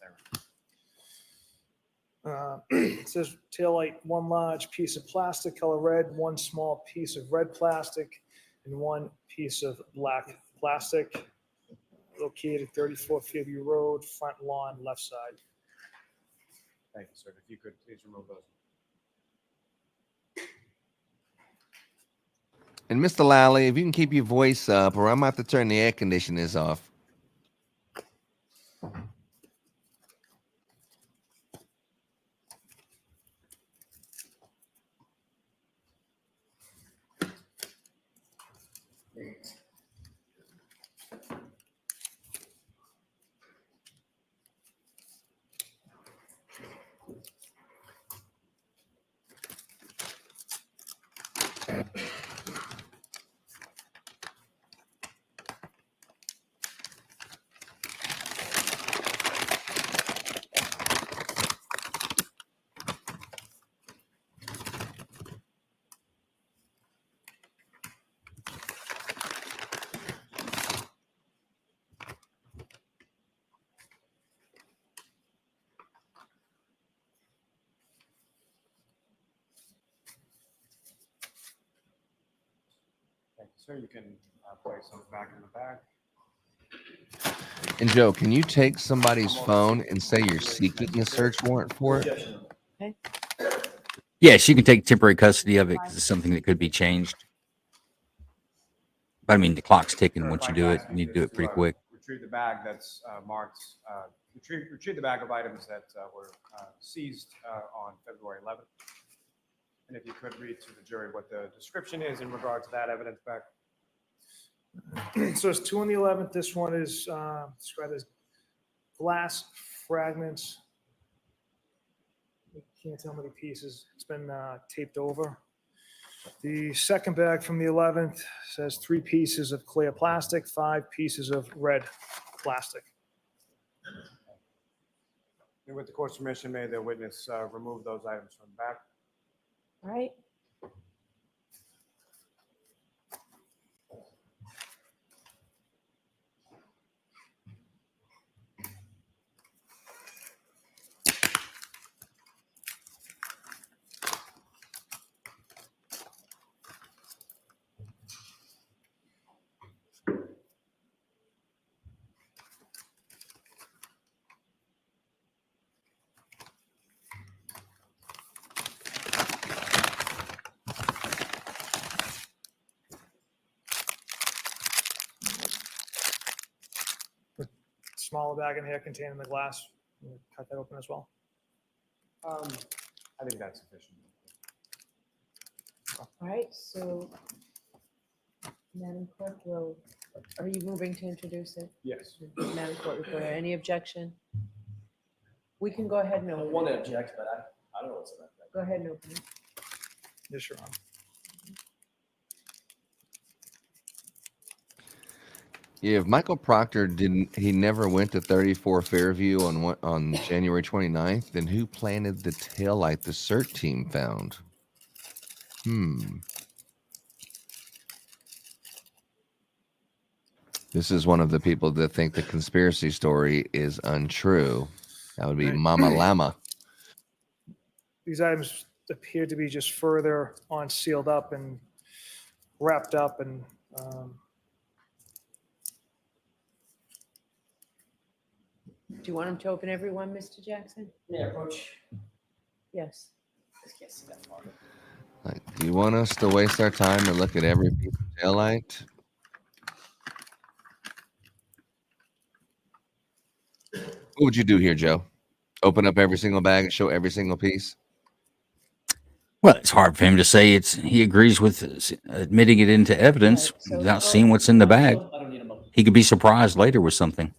there? It says taillight, 1 large piece of plastic, color red, 1 small piece of red plastic, and 1 piece of black plastic. Located 34 Fairview Road, front lawn, left side. Thank you, sir. If you could please remove those. And Mr. Lally, if you can keep your voice up, or I'm gonna have to turn the air conditioners off. Thank you, sir. You can place those back in the bag. And Joe, can you take somebody's phone and say you're seeking a search warrant for it? Okay. Yeah, she can take temporary custody of it because it's something that could be changed. But I mean, the clock's ticking once you do it. You need to do it pretty quick. Retrieve the bag that's marked, retrieve the bag of items that were seized on February 11th. And if you could read to the jury what the description is in regard to that evidence bag. So it's 2 on the 11th. This one is described as glass fragments. You can't tell how many pieces. It's been taped over. The second bag from the 11th says 3 pieces of clear plastic, 5 pieces of red plastic. And with the court's permission, may the witness remove those items from the bag. All right. smaller bag in here containing the glass. We'll cut that open as well. I think that's sufficient. All right, so Madam Clerk, are you moving to introduce it? Yes. Madam Court Reporter, any objection? We can go ahead and I open want to it. object, but I don't know what's in that. Go ahead and open it. Yes, Your Honor. Yeah, if Michael Proctor he never went to 34 Fairview on January 29th, then who planted the taillight the CERT team found? This is one of the people that think the conspiracy story is untrue. That would be Right. Mama Llama. These items appear to be just further on sealed up and wrapped up and Do you want him to open every one, Mr. Jackson? Yeah, approach. Yes. I can't see that far. Like, do you want us to waste our time and look at every piece of taillight? What would you do here, Joe? Open up every single bag and show every single piece? Well, it's hard for him to say he agrees with admitting it into evidence without seeing what's in the bag. He could be surprised later with something.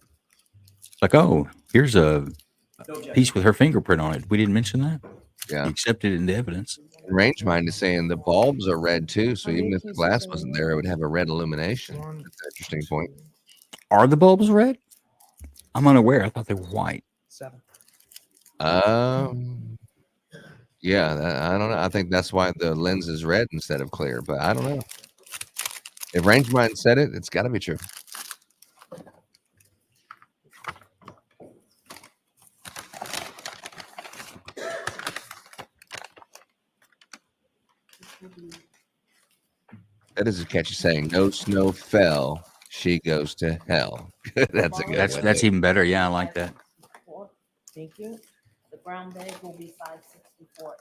Like, oh, here's a piece with her fingerprint on it. We didn't mention that. Yeah. He accepted it into evidence. Range Mind is saying the bulbs are red too, so even if the glass wasn't there, it would have a red illumination. That's an interesting point. Are the bulbs red? I'm unaware. I thought they were white. 7. Yeah, I don't know. I think that's why the lens is red instead of clear, but I don't know. If Range Mind said it, it's got to be true. That is a catchy saying. No snow fell. She goes to hell. That's a good one. That's even better. Yeah, I like that. Thank you. The brown bag will be 564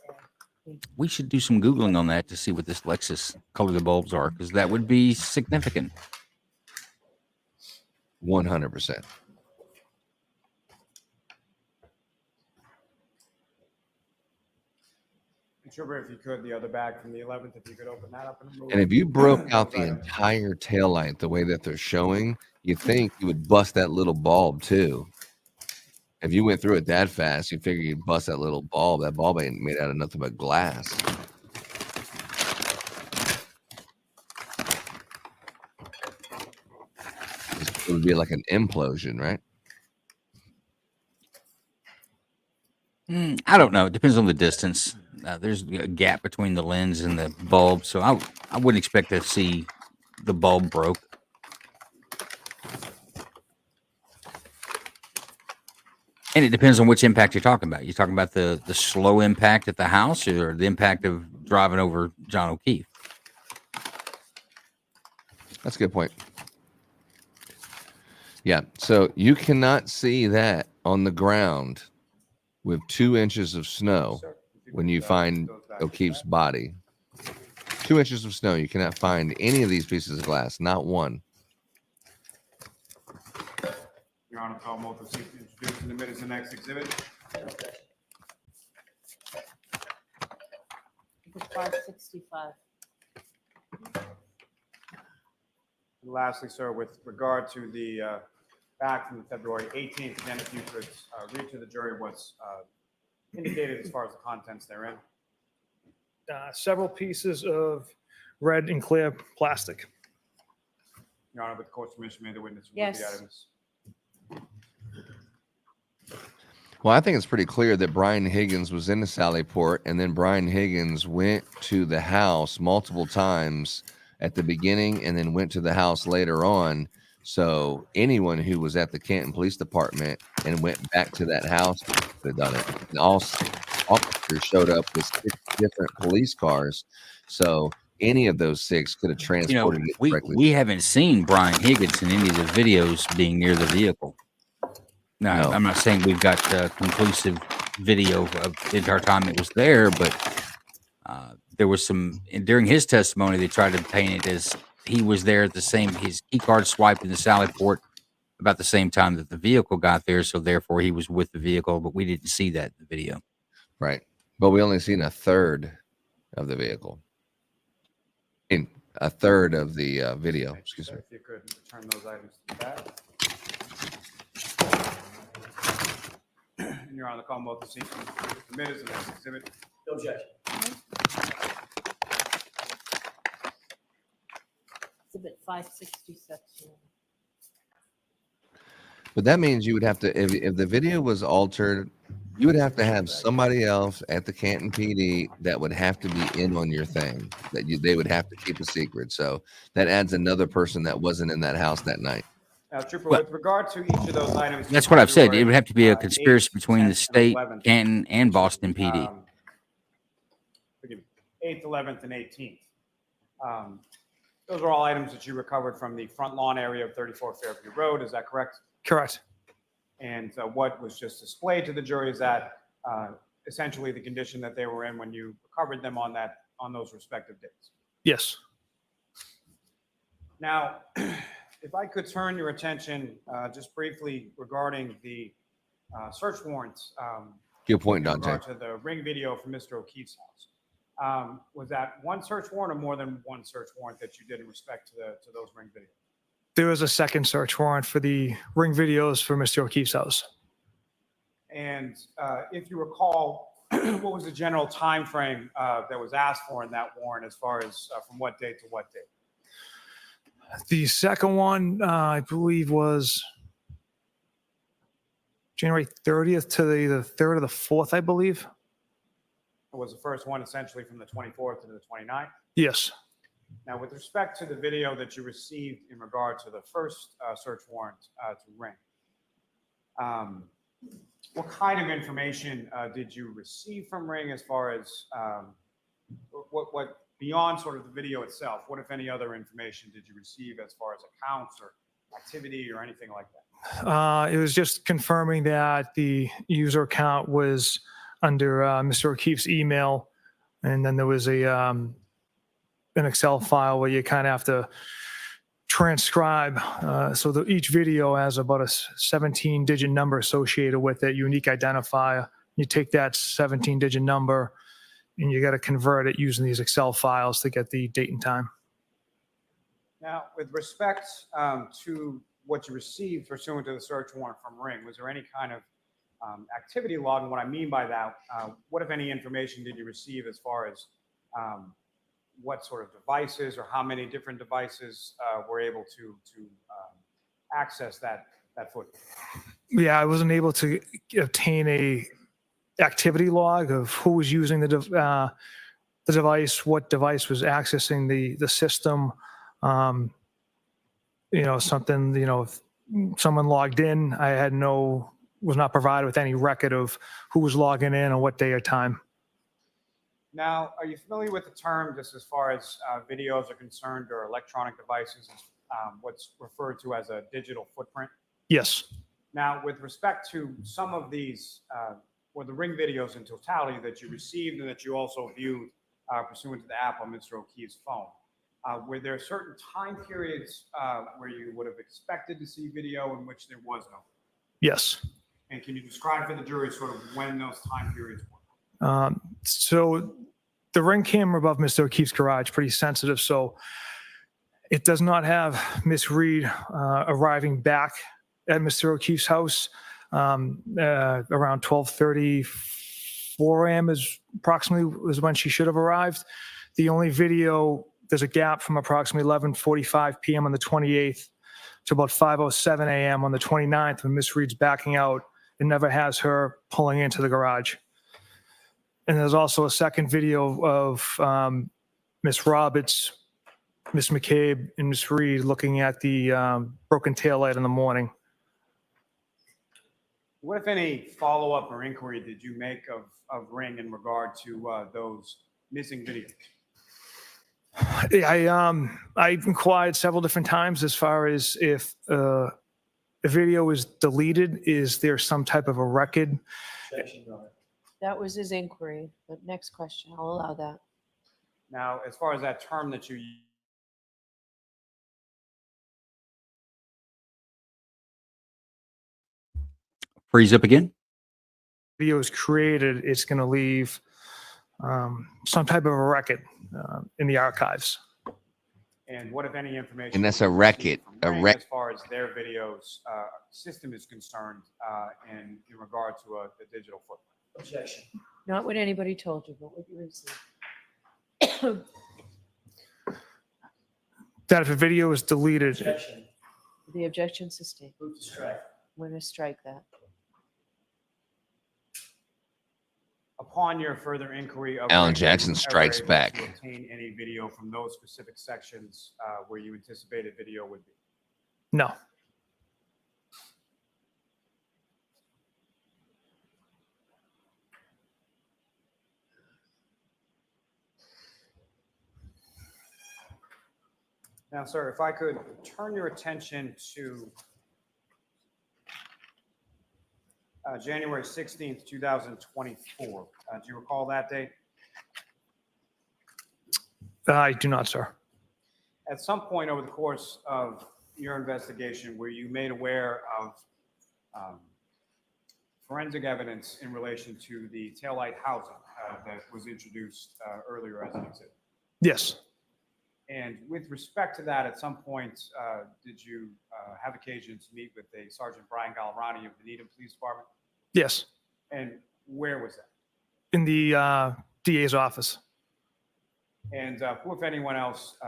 A. We should do some Googling on that to see what this Lexus color the bulbs are, because that would be significant. 100%. Trooper, if you could, the other bag from the 11th, if you could open that up. And if you broke out the entire taillight the way that they're showing, you think you would bust that little bulb too. If you went through it that fast, you figure you'd bust that little bulb. That bulb ain't made out of nothing but glass. It would be like an implosion, right? I don't know. It depends on the distance. There's a gap between the lens and the bulb, so I wouldn't expect to see the bulb broke. And it depends on which impact you're talking about. You're talking about the slow impact at the house or the impact of driving over John O'Keefe? That's a good point. Yeah, so you cannot see that on the ground with 2 inches of snow when you find O'Keefe's body. 2 inches of snow, you cannot find any of these pieces of glass, not one. Your Honor, call multiple seats introduced in the minutes of the next exhibit. It's 565. And lastly, sir, with regard to the back from the February 18th, again, if you could read to the jury what's indicated as far as the contents therein. Several pieces of red and clear plastic. Your Honor, with the court's permission, may the witness read Yes. the items. Well, I think it's pretty clear that Brian Higgins was in the Sallyport, and then Brian Higgins went to the house multiple times at the beginning and then went to the house later on. So anyone who was at the Canton Police Department and went back to that house could have done it. And all officers showed up with 6 different police cars. So any of those 6 could have transported it correctly. We haven't seen Brian Higgins in any of the videos being near the vehicle. No, I'm not saying we've got conclusive video of the entire time it was there, but there was some during his testimony. They tried to paint it as he was there at the same his key card swiped in the Sallyport about the same time that the vehicle got there, so therefore he was with the vehicle, but we didn't see that in the video. Right. But we only seen a third of the vehicle. In a third of the video. Excuse me. If you could return those items to the back. And you're on the call, both the seats permitted as an exhibit. No objection. Exhibit 566. But that means you would have to, if the video was altered, you would have to have somebody else at the Canton PD that would have to be in on your thing, that they would have to keep a secret. So that adds another person that wasn't in that house that night. Now, Trooper, with regard to each of those items. That's what I've said. It February, would have to be a 8th, conspiracy between 10th, the state, and 11th. Canton, and Boston PD. Forgive me, 8th, 11th, and 18th. Those are all items that you recovered from the front lawn area of 34 Fairview Road. Is that correct? Correct. And what was just displayed to the jury is that essentially the condition that they were in when you recovered them on those respective dates. Yes. Now, if I could turn your attention just briefly regarding the search warrants. Good point, in Dante. regard to the ring video from Mr. O'Keefe's house. Was that one search warrant or more than one search warrant that you did in respect to those ring videos? There was a second search warrant for the ring videos for Mr. O'Keefe's house. And if you recall, what was the general time frame that was asked for in that warrant as far as from what date to what date? The second one, I believe, was January 30th to the 3rd or the 4th, I believe. Was the first one essentially from the 24th to the 29th? Yes. Now, with respect to the video that you received in regard to the first search warrant to Ring, what kind of information did you receive from Ring as far as what beyond sort of the video itself? What, if any, other information did you receive as far as accounts or activity or anything like that? It was just confirming that the user account was under Mr. O'Keefe's email, and then there was an Excel file where you kind of have to transcribe. So each video has about a 17-digit number associated with it, unique identifier. You take that 17-digit number and you got to convert it using these Excel files to get the date and time. Now, with respect to what you received pursuant to the search warrant from Ring, was there any kind of activity log? And what I mean by that, what, if any, information did you receive as far as what sort of devices or how many different devices were able to access that footage? Yeah, I wasn't able to obtain a activity log of who was using the device, what device was accessing the system. Something, if someone logged in, was not provided with any record of who was logging in on what day or time. Now, are you familiar with the term, just as far as videos are concerned, or electronic devices, what's referred to as a digital footprint? Yes. Now, with respect to some of these, or the Ring videos in totality that you received and that you also viewed pursuant to the app on Mr. O'Keefe's phone, were there certain time periods where you would have expected to see video in which there was no? Yes. And can you describe for the jury sort of when those time periods were? So the Ring camera above Mr. O'Keefe's garage, pretty sensitive. So it does not have Miss Reed arriving back at Mr. O'Keefe's house around 12:34 a.m. is when she should have arrived. The only video, there's a gap from approximately 11:45 p.m. on the 28th to about 5:07 a.m. on the 29th when Miss Reed's backing out. It never has her pulling into the garage. And there's also a second video of Miss Roberts, Miss McCabe, and Miss Reed looking at the broken taillight in the morning. What, if any, follow-up or inquiry did you make of Ring in regard to those missing videos? I inquired several different times as far as if a video is deleted, is there some type of a record? That was his inquiry, but next question, I'll allow that. Now, as far as that term that you Freeze up again. Video is created, it's going to leave some type of a record in the archives. And what, if any, information? And that's a did you record, receive from Ring as far as their videos system is concerned, and in regard to the digital footprint? Objection. Not what anybody told you, but what you received. That if a video is deleted, Objection. The objection sustained. Move to strike. We're going to strike that. Upon your further inquiry of Alan Ring, Jackson were you ever strikes able back. to obtain any video from those specific sections where you anticipated video would be? no. Now, sir, if I could turn your attention to January 16th, 2024. Do you recall that date? I do not, sir. At some point over the course of your investigation, were you made aware of forensic evidence in relation to the taillight housing that was introduced earlier as an exhibit? Yes. And with respect to that, at some point, did you have occasion to meet with a Sergeant Brian Gallerani of the Needham Police Department? Yes. And where was that? In the DA's office. And who, if anyone else,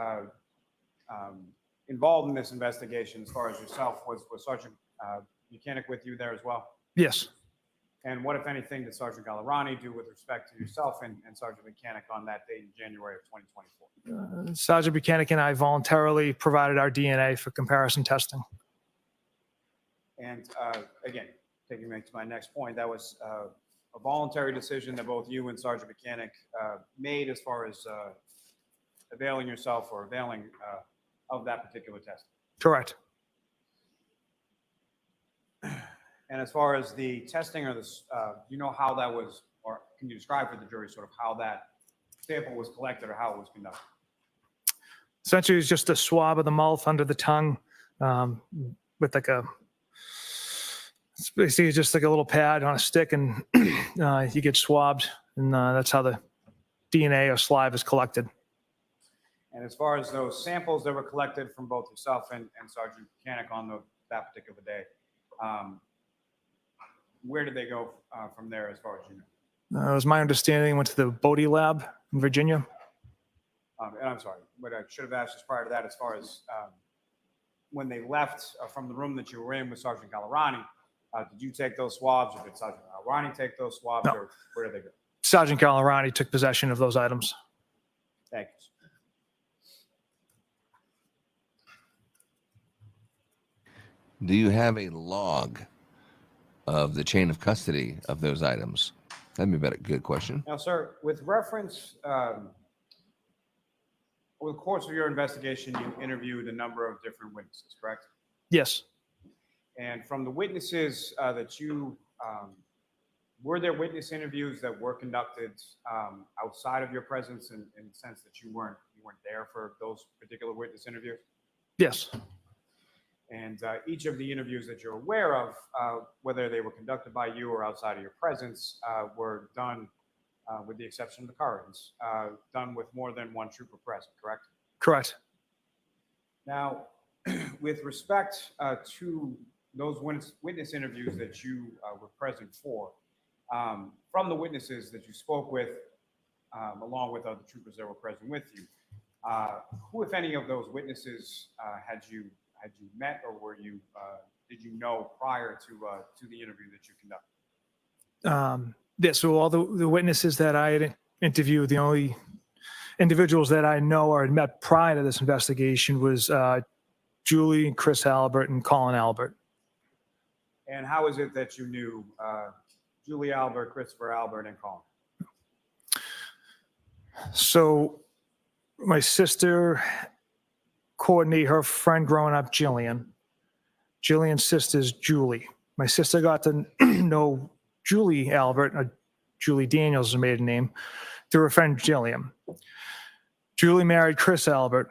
involved in this investigation, as far as yourself, was Sergeant Bukhenik with you there as well? Yes. And what, if anything, did Sergeant Gallerani do with respect to yourself and Sergeant Bukhenik on that date in January of 2024? Sergeant Bukhenik and I voluntarily provided our DNA for comparison testing. And again, taking me to my next point, that was a voluntary decision that both you and Sergeant Bukhenik made as far as availing yourself or availing of that particular test. Correct. And as far as the testing or this, do you know how that was, or can you describe for the jury sort of how that sample was collected or how it was conducted? Essentially, it's just a swab of the mouth under the tongue with like it's basically just like a little pad on a stick, and you get swabbed, and that's how the DNA or saliva is collected. And as far as those samples that were collected from both yourself and Sergeant Bukhenik on that particular day, where did they go from there as far as you know? It was my understanding, went to the Bodie lab in Virginia. And I'm sorry, but I should have asked just prior to that, as far as when they left from the room that you were in with Sergeant Gallerani, did you take those swabs, or did Sergeant Gallerani take those swabs, or where did they go? Sergeant Gallerani took possession of those items. Thank you. Do you have a log of the chain of custody of those items? That'd be a good question. Now, sir, with reference, over the course of your investigation, you interviewed a number of different witnesses, correct? Yes. And from the witnesses that you, were there witness interviews that were conducted outside of your presence in the sense that you weren't there for those particular witness interviews? Yes. And each of the interviews that you're aware of, whether they were conducted by you or outside of your presence, were done, with the exception of the currents, done with more than one trooper present, correct? Correct. Now, with respect to those witness interviews that you were present for, from the witnesses that you spoke with, along with other troopers that were present with you, who, if any, of those witnesses had you met, or were you did you know prior to the interview that you conducted? Yeah, so all the witnesses that I had interviewed, the only individuals that I know or had met prior to this investigation was Julie, Chris Albert, and Colin Albert. And how is it that you knew Julie Albert, Christopher Albert, and Colin? So my sister, Courtney, her friend growing up, Jillian. Jillian's sister's Julie. My sister got to know Julie Albert, Julie Daniels is her maiden name, through her friend Jillian. Julie married Chris Albert.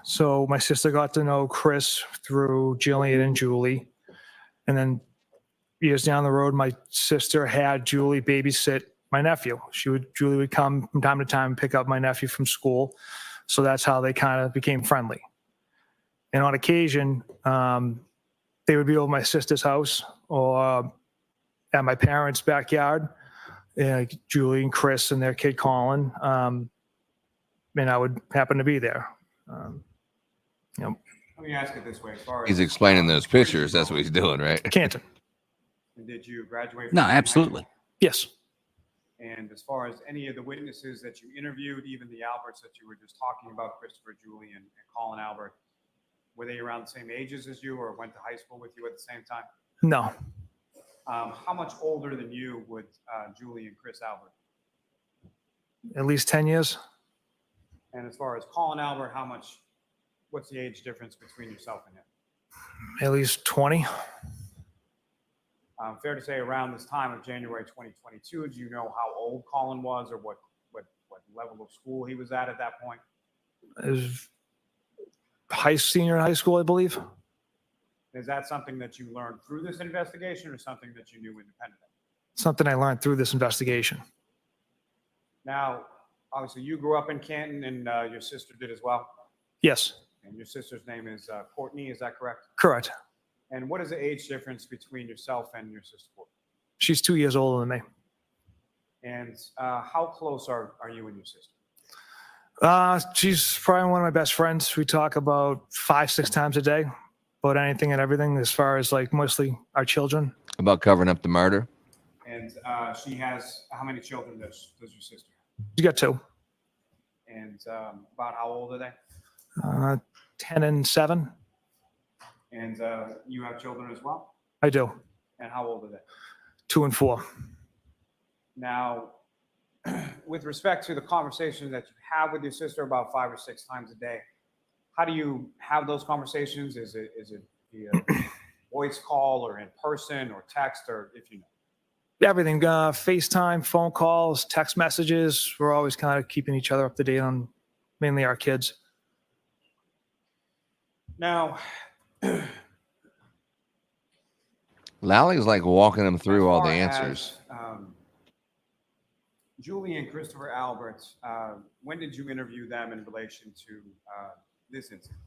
So my sister got to know Chris through Jillian and Julie. And then years down the road, my sister had Julie babysit my nephew. Julie would come from time to time and pick up my nephew from school. So that's how they kind of became friendly. And on occasion, they would be over my sister's house or at my parents' backyard. Julie and Chris and their kid Colin, and I would happen to be there. Let me ask it this way: as far as He's explaining those pictures. That's what he's doing, right? Canton. did you graduate? No, from high absolutely. school? Yes. And as far as any of the witnesses that you interviewed, even the Alberts that you were just talking about, Christopher, Julie, and Colin Albert, were they around the same ages as you or went to high school with you at the same time? No. How much older than you would Julie and Chris Albert? At least 10 years. And as far as Colin Albert, what's the age difference between yourself and him? At least 20. Fair to say around this time of January 2022, do you know how old Colin was or what level of school he was at that point? It was senior in high school, I believe. Is that something that you learned through this investigation or something that you knew independently? Something I learned through this investigation. Now, obviously you grew up in Canton and your sister did as well. Yes. And your sister's name is Courtney, is that correct? Correct. And what is the age difference between yourself and your sister Courtney? She's 2 years older than me. And how close are you and your sister? She's probably one of my best friends. We talk about 5-6 times a day about anything and everything, as far as like mostly our children. About covering up the murder. And she has, how many children does your sister have? She got 2. And about how old are they? 10 and 7. And you have children as well? I do. And how old are they? 2 and 4. Now, with respect to the conversation that you have with your sister about 5 or 6 times a day, how do you have those conversations? Is it via voice call or in person or text, or if you know? Everything, FaceTime, phone calls, text messages. We're always kind of keeping each other up to date on mainly our kids. Now, Lally's like walking him through all the as answers. Julie and Christopher Albert, when did you interview them in relation to this incident?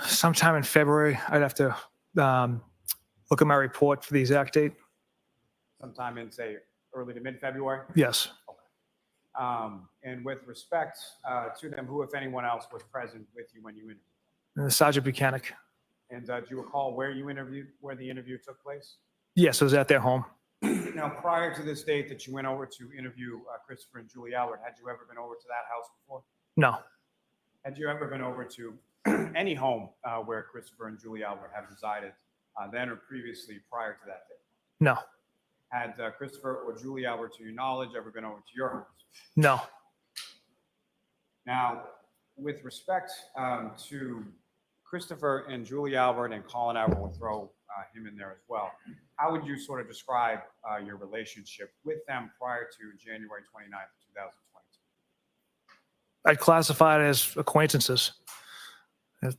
Sometime in February. I'd have to look at my report for the exact date. Sometime in, say, early to mid-February? Yes. And with respect to them, who, if anyone else, was present with you when you interviewed? Sergeant Bukhenik. And do you recall where the interview took place? Yes, it was at their home. Now, prior to this date that you went over to interview Christopher and Julie Albert, had you ever been over to that house before? No. Had you ever been over to any home where Christopher and Julie Albert had resided then or previously prior to that date? No. Had Christopher or Julie Albert, to your knowledge, ever been over to your house? No. Now, with respect to Christopher and Julie Albert, and Colin Albert, will throw him in there as well, how would you sort of describe your relationship with them prior to January 29th, 2022? I'd classify it as acquaintances. All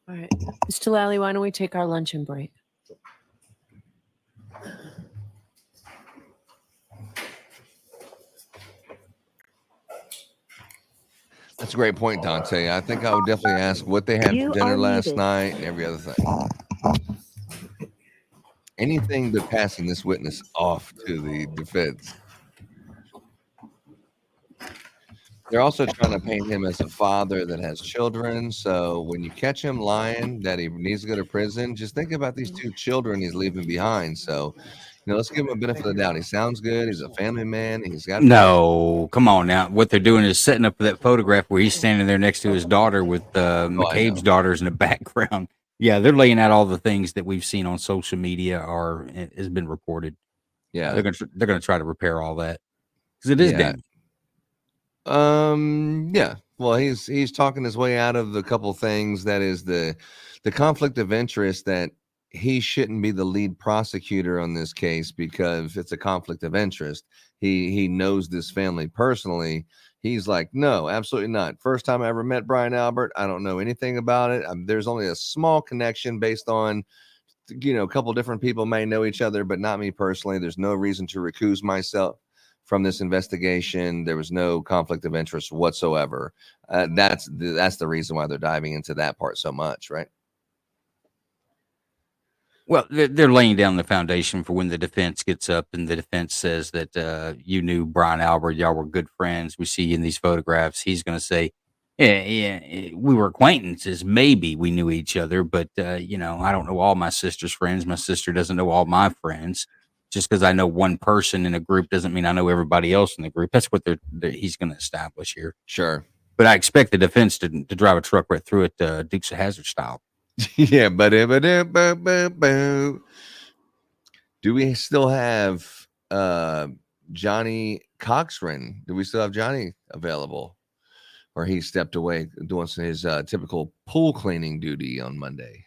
right. Mr. Lally, why don't we take our luncheon break? That's a great point, Dante. I think I would definitely ask what they had for dinner last night and every other thing. Anything but passing this witness off to the defense. They're also trying to paint him as a father that has children. So when you catch him lying that he needs to go to prison, just think about these 2 children he's leaving behind. So, let's give him a benefit of the doubt. He sounds good. He's a family man. He's got No, come on now. What they're doing is setting up that photograph where he's standing there next to his daughter with McCabe's daughters in the background. Yeah, they're laying out all the things that we've seen on social media or has been reported. Yeah, they're gonna try to repair all that because it is damaged. Yeah. Well, he's talking his way out of a couple things. That is the conflict of interest that he shouldn't be the lead prosecutor on this case because it's a conflict of interest. He knows this family personally. He's like, no, absolutely not. First time I ever met Brian Albert. I don't know anything about it. There's only a small connection based on, a couple different people may know each other, but not me personally. There's no reason to recuse myself from this investigation. There was no conflict of interest whatsoever. That's the reason why they're diving into that part so much, right? Well, they're laying down the foundation for when the defense gets up and the defense says that you knew Brian Albert, y'all were good friends. We see you in these photographs. He's going to say, yeah, we were acquaintances. Maybe we knew each other, but I don't know all my sister's friends. My sister doesn't know all my friends. Just because I know one person in a group doesn't mean I know everybody else in the group. That's what he's going to establish here. Sure. But I expect the defense to drive a truck right through it, Dukes of Hazzard style. Yeah, but do we still have Johnny Cochran? Do we still have Johnny available? Or he stepped away doing his typical pool cleaning duty on Monday?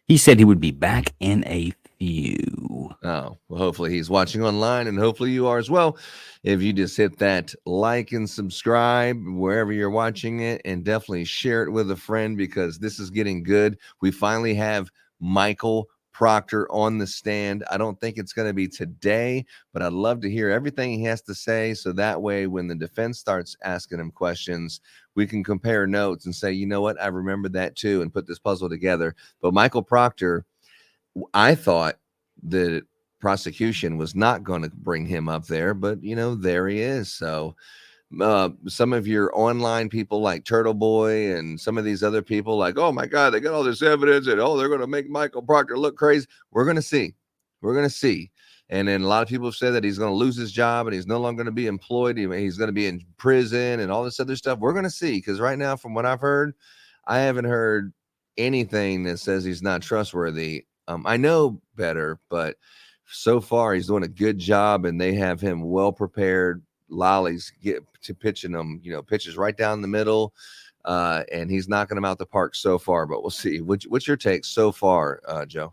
He said he would be back in a few. Oh, well, hopefully he's watching online, and hopefully you are as well. If you just hit that like and subscribe wherever you're watching it, and definitely share it with a friend, because this is getting good. We finally have Michael Proctor on the stand. I don't think it's going to be today, but I'd love to hear everything he has to say, so that way when the defense starts asking him questions, we can compare notes and say, you know what, I remember that too, and put this puzzle together. But Michael Proctor, I thought the prosecution was not going to bring him up there, but there he is. So some of your online people like Turtle Boy and some of these other people like, oh my God, they got all this evidence and they're going to make Michael Proctor look crazy. We're going to see. And then a lot of people have said that he's going to lose his job and he's no longer going to be employed. He's going to be in prison and all this other stuff. We're going to see, because right now, from what I've heard, I haven't heard anything that says he's not trustworthy. I know better, but so far he's doing a good job, and they have him well prepared. Lollies get to pitching them, pitches right down the middle, and he's knocking them out the park so far. But we'll see. What's your take so far, Joe?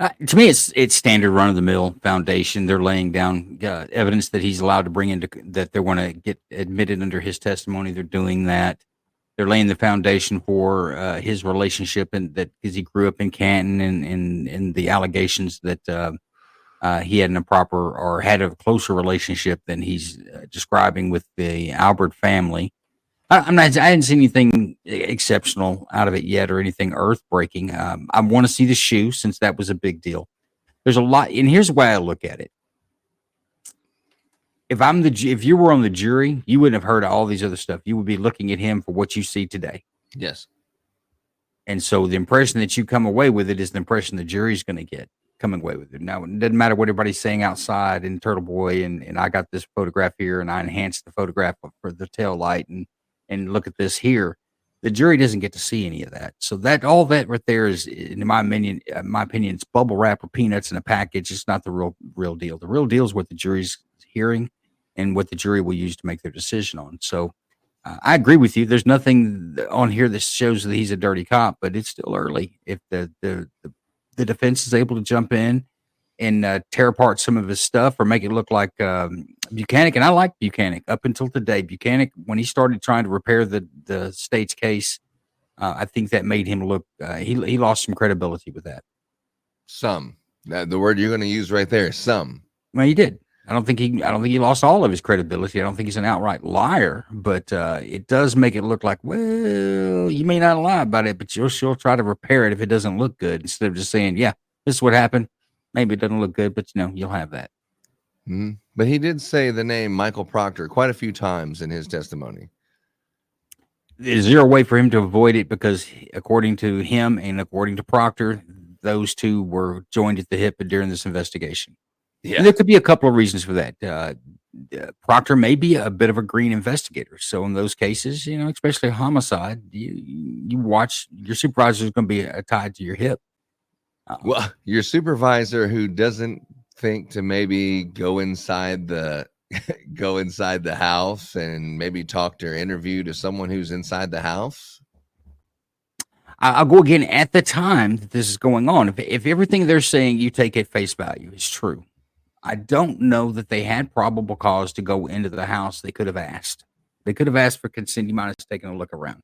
To me, it's standard run of the mill foundation. They're laying down evidence that he's allowed to bring into that they want to get admitted under his testimony. They're doing that. They're laying the foundation for his relationship, and that because he grew up in Canton, and the allegations that he had an improper or had a closer relationship than he's describing with the Albert family. I hadn't seen anything exceptional out of it yet, or anything earth breaking. I want to see the shoe, since that was a big deal. There's a lot, and here's the way I look at it. If you were on the jury, you wouldn't have heard all these other stuff. You would be looking at him for what you see today. Yes. And so the impression that you come away with it is the impression the jury's going to get coming away with it. Now, it doesn't matter what everybody's saying outside in Turtle Boy, and I got this photograph here, and I enhanced the photograph for the tail light, and look at this here. The jury doesn't get to see any of that. So all that right there is, in my opinion, it's bubble wrap or peanuts in a package. It's not the real deal. The real deal is what the jury's hearing and what the jury will use to make their decision on. So I agree with you. There's nothing on here that shows that he's a dirty cop, but it's still early. If the defense is able to jump in and tear apart some of his stuff, or make it look like Bukhenik, and I like Bukhenik up until today. Bukhenik, when he started trying to repair the state's case, I think that made him look. He lost some credibility with that. Some. The word you're going to use right there, some. Well, he did. I don't think he lost all of his credibility. I don't think he's an outright liar, but it does make it look like, well, you may not lie about it, but she'll try to repair it if it doesn't look good, instead of just saying, yeah, this is what happened. Maybe it doesn't look good, but you'll have that. Mm-hmm. But he did say the name Michael Proctor quite a few times in his testimony. Is there a way for him to avoid it? Because according to him and according to Proctor, those two were joined at the hip during this investigation. Yeah. And there could be a couple of reasons for that. Proctor may be a bit of a green investigator. So in those cases, especially a homicide, you watch your supervisor is going to be tied to your hip. Well, your supervisor who doesn't think to maybe go inside the house and maybe talk to or interview to someone who's inside the house. I'll go again. At the time that this is going on, if everything they're saying you take at face value is true, I don't know that they had probable cause to go into the house. They could have asked. They could have asked for consent. You might have taken a look around.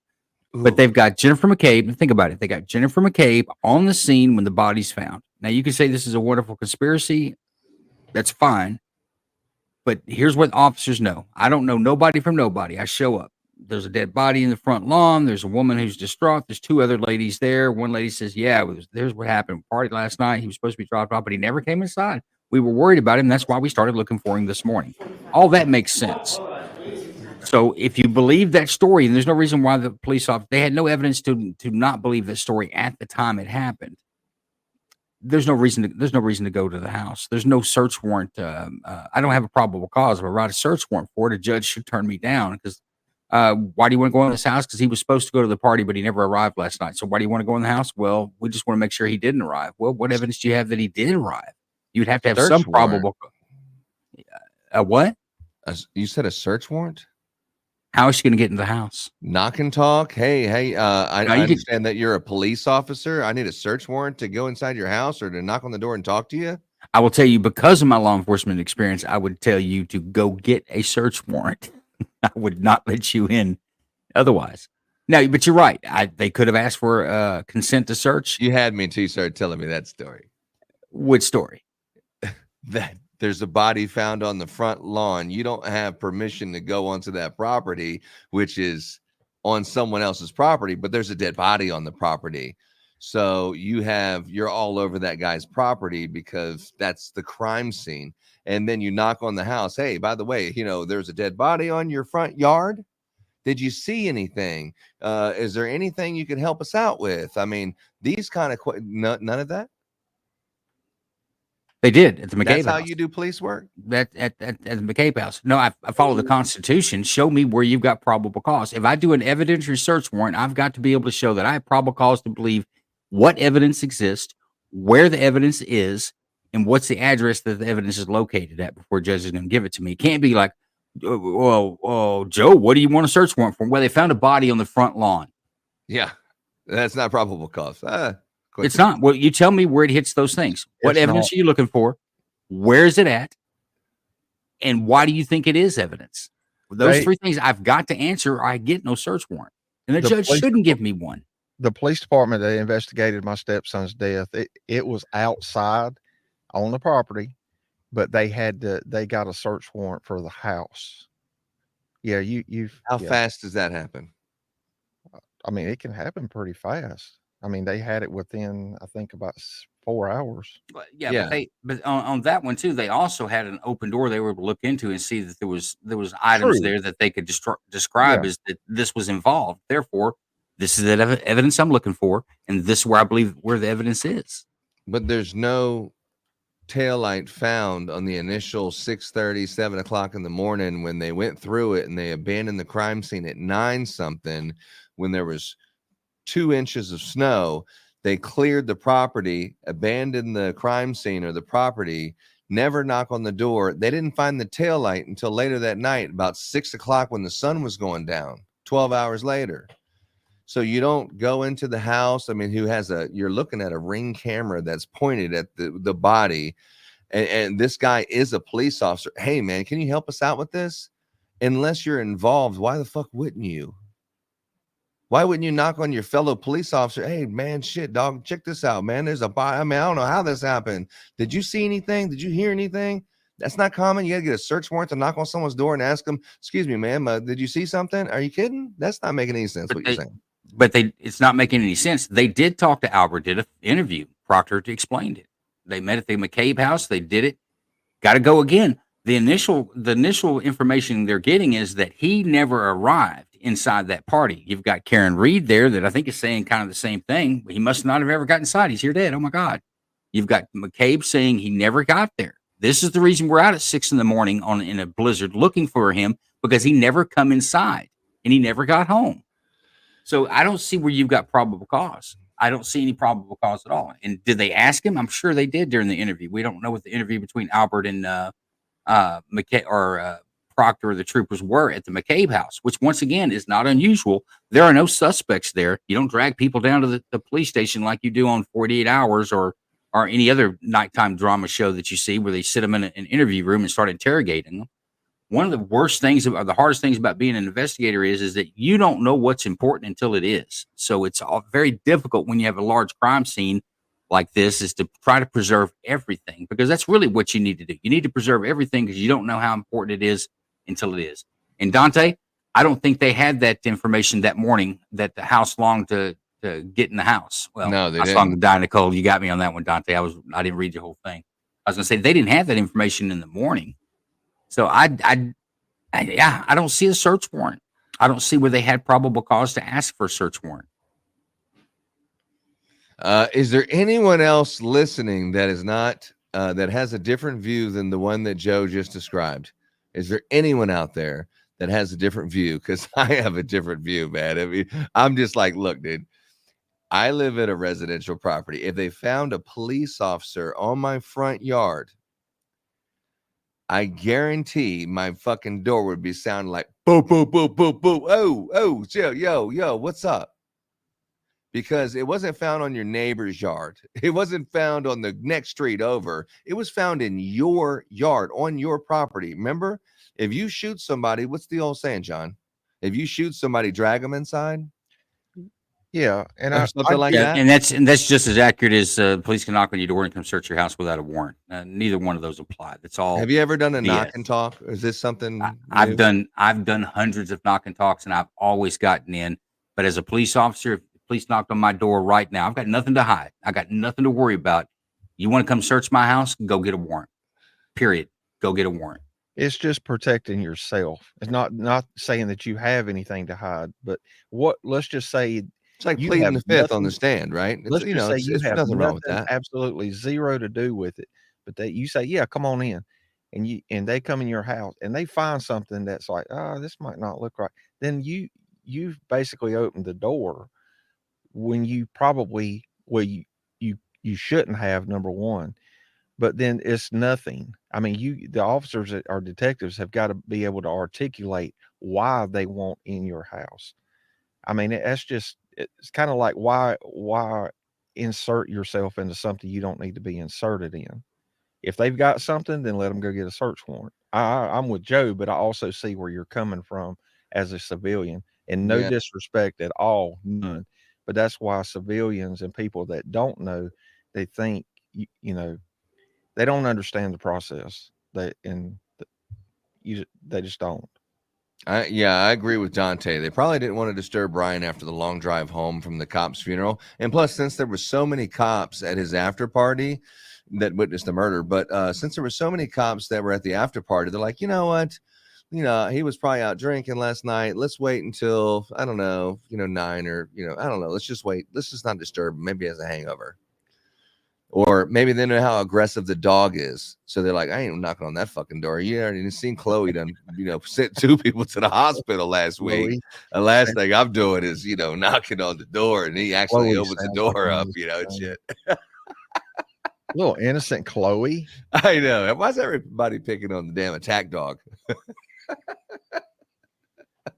But they've got Jennifer McCabe. Think about it. They got Jennifer McCabe on the scene when the body's found. Now, you can say this is a wonderful conspiracy. That's fine. But here's what officers know. I don't know nobody from nobody. I show up. There's a dead body in the front lawn. There's a woman who's distraught. There's two other ladies there. One lady says, yeah, there's what happened. Party last night. He was supposed to be dropped off, but he never came inside. We were worried about him. That's why we started looking for him this morning. All that makes sense. So if you believe that story, and there's no reason why the police officer, they had no evidence to not believe that story at the time it happened. There's no reason to go to the house. There's no search warrant. I don't have a probable cause. If I write a search warrant for it, a judge should turn me down because why do you want to go in this house? Because he was supposed to go to the party, but he never arrived last night. So why do you want to go in the house? Well, we just want to make sure he didn't arrive. Well, what evidence do you have that he did arrive? You'd have to have Search some warrant. probable. What? You said a search warrant? How is she going to get into the house? Knock and talk. Hey, I No, you could- understand that you're a police officer. I need a search warrant to go inside your house or to knock on the door and talk to you. I will tell you, because of my law enforcement experience, I would tell you to go get a search warrant. I would not let you in otherwise. No, but you're right. They could have asked for consent to search. You had me until you started telling me that story. Which story? That there's a body found on the front lawn. You don't have permission to go onto that property, which is on someone else's property, but there's a dead body on the property. So you're all over that guy's property because that's the crime scene. And then you knock on the house. Hey, by the way, there's a dead body on your front yard. Did you see anything? Is there anything you can help us out with? I mean, these kind of none of that. They did at the McCabe That's house. how you do police work? At the McCabe house. No, I follow the Constitution. Show me where you've got probable cause. If I do an evidentiary search warrant, I've got to be able to show that I have probable cause to believe what evidence exists, where the evidence is, and what's the address that the evidence is located at before a judge is going to give it to me. It can't be like, oh, Joe, what do you want a search warrant for? Well, they found a body on the front lawn. Yeah, that's not probable cause. It's not. Well, you tell me where it hits those things. What It's evidence not. are you looking for? Where is it at? And why do you think it is evidence? Those three things I've got to answer, or I get no search warrant. And the judge police shouldn't give me one. The police department that investigated my stepson's death, it was outside on the property, but they got a search warrant for the house. Yeah, How fast does that happen? I mean, it can happen pretty fast. I mean, they had it within, I think, about 4 hours. Yeah. But on that one too, they also had an open door they were able to look into and see that there was items True. there that they could describe as that this was involved. Therefore, this is the evidence I'm looking for, and this is where I believe where the evidence is. But there's no taillight found on the initial 6:30, 7 o'clock in the morning when they went through it and they abandoned the crime scene at 9 something when there was 2 inches of snow. They cleared the property, abandoned the crime scene or the property, never knock on the door. They didn't find the taillight until later that night, about 6 o'clock when the sun was going down, 12 hours later. So you don't go into the house. I mean, you're looking at a Ring camera that's pointed at the body. And this guy is a police officer. Hey, man, can you help us out with this? Unless you're involved, why the fuck wouldn't you? Why wouldn't you knock on your fellow police officer? Hey, man, shit, dog, check this out, man. There's a body. I mean, I don't know how this happened. Did you see anything? Did you hear anything? That's not common. You got to get a search warrant to knock on someone's door and ask them, excuse me, ma'am, did you see something? Are you kidding? That's not making any sense, what you're saying. But it's not making any sense. They did talk to Albert, did an interview. Proctor explained it. They met at the McCabe house. They did it. Got to go again. The initial information they're getting is that he never arrived inside that party. You've got Karen Reed there that I think is saying kind of the same thing. He must not have ever got inside. He's here dead. Oh my God. You've got McCabe saying he never got there. This is the reason we're out at 6 in the morning in a blizzard looking for him, because he never come inside and he never got home. So I don't see where you've got probable cause. I don't see any probable cause at all. And did they ask him? I'm sure they did during the interview. We don't know what the interview between Albert and McCabe or Proctor or the troopers were at the McCabe house, which once again is not unusual. There are no suspects there. You don't drag people down to the police station like you do on 48 Hours or or any other nighttime drama show that you see where they sit them in an interview room and start interrogating them. One of the worst things or the hardest things about being an investigator is that you don't know what's important until it is. So it's all very difficult when you have a large crime scene like this, is to try to preserve everything, because that's really what you need to do. You need to preserve everything because you don't know how important it is until it is. And Dante, I don't think they had that information that morning that the house longed to get in the house. Well, No, they I saw didn't. Die Nicole. You got me on that one, Dante. I didn't read the whole thing. I was gonna say they didn't have that information in the morning. So I don't see a search warrant. I don't see where they had probable cause to ask for a search warrant. Is there anyone else listening that is not that has a different view than the one that Joe just described? Is there anyone out there that has a different view? Because I have a different view, man. I mean, I'm just like, look, dude, I live at a residential property. If they found a police officer on my front yard, I guarantee my fucking door would be sounding like boo, boo, boo, boo, boo. Oh, yo, what's up? Because it wasn't found on your neighbor's yard. It wasn't found on the next street over. It was found in your yard, on your property. Remember, if you shoot somebody, what's the old saying, John? If you shoot somebody, drag them inside. Yeah, and Or something like that. And that's just as accurate as police can knock on your door and come search your house without a warrant. Neither one of those apply. That's all. Have you ever done a BS. knock and talk? Or is this something I've new? done hundreds of knock and talks, and I've always gotten in. But as a police officer, if the police knocked on my door right now, I've got nothing to hide. I got nothing to worry about. You want to come search my house? Go get a warrant. Period. Go get a warrant. It's just protecting yourself. It's not saying that you have anything to hide, but let's just say it's like you pleading have the fifth on nothing- the stand, right? Let's just say you it's have nothing wrong with nothing, that. absolutely zero to do with it, but that you say, yeah, come on in, and they come in your house and they find something that's like, oh, this might not look right. Then you've basically opened the door when you probably, well, you shouldn't have, number one. But then it's nothing. I mean, the officers or detectives have got to be able to articulate why they want in your house. I mean, it's kind of like why insert yourself into something you don't need to be inserted in. If they've got something, then let them go get a search warrant. I'm with Joe, but I also see where you're coming from as a civilian, and no Yeah. disrespect at all, none. But that's why civilians and people that don't know, they think they don't understand the process. They just don't. I agree with Dante. They probably didn't want to disturb Brian after the long drive home from the cop's funeral. And plus, since there were so many cops at his after party that witnessed the murder, but since there were so many cops that were at the after party, they're like, you know what? He was probably out drinking last night. Let's wait until, I don't know, 9 or, I don't know. Let's just wait. Let's just not disturb him. Maybe he has a hangover. Or maybe they know how aggressive the dog is. So they're like, I ain't knocking on that fucking door. You already seen Chloe done, sent 2 people to the hospital last week. The last thing I'm doing is, knocking on the door, and he actually Chloe opens the sounds door like up, and shit. Little innocent Chloe. I know. Why's everybody picking on the damn attack dog?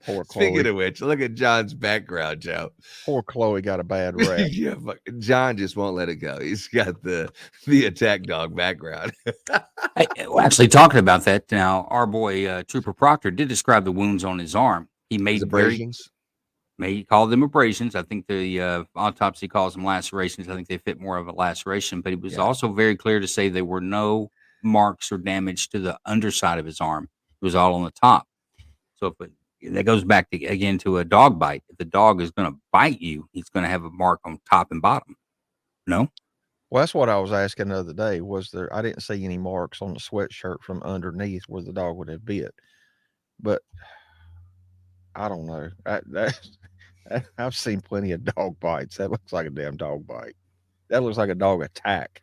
Poor Chloe. Speaking of which, look at John's background, Joe. Poor Chloe got a bad rap. Yeah, John just won't let it go. He's got the attack dog background. Hey, well, actually, talking about that now, our boy Trooper Proctor did describe the wounds on his arm. He made abrasions. He called them abrasions. I think the autopsy calls them lacerations. I think they fit more of a laceration, but he was also very clear to say there were no marks or damage to the underside of his arm. It was all on the top. So that goes back again to a dog bite. If the dog is going to bite you, he's going to have a mark on top and bottom. No? Well, that's what I was asking the other day. I didn't see any marks on the sweatshirt from underneath where the dog would have bit. But I don't know. I've seen plenty of dog bites. That looks like a damn dog bite. That looks like a dog attack.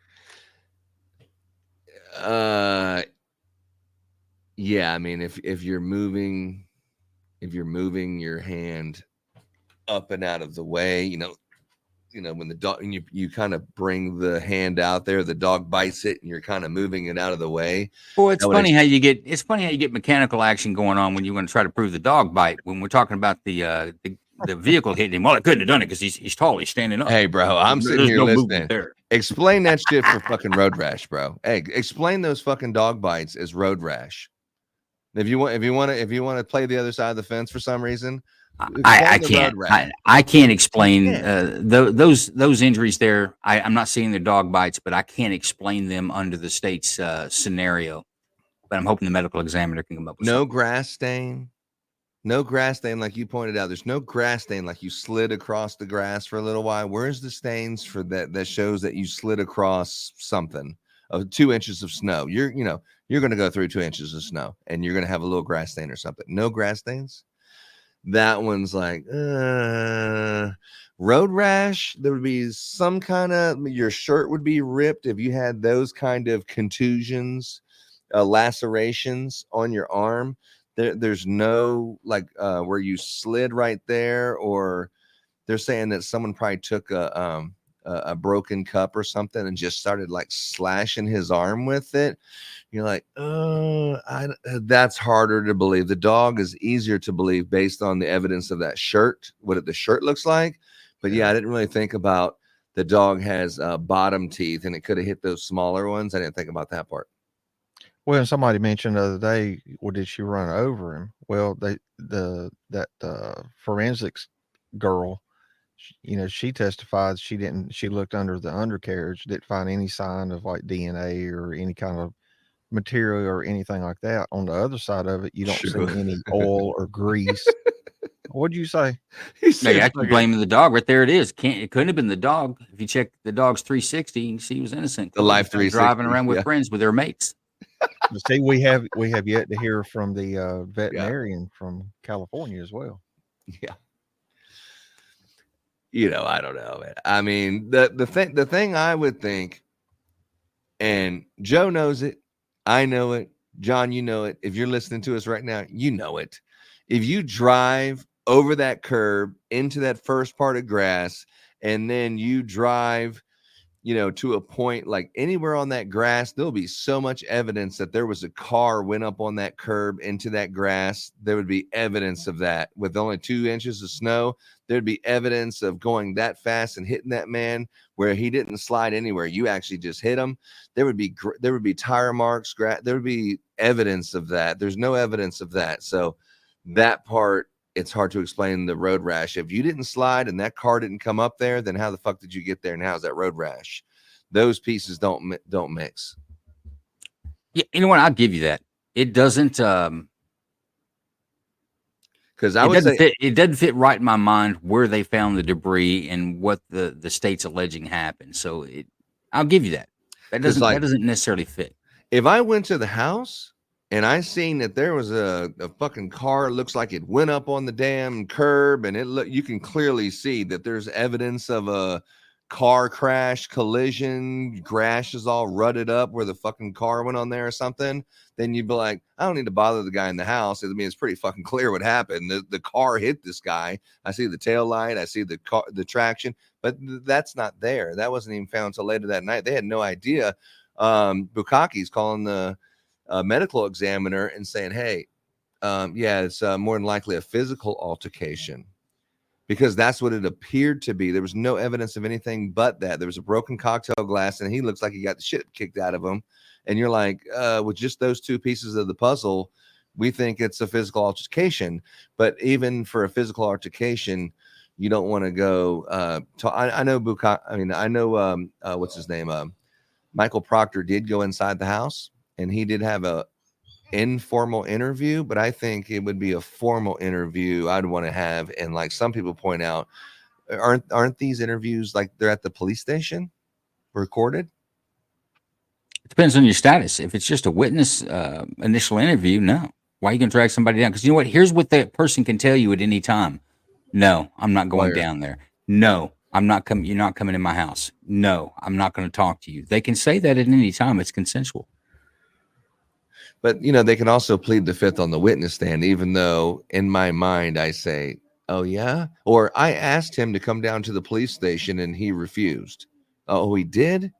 Yeah, I mean, if you're moving your hand up and out of the way, when the dog, and you kind of bring the hand out there, the dog bites it, and you're kind of moving it out of the way. Well, it's funny how you get mechanical action going on when you want to try to prove the dog bite. When we're talking about the vehicle hitting him, well, it couldn't have done it because he's tall, he's standing up. Hey, bro, I'm sitting here listening. Explain that shit for fucking road rash, bro. Hey, explain those fucking dog bites as road rash. If you want to play the other side of the fence for some reason, I explain the can't. road rash. I can't explain can't. those injuries there. I'm not seeing the dog bites, but I can't explain them under the state's scenario. But I'm hoping the medical examiner can come up with No something. grass stain. No grass stain like you pointed out. There's no grass stain like you slid across the grass for a little while. Where's the stains for that shows that you slid across something of 2 inches of snow? You're going to go through 2 inches of snow and you're going to have a little grass stain or something. No grass stains. That one's like road rash. There would be some kind of, your shirt would be ripped if you had those kind of contusions, lacerations on your arm. There's no like where you slid right there, or they're saying that someone probably took a broken cup or something and just started like slashing his arm with it. You're like, that's harder to believe. The dog is easier to believe based on the evidence of that shirt, what the shirt looks like. But yeah, I didn't really think about the dog has bottom teeth and it could have hit those smaller ones. I didn't think about that part. Well, somebody mentioned the other day, well, did she run over him? Well, that forensics girl, she testified she looked under the undercarriage, didn't find any sign of like DNA or any kind of material or anything like that. On the other side of it, you don't True. see any oil or grease. What'd you say? You're actually blaming the dog. Right there it is. It couldn't have been the dog. If you check the dog's 360, you can see he was innocent. The life 360, driving around with yeah. friends with their mates. See, we have yet to hear from the veterinarian from California as well. Yeah. I don't know, man. I mean, the thing I would think, and Joe knows it, I know it, John, you know it. If you're listening to us right now, you know it. If you drive over that curb into that first part of grass, and then you drive, to a point like anywhere on that grass, there'll be so much evidence that there was a car went up on that curb into that grass. There would be evidence of that. With only 2 inches of snow, there'd be evidence of going that fast and hitting that man where he didn't slide anywhere. You actually just hit him. There would be tire marks. There would be evidence of that. There's no evidence of that. So that part, it's hard to explain the road rash. If you didn't slide and that car didn't come up there, then how the fuck did you get there? And how's that road rash? Those pieces don't mix. Yeah, you know what? I'll give you that. It doesn't. Because it doesn't fit right in my mind where they found the debris and what the state's alleging happened. So I'll give you that. That doesn't necessarily fit. If I went to the house and I seen that there was a fucking car, looks like it went up on the damn curb, and you can clearly see that there's evidence of a car crash, collision, grass is all rutted up where the fucking car went on there or something, then you'd be like, I don't need to bother the guy in the house. I mean, it's pretty fucking clear what happened. The car hit this guy. I see the tail light. I see the traction, but that's not there. That wasn't even found until later that night. They had no idea. Bukhenik's calling the medical examiner and saying, hey, it's more than likely a physical altercation, because that's what it appeared to be. There was no evidence of anything but that. There was a broken cocktail glass, and he looks like he got the shit kicked out of him. And you're like, with just those two pieces of the puzzle, we think it's a physical altercation. But even for a physical altercation, you don't want to go. I know Bukhenik. I mean, I know what's his name. Michael Proctor did go inside the house, and he did have a informal interview, but I think it would be a formal interview I'd want to have. And like some people point out, aren't these interviews like they're at the police station recorded? It depends on your status. If it's just a witness initial interview, no. Why are you going to drag somebody down? Because you know what? Here's what that person can tell you at any time. No, I'm not going down there. No, I'm not coming. You're not coming in my house. No, I'm not going to talk to you. They can say that at any time. It's consensual. But, they can also plead the fifth on the witness stand, even though in my mind I say, oh, yeah. Or I asked him to come down to the police station and he refused. Oh, he did?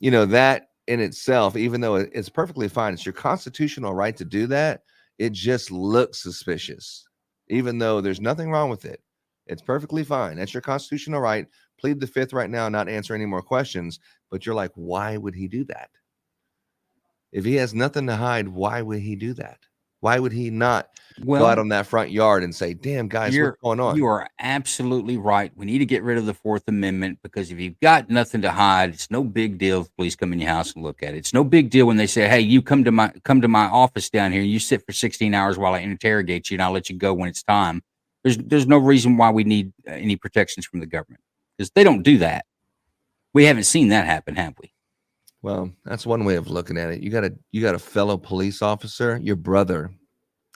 That in itself, even though it's perfectly fine, it's your constitutional right to do that. It just looks suspicious, even though there's nothing wrong with it. It's perfectly fine. That's your constitutional right. Plead the fifth right now, not answer any more questions. But you're like, why would he do that? If he has nothing to hide, why would he do that? Why would he not go out on that front yard and say, damn, guys, what's going on? You are absolutely right. We need to get rid of the Fourth Amendment, because if you've got nothing to hide, it's no big deal if police come in your house and look at it. It's no big deal when they say, hey, you come to my office down here, you sit for 16 hours while I interrogate you, and I'll let you go when it's time. There's no reason why we need any protections from the government, because they don't do that. We haven't seen that happen, have we? Well, that's one way of looking at it. You got a fellow police officer, your brother.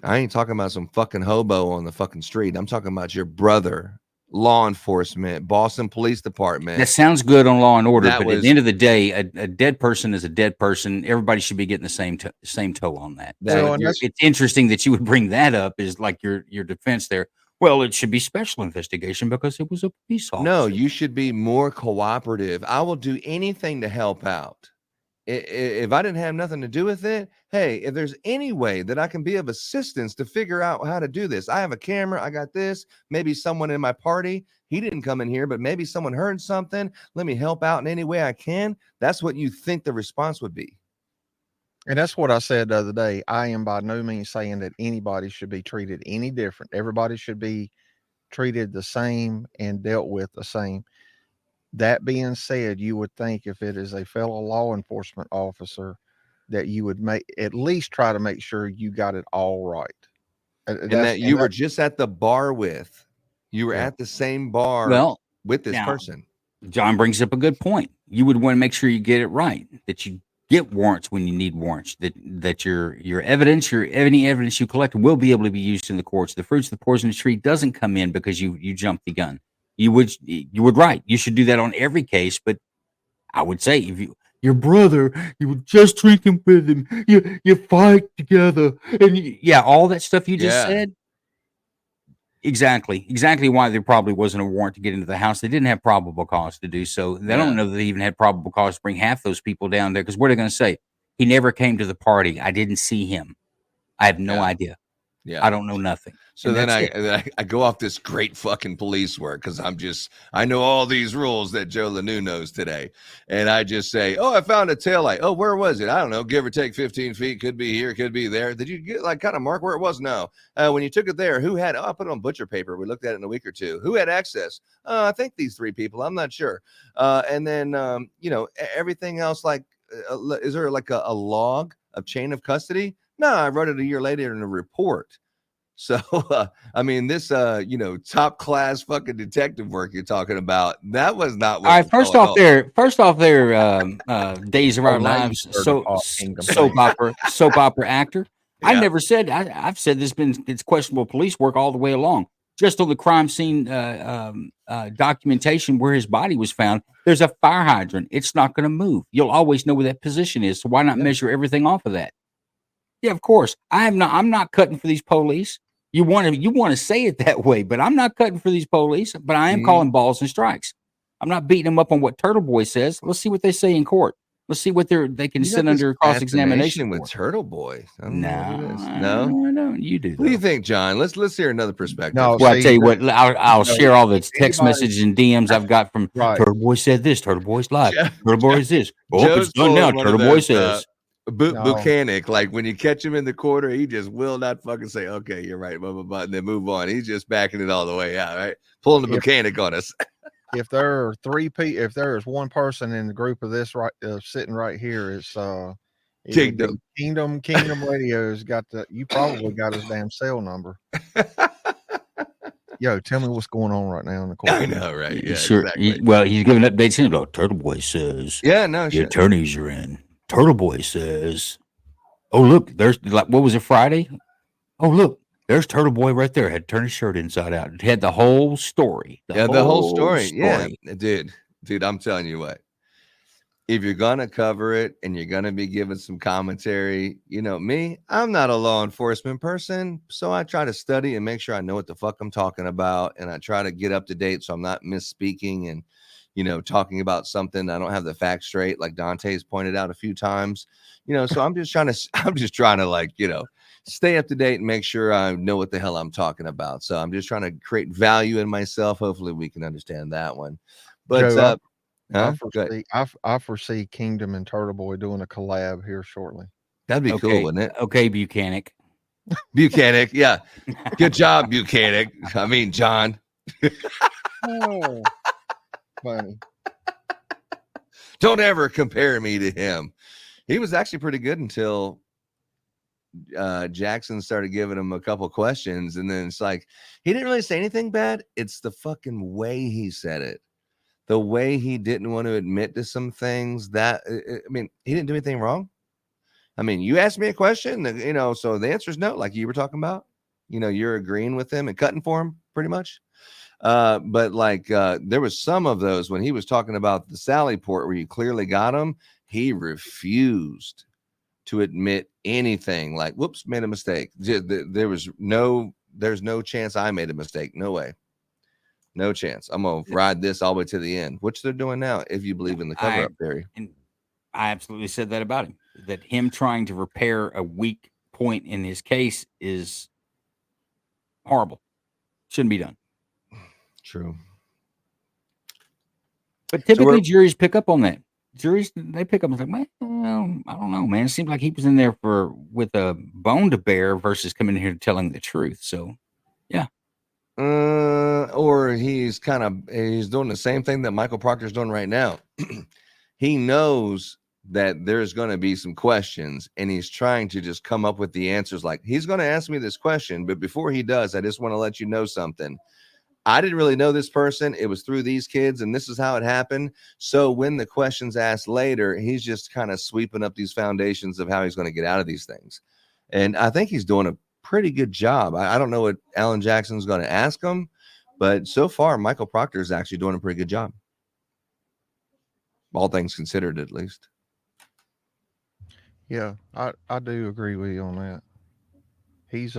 I ain't talking about some fucking hobo on the fucking street. I'm talking about your brother, law enforcement, Boston Police Department. That sounds good on Law and Order, but at the end of the day, a dead person is a dead person. Everybody should be getting the same toll on that. So it's interesting that you would bring that up as like your defense there. Well, it should be special investigation because it was a police officer. No, you should be more cooperative. I will do anything to help out. If I didn't have nothing to do with it, hey, if there's any way that I can be of assistance to figure out how to do this, I have a camera, I got this, maybe someone in my party, he didn't come in here, but maybe someone heard something, let me help out in any way I can. That's what you think the response would be. And that's what I said the other day. I am by no means saying that anybody should be treated any different. Everybody should be treated the same and dealt with the same. That being said, you would think if it is a fellow law enforcement officer that you would at least try to make sure you got it all right. And that you were just at the bar with. You were at the same bar with this person. John brings up a good point. You would want to make sure you get it right, that you get warrants when you need warrants, that your evidence, any evidence you collect will be able to be used in the courts. The fruits of the poisonous tree doesn't come in because you jumped the gun. You would right. You should do that on every case, but I would say if your brother, you were just drinking with him, you fight together, and all that stuff you just said. Exactly why there probably wasn't a warrant to get into the house. They didn't have probable cause to do so. They don't know that they even had probable cause to bring half those people down there, because what are they going to say? He never came to the party. I didn't see him. I have no idea. Yeah, I don't know nothing. So then I go off this great fucking police work because I know all these rules that Joe Lanu knows today. And I just say, oh, I found a taillight. Oh, where was it? I don't know. Give or take 15 feet. Could be here. Could be there. Did you get kind of mark where it was? No. When you took it there, who had, I put it on butcher paper. We looked at it in a week or two. Who had access? I think these three people. I'm not sure. And then, everything else, is there like a log of chain of custody? No, I wrote it a year later in a report. So, this, top class fucking detective work you're talking about, that was not what. All right, first off, Days of Our Lives, soap opera actor. Yeah. I've said it's questionable police work all the way along. Just on the crime scene documentation where his body was found, there's a fire hydrant. It's not going to move. You'll always know where that position is. So why not measure everything off of that? Yeah, of course. I'm not cutting for these police. You want to say it that way, but I'm not cutting for these police, but I am calling balls and strikes. I'm not beating them up on what Turtle Boy says. Let's see what they say in court. Let's see what they can sit under cross-examination with Turtle Boy. No, you do. What do you think, John? Let's hear another perspective. No, well, I'll tell you what. I'll share all the text messages and DMs I've got from Turtle Boy said this. Turtle Boy's live. Turtle Boy is this. Oh, it's done now. Turtle Boy says. Bukhenik, like when you catch him in the corner, he just will not fucking say, okay, you're right, blah, blah, blah, and then move on. He's just backing it all the way out, right? Pulling the Bukhenik on us. If there are if there is one person in the group of this sitting right here, it's Kingdom Radio's got you probably got his damn cell number. Yo, tell me what's going on right now in the court. I know, right? Yeah, sure. Exactly. He's giving updates in about Turtle Boy says. Yeah, no, the attorneys are in. Turtle Boy says, oh, look, there's what was it, Friday? Oh, look, there's Turtle Boy right there. Had turned his shirt inside out. It had the whole story. The whole story. Yeah, dude, I'm telling you what, if you're going to cover it and you're going to be giving some commentary, me, I'm not a law enforcement person. So I try to study and make sure I know what the fuck I'm talking about. And I try to get up to date so I'm not misspeaking and, talking about something I don't have the facts straight, like Dante's pointed out a few times, so I'm just trying to stay up to date and make sure I know what the hell I'm talking about. So I'm just trying to create value in myself. Hopefully we can understand that one. But Joe, huh? I foresee, I foresee Kingdom and Turtle Boy doing a collab here shortly. That'd be cool, wouldn't it? Okay, Bukhenik. Bukhenik, yeah. Good job, Bukhenik. I mean, John. Oh, funny. Don't ever compare me to him. He was actually pretty good until Jackson started giving him a couple questions, and then it's like he didn't really say anything bad. It's the fucking way he said it, the way he didn't want to admit to some things. That I mean, he didn't do anything wrong. I mean, you asked me a question, so the answer is no, like you were talking about. You're agreeing with him and cutting for him pretty much. But like there was some of those when he was talking about the Sally Port where you clearly got him, he refused to admit anything like, whoops, made a mistake. There's no chance I made a mistake. No way. No chance. I'm going to ride this all the way to the end, which they're doing now, if you believe in the cover-up theory. And I absolutely said that about him, that him trying to repair a weak point in his case is horrible. Shouldn't be done. True. But typically juries pick up on that. Juries, they pick up and say, well, I don't know, man. It seems like he was in there with a bone to bear versus coming in here telling the truth. So, yeah. Or he's doing the same thing that Michael Proctor's doing right now. He knows that there's going to be some questions, and he's trying to just come up with the answers. Like, he's going to ask me this question, but before he does, I just want to let you know something. I didn't really know this person. It was through these kids, and this is how it happened. So when the question's asked later, he's just kind of sweeping up these foundations of how he's going to get out of these things. And I think he's doing a pretty good job. I don't know what Alan Jackson's going to ask him, but so far, Michael Proctor is actually doing a pretty good job. All things considered, at least. Yeah, I do agree with you on that. He's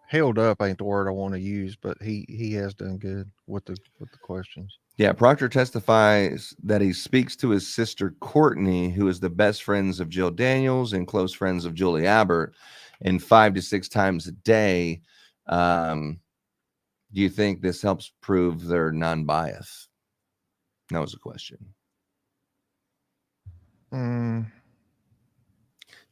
held up ain't the word I want to use, but he has done good with the questions. Yeah, Proctor testifies that he speaks to his sister Courtney, who is the best friends of Jill Daniels and close friends of Julie Abbott, and 5 to 6 times a day. Do you think this helps prove their non-bias? That was a question.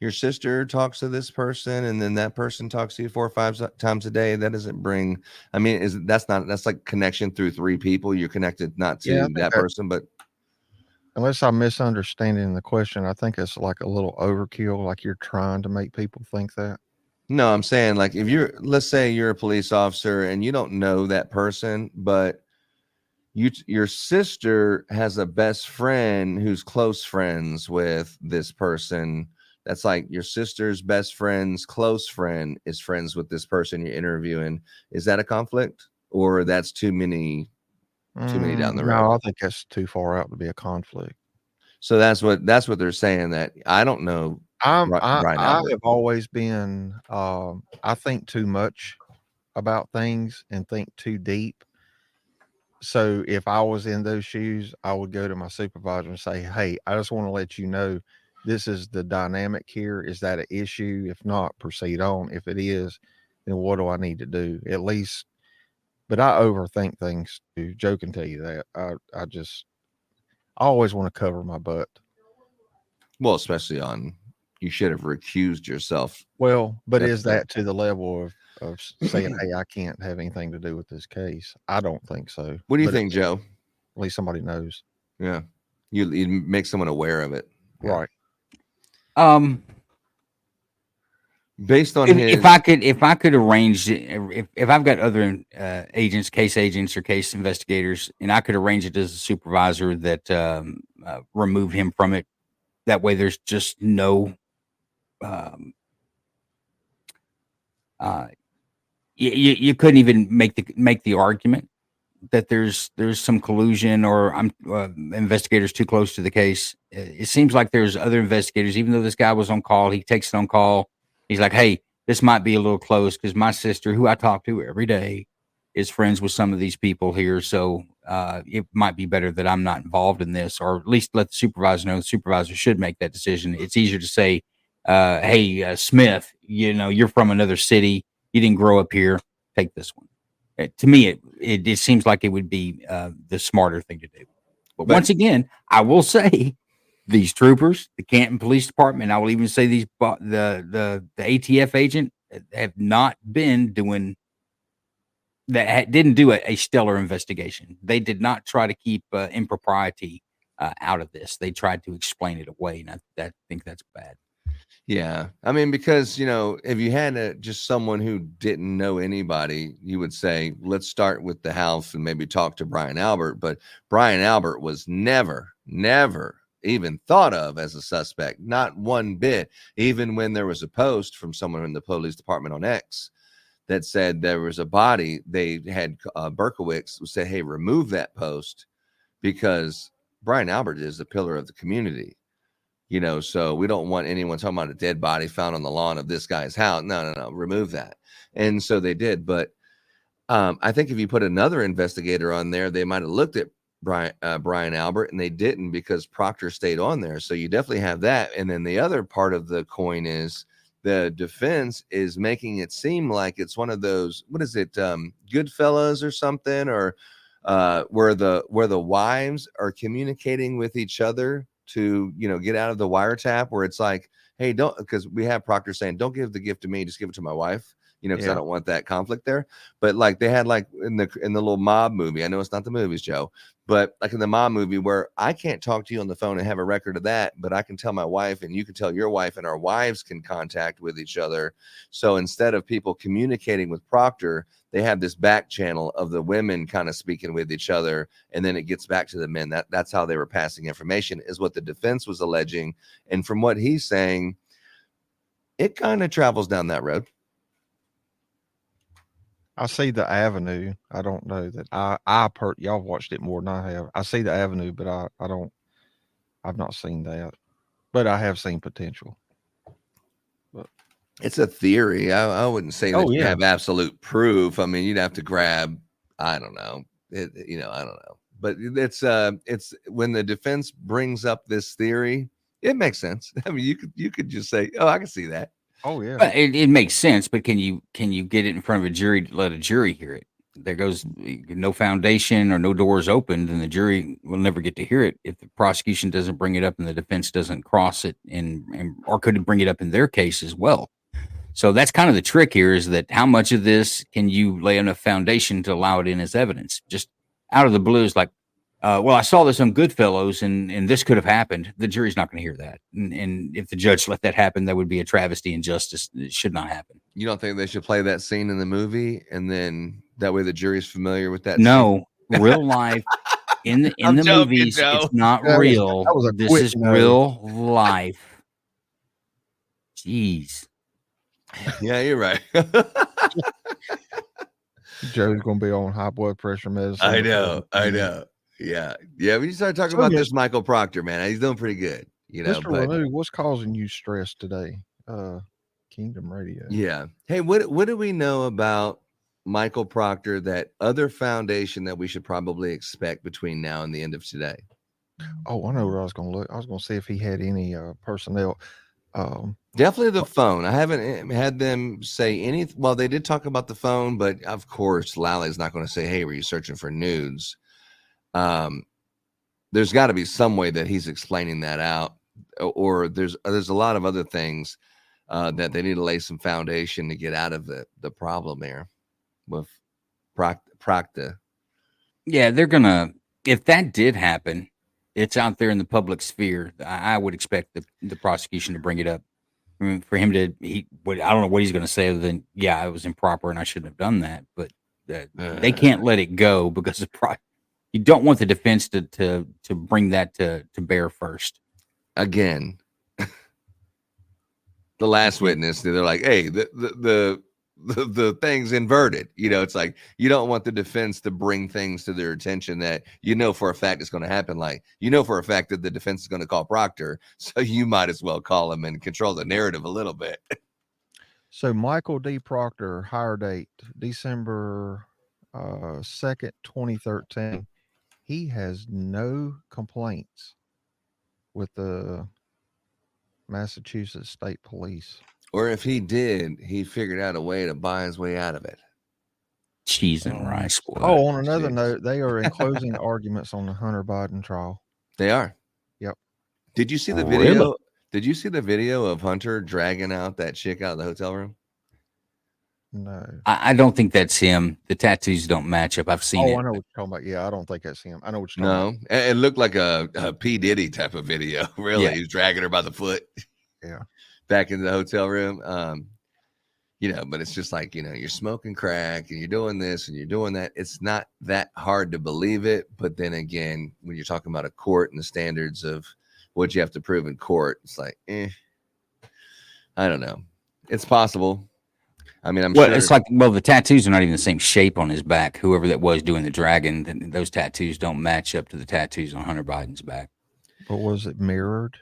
Your sister talks to this person, and then that person talks to you 4 or 5 times a day. That doesn't bring. I mean, that's like connection through 3 people. You're connected not to that person, but unless I'm misunderstanding the question, I think it's like a little overkill. Like you're trying to make people think that. No, I'm saying like let's say you're a police officer and you don't know that person, but your sister has a best friend who's close friends with this person. That's like your sister's best friend's close friend is friends with this person you're interviewing. Is that a conflict, or that's too many down the road? No, I think that's too far out to be a conflict. So that's what they're saying. That I don't know. I have always been. I think too much about things and think too deep. So if I was in those shoes, I would go to my supervisor and say, "Hey, I just want to let you know this is the dynamic here. Is that an issue? If not, proceed on. If it is, then what do I need to do? At least." But I overthink things too. Joe can tell you that. I always want to cover my butt. Well, especially you should have recused yourself. Well, but is that to the level of saying, "Hey, I can't have anything to do with this case"? I don't think so. What do you think, Joe? At least somebody knows. Yeah, you make someone aware of it, right? Based on if I could arrange if I've got other case agents or case investigators, and I could arrange it as a supervisor that remove him from it. That way, there's just no. You couldn't even make the argument that there's some collusion or investigators too close to the case. It seems like there's other investigators, even though this guy was on call, he takes it on call. He's like, "Hey, this might be a little close because my sister, who I talk to every day, is friends with some of these people here. So it might be better that I'm not involved in this, or at least let the supervisor know. The supervisor should make that decision." It's easier to say, hey, Smith, you're from another city. You didn't grow up here. Take this one. To me, it seems like it would be the smarter thing to do. But once again, I will say these troopers, the Canton Police Department, I will even say the ATF agent have not been doing that. Didn't do a stellar investigation. They did not try to keep impropriety out of this. They tried to explain it away, and I think that's bad. Yeah. I mean, because, if you had just someone who didn't know anybody, you would say, let's start with the house and maybe talk to Brian Albert. But Brian Albert was never even thought of as a suspect, not one bit. Even when there was a post from someone in the police department on X that said there was a body, they had Berkowitz said, hey, remove that post because Brian Albert is the pillar of the community. So we don't want anyone talking about a dead body found on the lawn of this guy's house. No, remove that. And so they did. But I think if you put another investigator on there, they might have looked at Brian Albert, and they didn't because Proctor stayed on there. So you definitely have that. And then the other part of the coin is the defense is making it seem like it's one of those, what is it, Goodfellas or something, or where the wives are communicating with each other to get out of the wiretap, where it's like, hey, don't, because we have Proctor saying, don't give the gift to me, just give it to my wife, because I don't want that conflict there. But like they had like in the little mob movie, I know it's not the movies, Joe, but like in the mob movie where I can't talk to you on the phone and have a record of that, but I can tell my wife and you can tell your wife, and our wives can contact with each other. So instead of people communicating with Proctor, they have this back channel of the women kind of speaking with each other, and then it gets back to the men. That's how they were passing information, is what the defense was alleging. And from what he's saying, it kind of travels down that road. I see the avenue. I don't know that y'all watched it more than I have. I see the avenue, but I've not seen that, but I have seen potential. It's a theory. I wouldn't say that you have absolute proof. I mean, you'd have to grab, I don't know. I don't know. But it's when the defense brings up this theory, it makes sense. I mean, you could just say, oh, I can see that. Oh yeah. Well, it makes sense, but can you get it in front of a jury to let a jury hear it? There goes no foundation or no doors opened, and the jury will never get to hear it if the prosecution doesn't bring it up and the defense doesn't cross it, or could bring it up in their case as well. So that's kind of the trick here, is that how much of this can you lay enough foundation to allow it in as evidence? Just out of the blue is like, well, I saw this on Goodfellas and this could have happened. The jury's not going to hear that. And if the judge let that happen, that would be a travesty and justice. It should not happen. You don't think they should play that scene in the movie, and then that way the jury's familiar with that? No, real life in the movies, Joe. It's not real. This is real life. Jeez. Yeah, you're right. Joe's gonna be on high blood pressure medicine. I know. Yeah. When you start talking about this Michael Proctor, man, he's doing pretty good. Mr. Renew, what's causing you stress today? Kingdom Radio. Yeah. Hey, what do we know about Michael Proctor, that other foundation that we should probably expect between now and the end of today? Oh, I know where I was going to look. I was going to see if he had any personnel. Definitely the phone. I haven't had them say any. Well, they did talk about the phone, but of course, Lally's not going to say, "Hey, were you searching for nudes?" There's got to be some way that he's explaining that out, or there's a lot of other things that they need to lay some foundation to get out of the problem there with Proctor. Yeah, they're gonna. If that did happen, it's out there in the public sphere. I would expect the prosecution to bring it up. I mean, for him to, I don't know what he's going to say other than, yeah, it was improper and I shouldn't have done that. But they can't let it go because you don't want the defense to bring that to bear first. Again, the last witness, they're like, hey, the thing's inverted. It's like you don't want the defense to bring things to their attention that for a fact it's going to happen. Like for a fact that the defense is going to call Proctor, so you might as well call him and control the narrative a little bit. So Michael D. Proctor, hire date December 2nd, 2013. He has no complaints with the Massachusetts State Police. Or if he did, he figured out a way to buy his way out of it. Cheese and rice. Boy. Oh, on another Jeez. note, they are in closing arguments on the Hunter Biden trial. They are. Yep. Did you see the Really? video? Did you see the video of Hunter dragging out that chick out of the hotel room? No. I don't think that's him. The tattoos don't match up. I've seen Oh, it. I know what you're talking about. Yeah, I don't think that's him. I know what you're talking No, it looked like a P. Diddy type of video. Really, Yeah. he was dragging her by the foot. Yeah. Back into the hotel room. But it's just like, you're smoking crack and you're doing this and you're doing that. It's not that hard to believe it. But then again, when you're talking about a court and the standards of what you have to prove in court, it's like, I don't know. It's possible. I mean, I'm sure. It's like, the tattoos are not even the same shape on his back. Whoever that was doing the dragon, those tattoos don't match up to the tattoos on Hunter Biden's back. But was it mirrored?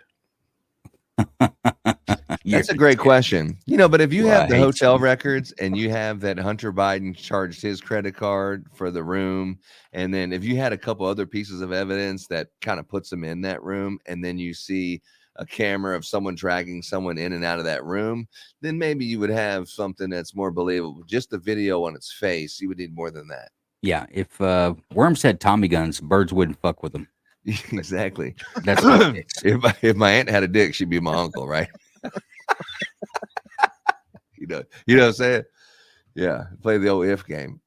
That's a great question. But if you have the hate hotel you. records and you have that Hunter Biden charged his credit card for the room, and then if you had a couple other pieces of evidence that kind of puts him in that room, and then you see a camera of someone dragging someone in and out of that room, then maybe you would have something that's more believable. Just the video on its face, you would need more than that. Yeah, if worms had Tommy guns, birds wouldn't fuck with them. Exactly. That's what it is. If my aunt had a dick, she'd be my uncle, right? You know what I'm saying? Yeah, play the old if game.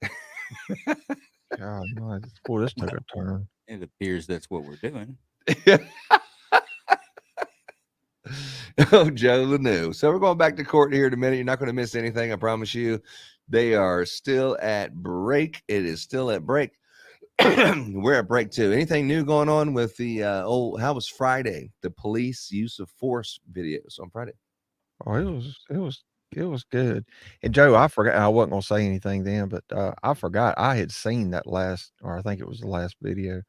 God, boy, this took a turn. It appears that's what we're doing. Oh, Joe Lanou. So we're going back to court here in a minute. You're not going to miss anything, I promise you. They are still at break. It is still at break. We're at break 2. Anything new going on with the how was Friday? The police use of force videos on Friday. Oh, it was good. And Joe, I forgot. I wasn't gonna say anything then, but I forgot I had seen that last, or I think it was the last video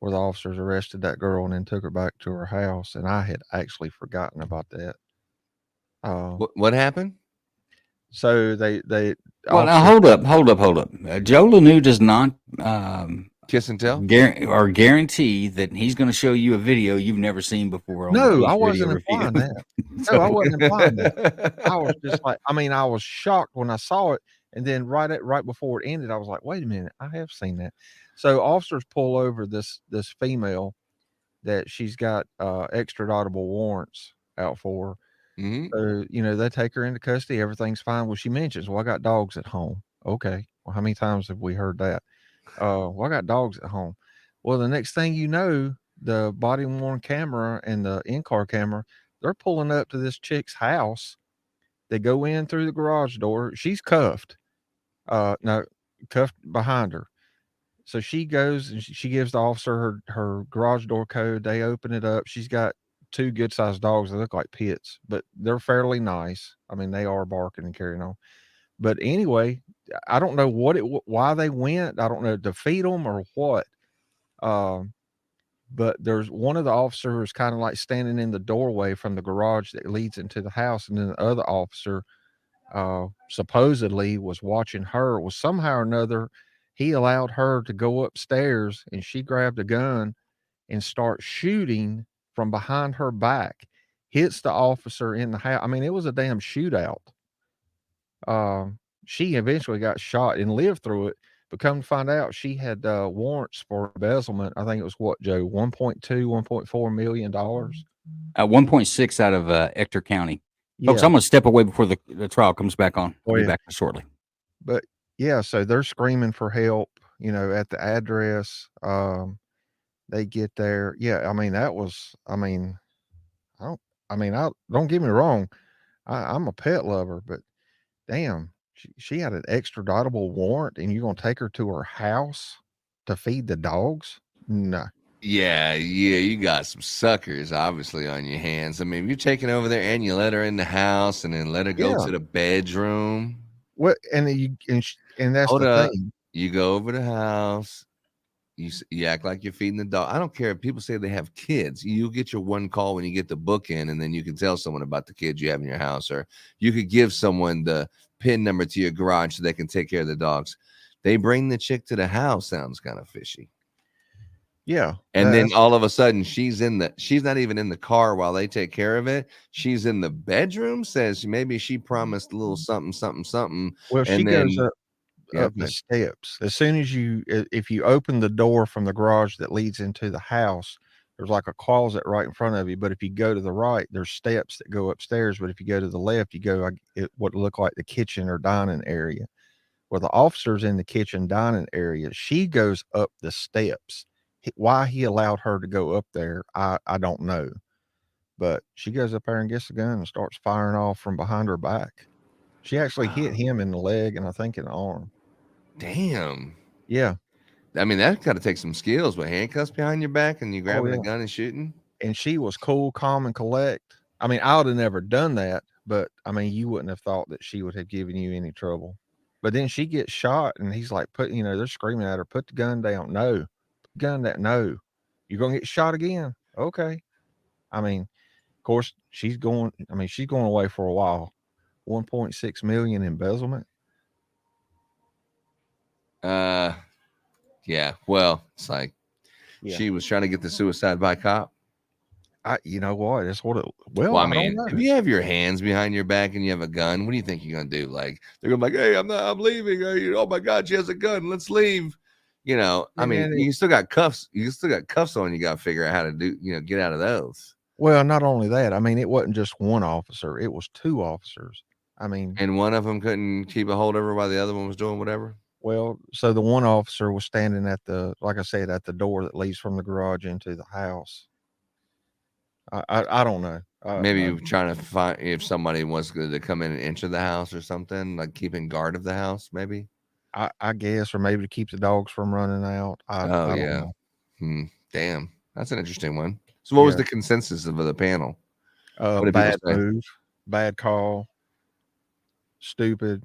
where the officers arrested that girl and then took her back to her house, and I had actually forgotten about that. What happened? So they. Well, now hold up. Joe Lanou does not kiss and tell or guarantee that he's going to show you a video you've never seen before. No, I wasn't implying that. No, I wasn't implying that. I was just like, I was shocked when I saw it, and then right before it ended, I was like, wait a minute, I have seen that. So officers pull over this female that she's got extraditable warrants out for. Mm-hmm. So, they take her into custody. Everything's fine. Well, she mentions, well, I got dogs at home. Okay. Well, how many times have we heard that? Well, I got dogs at home. Well, the next thing you know, the body worn camera and the in-car camera, they're pulling up to this chick's house. They go in through the garage door. She's cuffed. No, cuffed behind her. So she goes and she gives the officer her garage door code. They open it up. She's got 2 good-sized dogs. They look like pits, but they're fairly nice. I mean, they are barking and carrying on. But anyway, I don't know why they went. I don't know, to feed them or what. But there's one of the officers kind of like standing in the doorway from the garage that leads into the house, and then the other officer supposedly was watching her. Was somehow or another he allowed her to go upstairs, and she grabbed a gun and start shooting from behind her back, hits the officer in the house. I mean, it was a damn shootout. She eventually got shot and lived through it, but come to find out she had warrants for embezzlement. I think it was what, Joe, 1.4 million dollars. 1.6 out of Ector County. Yeah. Folks, I'm going to step away before the trial comes back on. I'll be back shortly. But yeah, so they're screaming for help, at the address. They get there. Yeah, I mean, don't get me wrong. I'm a pet lover, but damn, she had an extraditable warrant, and you're gonna take her to her house to feed the dogs? No. Yeah, you got some suckers obviously on your hands. I mean, if you're taking over there and you let her in the house and then let her go to the bedroom. What? And that's Hold the up. thing. You go over the house. You act like you're feeding the dog. I don't care if people say they have kids. You get your one call when you get the book in, and then you can tell someone about the kids you have in your house, or you could give someone the PIN number to your garage so they can take care of the dogs. They bring the chick to the house. Sounds kind of fishy. Yeah. And then that's- all of a sudden she's not even in the car while they take care of it. She's in the bedroom, says maybe she promised a little something, something, something. well, she And goes then up the steps. As soon as if you open the door from the garage that leads into the house, there's like a closet right in front of you. But if you go to the right, there's steps that go upstairs. But if you go to the left, you go what look like the kitchen or dining area. Well, the officer's in the kitchen dining area. She goes up the steps. Why he allowed her to go up there, I don't know. But she goes up there and gets the gun and starts firing off from behind her back. She actually hit him in the leg and I think in the arm. Damn. Yeah. I mean, that's got to take some skills with handcuffs behind your back and you grabbing a gun and shooting. And she was cool, calm, and collect. I mean, I would have never done that, but I mean, you wouldn't have thought that she would have given you any trouble. But then she gets shot and he's like, they're screaming at her, put the gun down. No, put the gun down. No, you're going to get shot again. Okay. I mean, of course, she's going away for a while. 1.6 million embezzlement. Yeah. Well, it's like she was trying to get the suicide by cop. You know what? That's what it. Well, I mean, don't know. if you have your hands behind your back and you have a gun, what do you think you're gonna do? Like they're gonna be like, "Hey, I'm leaving. Oh my God, she has a gun. Let's leave." I mean, you still got cuffs. You still got cuffs on. You got to figure out how to get out of those. Well, not only that, I mean, it wasn't just one officer; it was two officers. I mean, and one of them couldn't keep a hold of her while the other one was doing whatever. Well, so the one officer was standing at like I said, at the door that leads from the garage into the house. I don't know. Maybe you're trying to find if somebody wants to come in and enter the house or something, like keeping guard of the house, maybe. I guess, or maybe to keep the dogs from running out. I don't know. Damn, that's an interesting one. So, what was the consensus of the panel? What did Bad people say? move, bad call, stupid.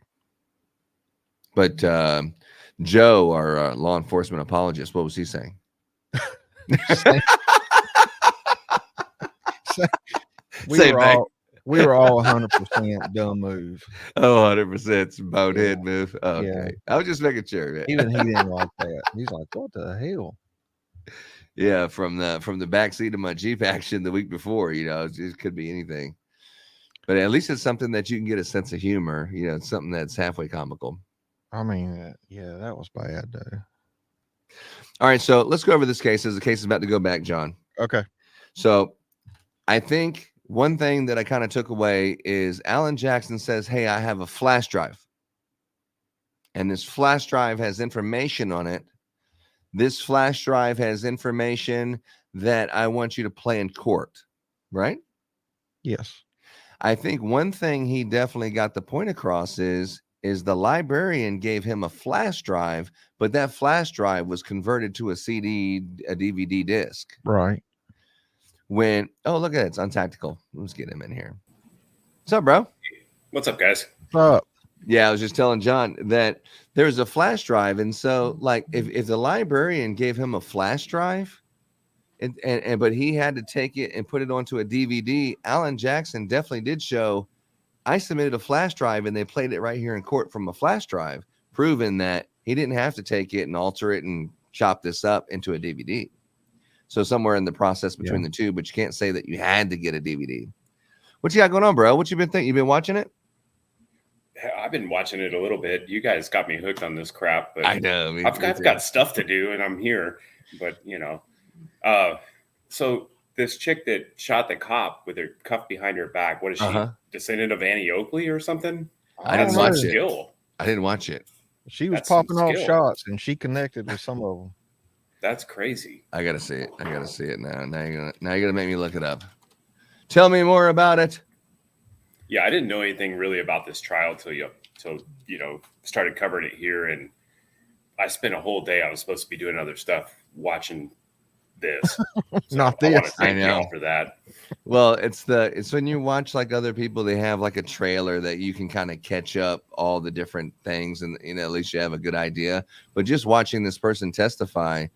But Joe, our law enforcement apologist, what was he saying? We were all 100% dumb move. Oh, 100%. It's bonehead move. Okay. Yeah. I was just making sure. Man. Even he didn't like that. He's like, what the hell? Yeah, from the backseat of my Jeep action the week before, it could be anything. But at least it's something that you can get a sense of humor. It's something that's halfway comical. I mean, yeah, that was bad, though. All right, so let's go over this case as the case is about to go back, John. Okay. So I think one thing that I kind of took away is Alan Jackson says, hey, I have a flash drive. And this flash drive has information on it. This flash drive has information that I want you to play in court, right? Yes. I think one thing he definitely got the point across is the librarian gave him a flash drive, but that flash drive was converted to a DVD disc. Right. Look at it. It's untactical. Let's get him in here. What's up, bro? What's up, guys? What's up? Yeah, I was just telling John that there's a flash drive. And so, like, if the librarian gave him a flash drive, but he had to take it and put it onto a DVD, Alan Jackson definitely did show, I submitted a flash drive and they played it right here in court from a flash drive, proving that he didn't have to take it and alter it and chop this up into a DVD. So somewhere in the process between the two, but you can't say that you had to get a DVD. What you got going on, bro? What you been thinking? You been watching it? I've been watching it a little bit. You guys got me hooked on this crap, but I know. I've got stuff to do and I'm here, but so this chick that shot the cop with her cuff behind her back, what is she, descendant of Annie Oakley or something? I didn't watch it. I didn't watch it. She was popping off shots and she connected with some of them. That's crazy. I gotta see it. I gotta see it now. Now you're gonna make me look it up. Tell me more about it. Yeah, I didn't know anything really about this trial till you started covering it here, and I spent a whole day. I was supposed to be doing other stuff, watching this. So Not this. I know for that. Well, it's when you watch like other people, they have like a trailer that you can kind of catch up all the different things, and at least you have a good idea. But just watching this person testify,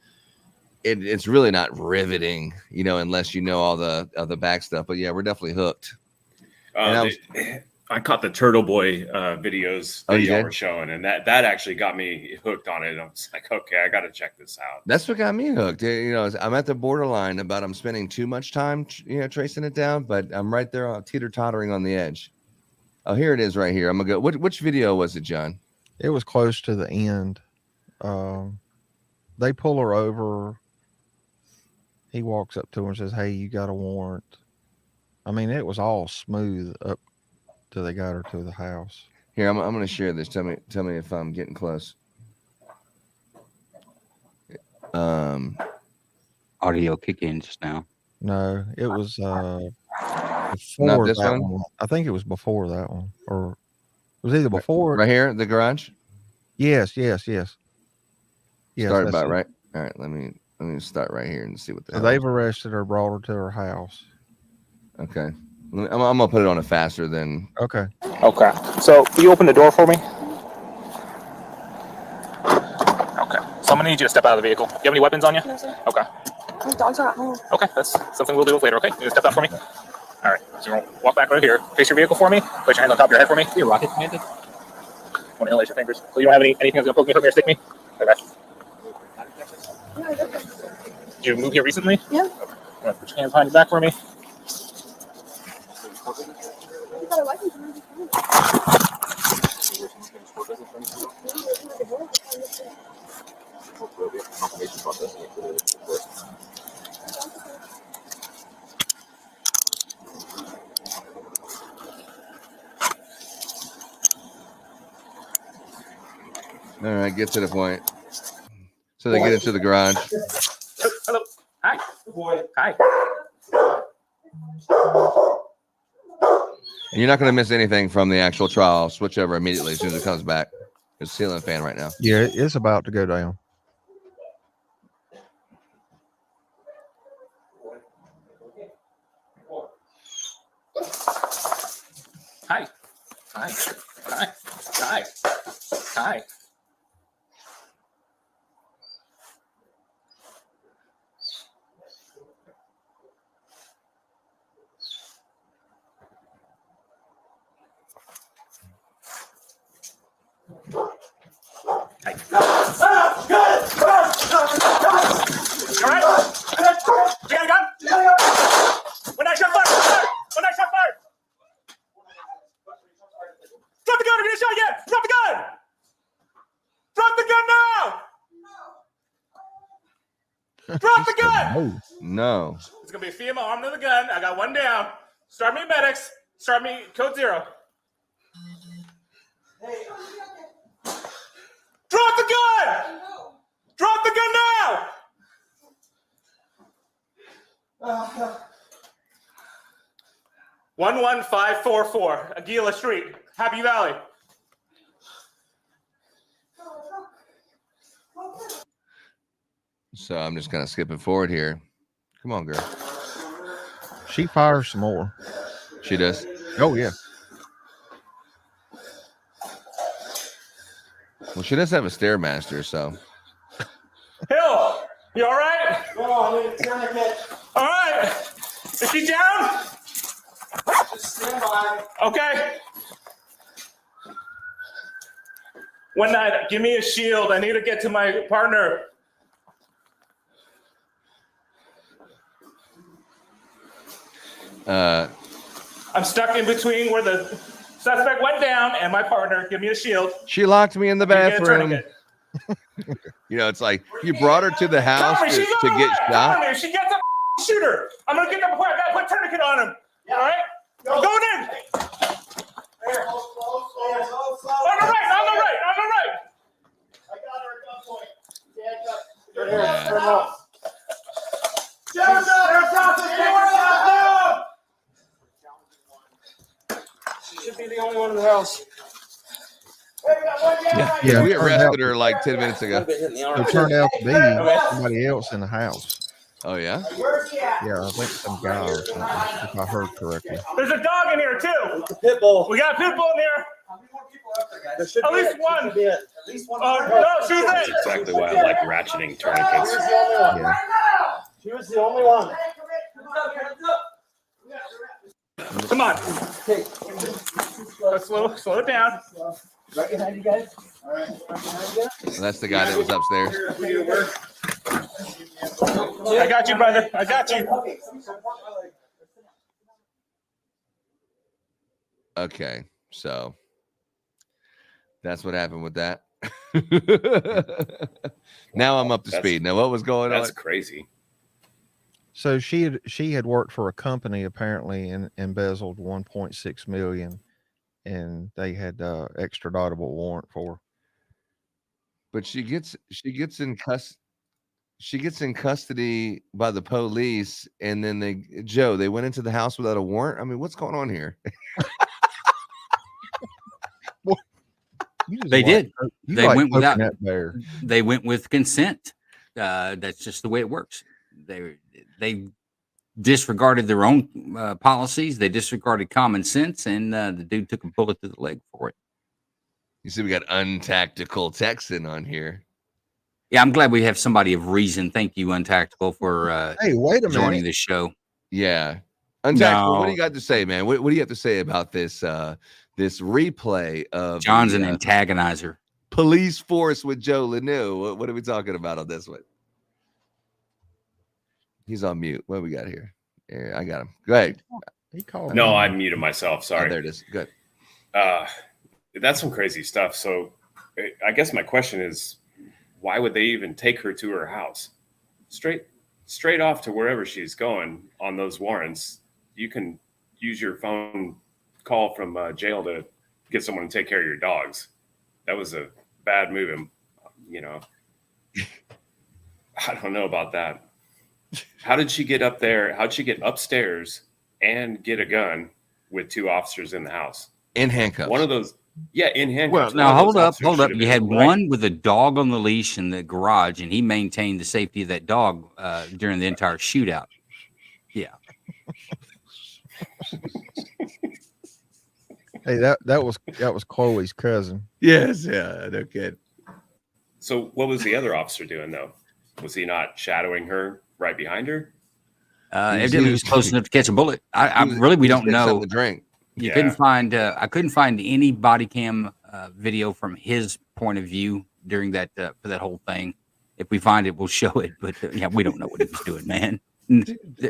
it's really not riveting, unless you know all the back stuff. But yeah, we're definitely hooked. I caught the Turtle Boy videos Oh, that you y'all did? were showing, and that actually got me hooked on it. I was like, okay, I got to check this out. That's what got me hooked. You know, I'm at the borderline about I'm spending too much time, tracing it down, but I'm right there, teeter-tottering on the edge. Oh, here it is right here. I'm gonna go. Which video was it, John? It was close to the end. They pull her over. He walks up to her and says, "Hey, you got a warrant." I mean, it was all smooth up till they got her to the house. Here, I'm going to share this. Tell me if I'm getting close. Audio kick in just now. No, it was Not before this that one? one. I think it was before that one, or it was either before. Right here, the garage. Yes. Yes, Start that's about it. right. All right, let me start right here and see what the So hell. they've arrested her, brought her to her house. Okay, I'm gonna put it on it faster than. Okay. Okay. So you open the door for me? Okay. So I'm gonna need you to step out of the vehicle. Do you have any weapons on you? No, sir. Okay. My dogs are at home. Okay, that's something we'll deal with later, okay? You step out for me? All right, so you're gonna walk back right here. Face your vehicle for me. Place your hand on top of your head for me. You're rocket handed. Want to interlace your fingers. So you don't have anything that's gonna poke me, hurt me, or stick me? Okay. Did you move here recently? Yeah. Okay. Put your hands behind your back for me. You got a license and All right, get to the point. So they get into the garage. Hello. Hi. Boy. Hi. And you're not going to miss anything from the actual trial. I'll switch over immediately as soon as it comes back. It's ceiling fan right now. Yeah, it's about to go down. Hi. Hi. Hi. Hi. Hi. All right. You got a gun? When I shot fire. When I shot fire. Drop the gun. I'm gonna shot again. Drop the gun. Drop the gun now. Drop the gun. No. It's gonna be a female armed with a gun. I got one down. Start me medics. Start me code 0. Drop the gun. Drop the gun now. 11544 Aguila Street, Happy Valley. So I'm just kind of skipping forward here. Come on, girl. She fires some more. She does. Oh, yeah. Well, she does have a Stairmaster, so. Hill, you all right? I need a tourniquet. All right. Is she down? Just stand by. Okay. One night, give me a shield. I need to get to my partner. I'm stuck in between where the suspect went down and my partner. Give me a shield. She locked me in the You get a bathroom. tourniquet. You know, it's like you brought her to the house Tommy, to she's on the get way. shot. Come on, she gets a shooter. I'm gonna get the point. I gotta put tourniquet on him. All right, I'm going in. On the right, on the right, on the right. I got her at gunpoint. She should be the only one in the house. Yeah, We it turned arrested out- her like 10 minutes ago. It turned out to be somebody else in the house. Oh, yeah? Yeah, I think some guy or something, if I heard correctly. There's a dog in here too. Pit bull. We got a pit bull in here. At least one. At least one. No, she's That's it. exactly why I like ratcheting tourniquets. Yeah. She was the only one. Come on. Let's slow it down. Right behind you guys. All right, right behind you. Well, that's the guy that was upstairs. I got you, brother. I got you. Okay, so that's what happened with that. Now I'm up to speed. Now, what was going on? That's crazy. So she had worked for a company apparently and embezzled 1.6 million, and they had extraditable warrant for her. But she gets in custody by the police, and then they went into the house without a warrant. I mean, what's going on here? They did. They went without. that bear. They went with consent. That's just the way it works. They disregarded their own policies. They disregarded common sense, and the dude took a bullet to the leg for it. You see, we got Untactical Texan on here. Yeah, I'm glad we have somebody of reason. Thank you, Untactical, for Hey, wait a joining minute. this show. Yeah, Untactical. What do No. you got to say, man? What do you have to say about this this replay of John's the, an antagonizer. police force with Joe Lanu? What are we talking about on this one? He's on mute. What we got here? Yeah, I got him. Go ahead. He called No, me. I muted myself. Sorry. Oh, there it is. Good. That's some crazy stuff. So I guess my question is, why would they even take her to her house? Straight off to wherever she's going on those warrants. You can use your phone call from jail to get someone to take care of your dogs. That was a bad move. And, I don't know about that. How did she get up there? How'd she get upstairs and get a gun with two officers in the house? In handcuffs. One of those, yeah, in handcuffs. Now, One of those officers hold should up. have You been had right- one with a dog on the leash in the garage, and he maintained the safety of that dog during the entire shootout. Yeah. Hey, that was Chloe's cousin. Yes, yeah, no kid. So what was the other officer doing, though? Was he not shadowing her right behind her? Evidently, he was close enough to catch a bullet. We don't know. The drink. You Yeah. couldn't find. I couldn't find any body cam video from his point of view during that for that whole thing. If we find it, we'll show it. But yeah, we don't know what he was doing, man.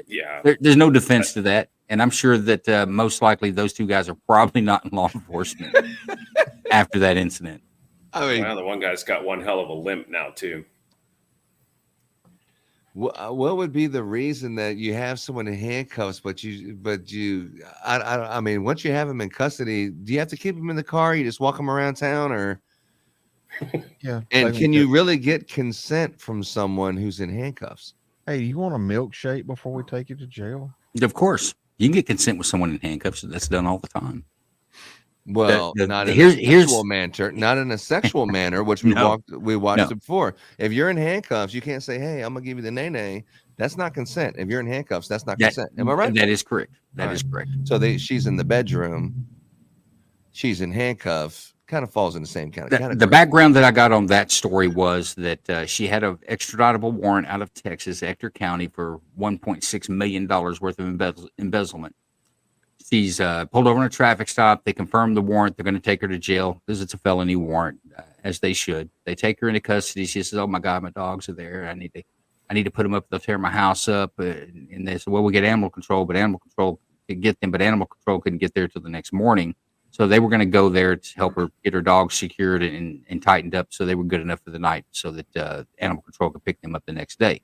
Yeah. There's no defense to that, and I'm sure that most likely those two guys are probably not in law enforcement after that incident. I mean, Well, the one guy's got one hell of a limp now, too. what would be the reason that you have someone in handcuffs, I mean, once you have him in custody, do you have to keep him in the car? You just walk him around town, or? Yeah. And can you really get consent from someone who's in handcuffs? Hey, you want a milkshake before we take you to jail? Of course, you can get consent with someone in handcuffs. That's done all the time. Well, not in a sexual manner, which we watched it before. If you're in handcuffs, you can't say, "Hey, I'm gonna give you the nay." That's not consent. If you're in handcuffs, that's not consent. Am I right? That is correct. That is correct. So she's in the bedroom. She's in handcuffs. Kind of falls in the same category. The background that I got on that story was that she had an extraditable warrant out of Texas, Ector County, for $1.6 million worth of embezzlement. She's pulled over in a traffic stop. They confirm the warrant. They're going to take her to jail because it's a felony warrant, as they should. They take her into custody. She says, "Oh my God, my dogs are there. I need to put them up. They'll tear my house up." And they said, "Well, we get animal control, but animal control could get them, but animal control couldn't get there till the next morning." So they were going to go there to help her get her dogs secured and tightened up, so they were good enough for the night, so that animal control could pick them up the next day.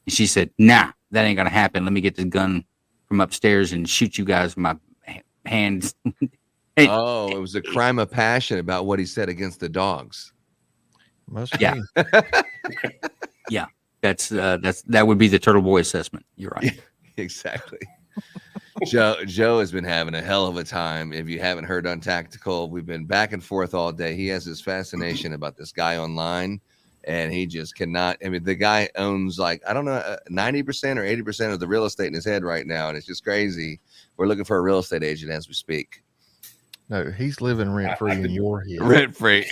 And she said, "Nah, that ain't going to happen. Let me get this gun from upstairs and shoot you guys with my hands." It was a crime of passion about what he said against the dogs. Yeah. Yeah. That would be the Turtle Boy assessment. You're right. Exactly. Joe has been having a hell of a time. If you haven't heard Untactical, we've been back and forth all day. He has this fascination about this guy online, and he just cannot. I mean, the guy owns 90% or 80% of the real estate in his head right now, and it's just crazy. We're looking for a real estate agent as we speak. No, he's living rent free in your head. Rent free.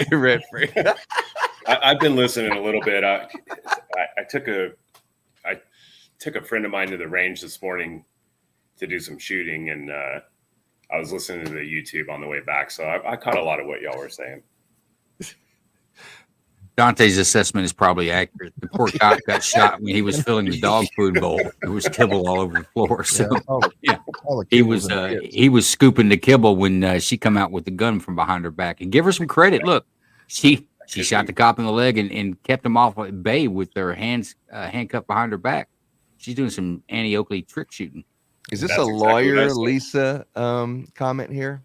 I've been listening a little bit. I took a friend of mine to the range this morning to do some shooting, and I was listening to the YouTube on the way back, so I caught a lot of what y'all were saying. Dante's assessment is probably accurate. The poor cop got shot when he was filling the dog food bowl. There was kibble all over the floor. So yeah, he was scooping the kibble when she come out with the gun from behind her back. And give her some credit. Look, she shot the cop in the leg and kept him off at bay with their hands handcuffed behind her back. She's doing some Annie Oakley trick shooting. Is this That's a exactly what I lawyer, said. Lisa comment here?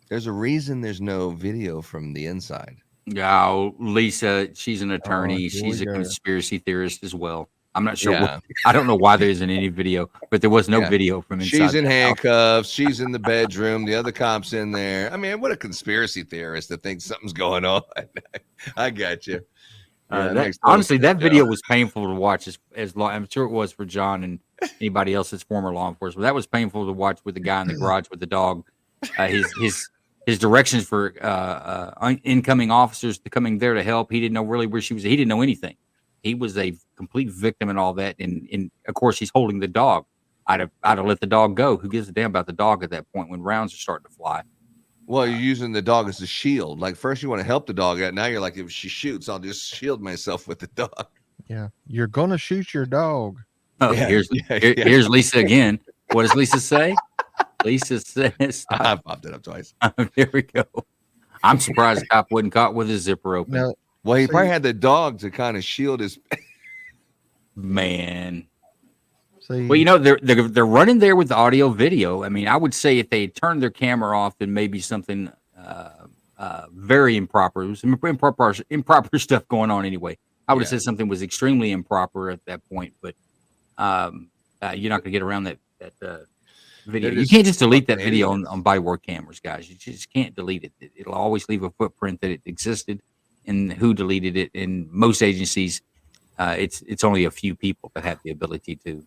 There's a reason there's no video from the inside. Oh, Lisa, she's an attorney. here She's we a go. conspiracy theorist as well. I'm not sure. Yeah. I don't know why there isn't any video, but there was no Yeah. video from inside. She's in the house. handcuffs. She's in the bedroom. The other cop's in there. I mean, what a conspiracy theorist that thinks something's going on. I got you. Yeah, Honestly, that video was painful to watch. As long, I'm sure it was for John and anybody else that's former law enforcement. That was painful to watch with the guy in the garage with the dog. His directions for incoming officers to coming there to help. He didn't know really where she was. He didn't know anything. He was a complete victim and all that. And of course, he's holding the dog. I'd have let the dog go. Who gives a damn about the dog at that point when rounds are starting to fly? Well, you're using the dog as a shield. Like first you want to help the dog out. Now you're like, if she shoots, I'll just shield myself with the dog. Yeah. You're going to shoot your dog. Oh, here's Lisa again. What does Lisa say? Lisa says, I popped it up twice. There we go. I'm surprised the cop wasn't caught with his zipper open. No, well, he probably had the dog to kind of shield his man. See, Well, you know, they're running there with the audio video. I mean, I would say if they had turned their camera off, then maybe something very improper. It was some improper stuff going on anyway. I would have said something was extremely improper at that point, but you're not going to get around that video. You can't just delete that video on body-worn cameras, guys. You just can't delete it. It'll always leave a footprint that it existed and who deleted it. In most agencies, it's only a few people that have the ability to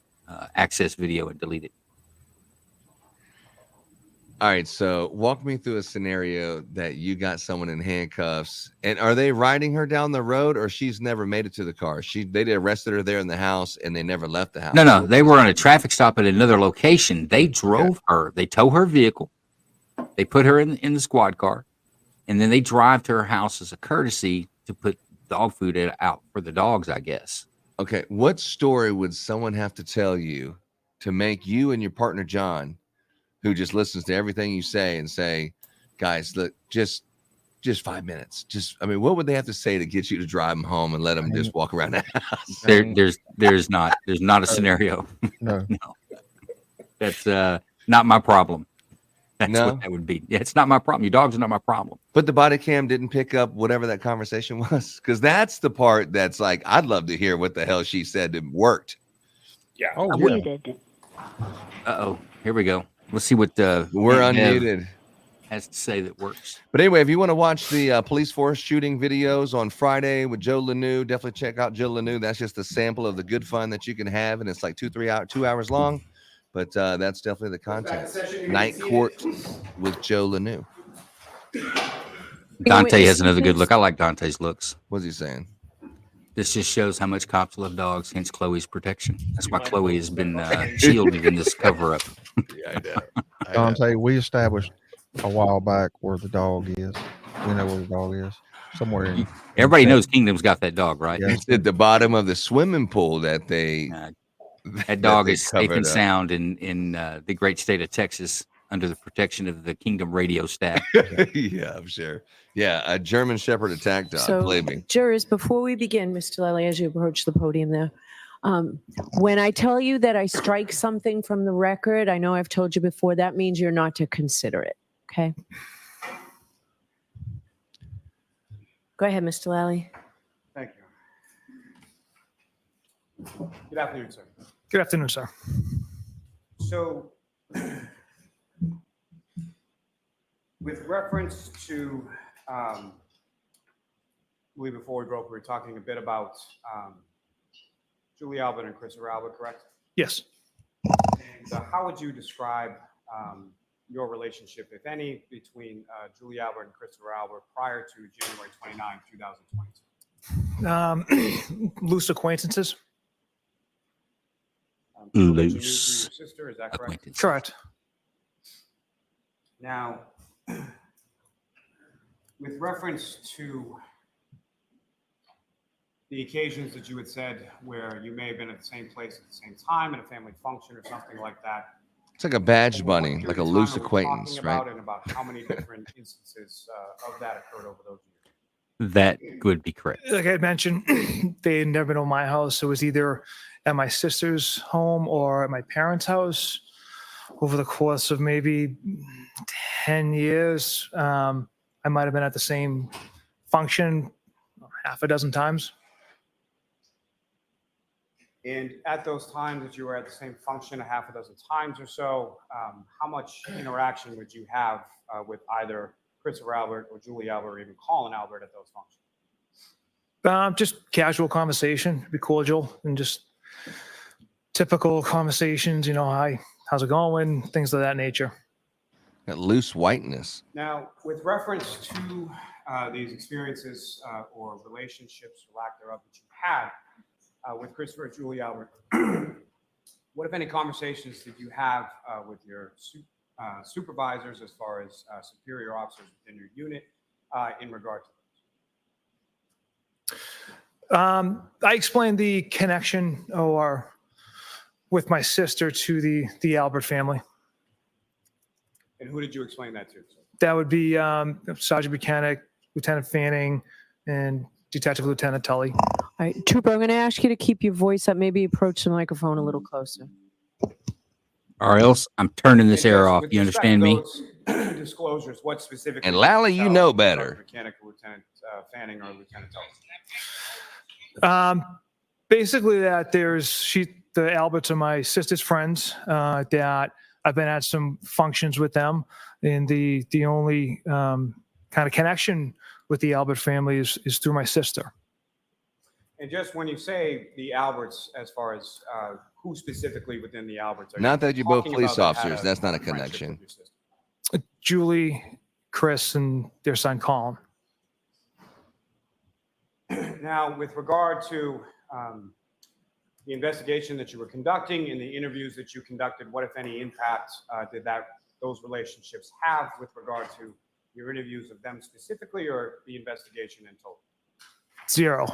access video and delete it. All right, so walk me through a scenario that you got someone in handcuffs, and are they riding her down the road, or she's never made it to the car? They arrested her there in the house, and they never left the house. No, they were on a traffic stop at another location. They drove her. They tow her vehicle. They put her in the squad car, and then they drive to her house as a courtesy to put dog food out for the dogs, I guess. Okay, what story would someone have to tell you to make you and your partner John, who just listens to everything you say, and say, guys, look, just 5 minutes. What would they have to say to get you to drive them home and let them just walk around the house? There's not a scenario. No. That's not my problem. That's No? what that would be. Yeah, it's not my problem. Your dog's not my problem. But the body cam didn't pick up whatever that conversation was, because that's the part that's like, I'd love to hear what the hell she said that worked. Yeah. Oh, Uh-oh. Here we go. Let's see what We're Aunt Bev unmuted. has to say that works. But anyway, if you want to watch the police force shooting videos on Friday with Joe Lanou, definitely check out Joe Lanou. That's just a sample of the good fun that you can have, and it's like 2 hours long. But that's definitely the content. Night Court with Joe Lanou. Dante has another good look. I like Dante's looks. What's he saying? This just shows how much cops love dogs, hence Chloe's protection. That's why Chloe has been shielded in this cover-up. Yeah, I know. Dante, we established a while back where the dog is. We know where the dog is. Somewhere in. Everybody knows Kingdom's got that dog, right? It's at the bottom of the swimming pool that they. That dog they is safe covered and up. sound in the great state of Texas under the protection of the Kingdom radio staff. Yeah, I'm sure. Yeah, a German Shepherd attack dog. So, Believe me. jurors, before we begin, Mr. Lally, as you approach the podium there, when I tell you that I strike something from the record, I know I've told you before, that means you're not to consider it. Okay? Go ahead, Mr. Lally. Thank you. Good afternoon, sir. Good afternoon, sir. So, with reference to, I believe before we broke, we were talking a bit about Julie Albert and Chris Albert, correct? Yes. And how would you describe your relationship, if any, between Julie Albert and Christopher Albert prior to January 29, 2022? Loose acquaintances. You knew through your Loose sister, is that correct? Correct. Now, with reference to the occasions that you had said where you may have been at the same place at the same time at a family function or something like that. It's like a badge Over bunny, what like a period of loose time are we acquaintance, talking right? about, and about how many different instances of that occurred over those years? That would be correct. Like I had mentioned, they had never been on my house. It was either at my sister's home or at my parents' house. Over the course of maybe 10 years, I might have been at the same function half a dozen times. And at those times that you were at the same function a half a dozen times or so, how much interaction would you have with either Christopher Albert or Julie Albert or even Colin Albert at those functions? Just casual conversation, be cordial, and just typical conversations. You know, hi, how's it going? Things of that nature. That loose whiteness. Now, with reference to these experiences or relationships, or lack thereof, that you had with Christopher and Julie Albert, what, if any, conversations did you have with your supervisors as far as superior officers within your unit in regard to I explained the connection with my sister to the Albert family. And who did you explain that to? That would be Sergeant Bukhenik, Lieutenant Fanning, and Detective Lieutenant Tully. All right, Trooper, I'm going to ask you to keep your voice up. Maybe approach the microphone a little closer. Or else I'm turning this And air just off. with You respect understand to me? those disclosures, what specifically? And did you Lally, you tell know better. Sergeant Bukhenik or Lieutenant Fanning or Lieutenant Tully? Basically, that the Alberts are my sister's friends. That I've been at some functions with them, and the only kind of connection with the Albert family is through my sister. And just when you say the Alberts, as far as who specifically within the Alberts? Not that you're both talking police about that had officers. That's not a friendship connection. with your sister? Julie, Chris, and their son Colin. Now, with regard to the investigation that you were conducting and the interviews that you conducted, what, if any, impact did those relationships have with regard to your interviews of them specifically or the investigation in total? Zero.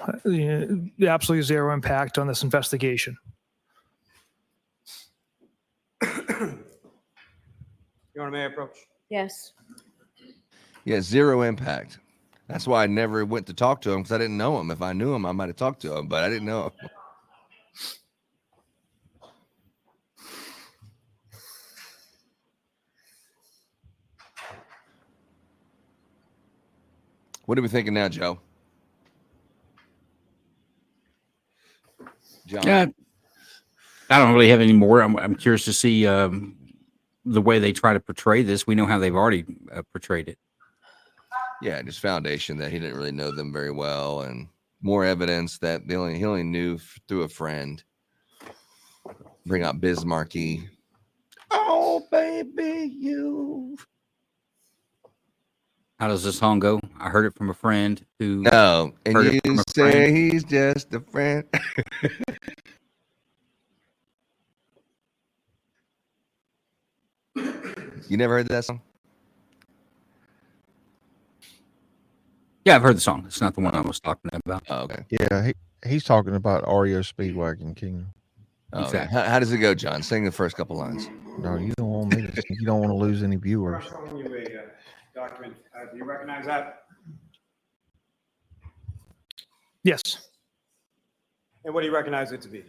Absolutely zero impact on this investigation. Your Honor, may I approach? Yes. Yeah, zero impact. That's why I never went to talk to him, because I didn't know him. If I knew him, I might have talked to him, but I didn't know him. What are we thinking now, Joe? John? Yeah, I don't really have any more. I'm curious to see the way they try to portray this. We know how they've already portrayed it. Yeah, just foundation that he didn't really know them very well, and more evidence that he only knew through a friend. Bring out Bismarcky. Oh, baby, you. How does the song go? I heard it from a friend who. No, and heard it you from a say friend. he's just a friend. You never heard that song? Yeah, I've heard the song. It's not the one I was talking about. Oh, okay. Yeah, he's talking about REO Speedwagon King. Oh, okay. Exactly. How does it go, John? Sing the first couple lines. No, you don't want me to. You don't want to lose any viewers. I'm showing you a document. Do you recognize that? Yes. And what do you recognize it to be?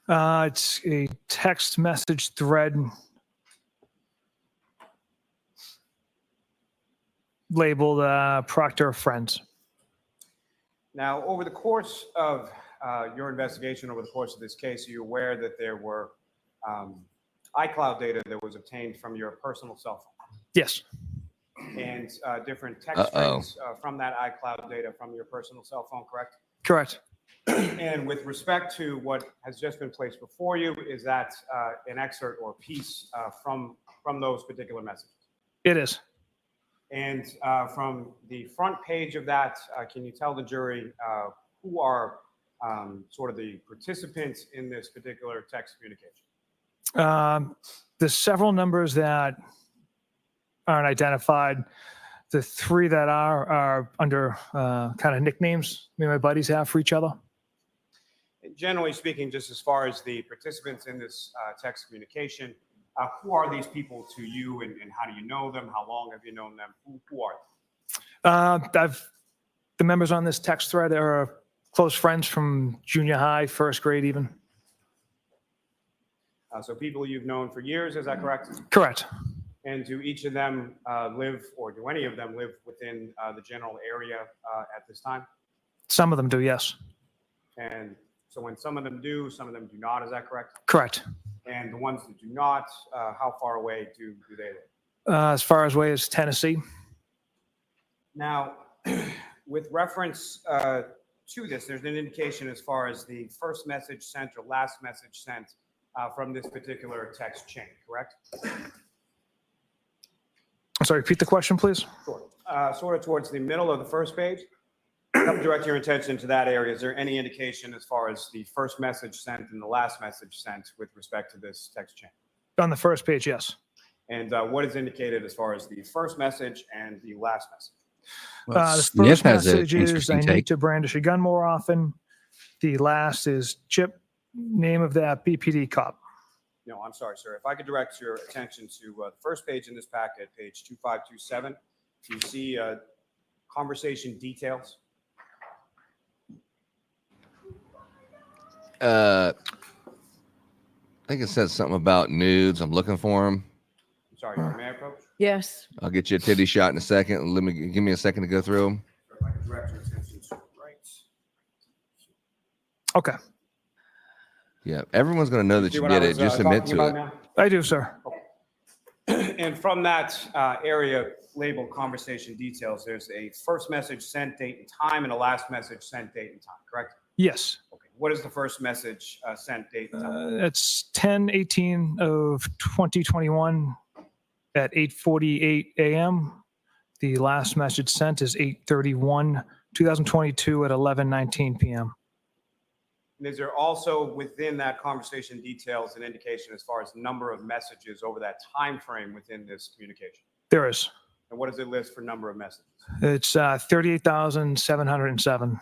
It's a text message thread labeled Proctor Friends. Now, over the course of your investigation, over the course of this case, are you aware that there were iCloud data that was obtained from your personal cell phone? Yes. And different text strings from that iCloud data from your personal cell phone, correct? Correct. And with respect to what has just been placed before you, is that an excerpt or piece from those particular messages? It is. And from the front page of that, can you tell the jury who are sort of the participants in this particular text communication? There's several numbers that aren't identified. The three that are under kind of nicknames me and my buddies have for each other. And generally speaking, just as far as the participants in this text communication, who are these people to you, and how do you know them? How long have you known them? Who are they? The members on this text thread are close friends from junior high, first grade even. So people you've known for years, is that correct? Correct. And do each of them live, or do any of them live within the general area at this time? Some of them do, yes. And so when some of them do, some of them do not, is that correct? Correct. And the ones that do not, how far away do they live? As far away as Tennessee. Now, with reference to this, there's an indication as far as the first message sent or last message sent from this particular text chain, correct? I'm sorry, repeat the question, please. Sure. Sort of towards the middle of the first page. Help direct your attention to that area. Is there any indication as far as the first message sent and the last message sent with respect to this text chain? On the first page, yes. And what is indicated as far as the first message and the last message? The Sniff first has an message is, interesting I need take. to brandish a gun more often. The last is Chip, name of that BPD cop. No, I'm sorry, sir. If I could direct your attention to the first page in this packet, page 2527, you see conversation details. I think it says something about nudes. I'm looking for them. I'm sorry, may I approach? Yes. I'll get you a titty shot in a second. Give me a second to go through them. If I could direct your attention to right. Okay. Yeah, everyone's going to know that See you what did I it. was, Just admit talking to about it. now? I do, sir. And from that area labeled conversation details, there's a first message sent date and time and a last message sent date and time, correct? Yes. Okay. What is the first message sent date and time? It's 10/18 of 2021 at 8:48 a.m. The last message sent is 8:31, 2022 at 11:19 p.m. And is there also within that conversation details an indication as far as number of messages over that time frame within this communication? There is. And what does it list for number of messages? It's 38,707.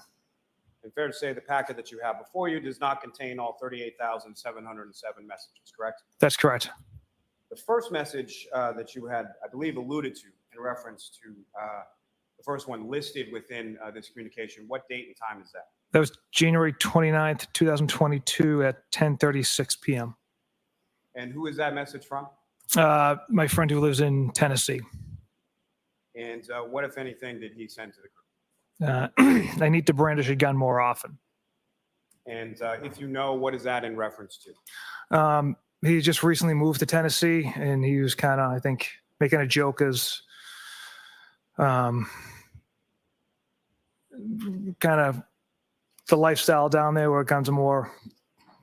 And fair to say the packet that you have before you does not contain all 38,707 messages, correct? That's correct. The first message that you had, I believe, alluded to in reference to the first one listed within this communication, what date and time is that? That was January 29th, 2022 at 10:36 p.m. And who is that message from? My friend who lives in Tennessee. And what, if anything, did he send to the group? I need to brandish a gun more often. And if you know, what is that in reference to? He just recently moved to Tennessee, and he was kind of, I think, making a joke as kind of the lifestyle down there where guns are more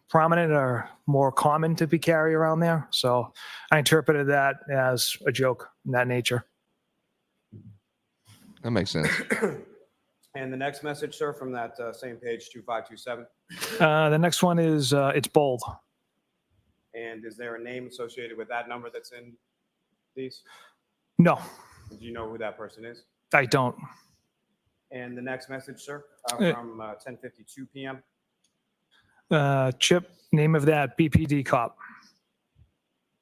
prominent or more common to be carried around there. So I interpreted that as a joke in that nature. That makes sense. And the next message, sir, from that same page, 2527. The next one is, it's bold. And is there a name associated with that number that's in these? No, Do you know who that person is? I don't. And the next message, sir, from 10:52 p.m. Chip, name of that BPD cop.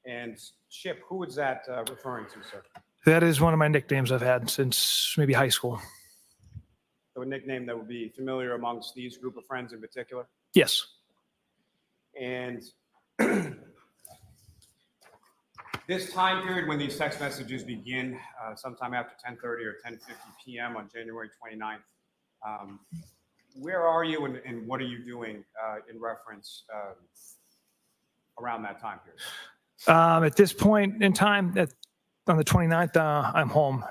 And Chip, who is that referring to, sir? That is one of my nicknames I've had since maybe high school. So a nickname that would be familiar amongst these group of friends in particular? Yes. And this time period when these text messages begin, sometime after 10:30 or 10:50 p.m. on January 29th, where are you and what are you doing in reference around that time period? At this point in time, on the 29th, I'm home.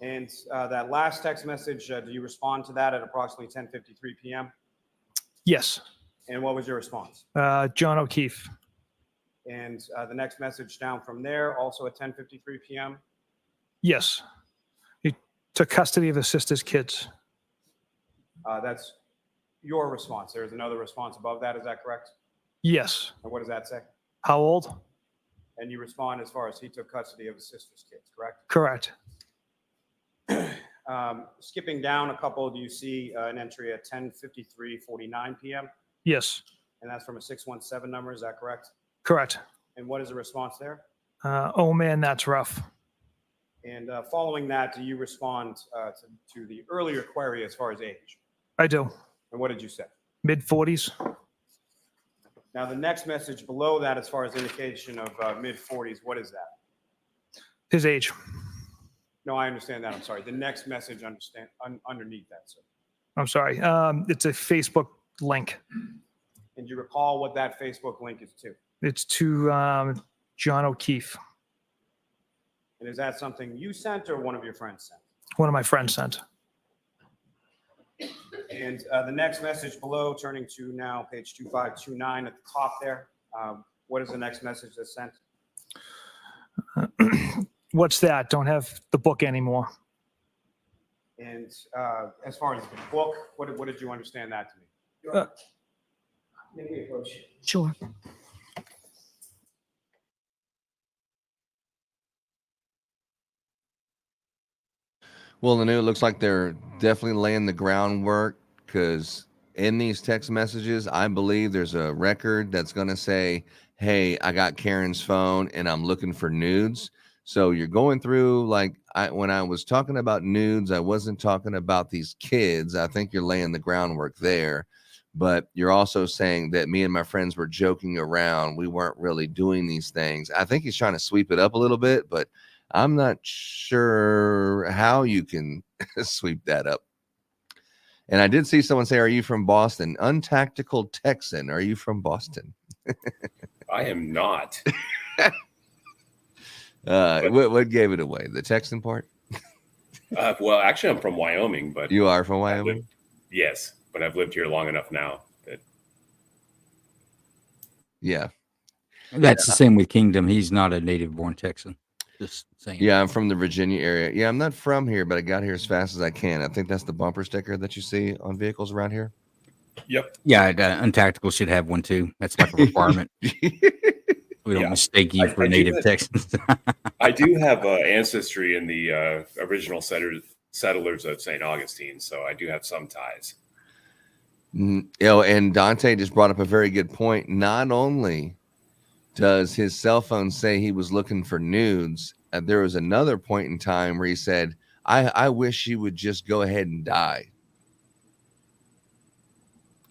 And that last text message, do you respond to that at approximately 10:53 p.m.? Yes. And what was your response? John O'Keefe. And the next message down from there, also at 10:53 p.m.? Yes. He took custody of his sister's kids. That's your response. There's another response above that. Is that correct? Yes. And what does that say? How old? And you respond as far as he took custody of his sister's kids, correct? Correct. Skipping down a couple, do you see an entry at 10:53:49 p.m.? Yes. And that's from a 617 number, is that correct? Correct. And what is the response there? Oh man, that's rough. And following that, do you respond to the earlier query as far as age? I do. And what did you say? Mid 40s. Now, the next message below that, as far as indication of mid-40s, what is that? His age. No, I understand that. I'm sorry. The next message underneath that, sir. I'm sorry. It's a Facebook link. And do you recall what that Facebook link is to? It's to John O'Keefe. And is that something you sent or one of your friends sent? One of my friends sent. And the next message below, turning to now page 2529 at the top there. What is the next message that's sent? What's that? Don't have the book anymore. And as far as the book, what did you understand that to mean? Maybe approach. Sure. Well, Lanu, it looks like they're definitely laying the groundwork because in these text messages, I believe there's a record that's going to say, hey, I got Karen's phone and I'm looking for nudes. So you're going through, like, when I was talking about nudes, I wasn't talking about these kids. I think you're laying the groundwork there. But you're also saying that me and my friends were joking around. We weren't really doing these things. I think he's trying to sweep it up a little bit, but I'm not sure how you can sweep that up. And I did see someone say, are you from Boston? Untactical Texan. Are you from Boston? I am not. What gave it away? The Texan part? Well, actually, I'm from Wyoming, but you are from Wyoming? Yes, but I've lived here long enough now that. Yeah. That's the same with Kingdom. He's not a native born Texan. Just saying. Yeah, I'm from the Virginia area. Yeah, I'm not from here, but I got here as fast as I can. I think that's the bumper sticker that you see on vehicles around here. Yep. Yeah, Untactical should have one too. That's like a requirement. We don't mistake you for native Texans. I do have ancestry in the original settlers of St. Augustine, so I do have some ties. And Dante just brought up a very good point. Not only does his cell phone say he was looking for nudes, there was another point in time where he said, I wish he would just go ahead and die.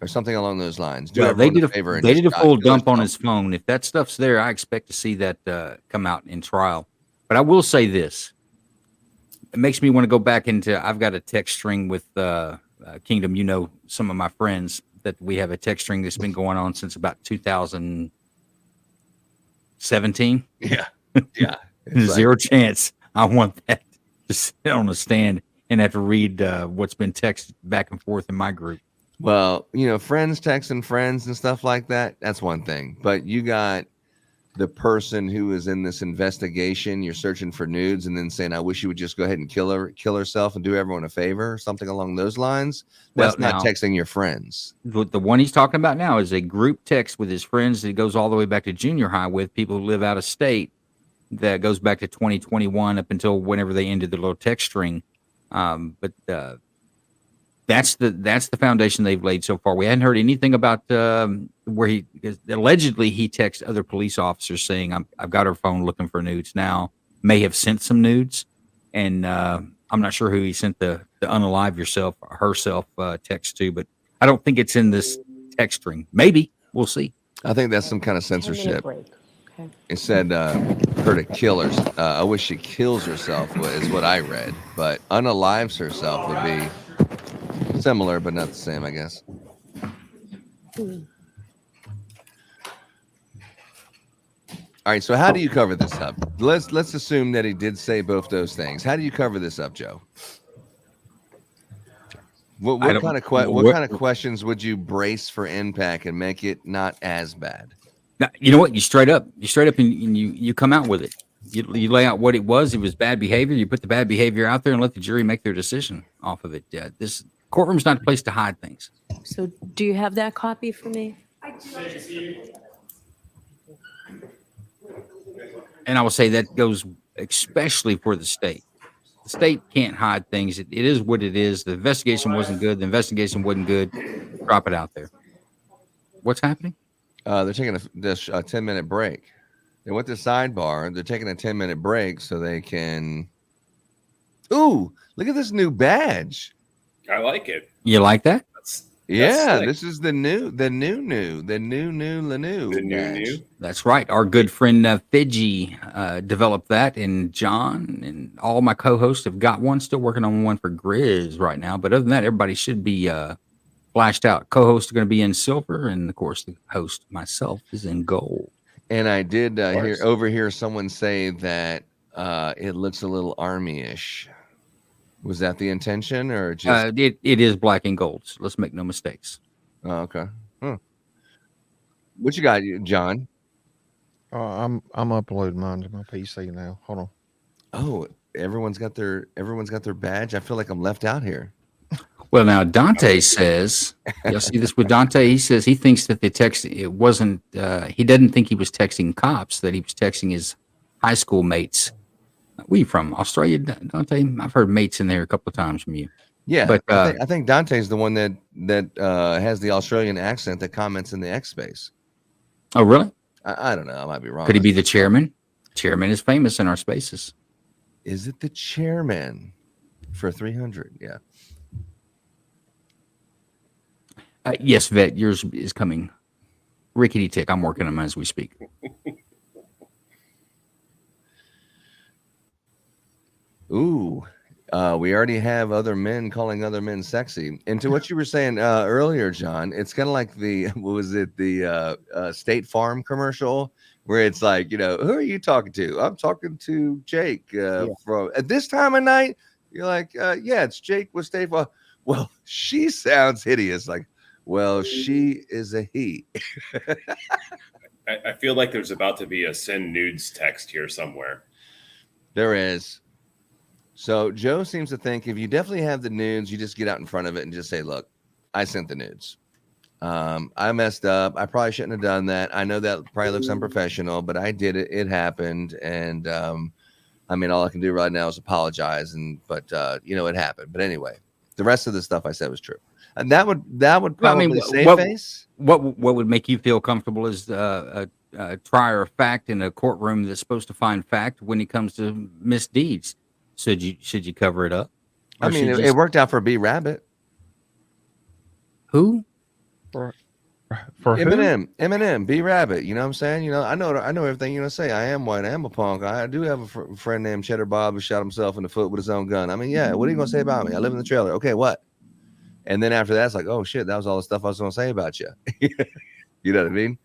Or something along those lines. Well, they did a full dump on his phone. If that stuff's there, I expect to see that come out in trial. But I will say this. It makes me want to go back into, I've got a text string with Kingdom. You know, some of my friends that we have a text string that's been going on since about 2017. Yeah. Yeah. Zero chance I want that to sit on a stand and have to read what's been texted back and forth in my group. Well, friends texting friends and stuff like that, that's one thing. But you got the person who is in this investigation, you're searching for nudes and then saying, I wish you would just go ahead and kill herself and do everyone a favor or something along those lines. That's not texting your friends. The one he's talking about now is a group text with his friends that goes all the way back to junior high with people who live out of state. That goes back to 2021 up until whenever they ended the little text string. But that's the foundation they've laid so far. We hadn't heard anything about where allegedly he texted other police officers saying, I've got her phone looking for nudes now, may have sent some nudes. And I'm not sure who he sent the unalive yourself or herself text to, but I don't think it's in this text string. Maybe. We'll see. I think that's some kind of censorship. It said her to kill her. I wish she kills herself is what I read. But unalives herself would be similar, but not the same, I guess. All right, so how do you cover this up? Let's assume that he did say both those things. How do you cover this up, Joe? What kind of questions would you brace for NPAC and make it not as bad? Now, you know what? You straight up and you come out with it. You lay out what it was. It was bad behavior. You put the bad behavior out there and let the jury make their decision off of it. This courtroom's not a place to hide things. So do you have that copy for me? I do. And I will say that goes especially for the state. The state can't hide things. It is what it is. The investigation wasn't good. The investigation wasn't good. Drop it out there. What's happening? They're taking a 10-minute break. They went to sidebar. They're taking a 10-minute break so they can. Ooh, look at this new badge. I like it. You like that? Yeah, slick. this is the new. That's right. Our good friend Fidji developed that, and John and all my co-hosts have got one. Still working on one for Grizz right now, but other than that, everybody should be flashed out. Co-hosts are going to be in silver, and of course, the host myself is in gold. And I did overhear someone say that it looks a little army-ish. Was that the intention, or just it is black and gold? So let's make no mistakes. Oh, okay. What you got, John? I'm uploading mine to my PC now. Hold on. Oh, everyone's got their badge. I feel like I'm left out here. Well, now Dante says, you'll see this with Dante. He says he thinks that the text, it wasn't, he doesn't think he was texting cops, that he was texting his high school mates. Where you from? Australia, Dante? I've heard mates in there a couple of times from you. Yeah, but I think Dante's the one that has the Australian accent that comments in the X space. Oh, really? I don't know. I might be wrong. Could he be the chairman? Chairman is famous in our spaces. Is it the chairman for 300? Yeah. Yes, Vet, yours is coming. Rickety tick. I'm working on them as we speak. Ooh, we already have other men calling other men sexy. And to what you were saying earlier, John, it's kind of like the State Farm commercial where it's like, who are you talking to? I'm talking to Jake from at this time of night. You're like, yeah, it's Jake with State Farm. Well, she sounds hideous. Like, well, she is a he. I feel like there's about to be a send nudes text here somewhere. There is. So Joe seems to think if you definitely have the nudes, you just get out in front of it and just say, look, I sent the nudes. I messed up. I probably shouldn't have done that. I know that probably looks unprofessional, but I did it. It happened. And I mean, all I can do right now is apologize. But it happened. But anyway, the rest of the stuff I said was true. And that would probably save face. What would make you feel comfortable is a trier of fact in a courtroom that's supposed to find fact when it comes to misdeeds. Should you cover it up? I mean, it worked out for B Rabbit. Who? For Eminem, B Rabbit. You know what I'm saying? I know everything you're gonna say. I am white. I am a punk. I do have a friend named Cheddar Bob who shot himself in the foot with his own gun. I mean, yeah. What are you gonna say about me? I live in the trailer. Okay, what? And then after that, it's like, oh shit, that was all the stuff I was gonna say about you. You know what I mean?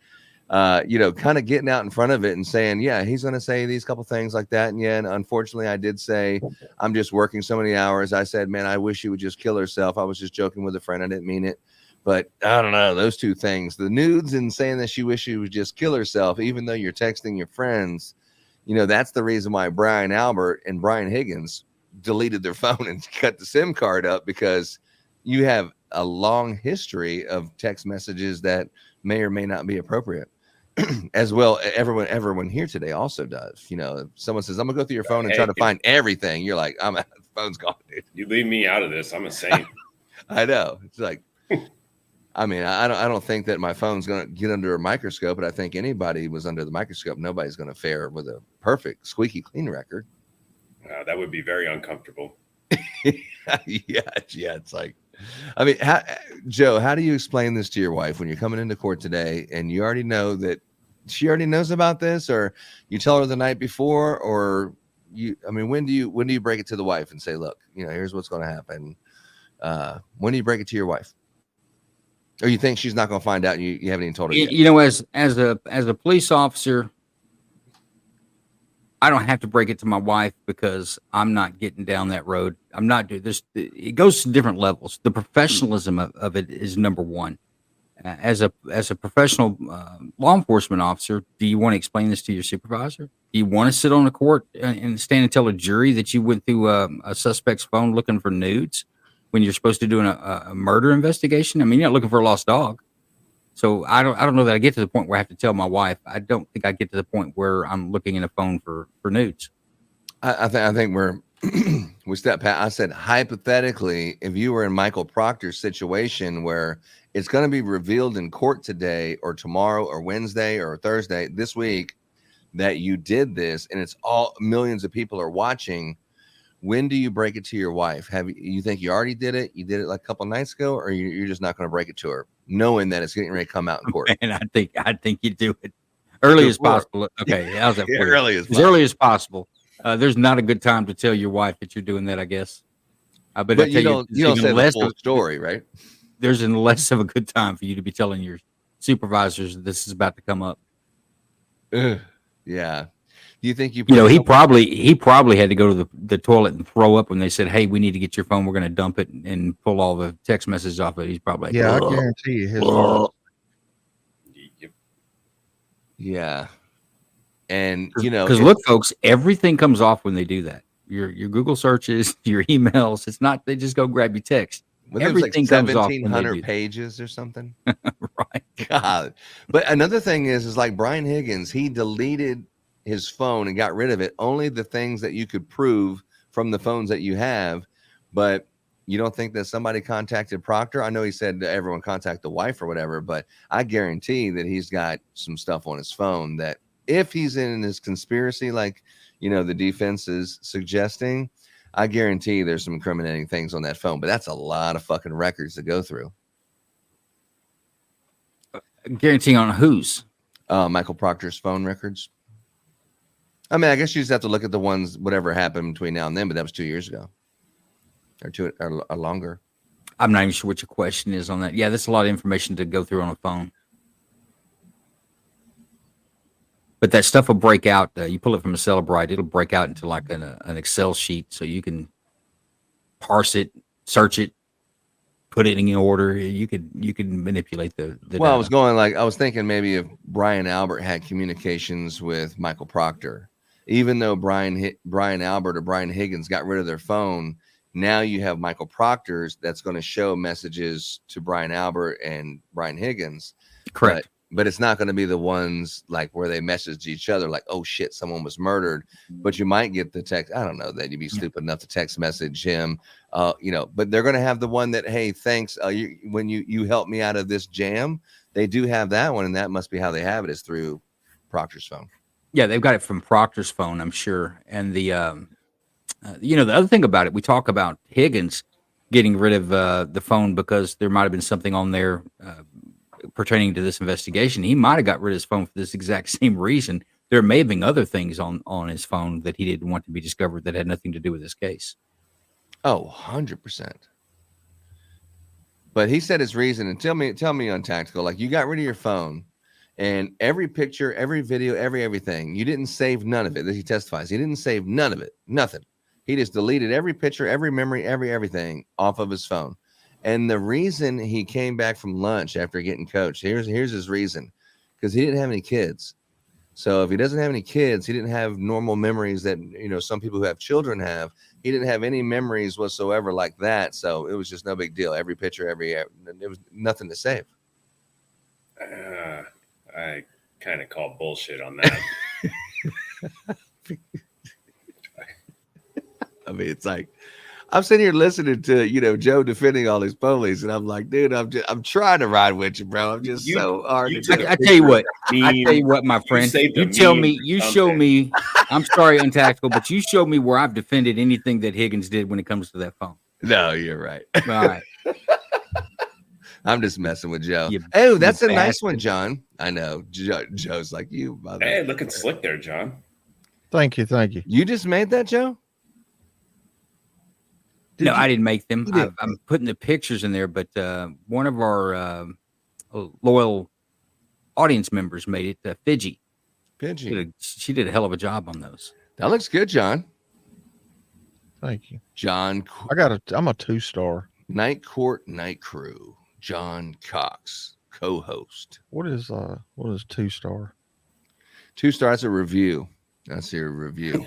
Kind of getting out in front of it and saying, yeah, he's going to say these couple things like that. And yeah, and unfortunately I did say, I'm just working so many hours. I said, man, I wish she would just kill herself. I was just joking with a friend. I didn't mean it. But I don't know, those two things, the nudes and saying that she wished she would just kill herself, even though you're texting your friends, that's the reason why Brian Albert and Brian Higgins deleted their phone and cut the SIM card up, because you have a long history of text messages that may or may not be appropriate. As well, everyone here today also does. If someone says, I'm gonna go through your phone and try to find everything, you're like, the phone's gone, dude. You leave me out of this, I'm a saint. I know. It's like, I mean, I don't think that my phone's gonna get under a microscope, but I think anybody was under the microscope, nobody's gonna fare with a perfect squeaky clean record. That would be very uncomfortable. Yeah, it's like, I mean, Joe, how do you explain this to your wife when you're coming into court today and you already know that she already knows about this, or you tell her the night before, or when do you break it to the wife and say, look, here's what's going to happen? When do you break it to your wife? Or you think she's not going to find out and you haven't even told her yet? As a police officer, I don't have to break it to my wife because I'm not getting down that road. I'm not doing this. It goes to different levels. The professionalism of it is number one. As a professional law enforcement officer, do you want to explain this to your supervisor? Do you want to sit on a court and stand and tell a jury that you went through a suspect's phone looking for nudes when you're supposed to do a murder investigation? I mean, you're not looking for a lost dog. So I don't know that I get to the point where I have to tell my wife. I don't think I get to the point where I'm looking in a phone for nudes. I think we're we step past. I said hypothetically, if you were in Michael Proctor's situation where it's going to be revealed in court today or tomorrow or Wednesday or Thursday this week that you did this, and it's all millions of people are watching. When do you break it to your wife? You think you already did it? You did it like a couple nights ago, or you're just not going to break it to her, knowing that it's getting ready to come out in court? And I think you do it early as possible. Okay, how's that for you? Early as As early as possible. There's not a good time to tell your wife that you're doing that, I guess. But I you tell don't say the full story, right? There's less of a good time for you to be telling your supervisors that this is about to come up. Yeah. Do you think he probably had to go to the toilet and throw up when they said, "Hey, we need to get your phone. We're going to dump it and pull all the text messages off it." He's probably like, I guarantee you his heart. Yeah. And because look, folks, everything comes off when they do that. Your Google searches, your emails. It's not they just go grab your text. Everything like comes off when they 1,700 do that. pages or something. Right. God. But another thing is like Brian Higgins, he deleted his phone and got rid of it. Only the things that you could prove from the phones that you have. But you don't think that somebody contacted Proctor? I know he said to everyone contact the wife or whatever, but I guarantee that he's got some stuff on his phone that if he's in this conspiracy, like, the defense is suggesting, I guarantee there's some incriminating things on that phone, but that's a lot of fucking records to go through. Guaranteeing on whose? Michael Proctor's phone records. I mean, I guess you just have to look at the ones, whatever happened between now and then, but that was 2 years ago or longer. I'm not even sure what your question is on that. Yeah, that's a lot of information to go through on a phone. But that stuff will break out. You pull it from a Celebrite, it'll break out into like an Excel sheet, so you can parse it, search it, put it in order. You can manipulate the Well, data. I was thinking maybe if Brian Albert had communications with Michael Proctor, even though Brian Albert or Brian Higgins got rid of their phone, now you have Michael Proctor's that's going to show messages to Brian Albert and Brian Higgins. Correct. But it's not going to be the ones like where they message each other like, oh shit, someone was murdered. But you might get the text. I don't know that you'd be stupid enough to text message him, but they're going to have the one that, hey, thanks. When you helped me out of this jam, they do have that one. And that must be how they have it, is through Proctor's phone. Yeah, they've got it from Proctor's phone, I'm sure. And the other thing about it, we talk about Higgins getting rid of the phone because there might have been something on there pertaining to this investigation. He might have got rid of his phone for this exact same reason. There may have been other things on his phone that he didn't want to be discovered that had nothing to do with this case. Oh, 100%. But he said his reason, and tell me on Tactical, like you got rid of your phone and every picture, every video, everything, you didn't save none of it. He testifies. He didn't save none of it. Nothing. He just deleted every picture, every memory, everything off of his phone. And the reason he came back from lunch after getting coached, here's his reason, because he didn't have any kids. So if he doesn't have any kids, he didn't have normal memories that, some people who have children have. He didn't have any memories whatsoever like that. So it was just no big deal. Every picture, it was nothing to save. I kind of call bullshit on that. I mean, it's like, I'm sitting here listening to, Joe defending all these police, and I'm like, dude, I'm trying to ride with you, bro. I'm just so hard to do. I tell you what, my friend, you show me, I'm sorry, Untactical, but you show me where I've defended anything that Higgins did when it comes to that phone. No, you're right. All right. I'm just messing with Joe. You that's a nice bastard. one, John. I know. Joe's like you. Hey, looking slick there, John. Thank you. You just made that, Joe? No, I didn't make them. I'm putting the pictures in there, but one of our loyal audience members made it. Fidgy. She did a hell of a job on those. That looks good, John. Thank you, John. I'm a 2-star. Night Court Night Crew. John Cox, co-host. What is 2-star? 2 stars a review. That's your review.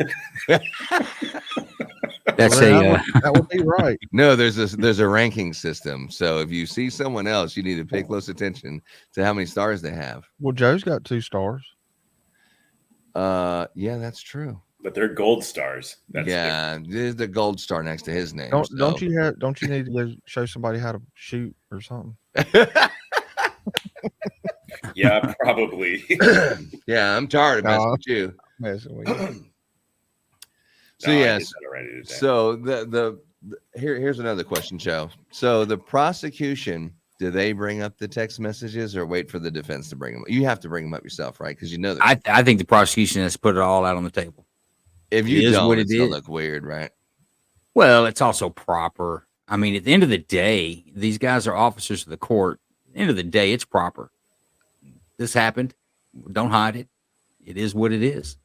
That's that would be right. No, there's a ranking system. So if you see someone else, you need to pay close attention to how many stars they have. Well, Joe's got 2 stars. Yeah, that's true. But they're gold stars. That's there's the gold star next to his name. Don't you need to go show somebody how to shoot or something? Yeah, probably. Yeah, I'm tired of messing with you. Messing with you. So No, I yes. did that already today. So the here's another question, Joe. So the prosecution, do they bring up the text messages or wait for the defense to bring them up? You have to bring them up yourself, right? Because you know that. I think the prosecution has put it all out on the table. If you It is don't, what it's it gonna is. look weird, right? Well, it's also proper. I mean, at the end of the day, these guys are officers of the court. At the end of the day, it's proper. This happened. Don't hide it. It is what it is.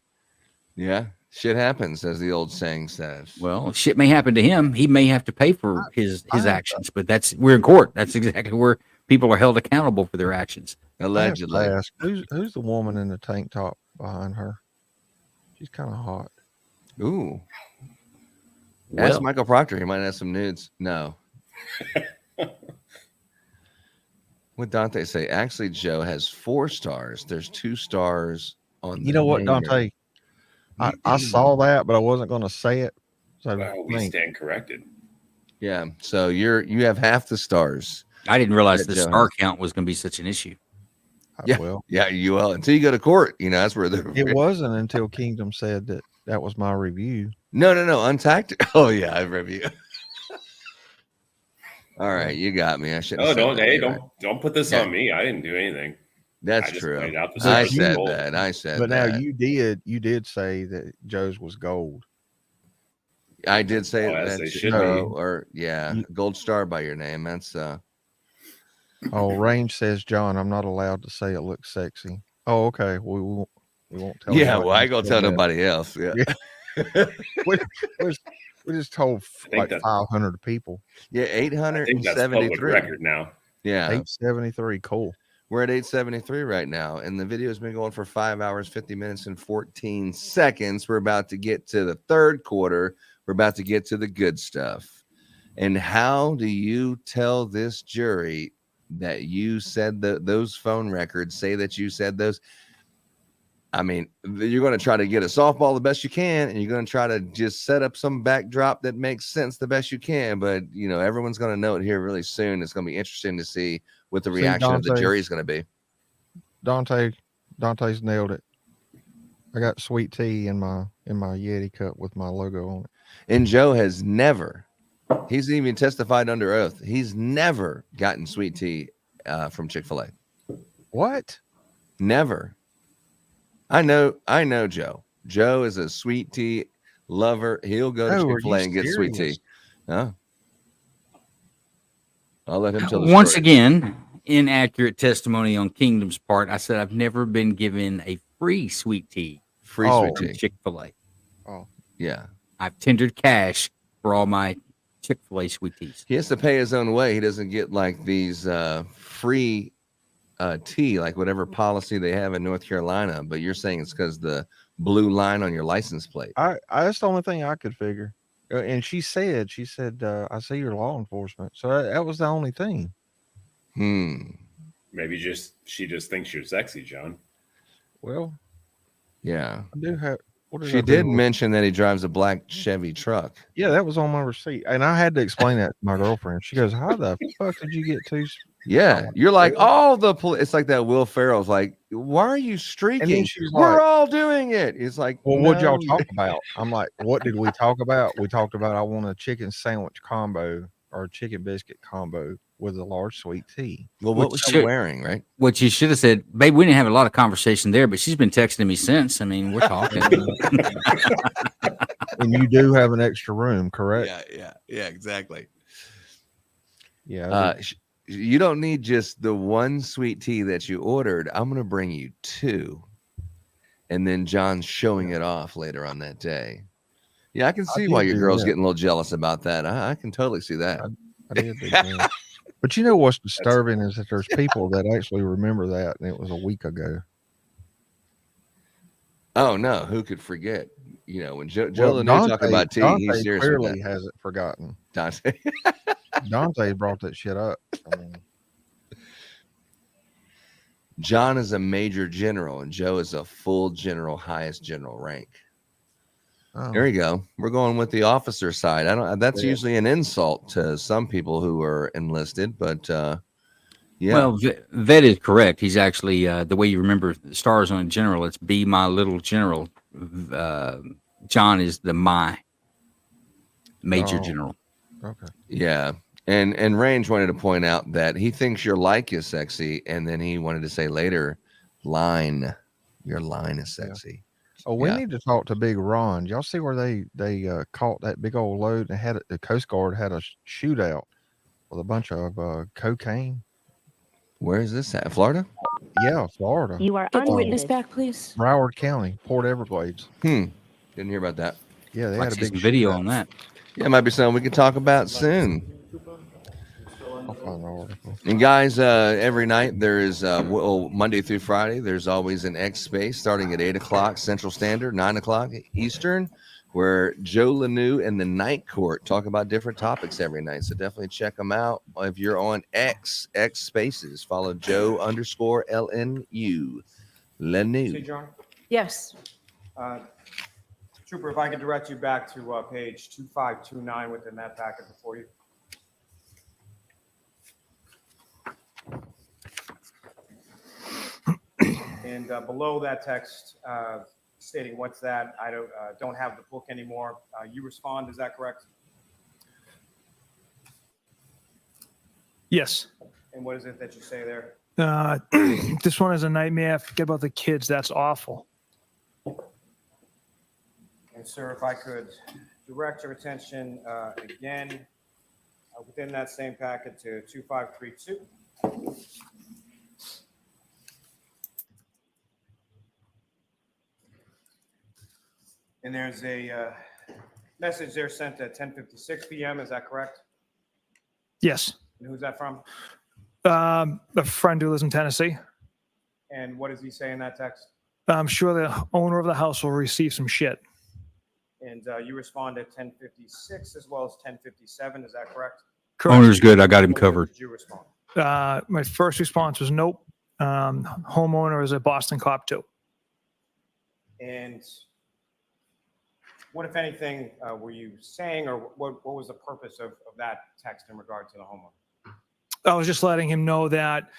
Yeah, shit happens, as the old saying says. Well, shit may happen to him. He may have to pay for his actions, but we're in court. That's exactly where people are held accountable for their actions. Allegedly. I have to ask, who's the woman in the tank top behind her? She's kind of hot. Ooh. Well. Ask Michael Proctor. He might have some nudes. No. What Dante say? Actually, Joe has 4 stars. There's 2 stars on. You know what, name Dante? I saw that, but I wasn't going to say it. So Well, we stand corrected. Yeah. So you have half the stars. I didn't realize that the Joe star has. count was going to be such an issue. Yeah. Well, yeah. You will until you go to court. You know that's where the. it wasn't until Kingdom said that was my review. No. Untacked. Oh yeah, I review. All right, you got me. I should. Oh, don't put this on me. I didn't do anything. That's I just true. pointed out the I stars said were gold. that. I said But that. now you did say that Joe's was gold. I did say Oh, as that. they should Or yeah, gold star by your name. That's Oh, Range says, John, I'm not allowed to say it looks sexy. Oh, okay. We won't tell. yeah. nobody Well, I ain't gonna else tell that. nobody else. Yeah. We just told think like that- 500 people. Yeah, I think that's public 873. record now. Yeah, 873. Cool. we're at 873 right now, and the video has been going for 5 hours, 50 minutes, and 14 seconds. We're about to get to the third quarter. We're about to get to the good stuff. And how do you tell this jury that you said those phone records say that you said those? I mean, you're going to try to get a softball the best you can, and you're going to try to just set up some backdrop that makes sense the best you can. But, you know, everyone's going to know it here really soon. It's going to be interesting to see what the reaction of the Dante- jury is going to be. Dante's nailed it. I got sweet tea in my Yeti cup with my logo on it. And Joe has never, he's even testified under oath, he's never gotten sweet tea from Chick-fil-A. What? Never. I know Joe. Joe is a sweet tea lover. He'll go to Oh, are Chick-fil-A you and get sweet serious? tea. No. I'll let him tell the Once story. again, inaccurate testimony on Kingdom's part. I said I've never been given a free sweet tea Free Oh. sweet from tea. Chick-fil-A. Oh, Yeah. I've tendered cash for all my Chick-fil-A sweet teas. He has to pay his own way. He doesn't get like these free tea, like whatever policy they have in North Carolina. But you're saying it's because the blue line on your license plate. I that's the only thing I could figure. And she said, I see your law enforcement. So that was the only thing. Maybe she just thinks you're sexy, John. Well, Yeah. I do have. What She I did do? mention that he drives a black Chevy truck. Yeah, that was on my receipt, and I had to explain that to my girlfriend. She goes, "How the fuck did you get two?" Yeah, you're like, all the it's like that Will Ferrell's like, why are you streaking? she's We're like- all doing it. It's like, Well, what'd y'all no. talk about? I'm like, what did we talk about? We talked about I want a chicken sandwich combo or a chicken biscuit combo with a large sweet tea. Well, what was she wearing, right? What you should have said, babe, we didn't have a lot of conversation there, but she's been texting me since. I mean, we're talking. And you do have an extra room, correct? Yeah, exactly. Yeah. You don't need just the one sweet tea that you ordered. I'm going to bring you 2. And then John's showing it off later on that day. Yeah, I can see why did your do girl's that. getting a little jealous about that. I can totally see that. I did do that. But you know what's disturbing is that there's people that actually remember that, and it was a week ago. Oh, no. Who could forget? You know, when Joe Well, Lanu talking about tea, Dante he's serious with clearly that. hasn't forgotten. Dante. Dante brought that shit up. I mean, John is a major general, and Joe is a full general, highest general rank. oh. There you go. We're going with the officer side. I don't. That's Yeah. usually an insult to some people who are enlisted, but yeah. Well, Vet is correct. He's actually the way you remember the stars on a general. It's be my little general. John is the my major Oh. general. Okay. Yeah. And Range wanted to point out that he thinks your like is sexy, and then he wanted to say later, your line is sexy. Oh, we Yeah. need to talk to Big Ron. Y'all see where they caught that big old load and had the Coast Guard had a shootout with a bunch of cocaine. Where is this at? Florida? Yeah, Florida. You are Get the witness back, please. Broward County, Port Everglades. Didn't hear about that. Yeah, they I'd had a see big some video shootout. on that. Yeah, it might be something we can talk about soon. I'll find the article. And guys, every night there is Monday through Friday. There's always an X Space starting at 8 o'clock Central Standard, 9 o'clock Eastern, where Joe Lanu and the Night Court talk about different topics every night. So definitely check them out. If you're on X Spaces, follow Joe_LNU. Lanu. See, John? Yes. Trooper, if I could direct you back to page 2529 within that packet before you. And below that text stating what's that, I don't have the book anymore. You respond, is that correct? Yes. And what is it that you say there? This one is a nightmare. Forget about the kids. That's awful. And sir, if I could direct your attention again within that same packet to 2532. And there's a message there sent at 10:56 p.m. Is that correct? Yes. And who's that from? A friend who lives in Tennessee. And what does he say in that text? I'm sure the owner of the house will receive some shit. And you respond at 10:56 as well as 10:57. Is that correct? Correct. Owner's good. I got him covered. Did you respond? My first response was nope. Homeowner is a Boston cop too. And what, if anything, were you saying, or what was the purpose of that text in regard to the homeowner? I was just letting him know that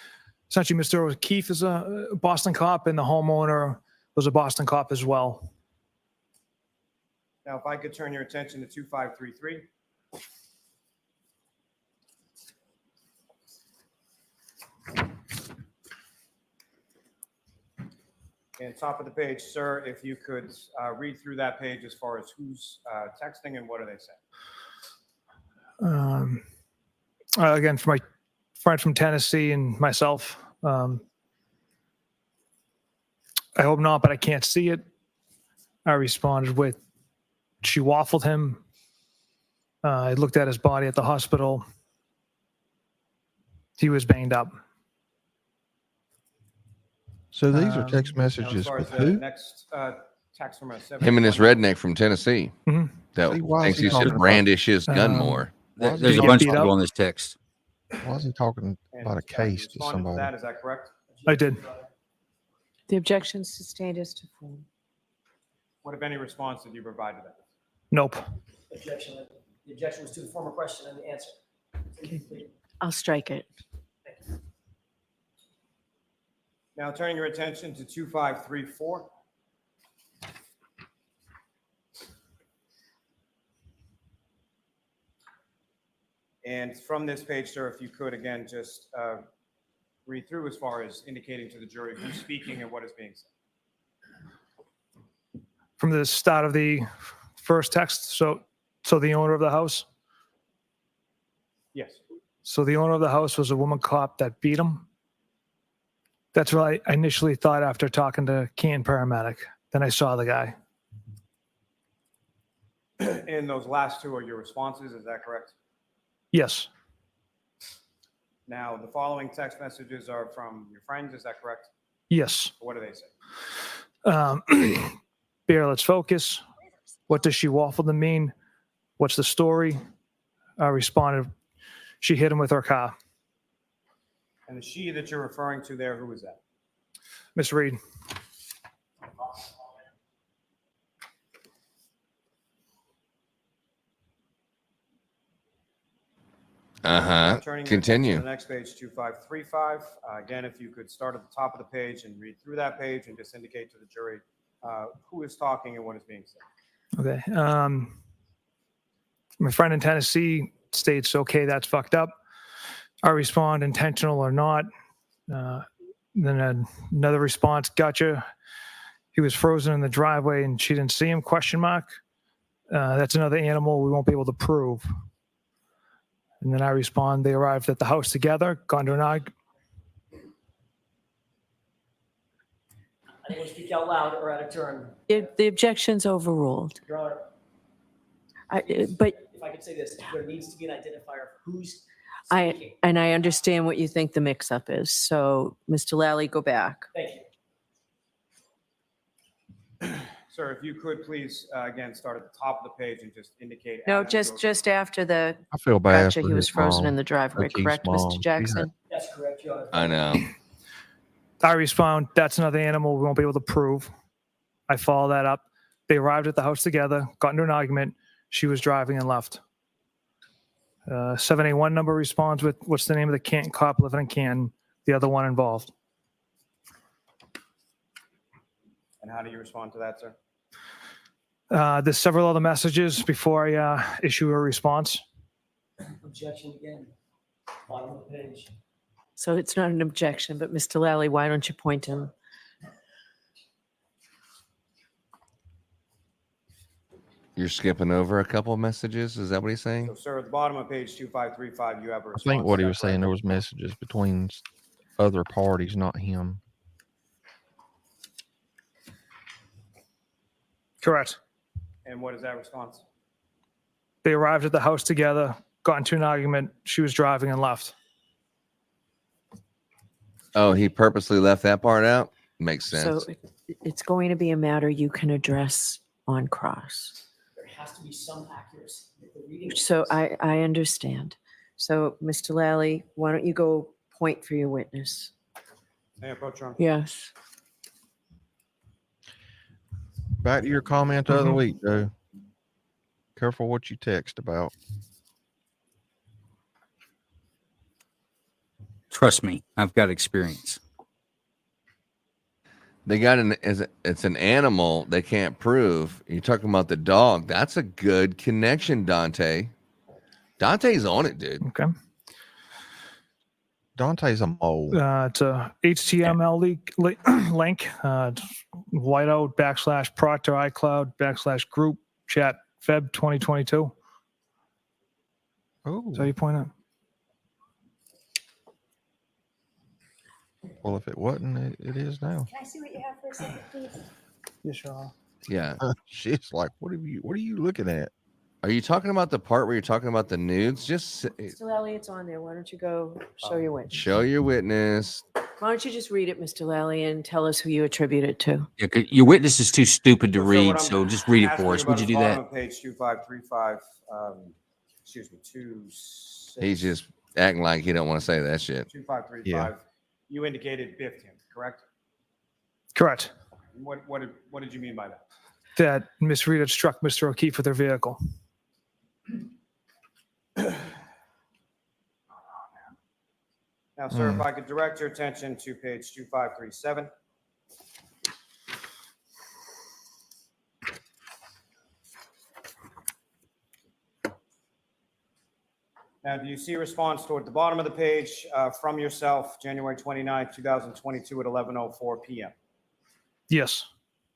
essentially Mr. O'Keefe is a Boston cop and the homeowner was a Boston cop as well. Now, if I could turn your attention to 2533. And top of the page, sir, if you could read through that page as far as who's texting and what are they saying? Again, for my friend from Tennessee and myself, I hope not, but I can't see it. I responded with, she waffled him. I looked at his body at the hospital. He was banged up. So these are text Now, as messages far with as the who? next text from a Him and this redneck from Tennessee that See, why thinks is he he should talking brandish his gun more. Why is There's he a getting bunch of beat people up? on this text. Why is he talking about a case to responded to somebody? that, is that correct? I did. The objection sustained as to form. What, if any, response did you provide to that? Nope. Objection. The objection was to the former question and the answer. I'll strike it. Now, turning your attention to 2534. And from this page, sir, if you could, again, just read through as far as indicating to the jury who's speaking and what is being said. From the start of the first text, so the owner of the house. Yes. So the owner of the house was a woman cop that beat him. That's what I initially thought after talking to Canton paramedic. Then I saw the guy. And those last two are your responses, is that correct? Yes. Now, the following text messages are from your friends, is that correct? Yes. What do they say? Bear, let's focus. What does she waffle to mean? What's the story? I responded, she hit him with her car. And the she that you're referring to there, who was that? Miss Reed. Turning your attention Continue. to the next page, 2535. Again, if you could start at the top of the page and read through that page and just indicate to the jury who is talking and what is being said. Okay. My friend in Tennessee states, okay, that's fucked up. I respond, intentional or not. Then another response, gotcha. He was frozen in the driveway and she didn't see him, question mark. That's another animal we won't be able to prove. And then I respond, they arrived at the house together, gone to an argument. Anyone speak out loud or out of turn? The objection's overruled. Your Honor, But if I could say this, there needs to be an identifier of who's I understand what you think the mix-up is. So, Mr. Lally, go back. Thank you. Sir, if you could please, again, start at the top of the page and just indicate. No, as you go just after the I feel bad. gotcha, for he was his frozen mom. in the driveway, Like he's correct, mom. Mr. Jackson? That's correct, Your Honor. I know. I respond, that's another animal we won't be able to prove. I follow that up. They arrived at the house together, got into an argument. She was driving and left. 781 number responds with, what's the name of the Canton cop living in Canton? The other one involved. And how do you respond to that, sir? There's several other messages before I issue a response. Objection again. Bottom of the page. So it's not an objection, but Mr. Lally, why don't you point him? You're skipping over a couple of messages. Is that what he's saying? So, sir, at the bottom of page 2535, you have a I response. think what he to was that, saying, correct? there was messages between other parties, not him. Correct. And what is that response? They arrived at the house together, got into an argument. She was driving and left. Oh, he purposely left that part out? Makes sense. So it's going to be a matter you can address on cross. There has to be some accuracy. If the reading So is- I understand. So, Mr. Lally, why don't you go point for your witness? May I approach, Your Honor? Yes. Back to your comment the other Mhm. week, though. Careful what you text about. Trust me, I've got experience. They got it's an animal they can't prove. You're talking about the dog. That's a good connection, Dante. Dante's on it, dude. Okay. Dante's a mole. It's a HTML link. It's whiteout / Proctor iCloud / group chat Feb 2022. Oh, So you point out. well, if it wasn't, it is now. Can I see what you have for a second, please? Yes, sure. Yeah. She's like, what are you looking at? Are you talking about the part where you're talking about the nudes? Just Mr. Lally, it's on there. Why don't you go show your witness? show your witness. Why don't you just read it, Mr. Lally, and tell us who you attribute it to? Yeah, 'cause your witness is too stupid to So what read, I'm so just read it asking for us. about Would you is do bottom that? of page 2535, excuse me, 26. He's just acting like he don't want to say that shit. 2535. You indicated biffed him, correct? Correct. What did you mean by that? That Miss Reed had struck Mr. O'Keefe with her vehicle. Now, sir, if I could direct your attention to page 2537. Now, do you see a response toward the bottom of the page from yourself, January 29, 2022 at 11:04 p.m.? Yes.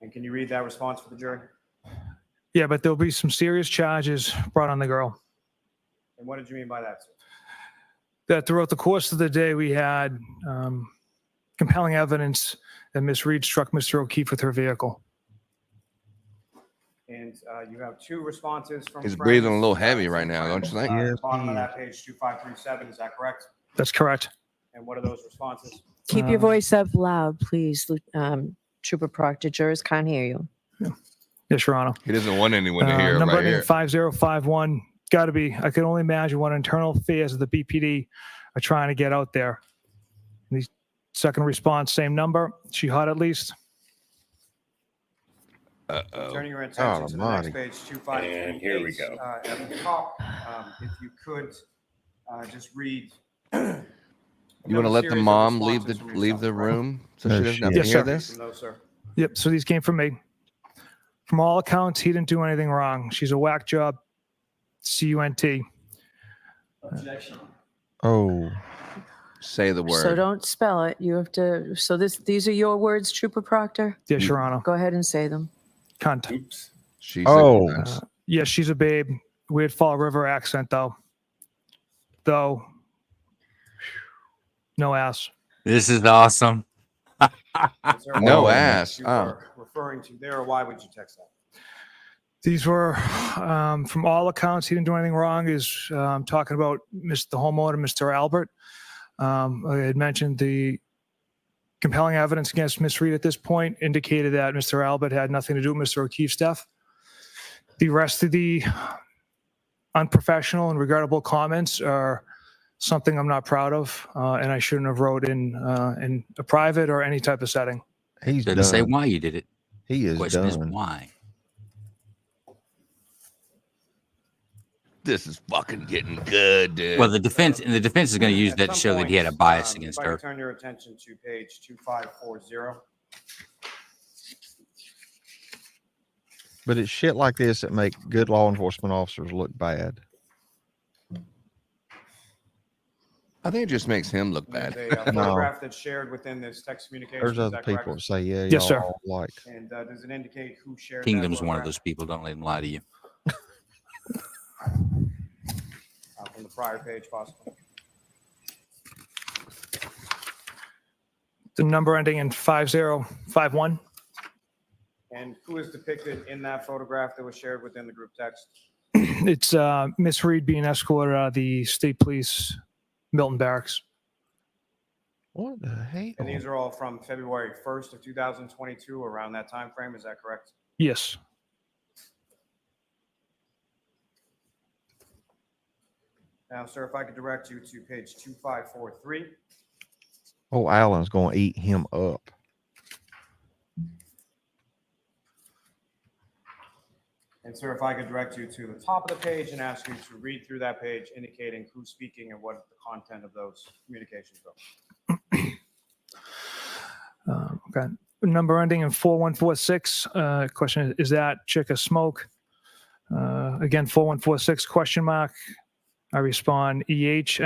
And can you read that response for the jury? Yeah, but there'll be some serious charges brought on the girl. And what did you mean by that, sir? That throughout the course of the day, we had compelling evidence that Miss Reed struck Mr. O'Keefe with her vehicle. And you have two responses from. He's friends. breathing a little heavy right now, don't you think? Bottom of that page, 2537, is that correct? That's correct. And what are those responses? Keep your voice up loud, please, Trooper Proctor. Jurors can't hear you. Yes, Your Honor. He doesn't want anyone to hear it Number right ending in here. 5051. Got to be. I can only imagine what internal affairs of the BPD are trying to get out there. The second response, same number. She hot at least. Turning your attention to the next page, 2538. And here we go. At the top, if you could just read. You want to let the mom leave the room so she doesn't have to hear this? No, sir. Yep. So these came from me. From all accounts, he didn't do anything wrong. She's a whack job. CUNT. Objection. Oh, say the word. So don't spell it. You have to. So these are your words, Trooper Proctor? Yes, Your Honor. Go ahead and say them. Cunt. Oops. Yes, she's a babe. Weird Fall River accent, though. No ass. This is awesome. No ass. You are referring to there, or why would you text that? These were, from all accounts, he didn't do anything wrong. Is talking about the homeowner, Mr. Albert. I had mentioned the compelling evidence against Miss Reed at this point indicated that Mr. Albert had nothing to do with Mr. O'Keefe's death. The rest of the unprofessional and regrettable comments are something I'm not proud of, and I shouldn't have wrote in a private or any type of setting. He's Doesn't done. say why you did it. He is Question is done. why. This is fucking getting good, dude. Well, the defense is going to use that to show that he had a bias against If I her. could turn your attention to page 2540. But it's shit like this that make good law enforcement officers look bad. I think it just makes him look bad. There's a photograph that's shared within this text communication. There's is other that people correct? that say, yeah, Yes, sir. y'all like. And does it indicate who shared Kingdom's that one of photograph? those people. Don't let him lie to you. From the prior page, possibly. The number ending in 5051. And who is depicted in that photograph that was shared within the group text? It's Miss Reed being escorted out of the State Police Milton Barracks. What the hell? And these are all from February 1st of 2022, around that time frame. Is that correct? Yes. Now, sir, if I could direct you to page 2543. Oh, Alan's going to eat him up. And sir, if I could direct you to the top of the page and ask you to read through that page, indicating who's speaking and what the content of those communications are. Okay. Number ending in 4146. Question is that chick a smoke? Again, 4146 question mark. I respond EH.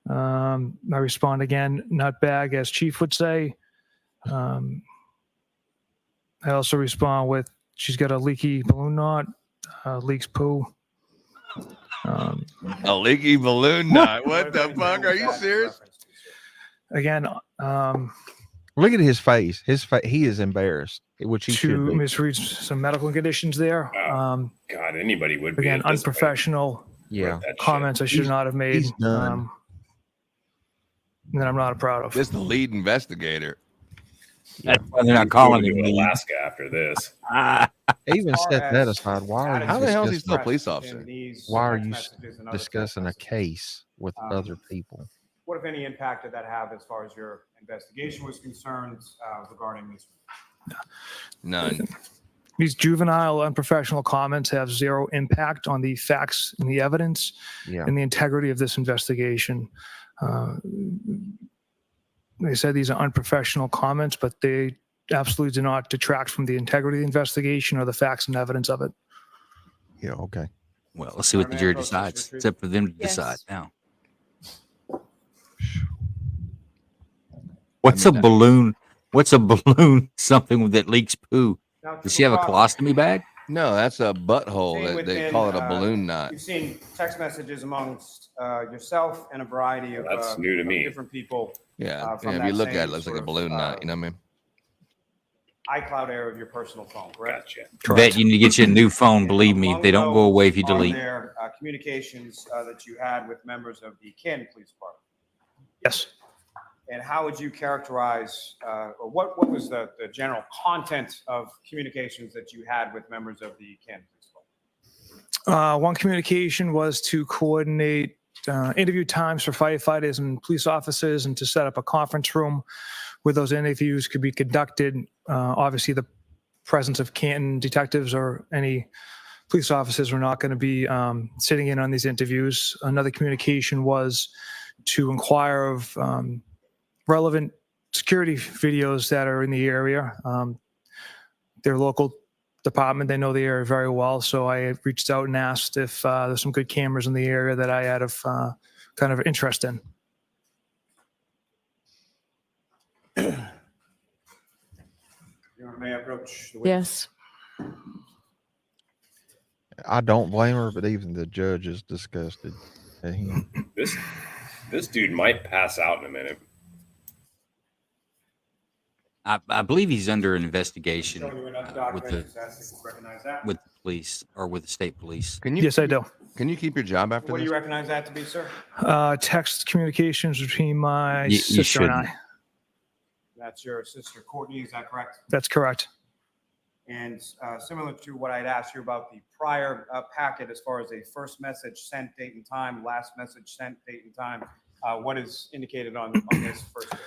I respond again, nutbag, as Chief would say. I also respond with, she's got a leaky balloon knot, leaks poo. A leaky balloon knot. What the fuck? Are you serious? Again, look at his face. He is embarrassed, which he should to be. misread some medical conditions there. God, anybody would be. Again, at this point. unprofessional comments I should not have made. He's done. That I'm not proud of. This is the lead investigator. That's why they're not calling him to lead. Alaska after this. Even set that aside. Why are you How the hell is he discussing- still a police officer? Why are you discussing a case with other people? What, if any, impact did that have as far as your investigation was concerned regarding this? None. These juvenile, unprofessional comments have zero impact on the facts and the evidence and the integrity of this investigation. They said these are unprofessional comments, but they absolutely do not detract from the integrity of the investigation or the facts and evidence of it. Yeah, okay. Well, let's see what the jury decides. It's up for them to Yes. decide now. What's a balloon? What's a balloon? Something that leaks poo. Does she have a colostomy bag? No, that's a butthole. They call it a balloon knot. You've seen text messages amongst yourself and a variety of, That's new to of me. different people. Yeah, from if that you look at it, same it looks like a sort of, balloon knot. You know what I mean? iCloud area of your personal phone, correct? Gotcha. Bet you need to get you a new phone. Believe me, they don't go away if you Are delete. there communications that you had with members of the Canton Police Department? Yes. And how would you characterize, or what was the general content of communications that you had with members of the Canton Police Department? One communication was to coordinate interview times for firefighters and police officers and to set up a conference room where those interviews could be conducted. Obviously, the presence of Canton detectives or any police officers were not going to be sitting in on these interviews. Another communication was to inquire of relevant security videos that are in the area. Their local department, they know the area very well, so I reached out and asked if there's some good cameras in the area that I had of kind of interest in. May I approach the witness? Yes. I don't blame her, but even the judge is disgusted at him. This dude might pass out in a minute. I believe he's under investigation with the police or with the state police. Yes, I do. Can you keep your job after What do this? you recognize that to be, sir? Text communications between my You sister and I. shouldn't. That's your sister Courtney, is that correct? That's correct. And similar to what I'd asked you about the prior packet, as far as a first message sent, date and time, last message sent, date and time, what is indicated on this first page?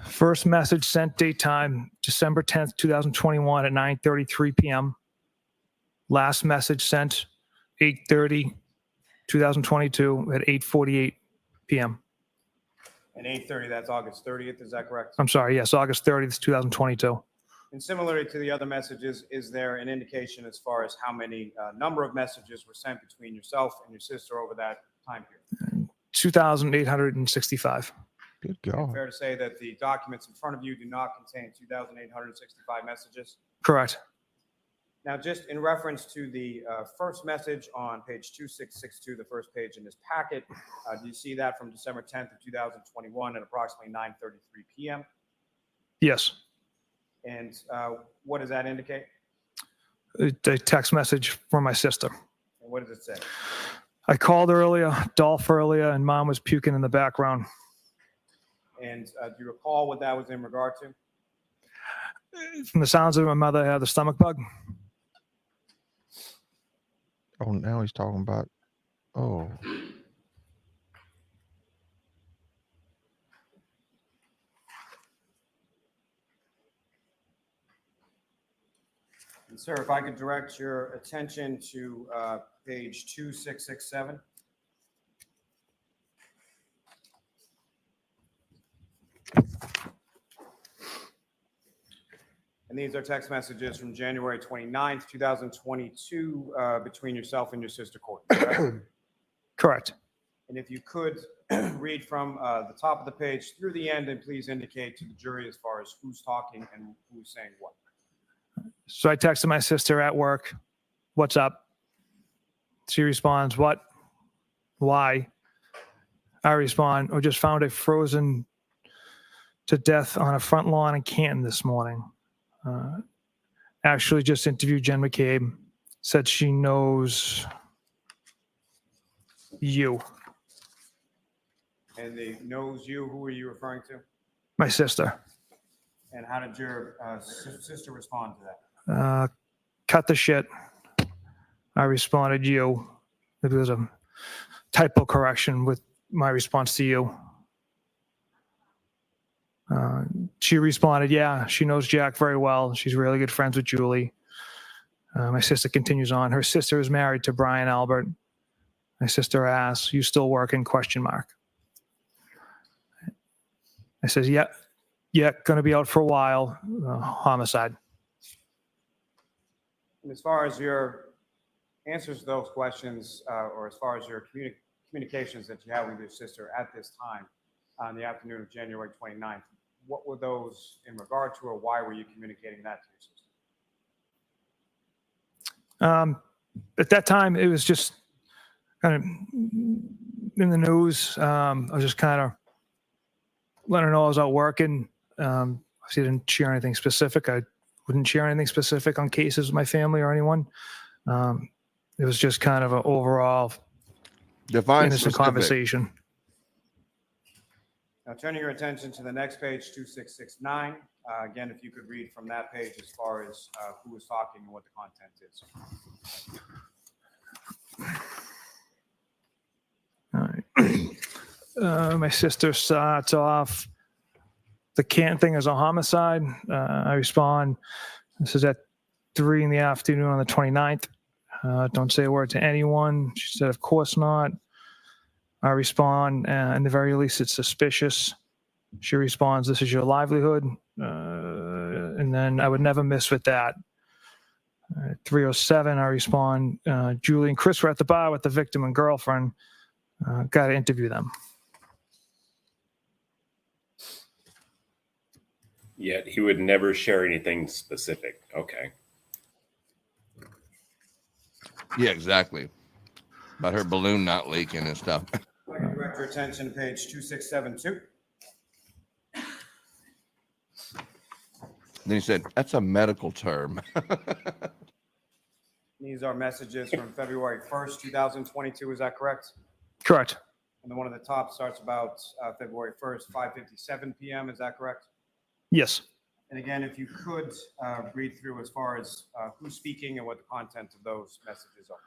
First message sent, date, time, December 10th, 2021 at 9:33 p.m. Last message sent, 8:30, 2022 at 8:48 p.m. And 8:30, that's August 30th, is that correct? I'm sorry, yes, August 30th, 2022. And similarly to the other messages, is there an indication as far as how many number of messages were sent between yourself and your sister over that time period? 2,865. Good God. Fair to say that the documents in front of you do not contain 2,865 messages? Correct. Now, just in reference to the first message on page 2662, the first page in this packet, do you see that from December 10th of 2021 at approximately 9:33 p.m.? Yes. And what does that indicate? A text message from my sister. And what does it say? I called earlier, Dolph earlier, and mom was puking in the background. And do you recall what that was in regard to? From the sounds of it, my mother had the stomach bug. Oh, now he's talking about, oh. And sir, if I could direct your attention to page 2667. And these are text messages from January 29th, 2022, between yourself and your sister Courtney, correct? Correct. And if you could read from the top of the page through the end, and please indicate to the jury as far as who's talking and who's saying what. So I texted my sister at work, "What's up?" She responds, "What? Why?" I respond, "I just found a frozen to death on a front lawn in Canton this morning. Actually just interviewed Jen McCabe, said she knows you." And the knows you, who are you referring to? My sister. And how did your sister respond to that? Cut the shit. I responded, you. It was a typo correction with my response to you. She responded, yeah, she knows Jack very well. She's really good friends with Julie. My sister continues on. Her sister is married to Brian Albert. My sister asks, you still working? ? I says, yeah, going to be out for a while. Homicide. And as far as your answers to those questions, or as far as your communications that you had with your sister at this time on the afternoon of January 29th, what were those in regard to, or why were you communicating that to your sister? At that time, it was just kind of in the news. I was just kind of letting her know I was out working. She didn't share anything specific. I wouldn't share anything specific on cases with my family or anyone. It was just kind of an overall innocent conversation. Now turning your attention to the next page, 2669. Again, if you could read from that page as far as who was talking and what the content is. All right. My sister starts off, the Canton thing is a homicide. I respond, this is at 3 in the afternoon on the 29th. Don't say a word to anyone. She said, of course not. I respond, in the very least, it's suspicious. She responds, this is your livelihood. And then I would never miss with that. 3:07, I respond, Julie and Chris were at the bar with the victim and girlfriend. Got to interview them. Yet he would never share anything specific. Okay. Yeah, exactly. About her balloon not leaking and stuff. I'd like to direct your attention to page 2672. Then he said, that's a medical term. These are messages from February 1st, 2022. Is that correct? Correct. And the one at the top starts about February 1st, 5:57 p.m. Is that correct? Yes. And again, if you could read through as far as who's speaking and what the content of those messages are.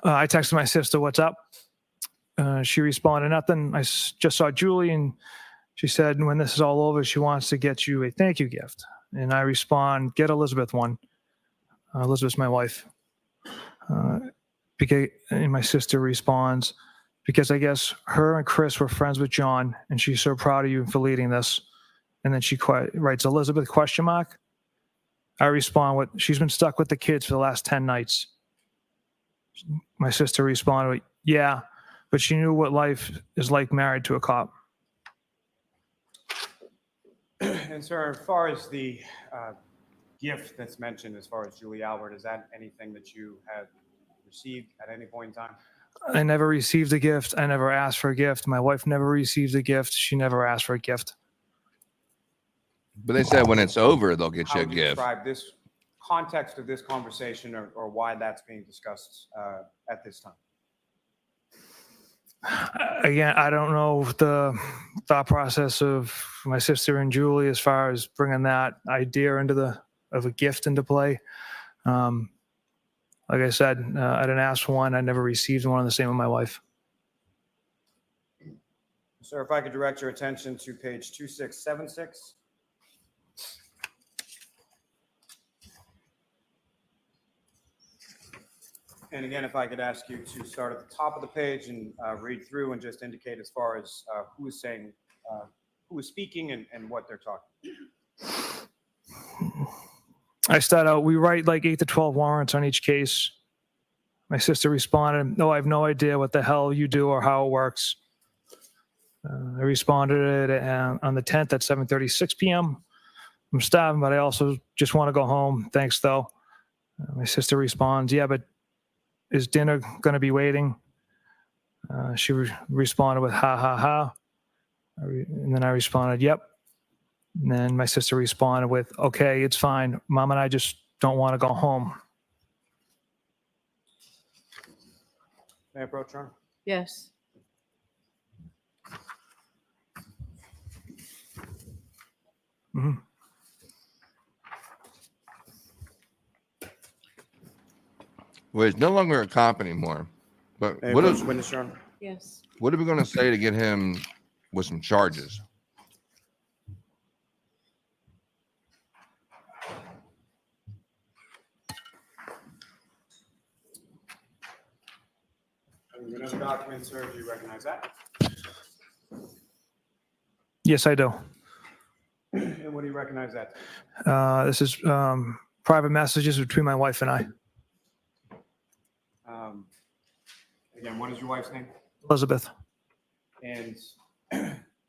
I texted my sister, what's up? She responded, nothing. I just saw Julie, and she said, when this is all over, she wants to get you a thank you gift. And I respond, get Elizabeth one. Elizabeth's my wife. And my sister responds, because I guess her and Chris were friends with John, and she's so proud of you for leading this. And then she writes, Elizabeth, question mark. I respond with, she's been stuck with the kids for the last 10 nights. My sister responded, yeah, but she knew what life is like married to a cop. And sir, as far as the gift that's mentioned, as far as Julie Albert, is that anything that you had received at any point in time? I never received a gift. I never asked for a gift. My wife never received a gift. She never asked for a gift. But they said when it's over, they'll get How you a would you gift. describe this context of this conversation or why that's being discussed at this time? Again, I don't know the thought process of my sister and Julie as far as bringing that idea of a gift into play. Like I said, I didn't ask for one. I never received one. The same with my wife. Sir, if I could direct your attention to page 2676. And again, if I could ask you to start at the top of the page and read through and just indicate as far as who is saying, who is speaking and what they're talking. I start out, we write like 8 to 12 warrants on each case. My sister responded, no, I have no idea what the hell you do or how it works. I responded on the 10th at 7:36 p.m. I'm starving, but I also just want to go home. Thanks, though. My sister responds, yeah, but is dinner going to be waiting? She responded with, ha, ha, ha. And then I responded, yep. And then my sister responded with, okay, it's fine. Mom and I just don't want to go home. May I approach, Your Honor? Yes. Mm-hmm. Well, he's no longer a cop anymore. But May I what approach is, witness, Your Honor? Yes. what are we going to say to get him with some charges? Another document, sir, do you recognize that? Yes, I do. And what do you recognize that? This is private messages between my wife and I. Again, what is your wife's name? Elizabeth. And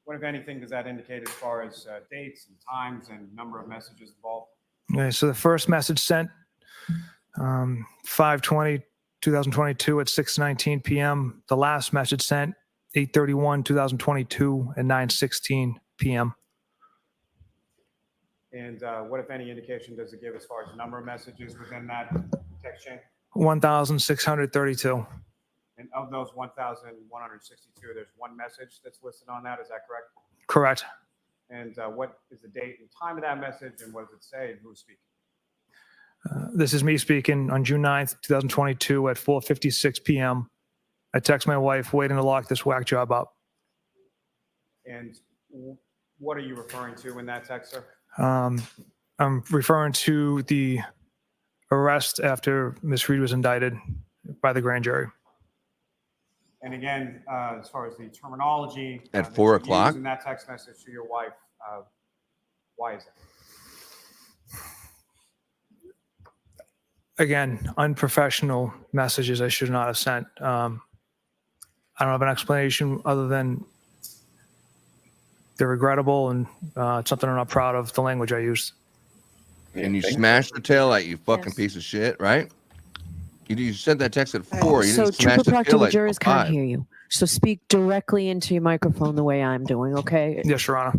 what, if anything, does that indicate as far as dates and times and number of messages involved? Okay, so the first message sent 5/20/2022 at 6:19 p.m. The last message sent 8/31/2022 at 9:16 p.m. And what, if any, indication does it give as far as number of messages within that text chain? 1,632. And of those 1,162, there's one message that's listed on that, is that correct? Correct. And what is the date and time of that message, and what does it say, and who's speaking? This is me speaking on June 9th, 2022 at 4:56 p.m. I text my wife, waiting to lock this whack job up. And what are you referring to in that text, sir? I'm referring to the arrest after Ms. Reed was indicted by the grand jury. And again, as far as the terminology At that 4 you o'clock? use in that text message to your wife, why is that? Again, unprofessional messages I should not have sent. I don't have an explanation other than they're regrettable and it's something I'm not proud of, the language I used. And you smashed the taillight, you fucking piece of shit, right? You sent that text at 4. You So didn't smash Trooper the Proctor, the taillight jurors till can't 5. hear you. So speak directly into your microphone the way I'm doing, okay? Yes, Your Honor.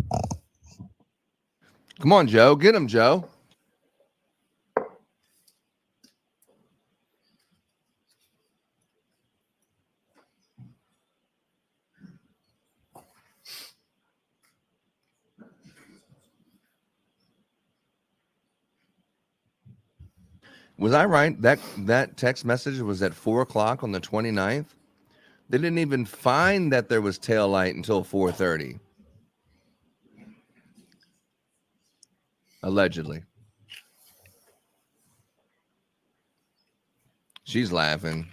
Come on, Joe. Get him, Joe. Was I right? That text message was at 4 o'clock on the 29th. They didn't even find that there was tail light until 4:30. Allegedly. She's laughing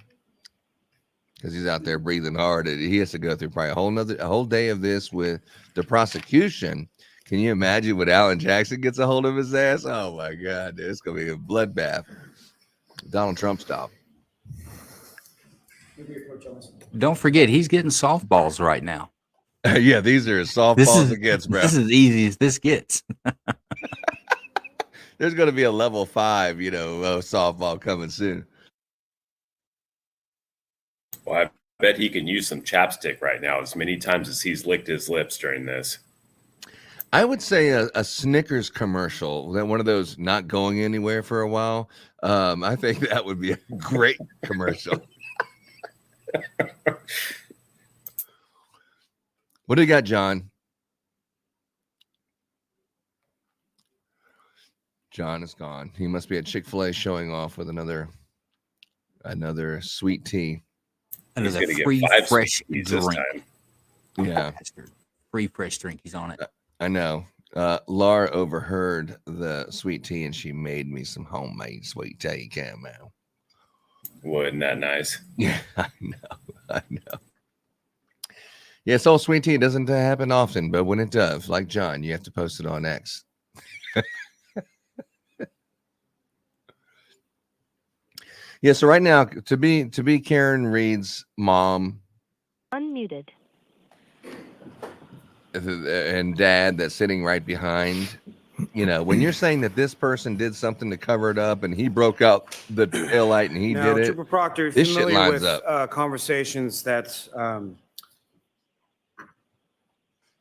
because he's out there breathing hard. He has to go through probably a whole day of this with the prosecution. Can you imagine when Alan Jackson gets a hold of his ass? Oh my God, dude, it's gonna be a bloodbath. Donald Trump style. Don't forget, he's getting softballs right now. Yeah, these are as softballs as it gets, bro. This is as easy as this gets. There's going to be a level 5, softball coming soon. Well, I bet he can use some chapstick right now as many times as he's licked his lips during this. I would say a Snickers commercial, that one of those not going anywhere for a while. I think that would be a great commercial. What do you got, John? John is gone. He must be at Chick-fil-A showing off with another sweet tea. Another He's gonna free get 5 fresh sweet teas this drink. time. Yeah. Free fresh drink. He's on it. I know. Laura overheard the sweet tea and she made me some homemade sweet tea caramel. Wasn't that nice? Yeah, I know. Yeah, it's all sweet tea. It doesn't happen often, but when it does, like John, you have to post it on X. Yeah, so right now, to be Karen Reed's mom, Unmuted. and dad that's sitting right behind, when you're saying that this person did something to cover it up and he broke out the tail light and he Now, did it, Trooper Proctor, this shit familiar lines with up. conversations that's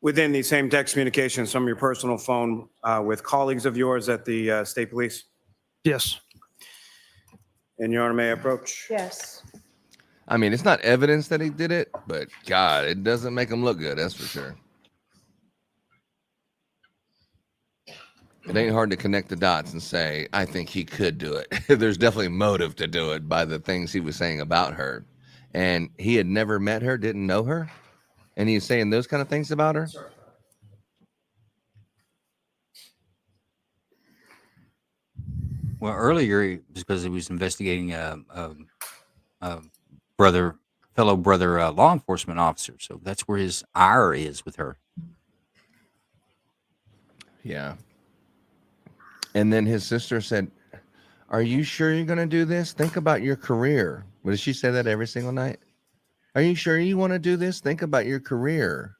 within the same text communications from your personal phone with colleagues of yours at the state police? Yes. And Your Honor, may I approach? Yes. I mean, it's not evidence that he did it, but God, it doesn't make him look good. That's for sure. It ain't hard to connect the dots and say, I think he could do it. There's definitely motive to do it by the things he was saying about her. And he had never met her, didn't know her. And he's saying those kind of things about her. Well, earlier, because he was investigating fellow brother law enforcement officer. So that's where his ire is with her. Yeah. And then his sister said, are you sure you're going to do this? Think about your career. Well, does she say that every single night? Are you sure you want to do this? Think about your career.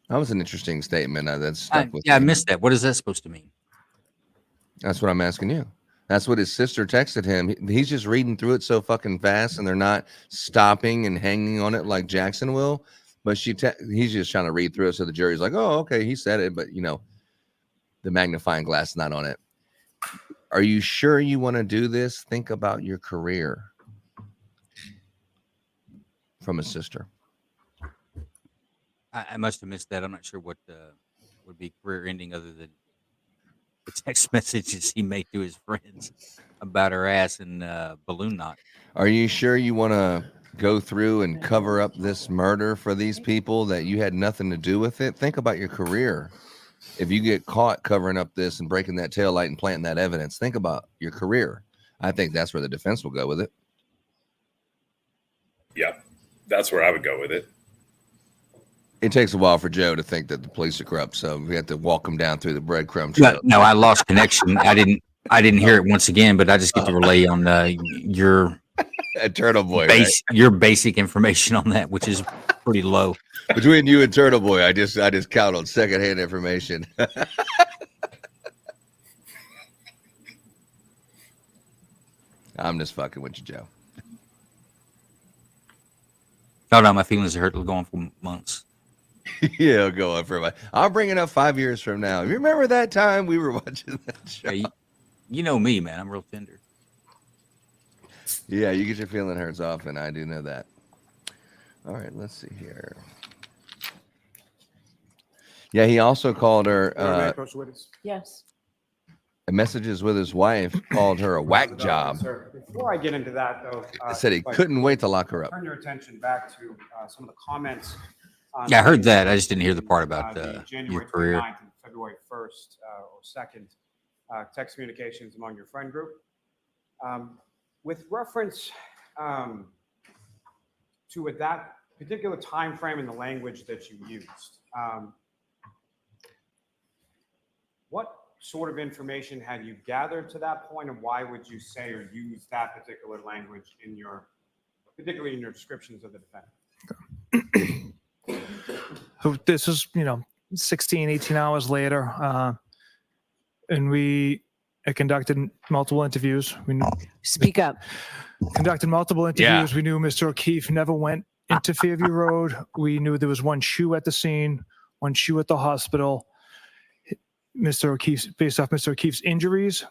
That was an interesting statement. That stuck with me. I missed that. What is that supposed to mean? That's what I'm asking you. That's what his sister texted him. He's just reading through it so fucking fast, and they're not stopping and hanging on it like Jackson will. But he's just trying to read through it, so the jury's like, "Oh, okay, he said it," but the magnifying glass is not on it. Are you sure you want to do this? Think about your career. From his sister. I must have missed that. I'm not sure what would be career ending other than the text messages he made to his friends about her ass and balloon knot. Are you sure you want to go through and cover up this murder for these people that you had nothing to do with it? Think about your career. If you get caught covering up this and breaking that taillight and planting that evidence, think about your career. I think that's where the defense will go with it. Yeah, that's where I would go with it. It takes a while for Joe to think that the police are corrupt, so we have to walk him down through the breadcrumb trail. No, I lost connection. I didn't hear it once again, but I just get to relay on your Turtle Boy, right? your basic information on that, which is pretty low. Between you and Turtle Boy, I just count on secondhand information. I'm just fucking with you, Joe. Oh no, my feelings are hurt. Going for months. Yeah, it'll go on for a while. I'll bring it up 5 years from now. You remember that time we were watching that show? Yeah, you know me, man. I'm real tender. Yeah, you get your feeling hurts off, and I do know that. All right, let's see here. Yeah, he also called her Yes. messages with his wife, called her a whack job. Sir, before I get into that, though, Said he couldn't wait to lock her up. Turn your attention back to some of the comments. On Yeah, I heard that. I just didn't hear the part about the your January career. 29th and February 1st or 2nd text communications among your friend group. With reference to that particular time frame and the language that you used, what sort of information had you gathered to that point, and why would you say or use that particular language particularly in your descriptions of the defendant? So this is, 16, 18 hours later, and I conducted multiple interviews. Speak up. Conducted multiple interviews. Yeah. We knew Mr. O'Keefe never went into Fairview Road. We knew there was one shoe at the scene, one shoe at the hospital. Based off Mr. O'Keefe's injuries,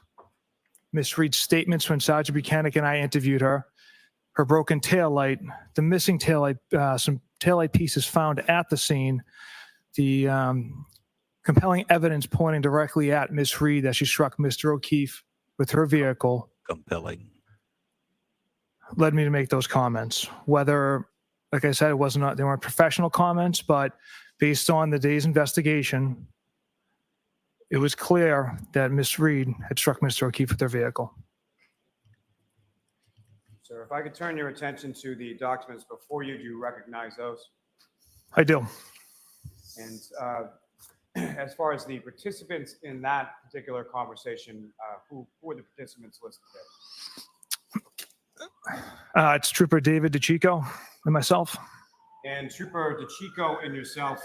Miss Reed's statements when Sergeant Bukhenik and I interviewed her, her broken taillight, the missing taillight, some taillight pieces found at the scene, the compelling evidence pointing directly at Miss Reed that she struck Mr. O'Keefe with her vehicle. Compelling. Led me to make those comments. Whether, like I said, they weren't professional comments, but based on the day's investigation, it was clear that Miss Reed had struck Mr. O'Keefe with her vehicle. Sir, if I could turn your attention to the documents before you, do you recognize those? I do. And as far as the participants in that particular conversation, who were the participants listed there? It's Trooper David DeChico and myself. And Trooper DeChico and yourself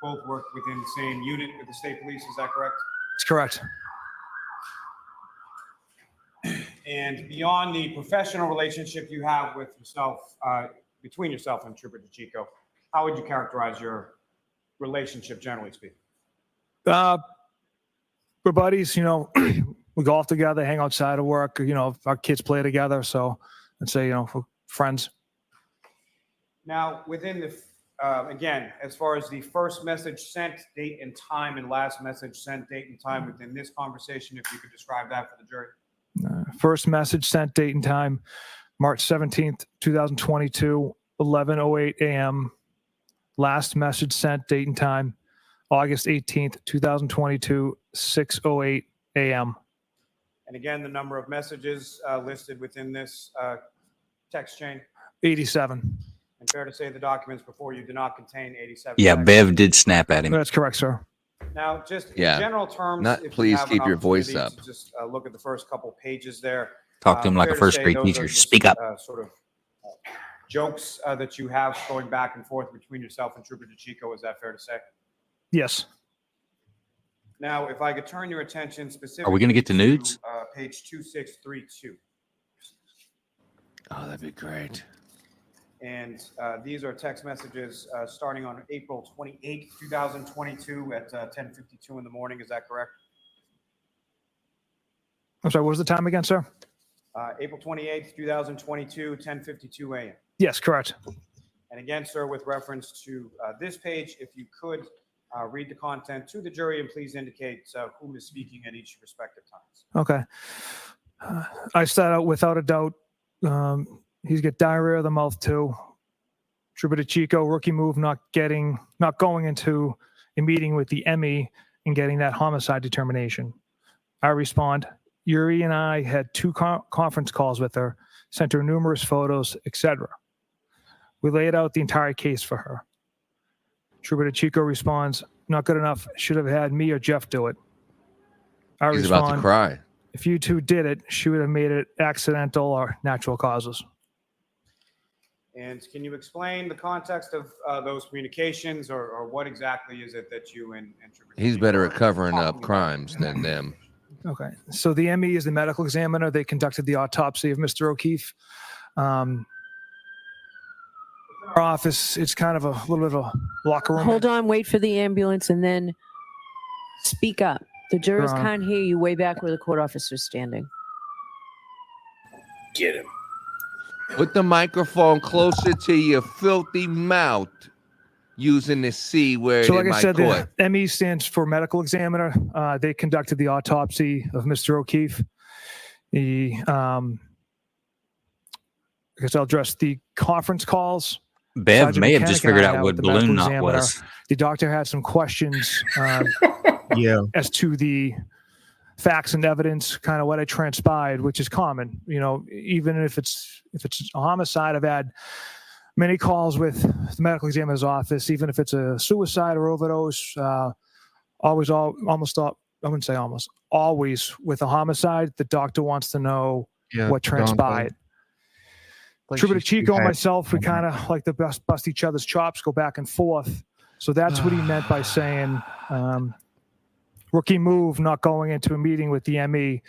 both work within the same unit with the state police, is that correct? It's correct. And beyond the professional relationship you have with yourself, between yourself and Trooper DeChico, how would you characterize your relationship, generally speaking? We're buddies, we golf together, hang outside of work, our kids play together. So I'd say, we're friends. Now, within the, again, as far as the first message sent, date and time, and last message sent, date and time within this conversation, if you could describe that for the jury. First message sent, date and time, March 17th, 2022, 11:08 a.m. Last message sent, date and time, August 18th, 2022, 6:08 a.m. And again, the number of messages listed within this text chain. 87. And fair to say the documents before you do not contain 87. Yeah, text. Bev did snap at him. That's correct, sir. Now, just in Yeah. general terms, Not if please you have keep an your voice opportunity up. to just look at the first couple pages there. Talk to him like a fair first say grade those teacher. are just, Speak up. Sort of jokes that you have going back and forth between yourself and Trooper DeChico. Is that fair to say? Yes. Now, if I could turn your attention specifically. Are we going to get to nudes? Page 2632. Oh, that'd be great. And these are text messages starting on April 28th, 2022 at 10:52 in the morning. Is that correct? I'm sorry, what was the time again, sir? April 28th, 2022, 10:52 a.m. Yes, correct. And again, sir, with reference to this page, if you could read the content to the jury and please indicate whom is speaking at each respective times. Okay. I start out without a doubt. He's got diarrhea of the mouth too. Trooper DeChico, rookie move, not going into a meeting with the ME and getting that homicide determination. I respond, Yuri and I had 2 conference calls with her, sent her numerous photos, etc. We laid out the entire case for her. Trooper DeChico responds, not good enough, should have had me or Jeff do it. I He's respond, about to cry. if you two did it, she would have made it accidental or natural causes. And can you explain the context of those communications, or what exactly is it that you and Trooper He's DeChico better are at covering up talking crimes than them. Okay. So the ME is the medical examiner. They conducted the autopsy of Mr. O'Keefe. Our office, it's kind of a little bit of a locker room. Hold on, wait for the ambulance and then speak up. The jurors Your Honor. can't hear you way back where the court officer's standing. Get him. Put the microphone closer to your filthy mouth using the C word So in like I my said, court. the ME stands for medical examiner. They conducted the autopsy of Mr. O'Keefe. I guess I'll address the conference calls. Bev Sergeant may have just Bukhenik and I figured had out with what the balloon medical knot examiner. was. The doctor had some questions as to the facts and evidence, kind of what had transpired, which is common. You know, even if it's a homicide, I've had many calls with the medical examiner's office, even if it's a suicide or overdose. Always with a homicide, the doctor wants to know what transpired. Trooper DeChico and myself, we kind of like to bust each other's chops, go back and forth. So that's what he meant by saying rookie move, not going into a meeting with the ME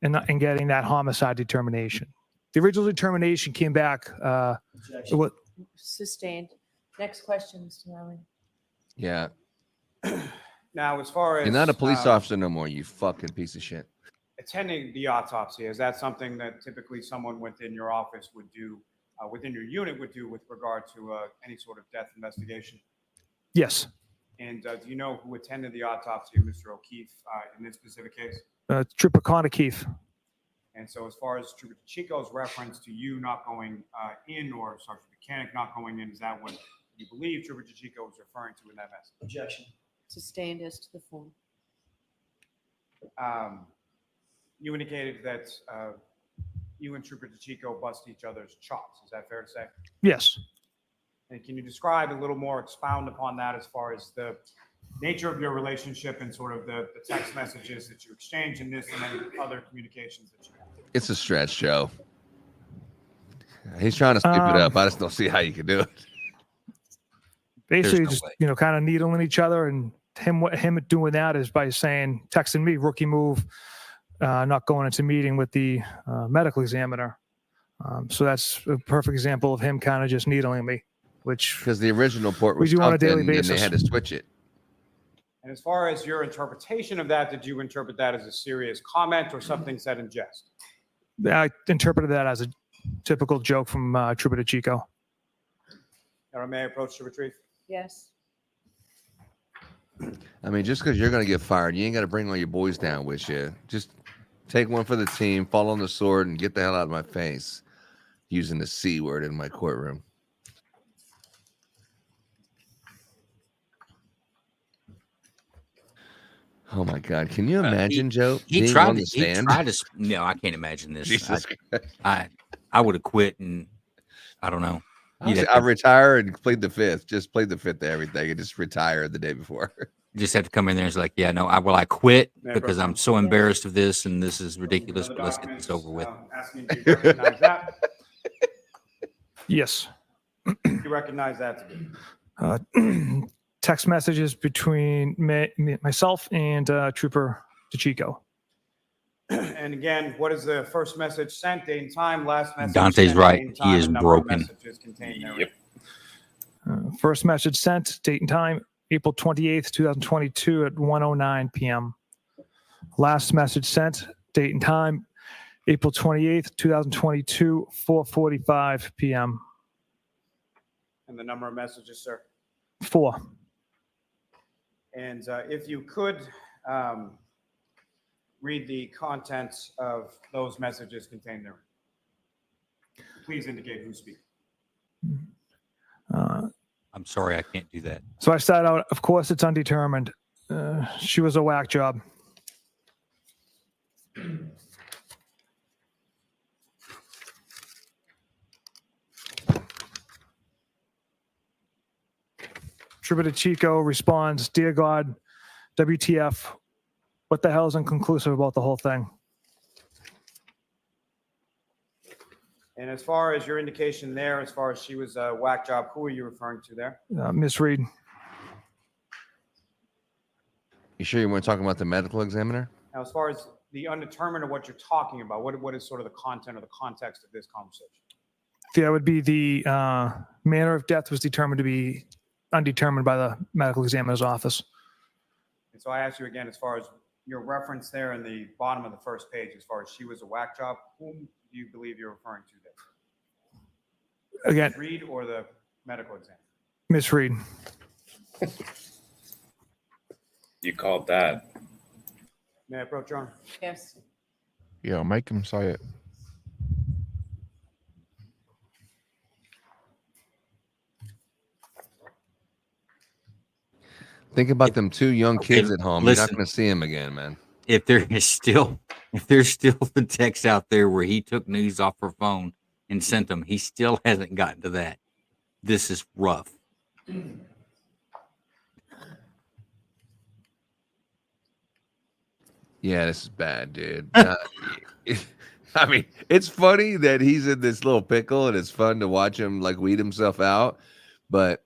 and getting that homicide determination. The original determination came back. Sustained. Next question, Mr. Riley. Yeah. Now, as far as You're not a police officer no more, you fucking piece of shit. attending the autopsy, is that something that typically someone within your office would do, within your unit would do with regard to any sort of death investigation? Yes. And do you know who attended the autopsy of Mr. O'Keefe in this specific case? Trooper Connor Keefe. And so as far as Trooper DeChico's reference to you not going in, or Sergeant Bukhenik not going in, is that what you believe Trooper DeChico was referring to in that message? Objection. Sustained as to the form. You indicated that you and Trooper DeChico bust each other's chops. Is that fair to say? Yes. And can you describe a little more, expound upon that as far as the nature of your relationship and sort of the text messages that you exchange in this and any other communications that you have? It's a stretch, Joe. He's trying to scoop it up. I just don't see how you can do it. Basically, no just way. kind of needling each other, and him doing that is by texting me, rookie move, not going into meeting with the medical examiner. So that's a perfect example of him kind of just needling me, which because the original port we was do on a daily something, and basis. they had to switch it. And as far as your interpretation of that, did you interpret that as a serious comment or something said in jest? I interpreted that as a typical joke from Trooper DeChico. Now, may I approach to retrieve? Yes. I mean, just because you're going to get fired, you ain't got to bring all your boys down with you. Just take one for the team, fall on the sword, and get the hell out of my face using the C word in my courtroom. Oh my God! Can you imagine, Joe? He being tried on to. the stand? No, I can't imagine this. Jesus I would have quit, and I don't know. I retire and plead the fifth. Just plead the fifth to everything, and just retire the day before. Just have to come in there and it's like, yeah, no, I quit Yeah, because bro. I'm so embarrassed of this, and this is ridiculous. But let's get this over with. Asking if you recognize that. Yes. You recognize that to be. Text messages between myself and Trooper DeChico. And again, what is the first message sent, date and time, last message? Dante's sent, right. date and He time, is and number of broken. messages contained therein. First message sent, date and time, April 28th, 2022 at 1:09 p.m. Last message sent, date and time, April 28th, 2022, 4:45 p.m. And the number of messages, sir? 4. And if you could read the contents of those messages contained there. Please indicate who's speaking. I'm sorry, I can't do that. So I started out, of course, it's undetermined. She was a whack job. Trooper Chico responds, "Dear God, WTF, what the hell is inconclusive about the whole thing?" And as far as your indication there, as far as she was a whack job, who are you referring to there? Miss Reed. You sure you weren't talking about the medical examiner? Now, as far as the undetermined of what you're talking about, what is sort of the content or the context of this conversation? That would be the manner of death was determined to be undetermined by the medical examiner's office. And so I ask you again, as far as your reference there in the bottom of the first page, as far as she was a whack job, whom do you believe you're referring to there? Again, Reed or the medical examiner? Miss Reed. You called that. May I approach, Your Honor? Yes. Yeah, make him say it. Think about them 2 young kids at home. You're not listen. going to see them again, man. If there's still the text out there where he took news off her phone and sent them, he still hasn't gotten to that. This is rough. Yeah, this is bad, dude. I mean, it's funny that he's in this little pickle and it's fun to watch him like weed himself out. But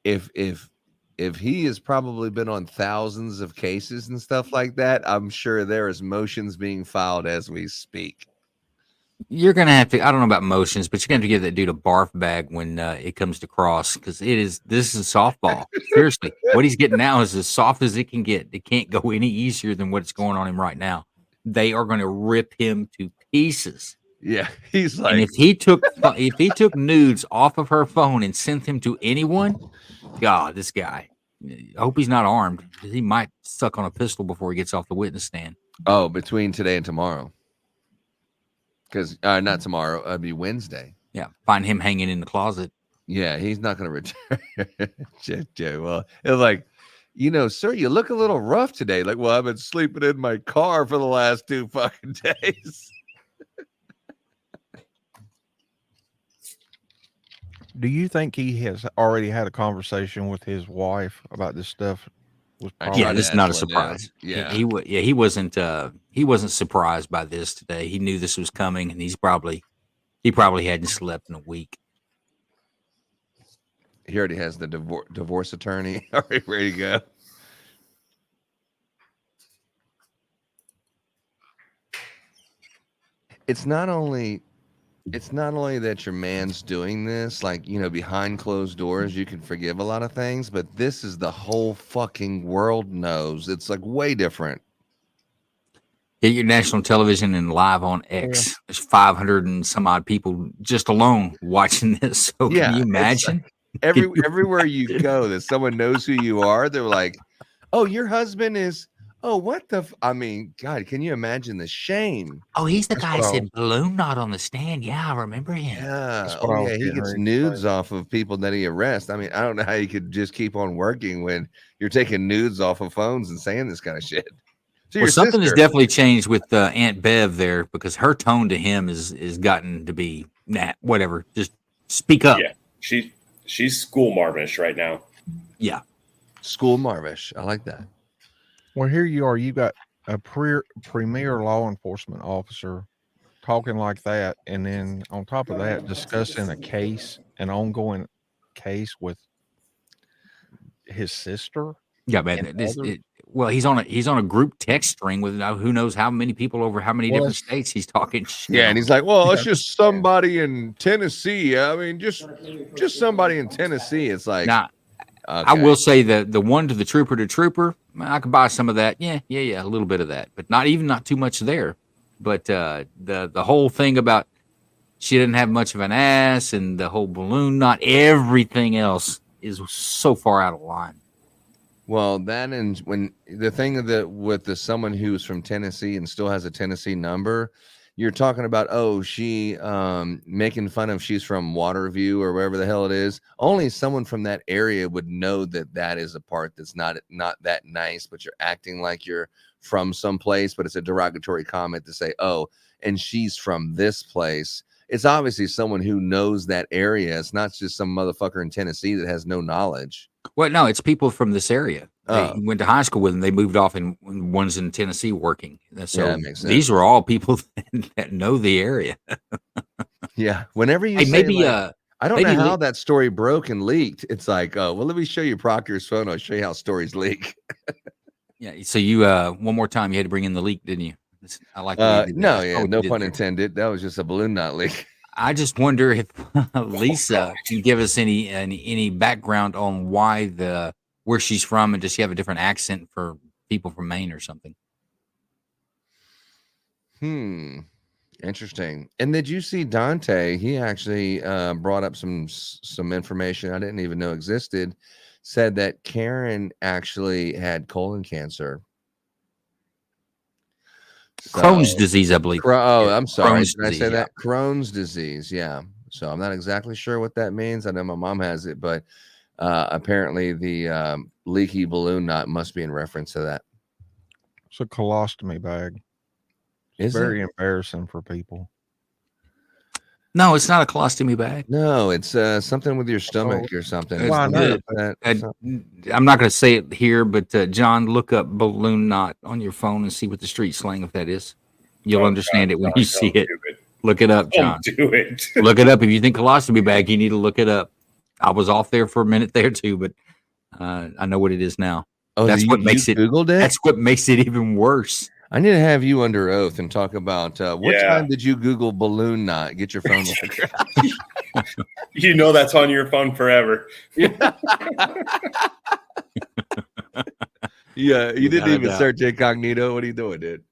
if he has probably been on thousands of cases and stuff like that, I'm sure there is motions being filed as we speak. You're gonna have to. I don't know about motions, but you're gonna have to give that dude a barf bag when it comes to cross, because this is softball. Seriously, what he's getting now is as soft as it can get. It can't go any easier than what's going on him right now. They are going to rip him to pieces. Yeah, he's like, and if he took nudes off of her phone and sent them to anyone, God, this guy. I hope he's not armed, because he might suck on a pistol before he gets off the witness stand. Oh, between today and tomorrow. Because not tomorrow, it'd be Wednesday. Yeah, find him hanging in the closet. Yeah, he's not going to return. Well, it's like, sir, you look a little rough today. Like, well, I've been sleeping in my car for the last 2 fucking days. Do you think he has already had a conversation with his wife about this stuff? Yeah, this is not a surprise. Yeah, he wasn't surprised by this today. He knew this was coming, and he probably hadn't slept in a week. He already has the divorce attorney already ready to go. It's not only that your man's doing this, like, behind closed doors, you can forgive a lot of things, but this is the whole fucking world knows. It's like way different. Get your national television and live on X. There's 500 and some odd people just alone watching this. So Yeah, can you it's imagine? Everywhere you go that someone knows who you are, they're like, oh, your husband is, oh, what the, I mean, God, can you imagine the shame? Oh, he's the guy what that I said balloon knot on the stand. Yeah, I remember him. Yeah. what I Oh, was yeah. He getting gets ready to nudes off of people that he arrests. I mean, I don't know how you could just keep on working when you're taking nudes off of phones and saying this kind of shit. To Well, your something has sister. definitely changed with Aunt Bev there, because her tone to him is gotten to be, nah, whatever. Just speak up. Yeah, she's school Marvish right now. Yeah. School Marvish. I like that. Well, here you are. You got a premier law enforcement officer talking like that, and then on top of that, discussing an ongoing case with his sister. Yeah, man. Well, he's on a group text string with who knows how many people over how many different states he's talking shit. Yeah, on. and he's like, well, it's just somebody in Tennessee. I mean, just somebody in Tennessee. It's like, Now, I will say that the one to trooper, I could buy some of that. Yeah, a little bit of that, but not too much there. But the whole thing about she didn't have much of an ass, and the whole balloon knot, everything else is so far out of line. Well, that and when the thing with the someone who's from Tennessee and still has a Tennessee number, you're talking about, oh, she making fun of she's from Waterview or wherever the hell it is. Only someone from that area would know that that is a part that's not that nice, but you're acting like you're from someplace, but it's a derogatory comment to say, oh, and she's from this place. It's obviously someone who knows that area. It's not just some motherfucker in Tennessee that has no knowledge. Well, no, it's people from this area. They Oh. went to high school with them. They moved off, and one's in Tennessee working. So Yeah, that makes sense. these are all people that know the area. Yeah. Whenever you Hey, say maybe, like, I don't know maybe how le- that story broke and leaked. It's like, oh, well, let me show you Proctor's phone. I'll show you how stories leak. Yeah. So you one more time, you had to bring in the leak, didn't you? I like the way you did that. No, I saw yeah, what no you did pun there. intended. That was just a balloon knot leak. I just wonder if Lisa can give us any background on where she's from, and does she have a different accent for people from Maine or something? Interesting. And did you see Dante? He actually brought up some information I didn't even know existed. Said that Karen actually had colon cancer. Crohn's disease, I believe. I'm sorry. Crohn's Did I say disease, that? Crohn's disease. Yeah. So I'm not exactly sure what that means. I know my mom has it, but apparently the leaky balloon knot must be in reference to that. It's a colostomy bag. Is It's very it? embarrassing for people. No, it's not a colostomy bag. No, it's something with your stomach or something. It's Well, I know, good. but I'm not going to say it here, but John, look up balloon knot on your phone and see what the street slang of that is. You'll understand it when you see it. Look it up, John. Don't do it. Look it up. If you think colostomy bag, you need to look it up. I was off there for a minute there too, but I know what it is now. Oh, that's you what makes it. Googled it? That's what makes it even worse. I need to have you under oath and talk about what Yeah. time did you Google balloon knot? Get your phone. You know that's on your phone forever. Yeah, you didn't Without a even doubt. search incognito. What are you doing, dude?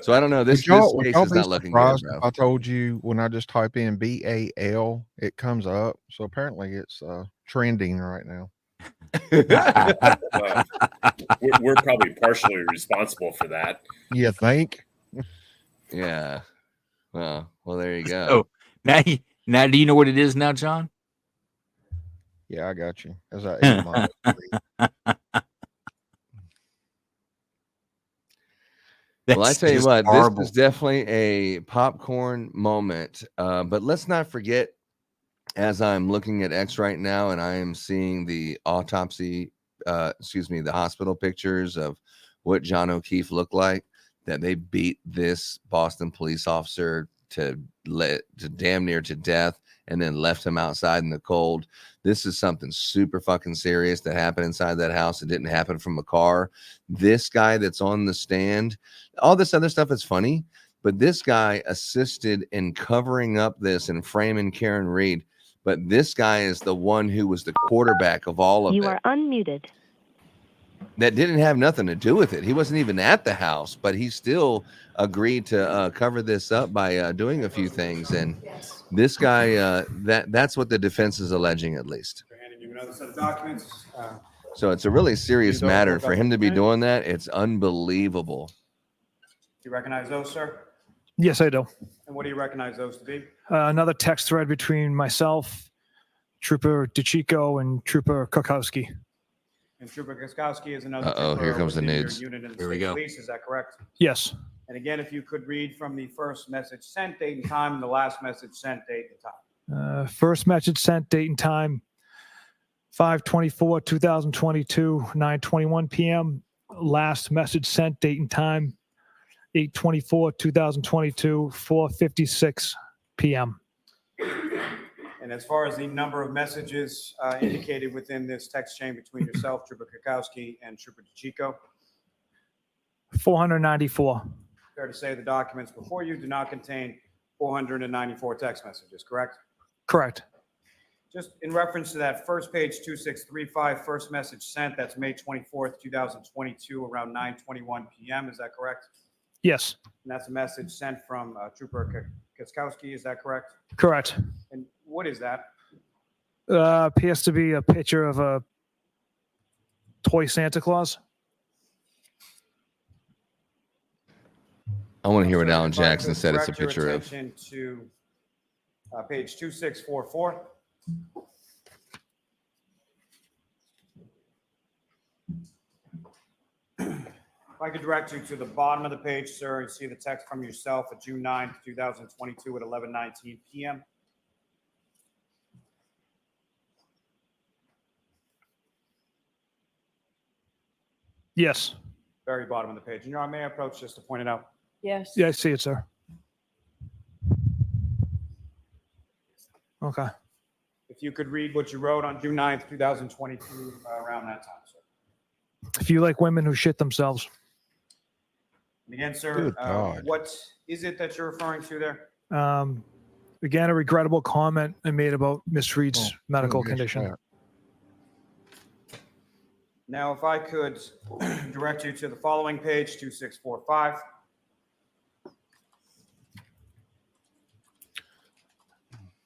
So I don't know. This would case y'all is be not looking good, surprised bro. if I told you when I just type in BAL, it comes up. So apparently it's trending right now. Well, we're probably partially responsible for that. You think? Yeah. Well, there you go. Oh, now do you know what it is now, John? Yeah, I got you. As I eat my Well, I That's tell you just what, horrible. this is definitely a popcorn moment. But let's not forget, as I'm looking at X right now, and I am seeing the the hospital pictures of what John O'Keefe looked like, that they beat this Boston police officer to damn near to death and then left him outside in the cold. This is something super fucking serious that happened inside that house. It didn't happen from a car. This guy that's on the stand, all this other stuff is funny, but this guy assisted in covering up this and framing Karen Reed. But this guy is the one who was the quarterback of all of it. You are unmuted. That didn't have nothing to do with it. He wasn't even at the house, but he still agreed to cover this up by doing a few things. And this guy, that's what the defense is alleging, at least. They're handing you another set of documents. So it's a really serious those matter both for up him to be okay? doing that. It's unbelievable. Do you recognize those, sir? Yes, I do. And what do you recognize those to be? Another text thread between myself, Trooper DeChico, and Trooper Kokowski. And Trooper Gaskowski is another. Uh-oh, here comes the within your nudes. unit in the Here we state go. Police, is that correct? Yes. And again, if you could read from the first message sent, date and time, and the last message sent, date and time. First message sent, date and time, 5/24/2022, 9:21 p.m. Last message sent, date and time, 8/24/2022, 4:56 p.m. And as far as the number of messages indicated within this text chain between yourself, Trooper Kakowski, and Trooper DeChico, 494. fair to say the documents before you do not contain 494 text messages, correct? Correct. Just in reference to that first page 2635, first message sent, that's May 24th, 2022, around 9:21 p.m. Is that correct? Yes, And that's a message sent from Trooper Kaskowski, is that correct? correct. And what is that? Appears to be a picture of a toy Santa Claus. I want to hear what Sir, Alan if I Jackson could said it's a direct your picture of. attention to page 2644. If I could direct you to the bottom of the page, sir, and see the text from yourself at June 9th, 2022 at 11:19 p.m. Yes. Very bottom of the page. And Your Honor, may I approach just to point it out? Yes. Yeah, I see it, sir. Okay. If you could read what you wrote on June 9th, 2022, around that time, sir. If you like women who shit themselves. And again, sir, Good God. what is it that you're referring to there? Again, a regrettable comment I made about Miss Reed's medical condition. Now, if I could direct you to the following page, 2645.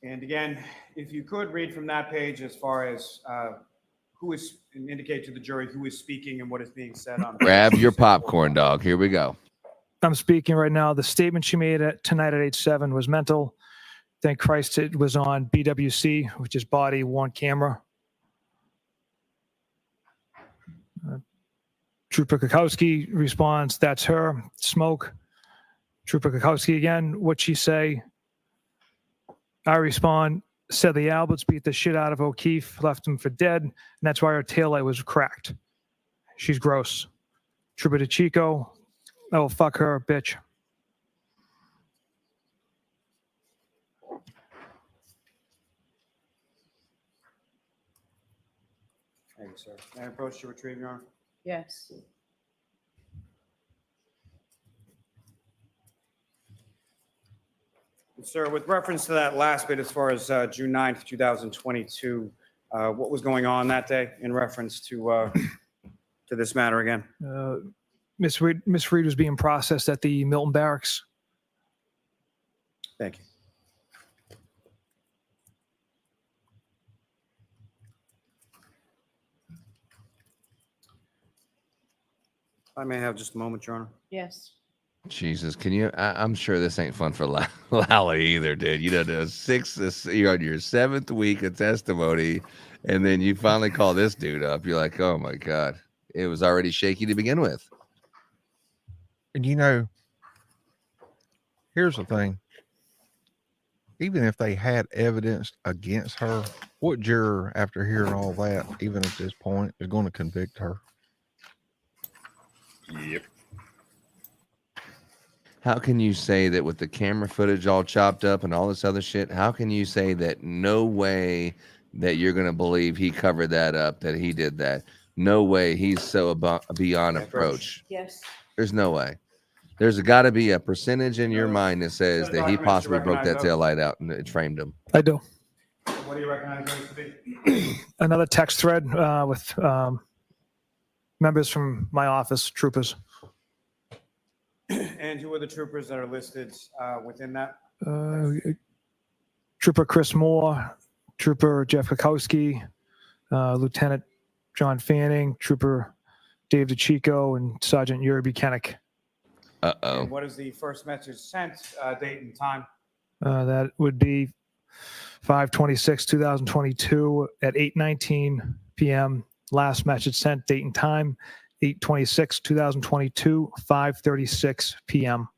And again, if you could read from that page as far as who is, and indicate to the jury who is speaking and what is being said on. Grab your popcorn, dog. Here we go. I'm speaking right now. The statement she made tonight at 8/7 was mental. Thank Christ it was on BWC, which is body worn camera. Trooper Kukowski responds, "That's her." Smoke. Trooper Kukowski again. What'd she say? I respond, said the Alberts beat the shit out of O'Keefe, left him for dead, and that's why her taillight was cracked. She's gross. Trooper DeChico, oh, fuck her, bitch. Thank you, sir. May I approach to retrieve, Your Honor? Yes. Sir, with reference to that last bit, as far as June 9th, 2022, what was going on that day in reference to this matter again? Miss Reed was being processed at the Milton Barracks. Thank you. I may have just a moment, Your Honor. Yes. Jesus, can you? I'm sure this ain't fun for Lally either, dude. You know, you're on your 7th week of testimony, and then you finally call this dude up. You're like, oh my God, it was already shaky to begin with. And you know, here's the thing. Even if they had evidence against her, what juror, after hearing all that, even at this point, is going to convict her? Yep. How can you say that with the camera footage all chopped up and all this other shit? How can you say that no way that you're going to believe he covered that up, that he did that? No way. He's so beyond approach. Yes. There's no way. There's got to be a percentage in your mind that says that he possibly broke that tail light out and it framed him. I do. What do you recognize those to be? Another text thread with members from my office, troopers. And who are the troopers that are listed within that? Trooper Chris Moore, Trooper Jeff Kukowski, Lieutenant John Fanning, Trooper Dave DeChico, and Sergeant Yuri Bukhenik. Uh-oh. And what is the first message sent, date and time? That would be 5/26/2022 at 8:19 p.m. Last message sent, date and time, 8/26/2022, 5:36 p.m.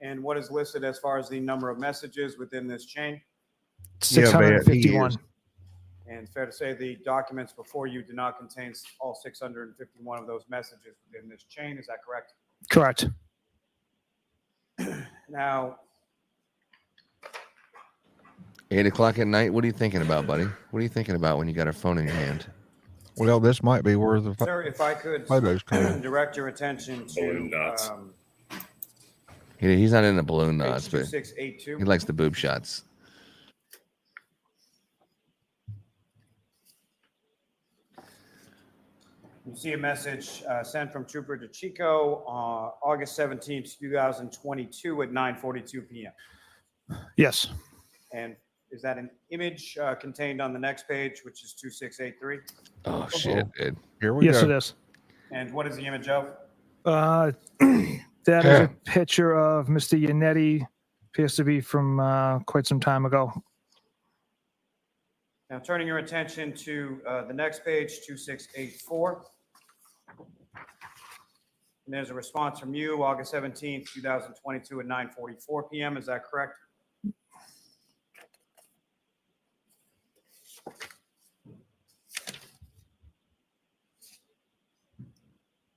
And what is listed as far as the number of messages within this chain? 651. And fair to say the documents before you do not contain all 651 of those messages within this chain. Is that correct? Correct. Now, 8 o'clock at night. What are you thinking about, buddy? What are you thinking about when you got a phone in your hand? Well, this might be where the sir, if I could photos come. direct your attention Balloon to knots. He's not into balloon knots, but 2682. he likes the boob shots. You see a message sent from Trooper DeChico on August 17th, 2022 at 9:42 p.m. Yes. And is that an image contained on the next page, which is 2683? Oh shit, dude. Here we Yes, go. it is. And what is the image of? That is a picture of Mr. Yannetti. Appears to be from quite some time ago. Now turning your attention to the next page, 2684. And there's a response from you, August 17th, 2022 at 9:44 p.m. Is that correct?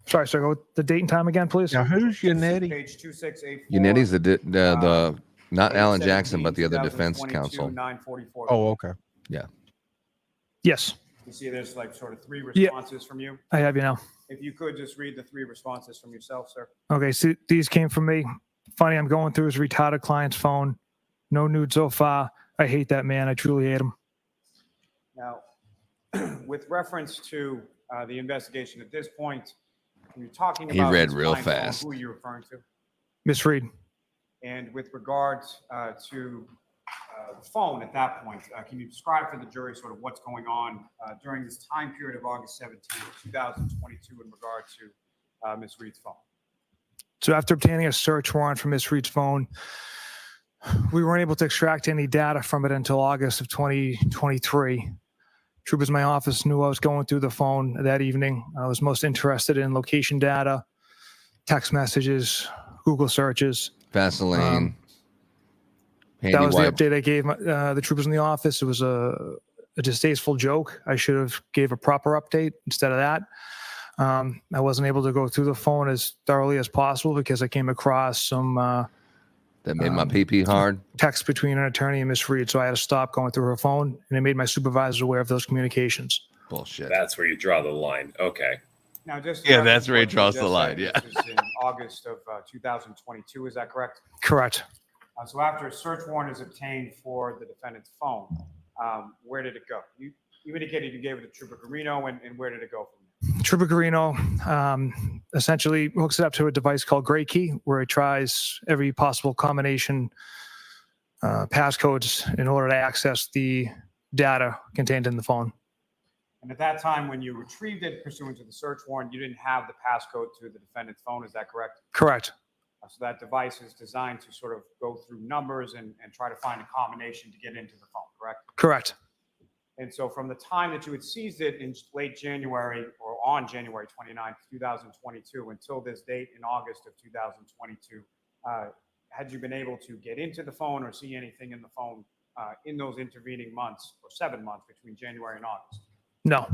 Sorry, sir. Go with the date and time again, please. Now, who's Yannetti? Page 2684. Unetti's the not Alan Jackson, but the other 17, defense 2022, counsel. 9:44. Oh, okay. Yeah. Yes, You see there's like sort of three Yeah. responses from you. I have you now. If you could just read the three responses from yourself, sir. Okay, so these came from me. Funny, I'm going through his retarded client's phone. No nude so far. I hate that man. I truly hate him. Now, with reference to the investigation at this point, when you're talking He about read this real client's phone, fast. who are you referring to? Miss Reed. And with regards to the phone at that point, can you describe for the jury sort of what's going on during this time period of August 17th, 2022 in regard to Ms. Reed's phone? So after obtaining a search warrant for Miss Reed's phone, we weren't able to extract any data from it until August of 2023. Troopers in my office knew I was going through the phone that evening. I was most interested in location data, text messages, Google searches. Vaseline. That handy was wipe. the update I gave the troopers in the office. It was a distasteful joke. I should have gave a proper update instead of that. I wasn't able to go through the phone as thoroughly as possible because I came across some That made my pee hard. text between an attorney and Miss Reed, so I had to stop going through her phone, and it made my supervisors aware of those communications. Bullshit. That's where you draw the line. Okay. Now, just Yeah, reference that's where he what you draws the just line, said, yeah. This is in August of 2022, is that correct? Correct. So after a search warrant is obtained for the defendant's phone, where did it go? You indicated you gave it to Trooper Garino, and where did it go from there? Trooper Garino essentially hooks it up to a device called Gray Key, where it tries every possible combination passcodes in order to access the data contained in the phone. And at that time, when you retrieved it pursuant to the search warrant, you didn't have the passcode to the defendant's phone, is that correct? Correct. So that device is designed to sort of go through numbers and try to find a combination to get into the phone, correct? Correct. And so from the time that you had seized it in late January or on January 29th, 2022, until this date in August of 2022, had you been able to get into the phone or see anything in the phone in those intervening months or 7 months between January and August? No.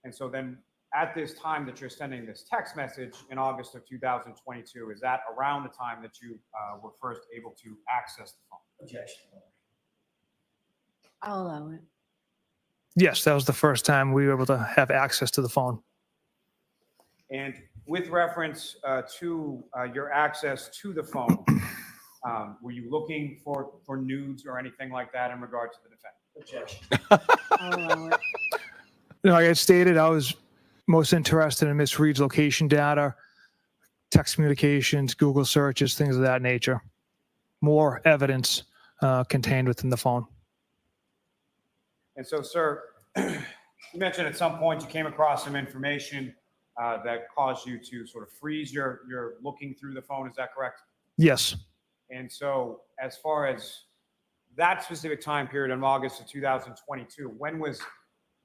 And so then at this time that you're sending this text message in August of 2022, is that around the time that you were first able to access the phone? Objection. I'll allow it. Yes, that was the first time we were able to have access to the phone. And with reference to your access to the phone, were you looking for nudes or anything like that in regard to the defendant? Objection. I'll allow it. Like I stated, I was most interested in Miss Reed's location data, text communications, Google searches, things of that nature. More evidence contained within the phone. And so, sir, you mentioned at some point you came across some information that caused you to sort of freeze your looking through the phone. Is that correct? Yes. And so as far as that specific time period in August of 2022, when was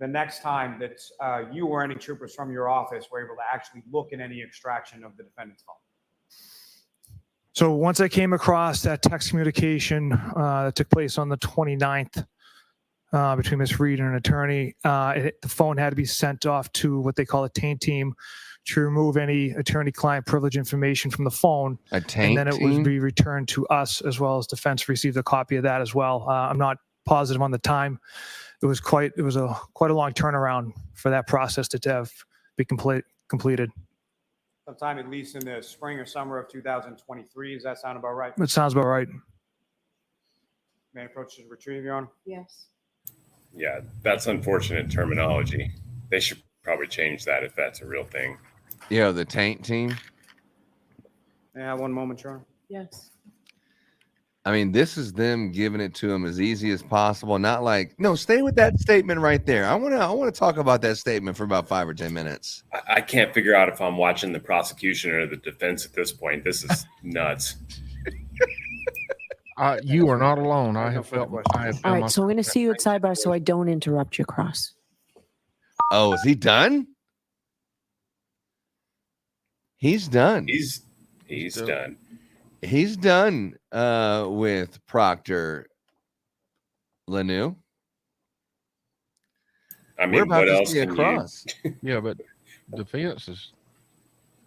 the next time that you or any troopers from your office were able to actually look at any extraction of the defendant's phone? So once I came across that text communication that took place on the 29th between Ms. Reed and an attorney, the phone had to be sent off to what they call a taint team to remove any attorney-client privilege information from the phone. A taint and then it team? would be returned to us, as well as defense received a copy of that as well. I'm not positive on the time. It was quite a long turnaround for that process to be completed. Sometime at least in the spring or summer of 2023. Does that sound about right? It sounds about right. May I approach to retrieve, Your Honor? Yes. Yeah, that's unfortunate terminology. They should probably change that if that's a real thing. Yeah, the taint team. Yeah, one moment, Charlie. Yes. I mean, this is them giving it to him as easy as possible. Not like, no, stay with that statement right there. I want to talk about that statement for about 5 or 10 minutes. I can't figure out if I'm watching the prosecution or the defense at this point. This is nuts. You are not alone. I have further felt. questions. I have All found right, so I'm myself- going to see you at sidebar so I don't interrupt your cross. Oh, is he done? He's done. He's done. He's done with Proctor Lanu. I We're mean, about what to else see a can cross. Yeah, but defense is,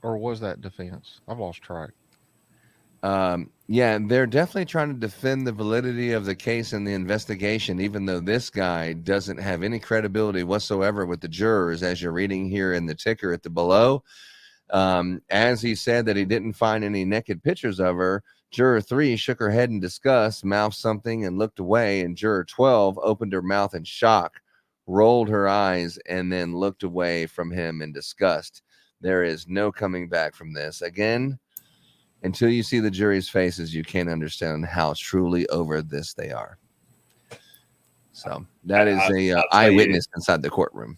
or was that defense? I've lost track. Yeah, they're definitely trying to defend the validity of the case and the investigation, even though this guy doesn't have any credibility whatsoever with the jurors, as you're reading here in the ticker at the below. As he said that he didn't find any naked pictures of her, Juror 3 shook her head in disgust, mouthed something, and looked away, and Juror 12 opened her mouth in shock, rolled her eyes, and then looked away from him in disgust. There is no coming back from this. Again, until you see the jury's faces, you can't understand how truly over this they are. So that is I'll a tell eyewitness inside the courtroom.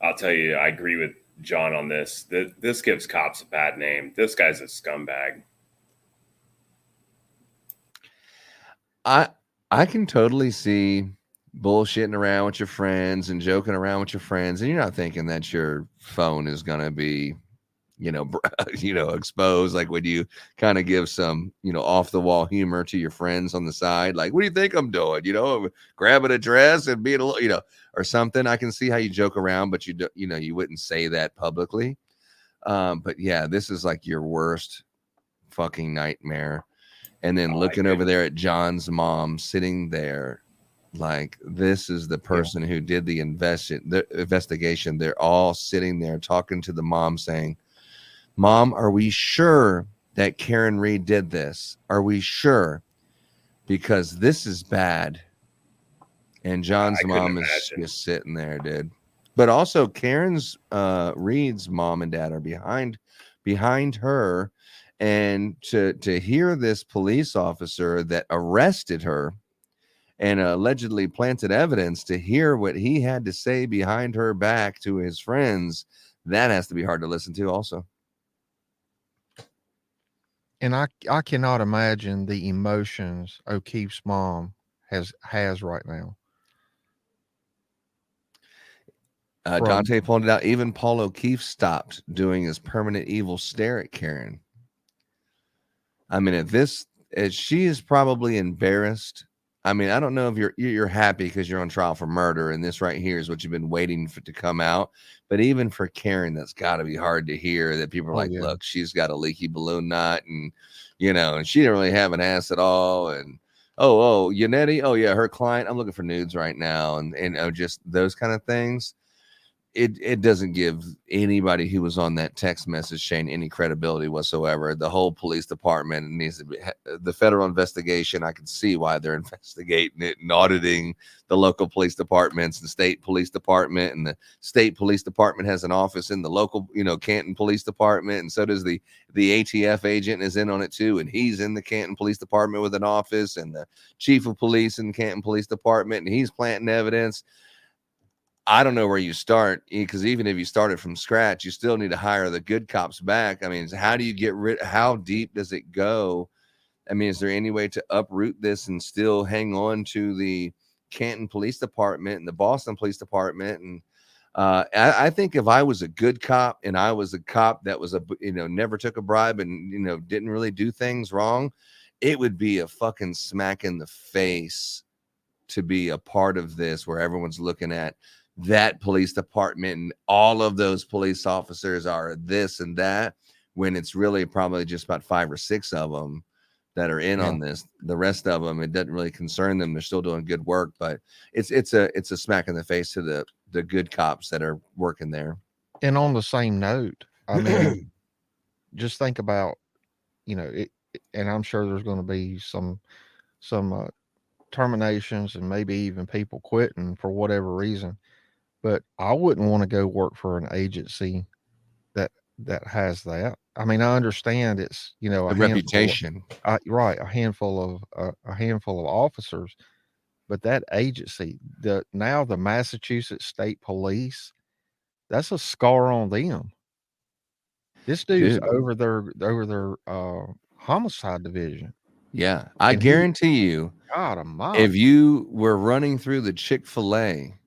I'll tell you, I agree with John on this. This gives cops a bad name. This guy's a scumbag. I can totally see bullshitting around with your friends and joking around with your friends, and you're not thinking that your phone is gonna be, exposed. Like when you kind of give some, off the wall humor to your friends on the side, like, what do you think I'm doing? Grabbing a dress and being a little, or something. I can see how you joke around, but you wouldn't say that publicly. But yeah, this is like your worst fucking nightmare. And then looking over there at John's mom sitting there, like, this is the person who did the investigation. They're all sitting there talking to the mom saying, Mom, are we sure that Karen Reed did this? Are we sure? Because this is bad. And John's mom is just sitting there, dude. But also Karen's Reed's mom and dad are behind her. And to hear this police officer that arrested her and allegedly planted evidence, to hear what he had to say behind her back to his friends, that has to be hard to listen to also. And I cannot imagine the emotions O'Keefe's mom has right now. Dante pointed out even Paul O'Keefe stopped doing his permanent evil stare at Karen. I mean, she is probably embarrassed. I mean, I don't know if you're happy because you're on trial for murder, and this right here is what you've been waiting for to come out. But even for Karen, that's got to be hard to hear that people are like, look, she's got a leaky balloon knot, and and she didn't really have an ass at all, and Yannetti, oh yeah, her client, I'm looking for nudes right now, and just those kind of things. It doesn't give anybody who was on that text message chain any credibility whatsoever. The whole police department needs to be the federal investigation. I can see why they're investigating it and auditing the local police departments and state police department, and the state police department has an office in the local, Canton Police Department, and so does the ATF agent is in on it too, and he's in the Canton Police Department with an office, and the chief of police in the Canton Police Department, and he's planting evidence. I don't know where you start, because even if you started from scratch, you still need to hire the good cops back. I mean, how do you get how deep does it go? I mean, is there any way to uproot this and still hang on to the Canton Police Department and the Boston Police Department? And I think if I was a good cop and I was a cop that was never took a bribe and didn't really do things wrong, it would be a fucking smack in the face to be a part of this, where everyone's looking at that police department and all of those police officers are this and that, when it's really probably just about 5 or 6 of them that are in on this. The rest of them, it doesn't really concern them. They're still doing good work, but it's a smack in the face to the good cops that are working there. And on the same note, I mean, just think about, and I'm sure there's going to be some terminations and maybe even people quitting for whatever reason. but I wouldn't want to go work for an agency that has that. I mean, I understand it's, you know, The reputation. Right, a handful of officers, but that agency, the Massachusetts State Police, that's a scar on them. This dude's Dude. over their homicide division. Yeah, I And guarantee you, God almighty. if you were running through the Chick-fil-A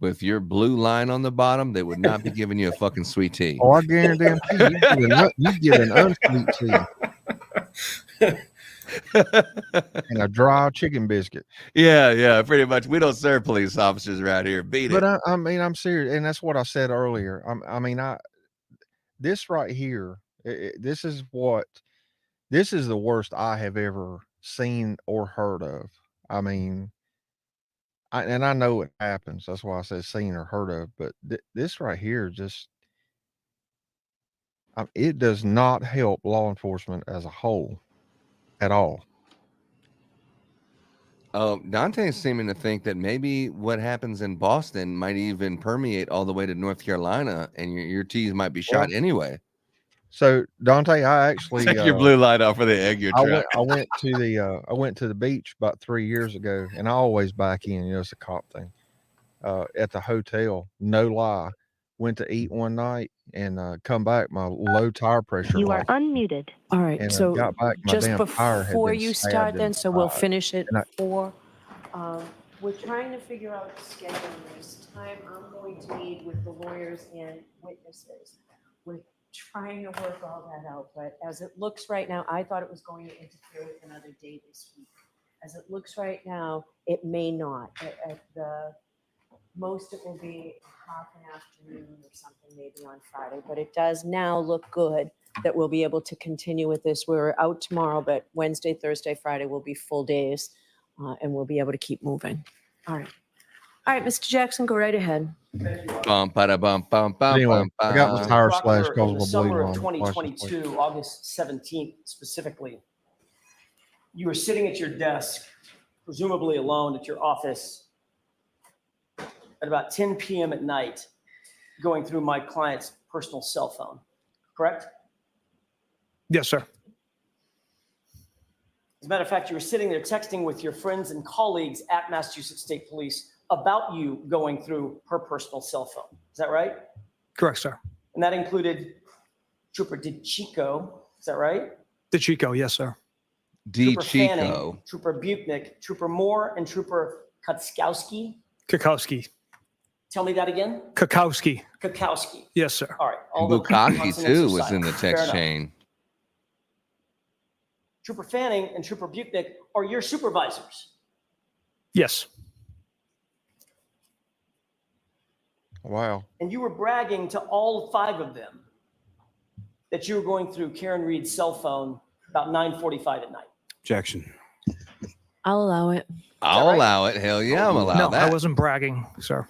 with your blue line on the bottom, they would not be giving you a fucking sweet tea. Oh, I guarantee you get an unsweet tea. And a dry chicken biscuit. Yeah, pretty much. We don't serve police officers around here. Beat it. But I mean, I'm serious, and that's what I said earlier. This right here, this is the worst I have ever seen or heard of. I mean, I know it happens. That's why I said seen or heard of. But this right here it does not help law enforcement as a whole at all. Oh, Dante's seeming to think that maybe what happens in Boston might even permeate all the way to North Carolina, and your teas might be shot anyway. So Dante, I actually Take your blue light off for the egg your truck. I went to the beach about 3 years ago, and I always back in. You know, it's a cop thing. At the hotel, no lie, went to eat one night and come back. My low tire pressure. You are unmuted. All right. And So got back, my just damn tire had before been you stabbed start in then, the so we'll side. finish it And I- for, we're trying to figure out the schedule. There's time I'm going to need with the lawyers and witnesses. We're trying to work all that out, but as it looks right now, I thought it was going to interfere with another day this week. As it looks right now, it may not. At the most, it will be half an afternoon or something, maybe on Friday, but it does now look good that we'll be able to continue with this. We're out tomorrow, but Wednesday, Thursday, Friday will be full days, and we'll be able to keep moving. All right. All right, Mr. Jackson, go right ahead. Bum, bada, bum, bum, bum, Anyway, bum, I got my bum. tire Proctor, slashed because in of the a blue summer of line. 2022, August 17th specifically, you were sitting at your desk, presumably alone at your office, at about 10 p.m. at night, going through my client's personal cell phone, correct? Yes, sir. As a matter of fact, you were sitting there texting with your friends and colleagues at Massachusetts State Police about you going through her personal cell phone. Is that right? Correct, sir. And that included Trooper DiChico. Is that right? DeChico, yes, sir. Trooper Fanning, Trooper Bukhenik, Trooper Moore, and Trooper Kutzkowski. Kakowski. Tell me that again. Kakowski. Kakowski. Yes, sir. All right. And the Bukhenik consonants too are was silent. in the Fair text enough. chain. Trooper Fanning and Trooper Bukhenik are your supervisors. Yes. Wow. And you were bragging to all 5 of them that you were going through Karen Reed's cell phone about 9:45 at night. Objection. I'll allow it. I'll allow it. Hell yeah, I'm allowed No, that. I wasn't bragging, sir.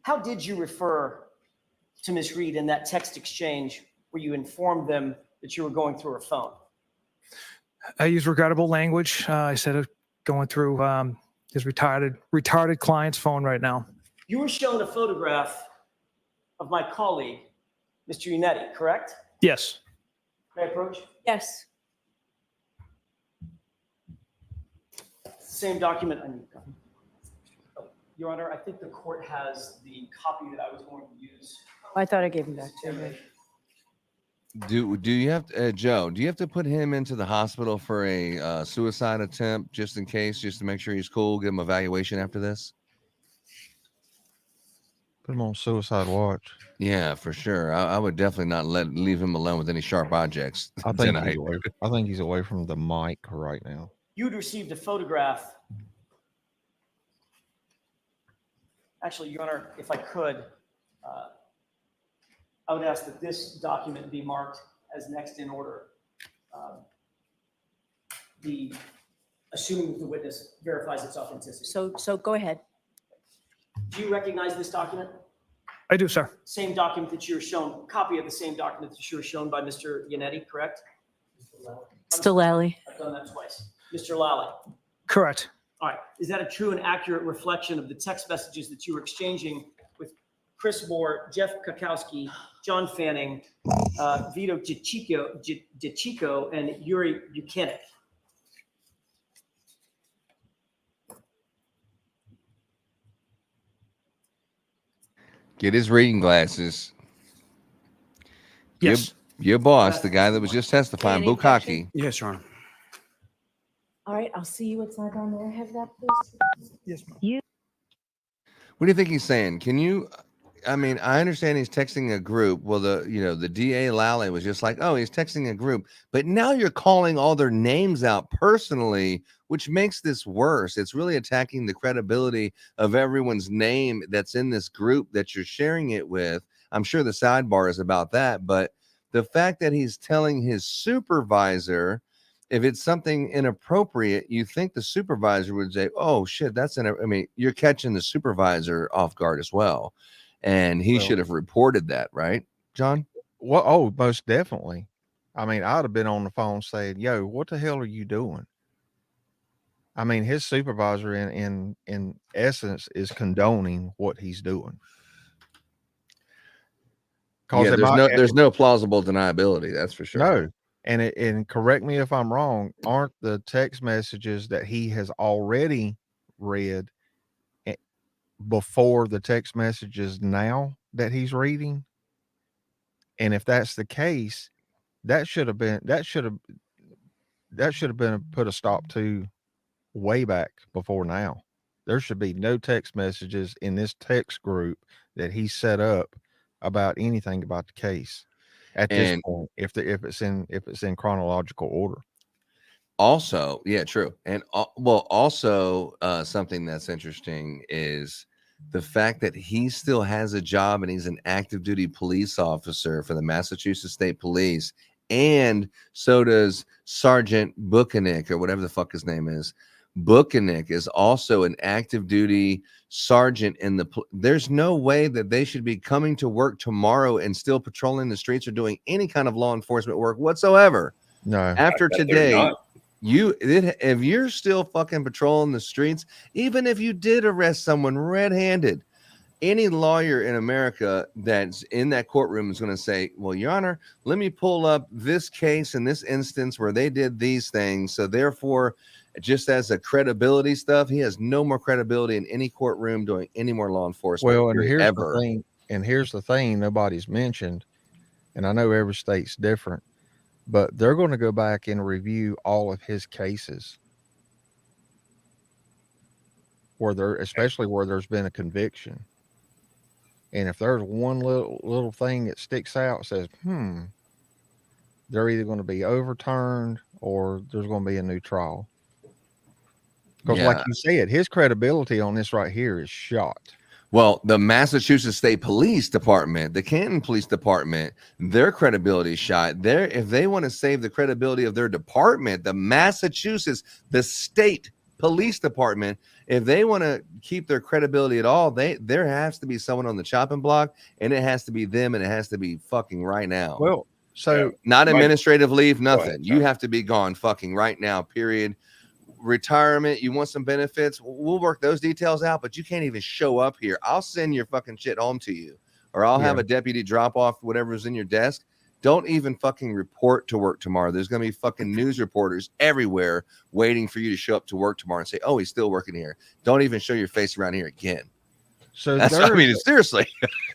How did you refer to Ms. Reed in that text exchange where you informed them that you were going through her phone? I use regrettable language. I said going through his retarded client's phone right now. You were shown a photograph of my colleague, Mr. Unetti, correct? Yes. May I approach? Yes. Same document. Your Honor, I think the court has the copy that I was going to use. I thought I gave him back to you. Do you have to, Joe? Do you have to put him into the hospital for a suicide attempt just in case, just to make sure he's cool? Give him evaluation after this. Put him on suicide watch. Yeah, for sure. I would definitely not leave him alone with any sharp objects I think tonight. he's away from the mic right now. You'd received a photograph. Actually, Your Honor, if I could, I would ask that this document be marked as next in order. Assuming that the witness verifies its authenticity. So go ahead. Do you recognize this document? I do, sir. Same document that you were shown, copy of the same document that you were shown by Mr. Unetti, correct? Still Lally. I've done that twice. Mr. Lally. Correct. All right. Is that a true and accurate reflection of the text messages that you were exchanging with Chris Moore, Jeff Kakowski, John Fanning, Vito DiCicco, and Yuri Bukhenik? Get his reading glasses. Yes. Your boss, the guy that was just testifying, Any objection? Bukhenik. Yes, Your Honor. All right, I'll see you outside on there. Have that, please. Yes, ma'am. What do you think he's saying? Can you? I mean, I understand he's texting a group. Well, the DA Lally was just like, oh, he's texting a group. But now you're calling all their names out personally, which makes this worse. It's really attacking the credibility of everyone's name that's in this group that you're sharing it with. I'm sure the sidebar is about that, but the fact that he's telling his supervisor, if it's something inappropriate, you think the supervisor would say, oh shit, I mean, you're catching the supervisor off guard as well. And he should have reported that, right, John? Well, oh, most definitely. I mean, I'd have been on the phone saying, yo, what the hell are you doing? I mean, his supervisor in essence is condoning what he's doing. Yeah, there's no plausible deniability, that's for sure. No. And correct me if I'm wrong, aren't the text messages that he has already read before the text messages now that he's reading? And if that's the case, that should have been put a stop to way back before now. There should be no text messages in this text group that he set up about anything about the case at this point, if it's in chronological order. Also, yeah, true. And also something that's interesting is the fact that he still has a job and he's an active duty police officer for the Massachusetts State Police, and so does Sergeant Bukhenik, or whatever the fuck his name is. Bukhenik is also an active duty sergeant in the there's no way that they should be coming to work tomorrow and still patrolling the streets or doing any kind of law enforcement work whatsoever. No. After today, if you're still fucking patrolling the streets, even if you did arrest someone red-handed, any lawyer in America that's in that courtroom is going to say, well, Your Honor, let me pull up this case in this instance where they did these things. So therefore, just as a credibility stuff, he has no more credibility in any courtroom doing any more law enforcement. Well, and here's the thing nobody's mentioned, and I know every state's different, but they're going to go back and review all of his cases especially where there's been a conviction. And if there's one little thing that sticks out, says, they're either going to be overturned or there's going to be a new trial. Because like you said, his credibility on this right here is shot. Well, the Massachusetts State Police Department, the Canton Police Department, their credibility is shot. If they want to save the credibility of their department, the State Police Department, if they want to keep their credibility at all, there has to be someone on the chopping block, and it has to be them, and it has to be fucking right now. Well, so not administrative leave, nothing. You have to be gone fucking right now, period. Retirement, you want some benefits, we'll work those details out, but you can't even show up here. I'll send your fucking shit home to you, or I'll have a deputy drop off whatever's in your desk. Don't even fucking report to work tomorrow. There's going to be fucking news reporters everywhere waiting for you to show up to work tomorrow and say, oh, he's still working here. Don't even show your face around here again. So seriously.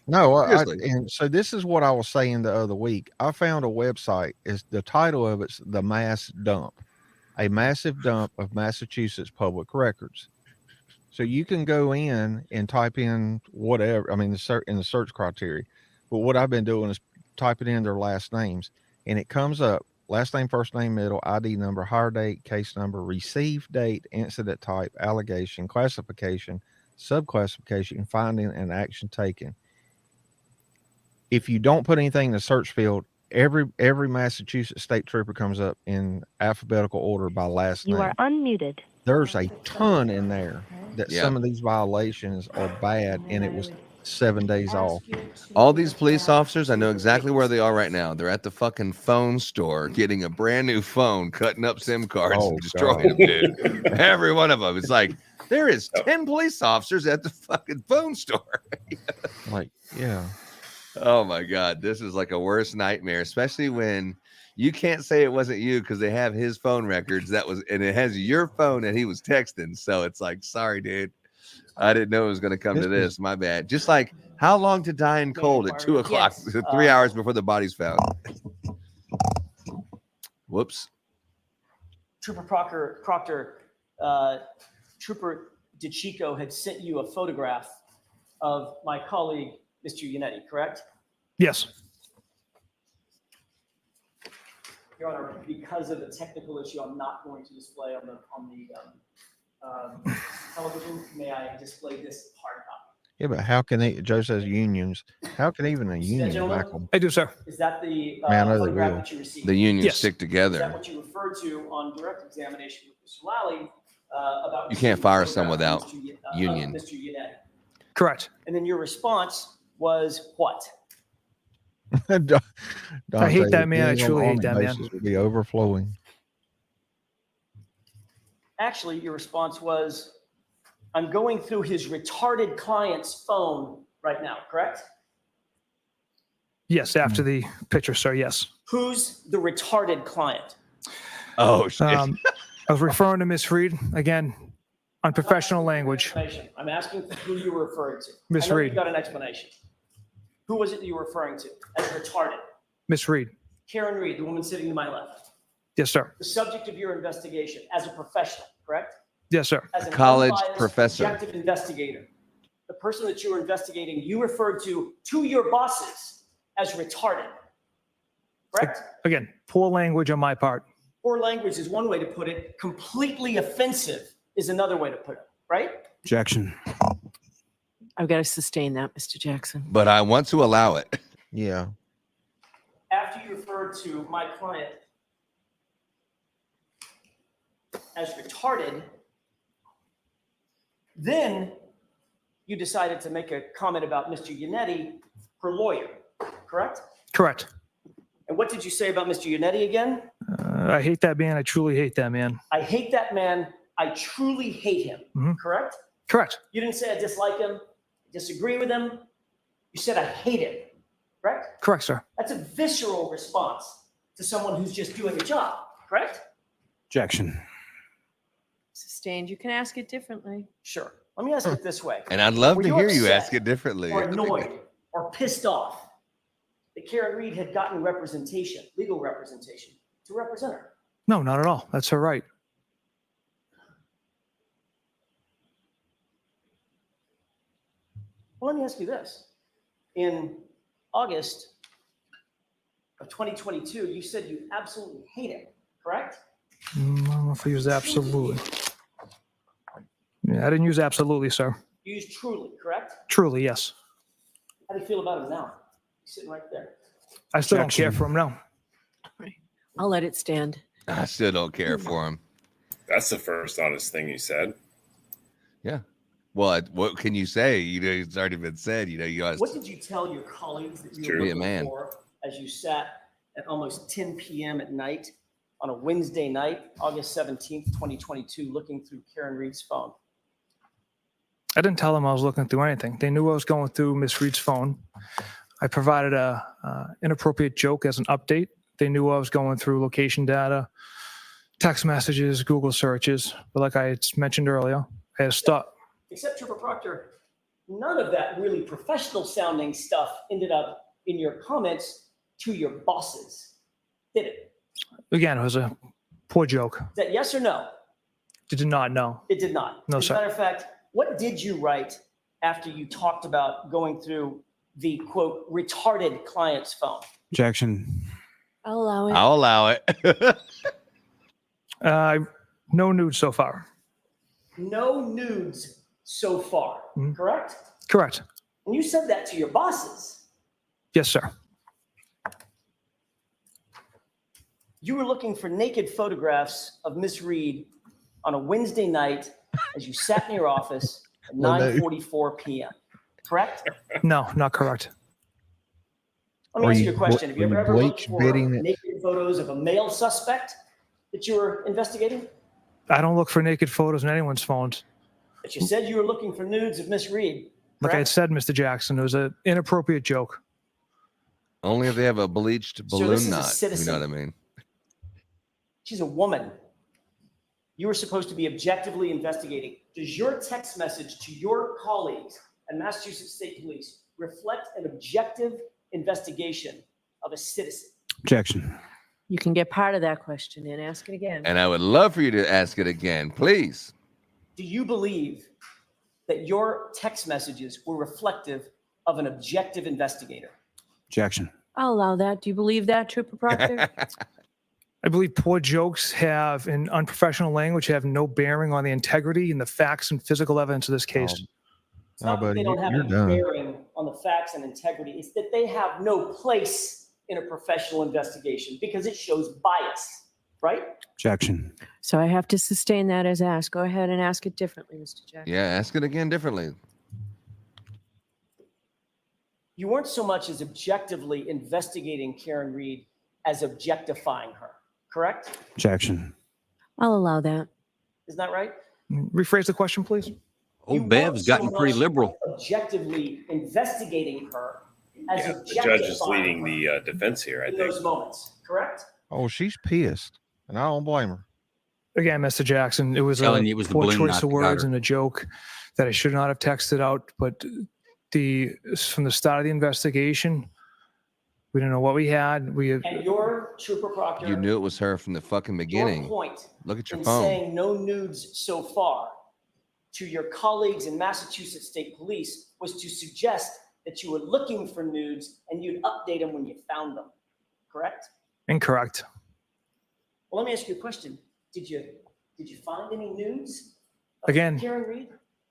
No, seriously. And so this is what I was saying the other week. I found a website. Is the title of it's The Mass Dump, a massive dump of Massachusetts public records. So you can go in and type in whatever, in the search criteria. But what I've been doing is typing in their last names, and it comes up: last name, first name, middle, ID number, hire date, case number, receive date, incident type, allegation, classification, subclassification, finding, and action taken. If you don't put anything in the search field, every Massachusetts state trooper comes up in alphabetical order by last name. You are unmuted. There's a ton in there that some of these violations are bad, and it was 7 days off. All these police officers, I know exactly where they are right now. They're at the fucking phone store getting a brand new phone, cutting up SIM cards Oh, and destroying them, dude. Every one of them. It's like, there is 10 police officers at the fucking phone store. Like, yeah. Oh my God. This is like a worst nightmare, especially when you can't say it wasn't you because they have his phone records. And it has your phone that he was texting. So it's like, sorry, dude. I didn't know it was going to come to this. My bad. Just like, how long to die in cold at 2 o'clock, Yes. 3 hours before the body's found? Whoops. Trooper Proctor, Trooper DeChico had sent you a photograph of my colleague, Mr. Yannetti, correct? Yes. Your Honor, because of the technical issue, I'm not going to display on the television. May I display this hard copy? Yeah, but how can they? Joe says unions. How can even a union gentleman? back them? I do, sir. Is that the Man, I know they photograph will. that you received? The unions Yes. stick Is together. that what you referred to on direct examination with Mr. Lally about? You can't receiving fire a someone photograph without of union. Mr. Yannetti. Correct. And then your response was what? I hate that man. I truly hate that man. Would be overflowing. Actually, your response was, I'm going through his retarded client's phone right now, correct? Yes, after the picture, sir. Yes. Who's the retarded client? Oh, shit. I was referring to Miss Reed again, unprofessional language. I'm asking who you were referring to. Miss I know Reed. you got an explanation. Who was it that you were referring to as retarded? Miss Reed. Karen Reed, the woman sitting to my left. Yes, sir. The subject of your investigation as a professional, correct? Yes, sir. As an College unbiased, professor. objective investigator. The person that you were investigating, you referred to your bosses as retarded, correct? Again, poor language on my part. Poor language is one way to put it. Completely offensive is another way to put it, right? Objection. I've got to sustain that, Mr. Jackson. But I want to allow it. Yeah. After you referred to my client as retarded, then you decided to make a comment about Mr. Yannetti, her lawyer, correct? Correct. And what did you say about Mr. Yannetti again? I hate that man. I truly hate that man. I hate that man. I truly hate him, correct? Correct. You didn't say I dislike him, disagree with him. You said I hate him, correct? Correct, sir. That's a visceral response to someone who's just doing a job, correct? Objection. Sustained. You can ask it differently. Sure. Let me ask it this way. And I'd love Were to you hear you upset ask it differently. or annoyed or pissed off that Karen Reed had gotten representation, legal representation, to represent her? No, not at all. That's her right. Well, let me ask you this. In August of 2022, you said you absolutely hate him, correct? I don't know if I use absolutely. Yeah, I didn't use absolutely, sir. You used truly, correct? Truly, yes. How do you feel about him now? He's sitting right there. I still don't care for him now. I'll let it stand. I still don't care for him. That's the first honest thing you said. Yeah. Well, what can you say? You know, it's already been said. You know, you guys. What did you tell your colleagues that you True. were Be a looking man. for as you sat at almost 10 p.m. at night on a Wednesday night, August 17th, 2022, looking through Karen Reed's phone? I didn't tell them I was looking through anything. They knew I was going through Miss Reed's phone. I provided a inappropriate joke as an update. They knew I was going through location data, text messages, Google searches. But like I had mentioned earlier, I had to stop. Except Trooper Proctor, none of that really professional sounding stuff ended up in your comments to your bosses, did it? Again, it was a poor joke. Is that yes or no? Did not know. It did not. No, As a sir. matter of fact, what did you write after you talked about going through the quote retarded client's phone? Objection. I'll allow it. I'll allow it. No nudes so far. No nudes so far, correct? Correct. And you said that to your bosses. Yes, sir. You were looking for naked photographs of Miss Reed on a Wednesday night as you sat in your office at Well, no. 9:44 p.m. correct? No, not correct. Let me ask you a question. Have you ever looked bleach for bidding it? naked photos of a male suspect that you were investigating? I don't look for naked photos on anyone's phones. But you said you were looking for nudes of Miss Reed. Like I had correct? said, Mr. Jackson, it was an inappropriate joke. Only if they have a bleached Sir, balloon this is a knot. You citizen. know what I mean? She's a woman. You were supposed to be objectively investigating. Does your text message to your colleagues at Massachusetts State Police reflect an objective investigation of a citizen? Objection. You can get part of that question and ask it again. And I would love for you to ask it again, please. Do you believe that your text messages were reflective of an objective investigator? Objection. I'll allow that. Do you believe that, Trooper Proctor? I believe poor jokes have, in unprofessional language, have no bearing on the integrity and the facts and physical evidence of this case. It's not that they don't have any bearing on the facts and integrity. It's that they have no place in a professional investigation because it shows bias, right? Objection. So I have to sustain that as asked. Go ahead and ask it differently, Mr. Jackson. Yeah, ask it again differently. You weren't so much as objectively investigating Karen Reed as objectifying her, correct? Objection. I'll allow that. Isn't that right? Rephrase the question, please. Old Bev's gotten pretty liberal. Objectively investigating her as Yeah, the judge is objectifying leading her the defense here, I in think. those moments, correct? Oh, she's pissed, and I don't blame her. Again, Mr. Jackson, it was Telling a you it was the poor balloon choice knot of that got words her. and a joke that I should not have texted out. But from the start of the investigation, we didn't know what we had. And your Trooper Proctor, You knew it was her from the fucking beginning. your point Look at your in phone. saying no nudes so far to your colleagues in Massachusetts State Police was to suggest that you were looking for nudes and you'd update them when you found them, correct? Incorrect. Well, let me ask you a question. Did you find any nudes of Again, Karen Reed?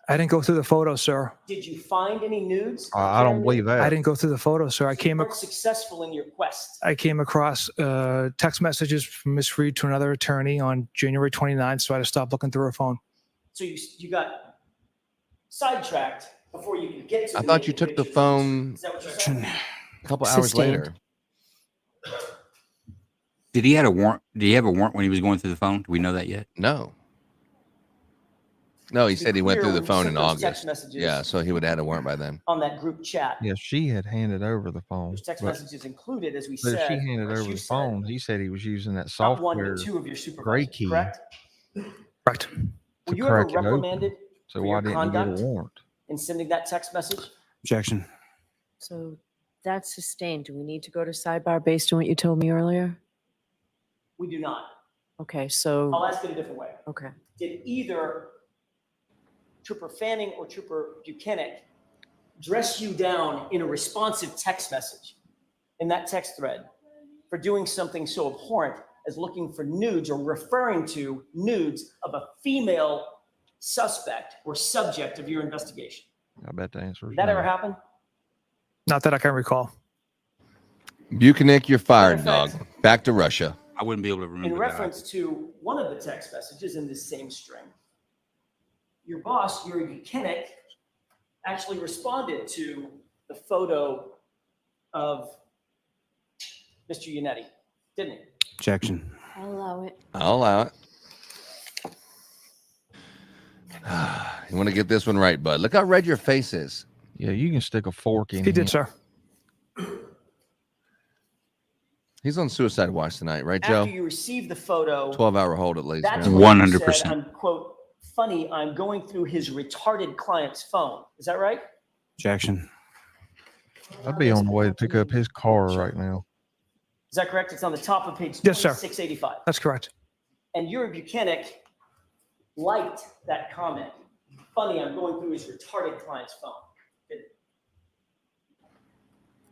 I didn't go through the photos, sir. Did you find any nudes? of I don't Karen believe Reed? that. I didn't go through the photos, sir. You weren't successful in your quest. I came across text messages from Miss Reed to another attorney on January 29th, so I had to stop looking through her phone. So you got sidetracked before you could get to I the thought you naked took the pictures. phone Is that what you're saying? a couple hours Sustained. later. Did he have a warrant? Did he have a warrant when he was going through the phone? Do we know that yet? No. No, he To be said he went clear, through the when you phone sent in those text August. messages Yeah, so he would have had a warrant by then. on that group chat. Yeah, she had handed over the phone. Those text but- messages included, as we But if said, she handed or as over you the said, phone, he said he was using that not one software but two of your gray supervisors, key correct? Correct. Were to you ever crack it open. reprimanded So for why your didn't he get conduct a warrant? in sending that text message? Objection. So that's sustained. Do we need to go to sidebar based on what you told me earlier? We do not. Okay, so, I'll ask it a different way. okay. Did either Trooper Fanning or Trooper Bukhenik dress you down in a responsive text message in that text thread for doing something so abhorrent as looking for nudes or referring to nudes of a female suspect or subject of your investigation? I bet the answer is Did that no. ever happen? Not that I can recall. Bukhenik, you're fired, Matter of dog. Back to Russia. I wouldn't be able to remember In that. reference to one of the text messages in this same string, your boss, Yuri Bukhenik, actually responded to the photo of Mr. Yannetti, didn't he? Objection. I'll allow it. I'll allow it. You want to get this one right, bud. Look how red your face is. Yeah, you can stick a fork in He did, him. sir. He's on suicide watch tonight, right, Joe? After you received the photo, 12-hour hold at least. that's man. when you 100%. said, I'm, quote, funny, I'm going through his retarded client's phone. Is that right? Objection. I'd be on the way to pick up his car right now. Is that correct? It's on the top of page Yes, sir. 2685. That's correct. And Yuri Bukhenik liked that comment. Funny, I'm going through his retarded client's phone. Didn't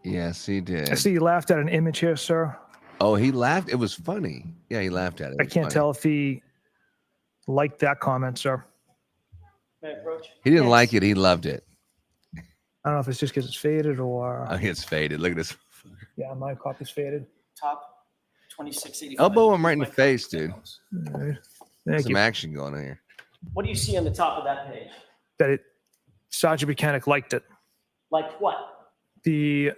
he? Yes, he I did. see you laughed at an image here, sir. Oh, he laughed. It was funny. Yeah, he laughed at it. I can't tell if he liked that comment, sir. May I approach? He didn't like it. He loved it. I don't know if it's just because it's faded or Oh, it's faded. Look at this. yeah, my copy's faded. Top 2685. Elbow him right in the face, dude. All right. Thank Some you. action going on here. What do you see on the top of that page? That Sergeant Bukhenik liked it. Like what? The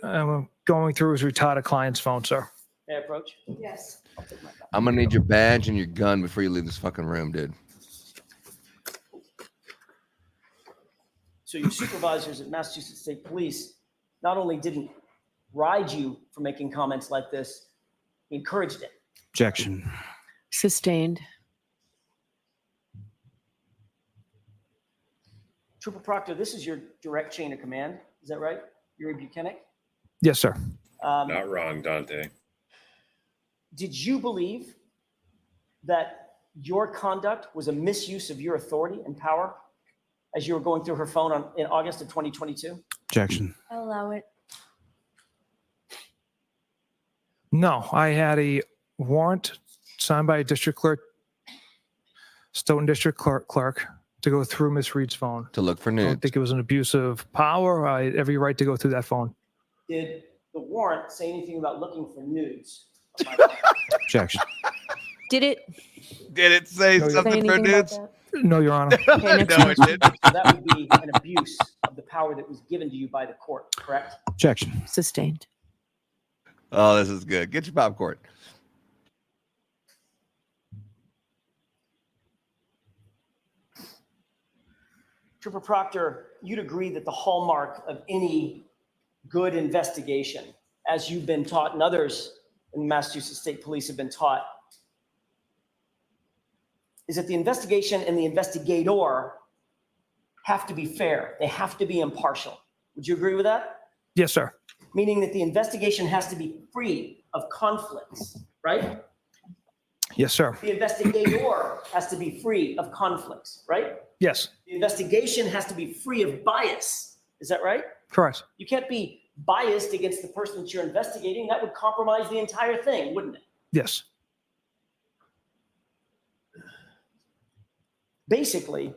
going through his retired client's phone, sir. May I approach? Yes. I'm gonna need your badge and your gun before you leave this fucking room, dude. So your supervisors at Massachusetts State Police not only didn't ride you for making comments like this, encouraged it. Objection. Sustained. Trooper Proctor, this is your direct chain of command. Is that right? Yuri Bukhenik? Yes, sir. Not wrong, Dante. Did you believe that your conduct was a misuse of your authority and power as you were going through her phone in August of 2022? Objection. I'll allow it. No, I had a warrant signed by a district clerk, Stoughton District Clerk, to go through Miss Reed's phone. To look for I don't nudes. think it was an abuse of power. I had every right to go through that phone. Did the warrant say anything about looking for nudes? Objection. Did it? Did it say No, something for anything about nudes? that? No, Your Honor. Okay, next No, it one. didn't. So that would be an abuse of the power that was given to you by the court, correct? Objection. Sustained. Oh, this is good. Get your popcorn. Trooper Proctor, you'd agree that the hallmark of any good investigation, as you've been taught and others in Massachusetts State Police have been taught, is that the investigation and the investigator have to be fair. They have to be impartial. Would you agree with that? Yes, sir. Meaning that the investigation has to be free of conflicts, right? Yes, sir. The investigator has to be free of conflicts, right? Yes, The investigation has to be free of bias. Is that right? correct. You can't be biased against the person that you're investigating. That would compromise the entire thing, wouldn't it? Yes, Basically,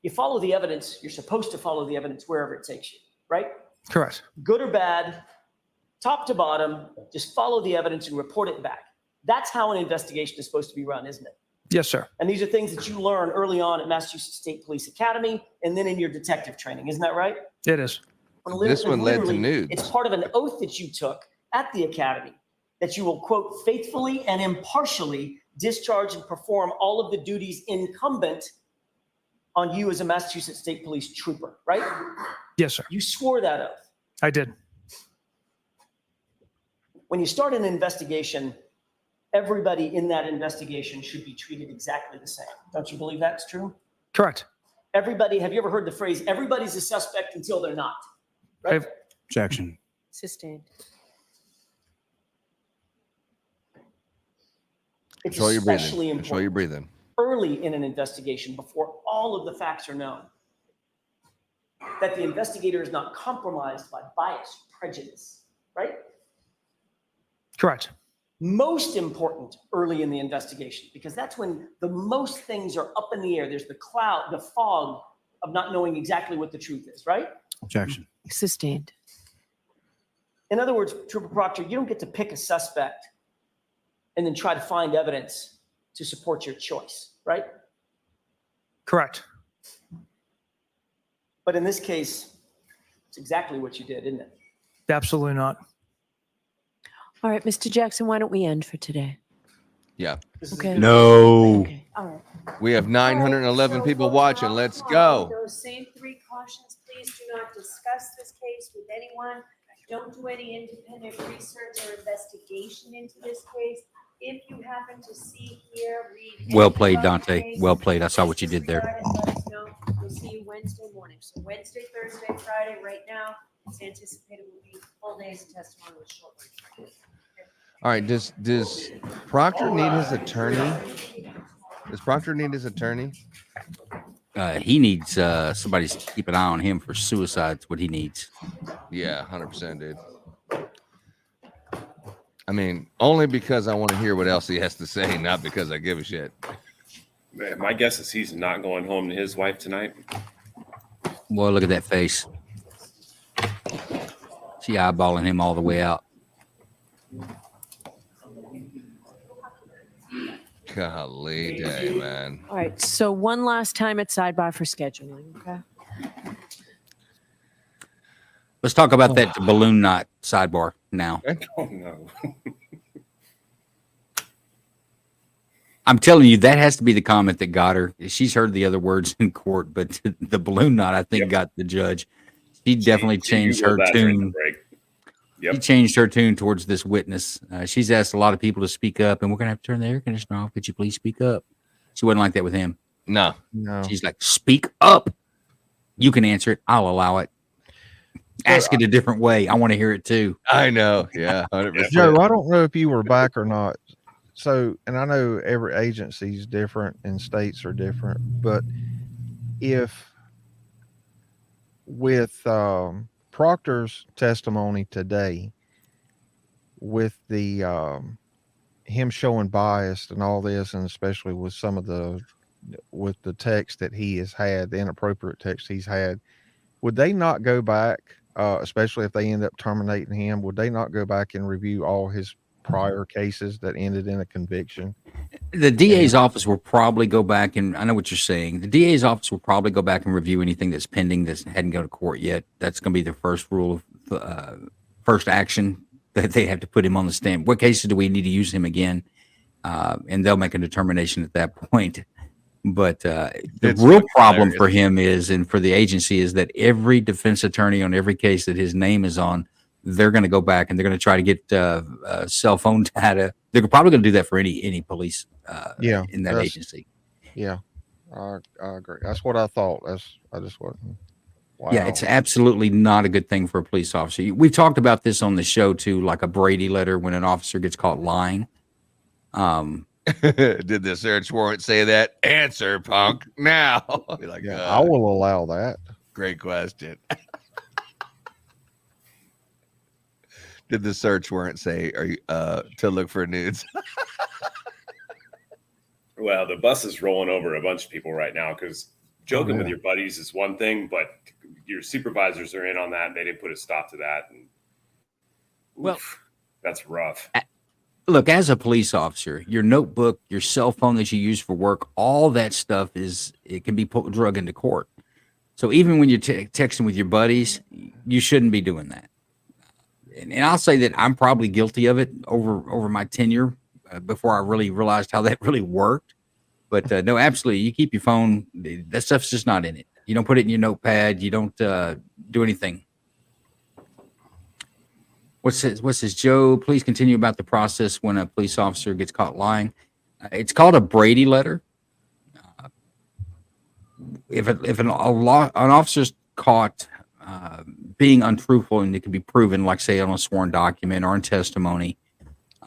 you follow the evidence. You're supposed to follow the evidence wherever it takes you, right? correct. Good or bad, top to bottom, just follow the evidence and report it back. That's how an investigation is supposed to be run, isn't it? Yes, sir. And these are things that you learn early on at Massachusetts State Police Academy and then in your detective training. Isn't that right? It is. This one led to Literally, nudes. It's part of an oath that you took at the academy that you will, quote, faithfully and impartially discharge and perform all of the duties incumbent on you as a Massachusetts State Police trooper, right? Yes, sir. You swore that oath. I did. When you start an investigation, everybody in that investigation should be treated exactly the same. Don't you believe that's true? Correct. Everybody, have you ever heard the phrase, everybody's a suspect until they're not? Right? Objection. Sustained. It's Control your breathing. especially Control your important breathing. early in an investigation before all of the facts are known that the investigator is not compromised by bias, prejudice, right? Correct. Most important early in the investigation, because that's when the most things are up in the air. There's the cloud, the fog of not knowing exactly what the truth is, right? Objection. Sustained. In other words, Trooper Proctor, you don't get to pick a suspect and then try to find evidence to support your choice, right? Correct. But in this case, it's exactly what you did, isn't it? Absolutely not. All right, Mr. Jackson, why don't we end for today? Yeah. Okay. No. Okay. All right. We have 911 people watching. Let's go. Those same three cautions, please do not discuss this case with anyone. Don't do any independent research or investigation into this case. If you happen to see, hear, read. Well anything played, about the Dante. case, Well played. I saw what you please did there. disregard it. Let us know. We'll see you Wednesday morning. So Wednesday, Thursday, Friday, right now, it's anticipated will be full days of testimony with short breaks. All right. Does Proctor need his attorney? Does Proctor need his attorney? He needs somebody to keep an eye on him for suicide. What he needs. Yeah, 100%, dude. I mean, only because I want to hear what else he has to say, not because I give a shit. Man, my guess is he's not going home to his wife tonight. Boy, look at that face. She eyeballing him all the way out. Golly day, man. All right. So one last time at sidebar for scheduling. Okay. Let's talk about that balloon knot sidebar now. Oh no. I'm telling you, that has to be the comment that got her. She's heard the other words in court, but the balloon knot, I think, got the judge. She definitely changed her Googled that during the tune. break. Yep. She changed her tune towards this witness. She's asked a lot of people to speak up, and we're going to have to turn the air conditioner off. Could you please speak up? She wasn't like that with him. No. She's like, speak up. You can answer it. I'll allow it. Ask it a different way. I want to hear it too. I know. Yeah. 100%. Joe, I don't know if you were back or not. So, and I know every agency is different and states are different, but if with Proctor's testimony today, with the him showing bias and all this, and especially with some of the text that he has had, the inappropriate text he's had, would they not go back, especially if they end up terminating him, would they not go back and review all his prior cases that ended in a conviction? The DA's office will probably go back and I know what you're saying. The DA's office will probably go back and review anything that's pending that hadn't gone to court yet. That's going to be their first rule of first action that they have to put him on the stand. What cases do we need to use him again? And they'll make a determination at that point. But the real problem for him is, and for the agency, is that every defense attorney on every case that his name is on, they're going to go back and they're going to try to get cell phone data. They're probably going to do that for any police in that agency. Yeah, I agree. That's what I thought. I just wasn't. Wow. Yeah, it's absolutely not a good thing for a police officer. We've talked about this on the show too, like a Brady letter when an officer gets caught lying. Did the search warrant say that? Answer, punk, now. Be like, I will allow that. Great question. Did the search warrant say, "Are you to look for nudes"? Well, the bus is rolling over a bunch of people right now because joking with your buddies is one thing, but your supervisors are in on that. And they didn't put a stop to that, and that's rough. Look, as a police officer, your notebook, your cell phone that you use for work, all that stuff it can be drug into court. So even when you're texting with your buddies, you shouldn't be doing that. And I'll say that I'm probably guilty of it over my tenure before I really realized how that really worked. But no, absolutely, you keep your phone. That stuff's just not in it. You don't put it in your notepad. You don't do anything. What's this, Joe? Please continue about the process when a police officer gets caught lying. It's called a Brady letter. If an officer's caught being untruthful and it can be proven, like say on a sworn document or in testimony,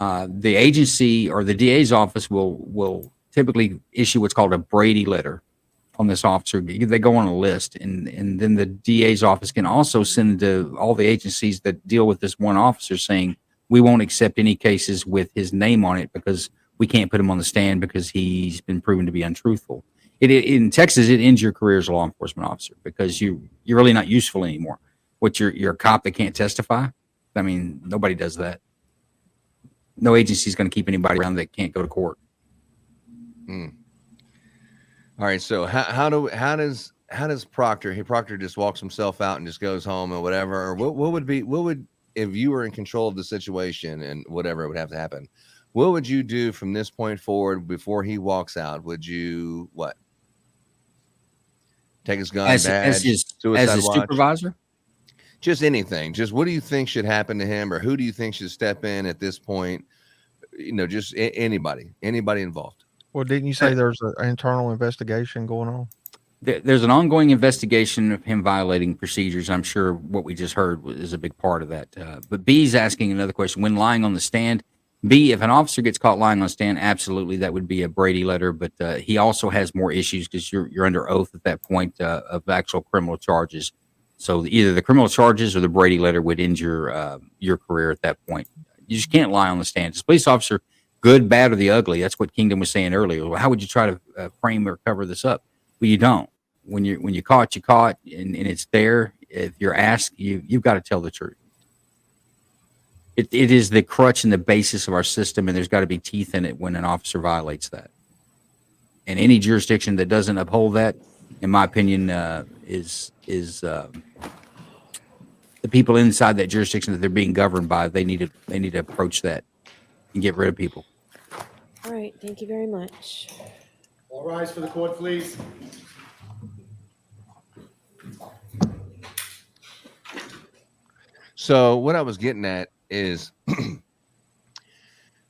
the agency or the DA's office will typically issue what's called a Brady letter on this officer. They go on a list, and then the DA's office can also send to all the agencies that deal with this one officer saying, we won't accept any cases with his name on it because we can't put him on the stand because he's been proven to be untruthful. In Texas, it ends your career as a law enforcement officer because you're really not useful anymore. You're a cop that can't testify? I mean, nobody does that. No agency is going to keep anybody around that can't go to court. All right, so how does Proctor? Proctor just walks himself out and just goes home or whatever, or what would if you were in control of the situation and whatever would have to happen? What would you do from this point forward before he walks out? Would you what? Take his gun, as his supervisor? Just anything. Just what do you think should happen to him, or who do you think should step in at this point? Just anybody involved. Well, didn't you say there's an internal investigation going on? There's an ongoing investigation of him violating procedures. I'm sure what we just heard is a big part of that. But B's asking another question. When lying on the stand, B, if an officer gets caught lying on the stand, absolutely, that would be a Brady letter. But he also has more issues because you're under oath at that point of actual criminal charges. So either the criminal charges or the Brady letter would end your career at that point. You just can't lie on the stand. As a police officer, good, bad, or the ugly. That's what Kingdom was saying earlier. Well, how would you try to frame or cover this up? Well, you don't. When you're caught, and it's there. If you're asked, you've got to tell the truth. It is the crutch and the basis of our system, and there's got to be teeth in it when an officer violates that. And any jurisdiction that doesn't uphold that, in my opinion, is the people inside that jurisdiction that they're being governed by, they need to approach that and get rid of people. All right, thank you very much. All rise for the court, please. So what I was getting at is,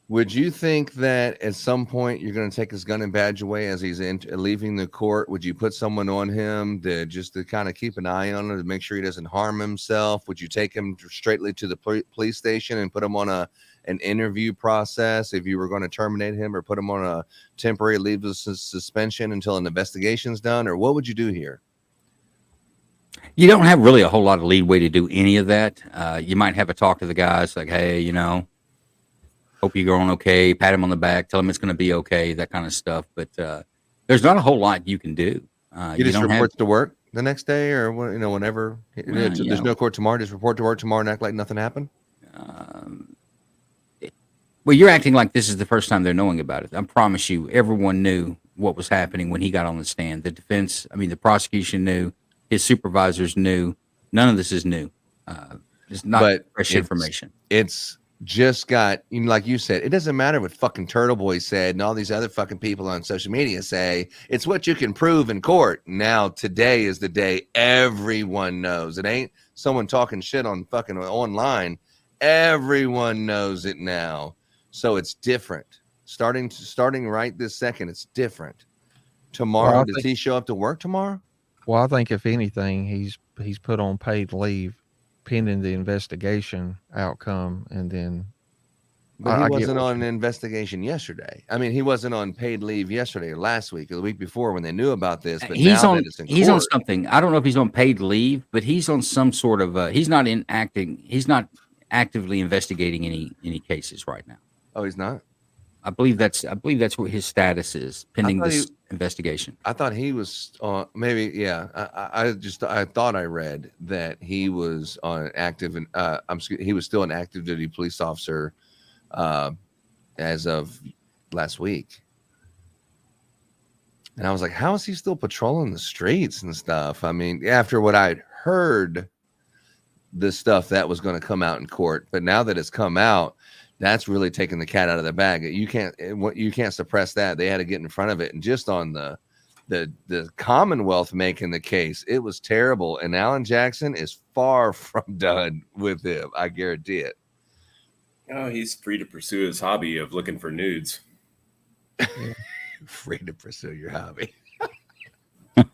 would you think that at some point you're going to take his gun and badge away as he's leaving the court? Would you put someone on him to kind of keep an eye on him to make sure he doesn't harm himself? Would you take him straightly to the police station and put him on an interview process if you were going to terminate him, or put him on a temporary leave of suspension until an investigation's done? Or what would you do here? You don't have really a whole lot of leeway to do any of that. You might have a talk to the guys like, hey, hope you're going okay, pat him on the back, tell him it's going to be okay, that kind of stuff. But there's not a whole lot you can do. You just report to work the next day, or whenever. There's no court tomorrow. Just report to work tomorrow and act like nothing happened. Well, you're acting like this is the first time they're knowing about it. I promise you, everyone knew what was happening when he got on the stand. The defense, the prosecution knew, his supervisors knew. None of this is new. It's not fresh information. It's just got, like you said, it doesn't matter what fucking Turtle Boy said and all these other fucking people on social media say. It's what you can prove in court. Now, today is the day everyone knows. It ain't someone talking shit on fucking online. Everyone knows it now. So it's different. Starting right this second, it's different. Tomorrow, does he show up to work tomorrow? Well, I think if anything, he's put on paid leave pending the investigation outcome, and then. But he wasn't on an investigation yesterday. He wasn't on paid leave yesterday or last week or the week before when they knew about this. But he's now on. That it's in He's court, on something. I don't know if he's on paid leave, but he's on some sort of. He's not He's not actively investigating any cases right now. Oh, he's not. I believe that's what his status is pending this investigation. I thought he was maybe. Yeah. I thought I read that he was on active and he was still an active duty police officer as of last week. And I was like, how is he still patrolling the streets and stuff? After what I'd heard, the stuff that was going to come out in court, but now that it's come out, that's really taking the cat out of the bag. You can't suppress that. They had to get in front of it. And just on the Commonwealth making the case, it was terrible. And Alan Jackson is far from done with him. I guarantee it. Oh, he's free to pursue his hobby of looking for nudes. Free to pursue your hobby. You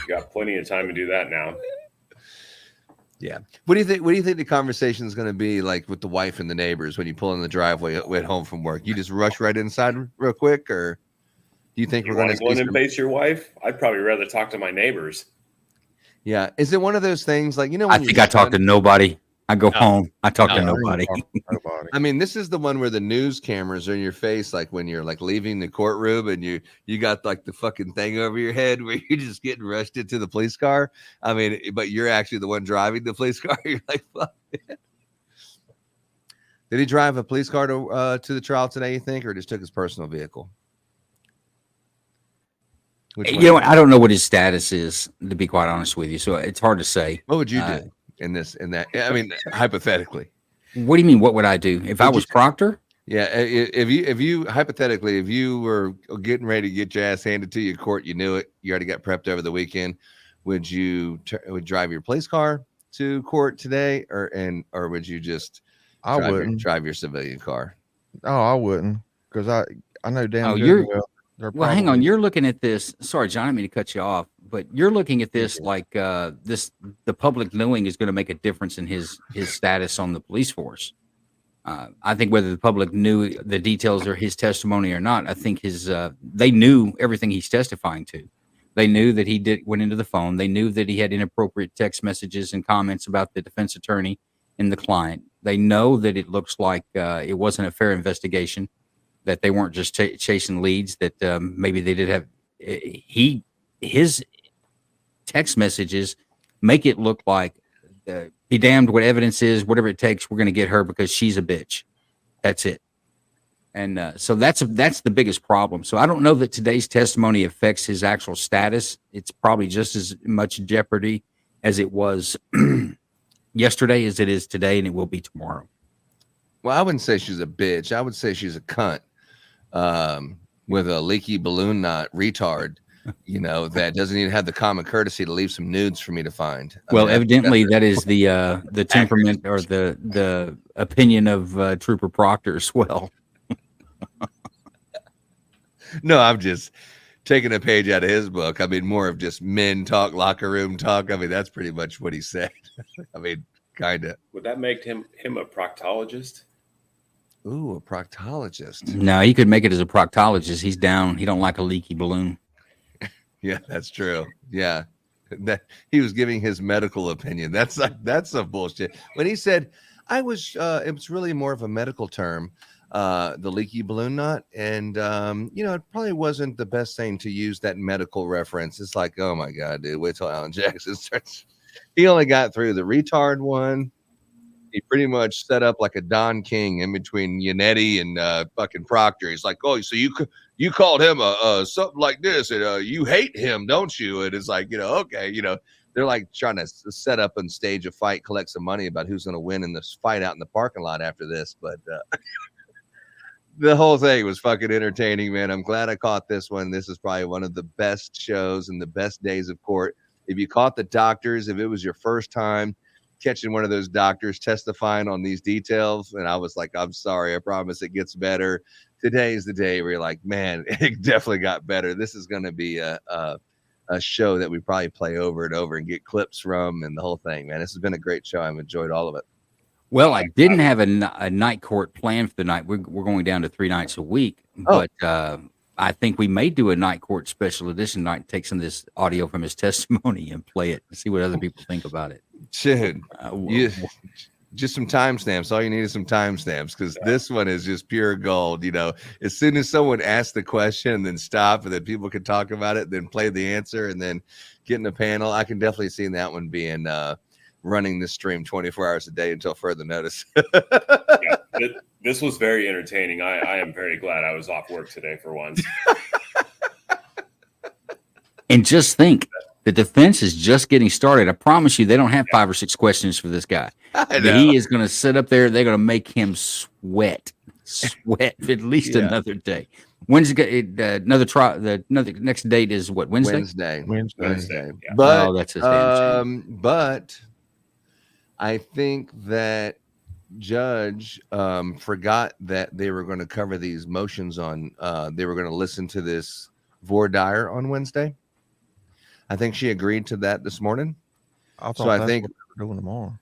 got plenty of time to do that now. Yeah. What do you think the conversation is going to be like with the wife and the neighbors when you pull in the driveway at home from work? You just rush right inside real quick, or do you think we're going to go in and face your wife? I'd probably rather talk to my neighbors. Yeah. Is it one of those things like, I think I talk to nobody. I go home. I talk to nobody. This is the one where the news cameras are in your face, like when you're like leaving the courtroom and you got like the fucking thing over your head where you're just getting rushed into the police car. But you're actually the one driving the police car. You're like, fuck, man. Did he drive a police car to the trial today, you think, or just took his personal vehicle? I don't know what his status is, to be quite honest with you. So it's hard to say. What would you do in that? Hypothetically. What do you mean? What would I do if I was Proctor? Yeah, if you hypothetically, if you were getting ready to get your ass handed to you in court, you knew it, you already got prepped over the weekend, would you drive your police car to court today, or would you just drive your civilian car? Oh, I wouldn't, because I know damn good well. Well, hang on. You're looking at this. Sorry, John, I didn't mean to cut you off, but you're looking at this like the public knowing is going to make a difference in his status on the police force. I think whether the public knew the details or his testimony or not, I think they knew everything he's testifying to. They knew that he went into the phone. They knew that he had inappropriate text messages and comments about the defense attorney and the client. They know that it looks like it wasn't a fair investigation, that they weren't just chasing leads, that maybe they did have his text messages make it look like be damned what evidence is, whatever it takes, we're going to get her because she's a bitch. That's it. And so that's the biggest problem. So I don't know that today's testimony affects his actual status. It's probably just as much jeopardy as it was yesterday, as it is today, and it will be tomorrow. Well, I wouldn't say she's a bitch. I would say she's a cunt with a leaky balloon knot retard, that doesn't even have the common courtesy to leave some nudes for me to find. Well, evidently that is the temperament or the opinion of Trooper Proctor as well. No, I'm just taking a page out of his book. I mean, more of just men talk, locker room talk. I mean, that's pretty much what he said. I mean, kind of. Would that make him a proctologist? Ooh, a proctologist. No, he could make it as a proctologist. He's down. He don't like a leaky balloon. Yeah, that's true. Yeah. That he was giving his medical opinion. That's some bullshit. When he said, it was really more of a medical term, the leaky balloon knot. And, it probably wasn't the best thing to use that medical reference. It's like, oh my God, dude, wait till Alan Jackson starts. He only got through the retard one. He pretty much set up like a Don King in between Yannetti and fucking Proctor. He's like, oh, so you called him a something like this, and you hate him, don't you? And it's like, okay, they're like trying to set up and stage a fight, collect some money about who's going to win in this fight out in the parking lot after this. But the whole thing was fucking entertaining, man. I'm glad I caught this one. This is probably one of the best shows and the best days of court. If you caught the doctors, if it was your first time catching one of those doctors testifying on these details, and I was like, I'm sorry, I promise it gets better. Today is the day where you're like, man, it definitely got better. This is going to be a show that we probably play over and over and get clips from and the whole thing, man. This has been a great show. I've enjoyed all of it. Well, I didn't have a night court planned for the night. We're going down to 3 nights a week, but I think we may do a night court special edition night, take some of this audio from his testimony and play it and see what other people think about it. Dude, just some timestamps. All you need is some timestamps, because this one is just pure gold. As soon as someone asks the question and then stop, and then people can talk about it, then play the answer, and then get in the panel. I can definitely see that one being running this stream 24 hours a day until further notice. This was very entertaining. I am very glad I was off work today for once. And just think, the defense is just getting started. I promise you, they don't have 5 or 6 questions for this guy. He is going to sit up there. They're going to make him sweat for at least another day. When's another trial? The next date is what? Wednesday. Wednesday. Yeah. But that's his damn shame. But I think that judge forgot that they were going to cover these motions on. They were going to listen to this voir dire on Wednesday. I think she agreed to that this morning. I so I think what they're doing tomorrow.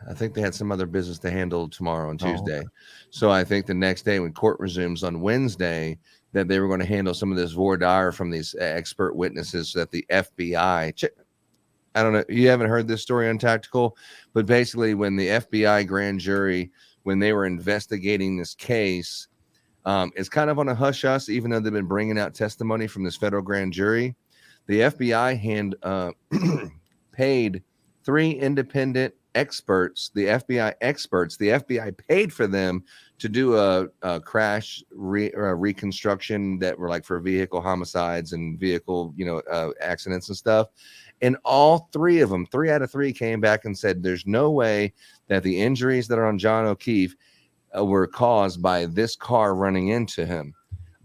I think they had some other business to handle tomorrow on Tuesday. So I think the next day when court resumes on Wednesday, that they were going to handle some of this voir dire from these expert witnesses so that the FBI. I don't know. You haven't heard this story on Tactical, but basically when the FBI grand jury, when they were investigating this case, it's kind of on a hush-hush, even though they've been bringing out testimony from this federal grand jury. The FBI paid 3 independent experts, the FBI experts. The FBI paid for them to do a crash reconstruction that were like for vehicle homicides and vehicle, accidents and stuff. And all 3 of them, 3 out of 3 came back and said, there's no way that the injuries that are on John O'Keefe were caused by this car running into him.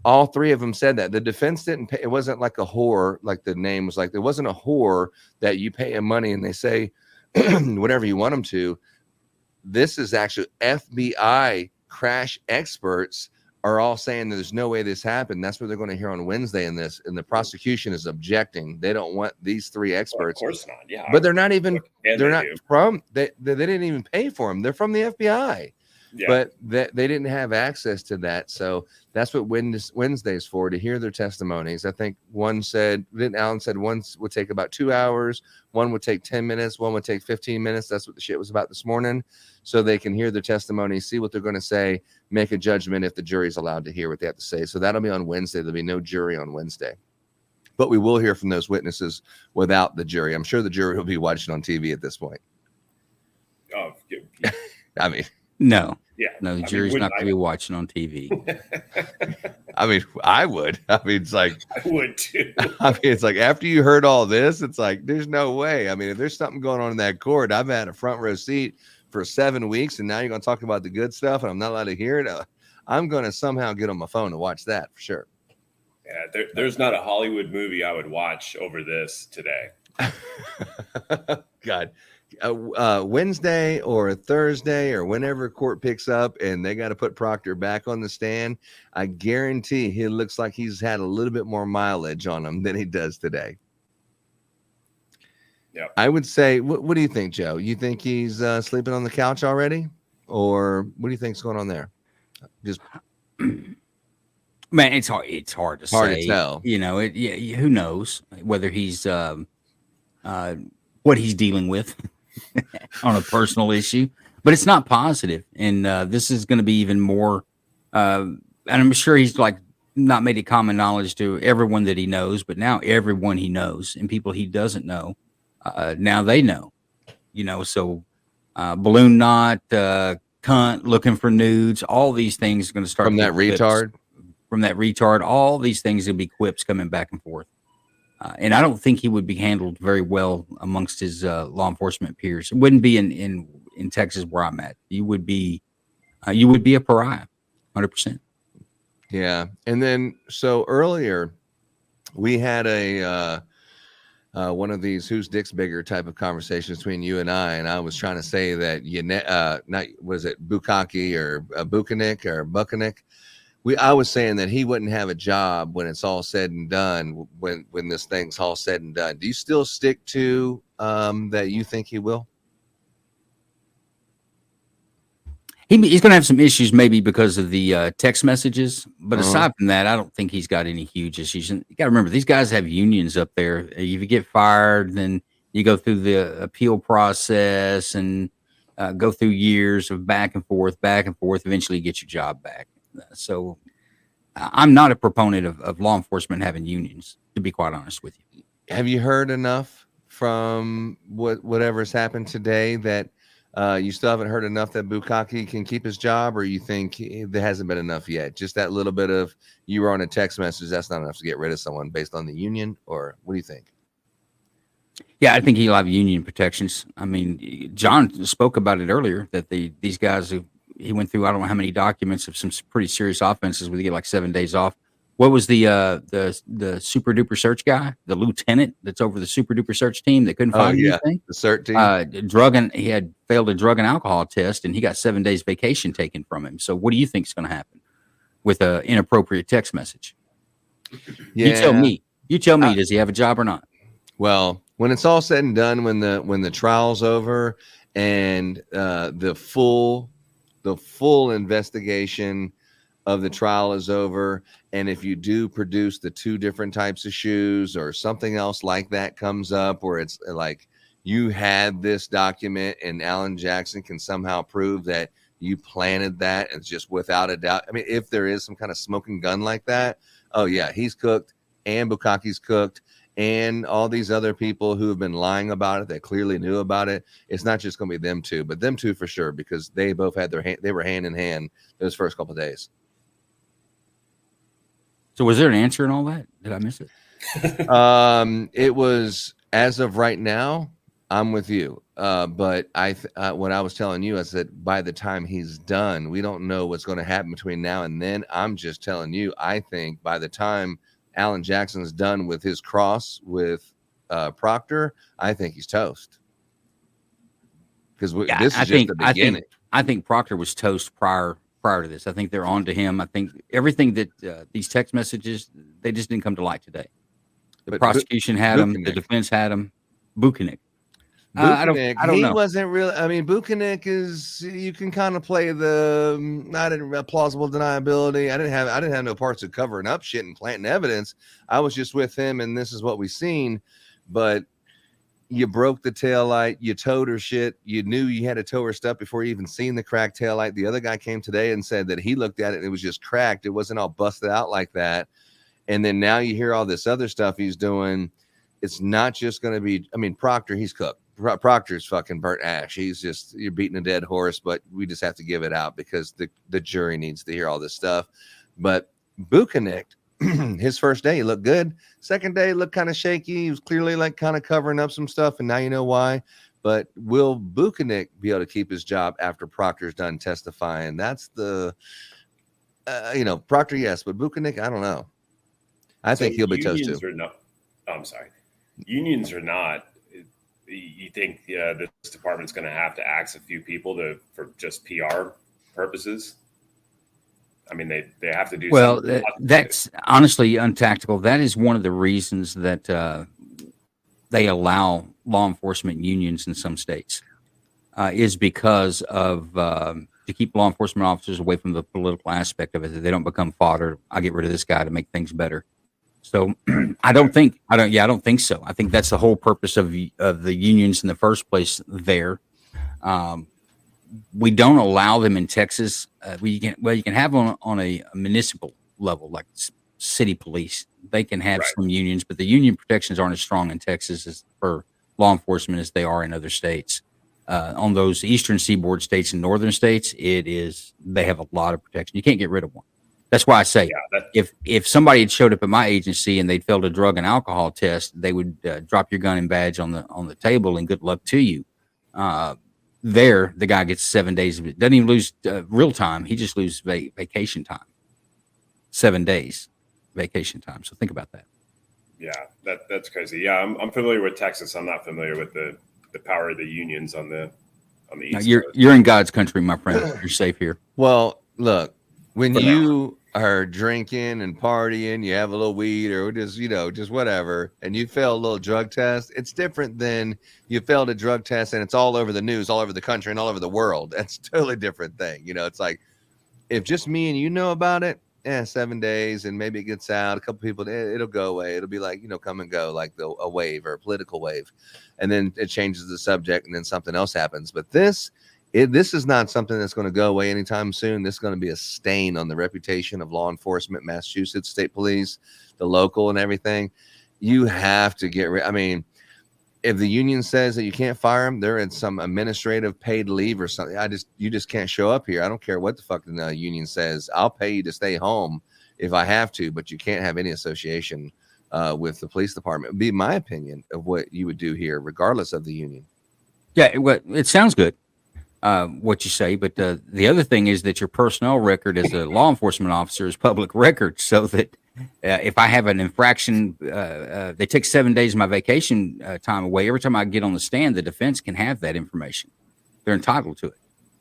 All 3 of them said that. The defense didn't pay. It wasn't like a whore, like the name was like, there wasn't a whore that you pay him money and they say whatever you want them to. This is actually FBI crash experts are all saying that there's no way this happened. That's what they're going to hear on Wednesday in this. And the prosecution is objecting. They don't want these 3 experts. Well, of course not. Yeah. But they're not even, they didn't even pay for them. They're from the FBI. Yeah. But they didn't have access to that. So that's what Wednesday's for, to hear their testimonies. I think Alan said one would take about 2 hours, one would take 10 minutes, one would take 15 minutes. That's what the shit was about this morning. So they can hear their testimony, see what they're going to say, make a judgment if the jury's allowed to hear what they have to say. So that'll be on Wednesday. There'll be no jury on Wednesday. But we will hear from those witnesses without the jury. I'm sure the jury will be watching on TV at this point. Oh, yeah. I mean, no. Yeah. No, the jury's not going to be watching on TV. I mean, I would. I mean, it's like I would too. I mean, it's like after you heard all this, it's like there's no way. I mean, if there's something going on in that court, I've had a front row seat for 7 weeks, and now you're going to talk about the good stuff, and I'm not allowed to hear it. I'm going to somehow get on my phone to watch that for sure. Yeah, there's not a Hollywood movie I would watch over this today. God, Wednesday or Thursday or whenever court picks up and they got to put Proctor back on the stand, I guarantee he looks like he's had a little bit more mileage on him than he does today. Yeah, I would say, what do you think, Joe? You think he's sleeping on the couch already, or what do you think's going on there? Just Man, it's hard. It's hard to hard say. to tell. You know, who knows whether he's what he's dealing with on a personal issue, but it's not positive. And this is going to be even more. And I'm sure he's like not made it common knowledge to everyone that he knows, but now everyone he knows and people he doesn't know, now they know. You know, so balloon knot, cunt, looking for nudes, all these things are going to start from that retard. From that retard, all these things will be quips coming back and forth. And I don't think he would be handled very well amongst his law enforcement peers. It wouldn't be in Texas where I'm at. You would be a pariah, 100%. Yeah. And then, so earlier we had a one of these whose dick's bigger type of conversations between you and I was trying to say that not was it Bukhenik or Bukhenik. I was saying that he wouldn't have a job when it's all said and done, when this thing's all said and done. Do you still stick to that you think he will? He's going to have some issues maybe because of the text messages. But aside from that, I don't think he's got any huge issues. And you got to remember, these guys have unions up there. If you get fired, then you go through the appeal process and go through years of back and forth. Eventually get your job back. So I'm not a proponent of law enforcement having unions, to be quite honest with you. Have you heard enough from whatever's happened today that you still haven't heard enough that Bukhenik can keep his job, or you think there hasn't been enough yet? Just that little bit of you were on a text message, that's not enough to get rid of someone based on the union, or what do you think? Yeah, I think he'll have union protections. I mean, John spoke about it earlier that these guys he went through, I don't know how many documents of some pretty serious offenses where they get like 7 days off. What was the super duper search guy, the lieutenant that's over the super duper search team that couldn't find anything? The CERT team. He had failed a drug and alcohol test, and he got 7 days vacation taken from him. So what do you think is going to happen with an inappropriate text message? Yeah. You tell me, does he have a job or not? Well, when it's all said and done, when the trial's over and the full investigation of the trial is over, and if you do produce the two different types of shoes or something else like that comes up where it's like you had this document and Alan Jackson can somehow prove that you planted that, and just without a doubt, I mean, if there is some kind of smoking gun like that, oh yeah, he's cooked, and Bukhenik's cooked, and all these other people who have been lying about it that clearly knew about it. It's not just going to be them two, but them two for sure, because they both had they were hand in hand those first couple of days. So was there an answer in all that? Did I miss it? It was, as of right now, I'm with you. But what I was telling you is that by the time he's done, we don't know what's going to happen between now and then. I'm just telling you, I think by the time Alan Jackson's done with his cross with Proctor, I think he's toast. Because this is just the beginning. I think Proctor was toast prior to this. I think they're on to him. I think everything that these text messages, they just didn't come to light today. The prosecution had him. The defense had him. Bukhenik. I don't know. He wasn't really. I mean, Bukhenik is. You can kind of play the not plausible deniability. I didn't have no parts of covering up shit and planting evidence. I was just with him, and this is what we seen. But you broke the taillight. You towed her shit. You knew you had to tow her stuff before you even seen the cracked taillight. The other guy came today and said that he looked at it and it was just cracked. It wasn't all busted out like that. And then now you hear all this other stuff he's doing. It's not just going to be. I mean, Proctor, he's cooked. Proctor's fucking burnt ash. You're beating a dead horse, but we just have to give it out because the jury needs to hear all this stuff. But Bukhenik, his first day, he looked good. Second day, looked kind of shaky. He was clearly like kind of covering up some stuff, and now you know why. But will Bukhenik be able to keep his job after Proctor's done testifying? That's the, Proctor, yes, but Bukhenik, I don't know. I think he'll be toast too. Unions or not? Oh, I'm sorry. Unions or not, you think this department's going to have to axe a few people for just PR purposes? I mean, they have to do. Well, that's honestly untactical. That is one of the reasons that they allow law enforcement unions in some states, is because of to keep law enforcement officers away from the political aspect of it. That they don't become fodder. I'll get rid of this guy to make things better. So I don't think so. I think that's the whole purpose of the unions in the first place there. We don't allow them in Texas. You can have them on a municipal level, like city police. They can have some unions, but the union protections aren't as strong in Texas as for law enforcement as they are in other states. On those eastern seaboard states and northern states, they have a lot of protection. You can't get rid of one. That's why I say if somebody had showed up at my agency and they'd failed a drug and alcohol test, they would drop your gun and badge on the table and good luck to you. The guy gets 7 days of it. Doesn't even lose real time. He just loses vacation time. 7 days vacation time. So think about that. Yeah, that's crazy. Yeah, I'm familiar with Texas. I'm not familiar with the power of the unions on the east. You're in God's country, my friend. You're safe here. Well, look, when you are drinking and partying, you have a little weed or just whatever, and you fail a little drug test, it's different than you failed a drug test and it's all over the news, all over the country and all over the world. That's a totally different thing. It's like, if just me and you know about it, 7 days and maybe it gets out, a couple people, it'll go away. It'll be like, come and go, like a wave or a political wave. And then it changes the subject and then something else happens. But this is not something that's going to go away anytime soon. This is going to be a stain on the reputation of law enforcement, Massachusetts State Police, the local and everything. You have to get rid. I mean, if the union says that you can't fire them, they're in some administrative paid leave or something. You just can't show up here. I don't care what the fuck the union says. I'll pay you to stay home if I have to, but you can't have any association with the police department. It would be my opinion of what you would do here, regardless of the union. Yeah, it sounds good. What you say, but the other thing is that your personnel record as a law enforcement officer is public record, so that if I have an infraction, they take 7 days of my vacation time away. Every time I get on the stand, the defense can have that information. They're entitled to it.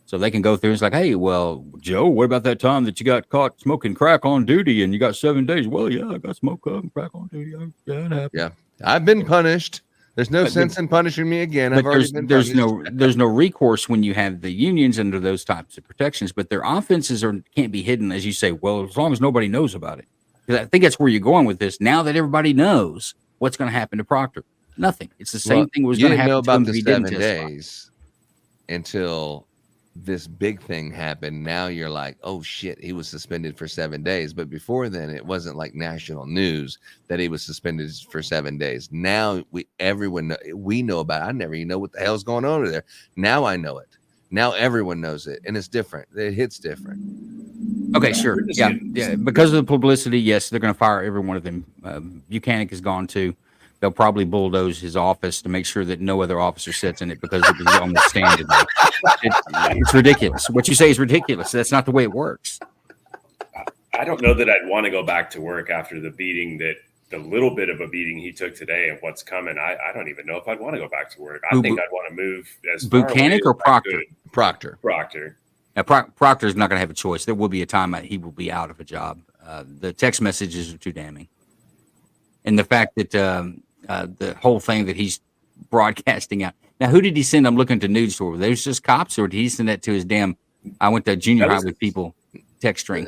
So they can go through and it's like, hey, well, Joe, what about that time that you got caught smoking crack on duty and you got 7 days? Well, yeah, I got smoked crack on duty. Yeah, it happened. Yeah, I've been punished. There's no sense in punishing me again. I've already been punished. There's no recourse when you have the unions under those types of protections, but their offenses can't be hidden, as you say. Well, as long as nobody knows about it. I think that's where you're going with this. Now that everybody knows what's going to happen to Proctor, nothing. It's the same thing was going to happen. You didn't know about the 7 days days until this big thing happened. Now you're like, oh shit, he was suspended for 7 days. But before then, it wasn't like national news that he was suspended for 7 days. Now we know about it. I never even know what the hell's going on over there. Now I know it. Now everyone knows it, and it's different. It hits different. Okay, sure. Yeah. Because of the publicity, yes, they're going to fire every one of them. Bukhenik is gone too. They'll probably bulldoze his office to make sure that no other officer sits in it because it was on the stand. It's ridiculous. What you say is ridiculous. That's not the way it works. I don't know that I'd want to go back to work after the little bit of a beating he took today and what's coming. I don't even know if I'd want to go back to work. I think I'd want to move as far Bukhenik or Proctor? Proctor. Now, Proctor's not going to have a choice. There will be a time that he will be out of a job. The text messages are too damning. And the fact that the whole thing that he's broadcasting out. Now, who did he send? I'm looking to news store. There's just cops, or did he send that to his I went to junior high with people text string?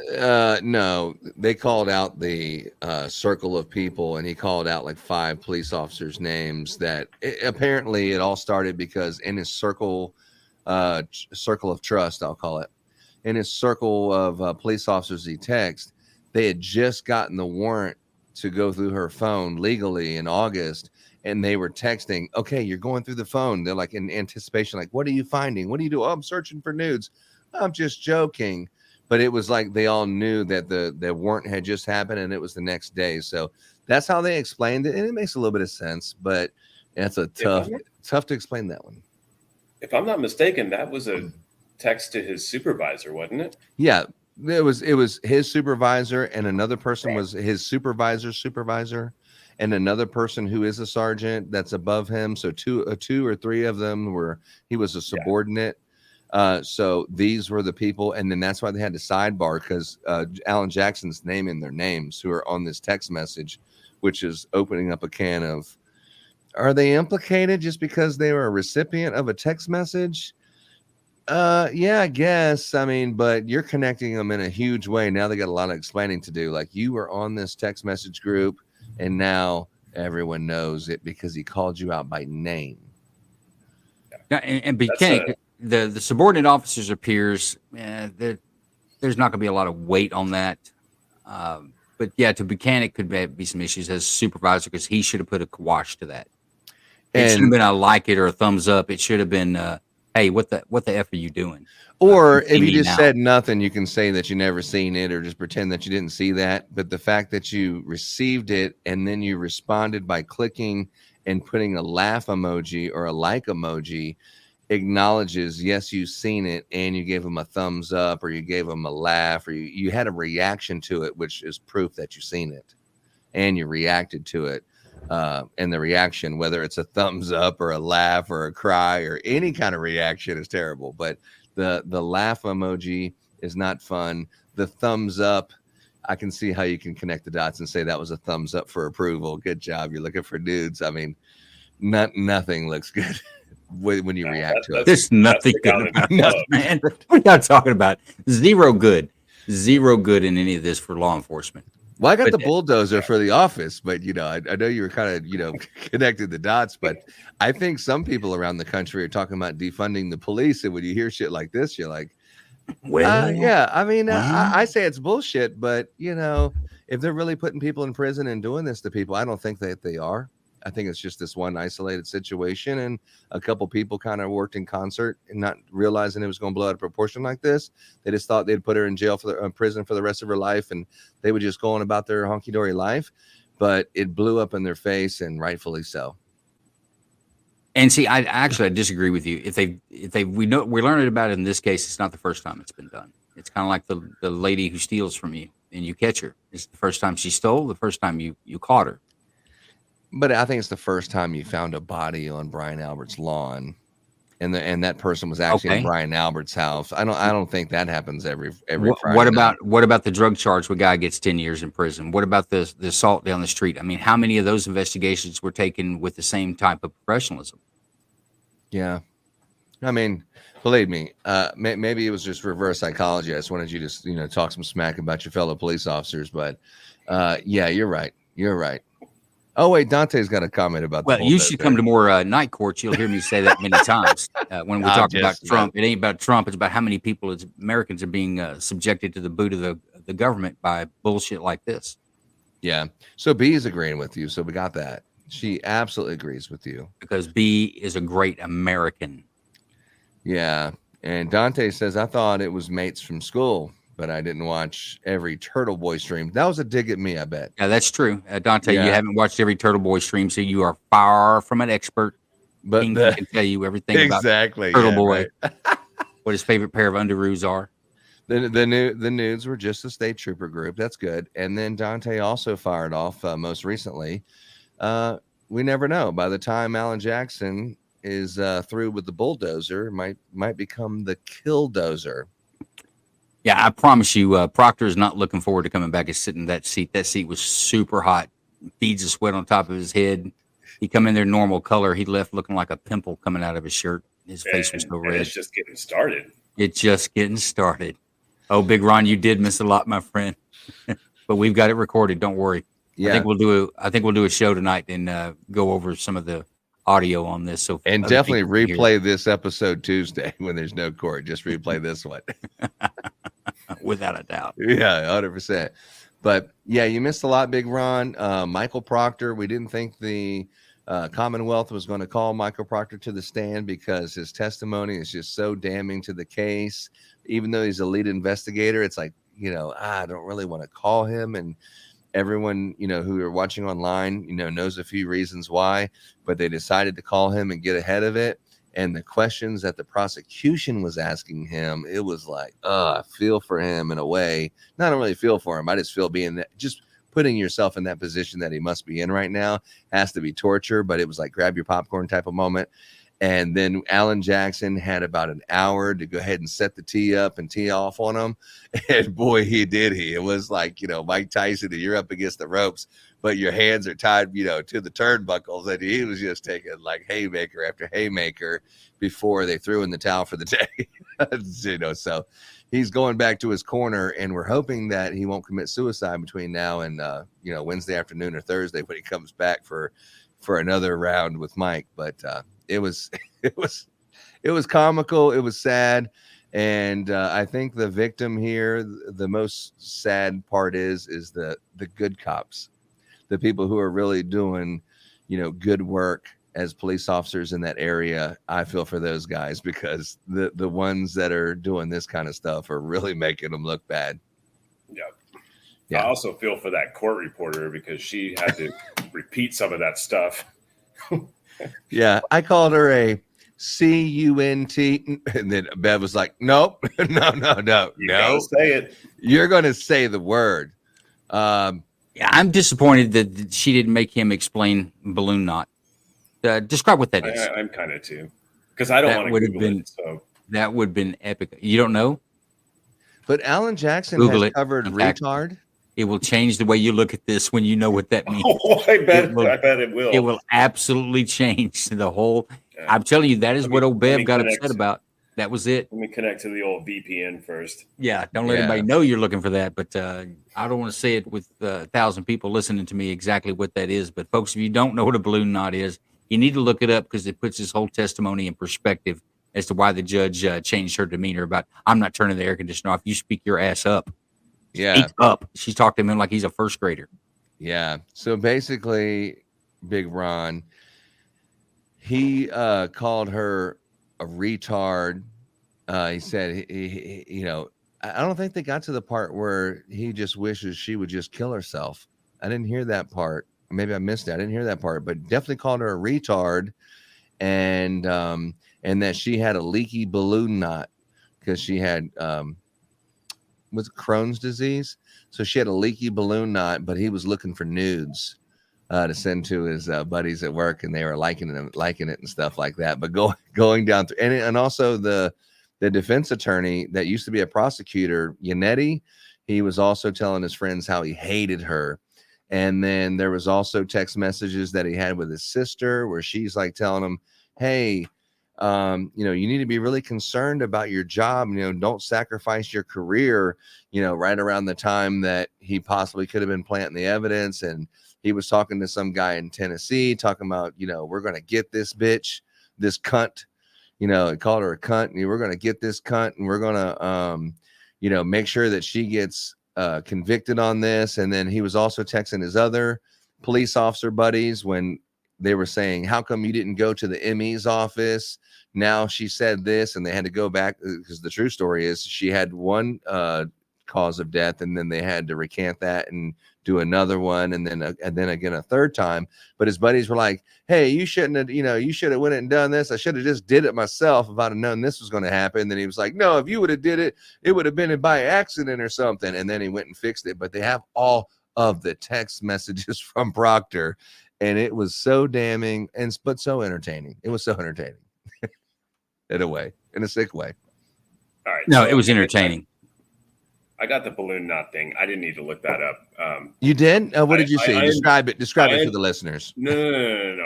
No, they called out the circle of people, and he called out like 5 police officers' names. Apparently it all started because in his circle of trust, I'll call it, in his circle of police officers he texted, they had just gotten the warrant to go through her phone legally in August, and they were texting, okay, you're going through the phone. They're like in anticipation, like, what are you finding? What do you do? Oh, I'm searching for nudes. I'm just joking. but it was like they all knew that the warrant had just happened and it was the next day. So that's how they explained it, and it makes a little bit of sense, but it's a tough to explain that one. If I'm not mistaken, that was a text to his supervisor, wasn't it? Yeah, it was his supervisor, and another person was his supervisor, and another person who is a sergeant that's above him. So two or three of them he was a subordinate. So these were the people, and then that's why they had to sidebar, because Alan Jackson's naming their names who are on this text message, which is opening up a can of, are they implicated just because they were a recipient of a text message? Yeah, I guess. I mean, but you're connecting them in a huge way. Now they got a lot of explaining to do. Like, you were on this text message group, and now everyone knows it because he called you out by name. Yeah, and Bukhenik, the subordinate officers or peers, there's not going to be a lot of weight on that. But yeah, to Bukhenik could be some issues as supervisor, because he should have put a quash to that. It should have been a like it or a thumbs up. It should have been, hey, what the F are you doing? Or if you just said nothing, you can say that you never seen it, or just pretend that you didn't see that. But the fact that you received it and then you responded by clicking and putting a laugh emoji or a like emoji acknowledges, yes, you've seen it, and you gave them a thumbs up, or you gave them a laugh, or you had a reaction to it, which is proof that you've seen it and you reacted to it. And the reaction, whether it's a thumbs up or a laugh or a cry or any kind of reaction, is terrible. But the laugh emoji is not fun. The thumbs up, I can see how you can connect the dots and say that was a thumbs up for approval. Good job. You're looking for nudes. I mean, nothing looks good when you react to it. There's nothing good about that, man. What are you talking about? Zero good in any of this for law enforcement. Well, I got the bulldozer for the office, but I know you were kind of connected the dots, but I think some people around the country are talking about defunding the police, and when you hear shit like this, you're like, yeah. I mean, I say it's bullshit, but if they're really putting people in prison and doing this to people, I don't think that they are. I think it's just this one isolated situation, and a couple people kind of worked in concert and not realizing it was going to blow out of proportion like this. They just thought they'd put her in jail for prison for the rest of her life, and they would just go on about their honky-dory life. But it blew up in their face, and rightfully so. And see, I disagree with you. We learned about it in this case. It's not the first time it's been done. It's kind of like the lady who steals from you and you catch her. It's the first time she stole. The first time you caught her. But I think it's the first time you found a body on Brian Albert's lawn, and that person was actually in Brian Albert's house. I don't think that happens every Friday. What about the drug charge where a guy gets 10 years in prison? What about the assault down the street? I mean, how many of those investigations were taken with the same type of professionalism? Yeah, I mean, believe me, maybe it was just reverse psychology. I just wanted you to talk some smack about your fellow police officers, but yeah, you're right. You're right. Oh, wait, Dante's got a comment about that. Well, you should come to more night courts. You'll hear me say that many times when we talk about Trump. It ain't about Trump. It's about how many people Americans are being subjected to the boot of the government by bullshit like this. Yeah. So B is agreeing with you. So we got that. She absolutely agrees with you. Because B is a great American. Yeah. And Dante says, I thought it was mates from school, but I didn't watch every Turtle Boy stream. That was a dig at me, I bet. Yeah, that's true. Dante, you haven't watched every Turtle Boy stream, so you are far from an expert. But King can tell you everything about Turtle Boy, right. what his favorite pair of underoos are. The nudes were just a state trooper group. That's good. And then Dante also fired off most recently. We never know. By the time Alan Jackson is through with the bulldozer, might become the killdozer. Yeah, I promise you, Proctor is not looking forward to coming back and sitting in that seat. That seat was super hot. Beads of sweat on top of his head. He come in there normal color. He left looking like a pimple coming out of his shirt. His face was so red. It's just getting started. It's just getting started. Oh, Big Ron, you did miss a lot, my friend. But we've got it recorded. Don't worry. Yeah. I think we'll do a show tonight and go over some of the audio on this. So and definitely replay this episode Tuesday when there's no court. Just replay this one. Without a doubt. Yeah, 100%. But yeah, you missed a lot, Big Ron. Michael Proctor, we didn't think the Commonwealth was going to call Michael Proctor to the stand because his testimony is just so damning to the case. even though he's a lead investigator, it's like, I don't really want to call him. And everyone, who are watching online, knows a few reasons why, but they decided to call him and get ahead of it. And the questions that the prosecution was asking him, it was like, I feel for him in a way. I don't really feel for him. I just feel just putting yourself in that position that he must be in right now has to be torture. But it was like grab your popcorn type of moment. And then Alan Jackson had about an hour to go ahead and set the tee up and tee off on him. And boy, he did. It was like, Mike Tyson, and you're up against the ropes, but your hands are tied, to the turnbuckles. And he was just taking like haymaker after haymaker before they threw in the towel for the day. So he's going back to his corner, and we're hoping that he won't commit suicide between now and, Wednesday afternoon or Thursday when he comes back for another round with Mike. But, it was comical. It was sad. And I think the victim here, the most sad part is the good cops, the people who are really doing, good work as police officers in that area. I feel for those guys, because the ones that are doing this kind of stuff are really making them look bad. Yeah. I also feel for that court reporter, because she had to repeat some of that stuff. Yeah, I called her a CUNT, and then Bev was like, "Nope, no, You gotta say it. You're going to say the word." Yeah, I'm disappointed that she didn't make him explain balloon knot. Describe what that is. I'm kind of too, because I don't want to Google it. So that would have been epic. You don't know, but Alan Jackson Google has it. covered retard. It will change the way you look at this when you know what that means. Oh, I bet it will. It will absolutely change the whole. Yeah. I'm telling you, that is what old Bev got upset about. That was it. Let me connect to the old VPN first. Yeah, don't let anybody know you're looking for that. But I don't want to say it with 1,000 people listening to me exactly what that is. But folks, if you don't know what a balloon knot is, you need to look it up, because it puts his whole testimony in perspective as to why the judge changed her demeanor about, I'm not turning the air conditioner off. You speak your ass up. Yeah. Speak up. She's talking to him like he's a first grader. Yeah. So basically, Big Ron, he called her a retard. He said, I don't think they got to the part where he just wishes she would just kill herself. I didn't hear that part. Maybe I missed it. I didn't hear that part, but definitely called her a retard, and that she had a leaky balloon knot because she had was Crohn's disease. So she had a leaky balloon knot, but he was looking for nudes to send to his buddies at work, and they were liking it and stuff like that. But going down through, and also the defense attorney that used to be a prosecutor, Yannetti, he was also telling his friends how he hated her. And then there was also text messages that he had with his sister, where she's like telling him, hey, you need to be really concerned about your job. Don't sacrifice your career, right around the time that he possibly could have been planting the evidence. And he was talking to some guy in Tennessee, talking about, we're going to get this bitch, this cunt, he called her a cunt, and we're going to get this cunt, and we're going to, make sure that she gets convicted on this. And then he was also texting his other police officer buddies when they were saying, how come you didn't go to the ME's office? Now she said this, and they had to go back, because the true story is she had one cause of death, and then they had to recant that and do another one, and then again a third time. But his buddies were like, hey, you shouldn't have, you should have went and done this. I should have just did it myself if I'd have known this was going to happen. And then he was like, no, if you would have did it, it would have been by accident or something. And then he went and fixed it. But they have all of the text messages from Proctor, and it was so damning but so entertaining. It was so entertaining in a way, in a sick way. All right. No, it was entertaining. I got the balloon knot thing. I didn't need to look that up. You did? What did you see? Describe it for the listeners. No,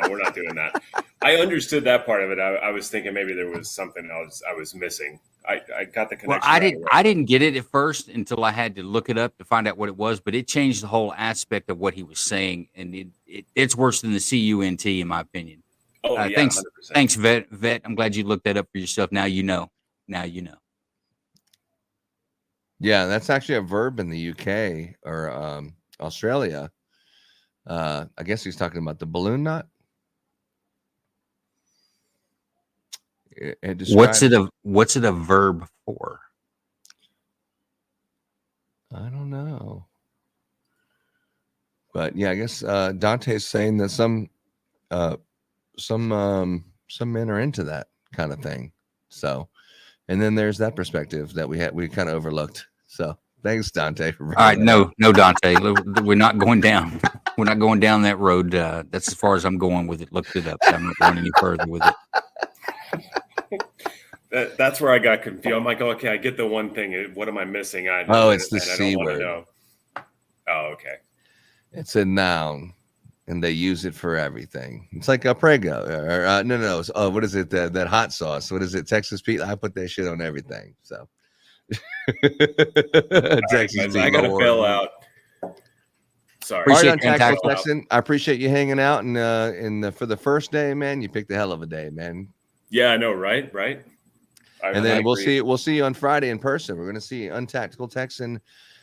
we're not doing that. I understood that part of it. I was thinking maybe there was something else I was missing. I got the connection. Well, I didn't get it at first until I had to look it up to find out what it was, but it changed the whole aspect of what he was saying, and it's worse than the CUNT in my opinion. Oh, yeah, thanks, Vet. I'm glad you looked that up for yourself. Now you know. Yeah, that's actually a verb in the UK or Australia. I guess he's talking about the balloon knot. What's it a verb for? I don't know. But yeah, I guess Dante's saying that some men are into that kind of thing. So, and then there's that perspective that we kind of overlooked. So thanks, Dante. For All right, bringing that no, Dante, we're not going down. We're not going down that road. That's as far as I'm going with it. Looked it up. I'm not going any further with it. That's where I got confused. I'm like, okay, I get the one thing. What am I missing? I Oh, it's the and I C don't want word. to know. Oh, okay. It's a noun, and they use it for everything. It's like a Prego, or no. What is it? That hot sauce. What is it? Texas Pete. I put that shit on everything. So, Texas guys, Pete. I gotta Lord. bail out. Sorry. All right, Appreciate your Tactical intact- Texan. I appreciate you hanging out, and for the first day, man, you picked a hell of a day, man. Yeah, I know, right? And then we'll see you on Friday in person. We're going to see Untactical Texan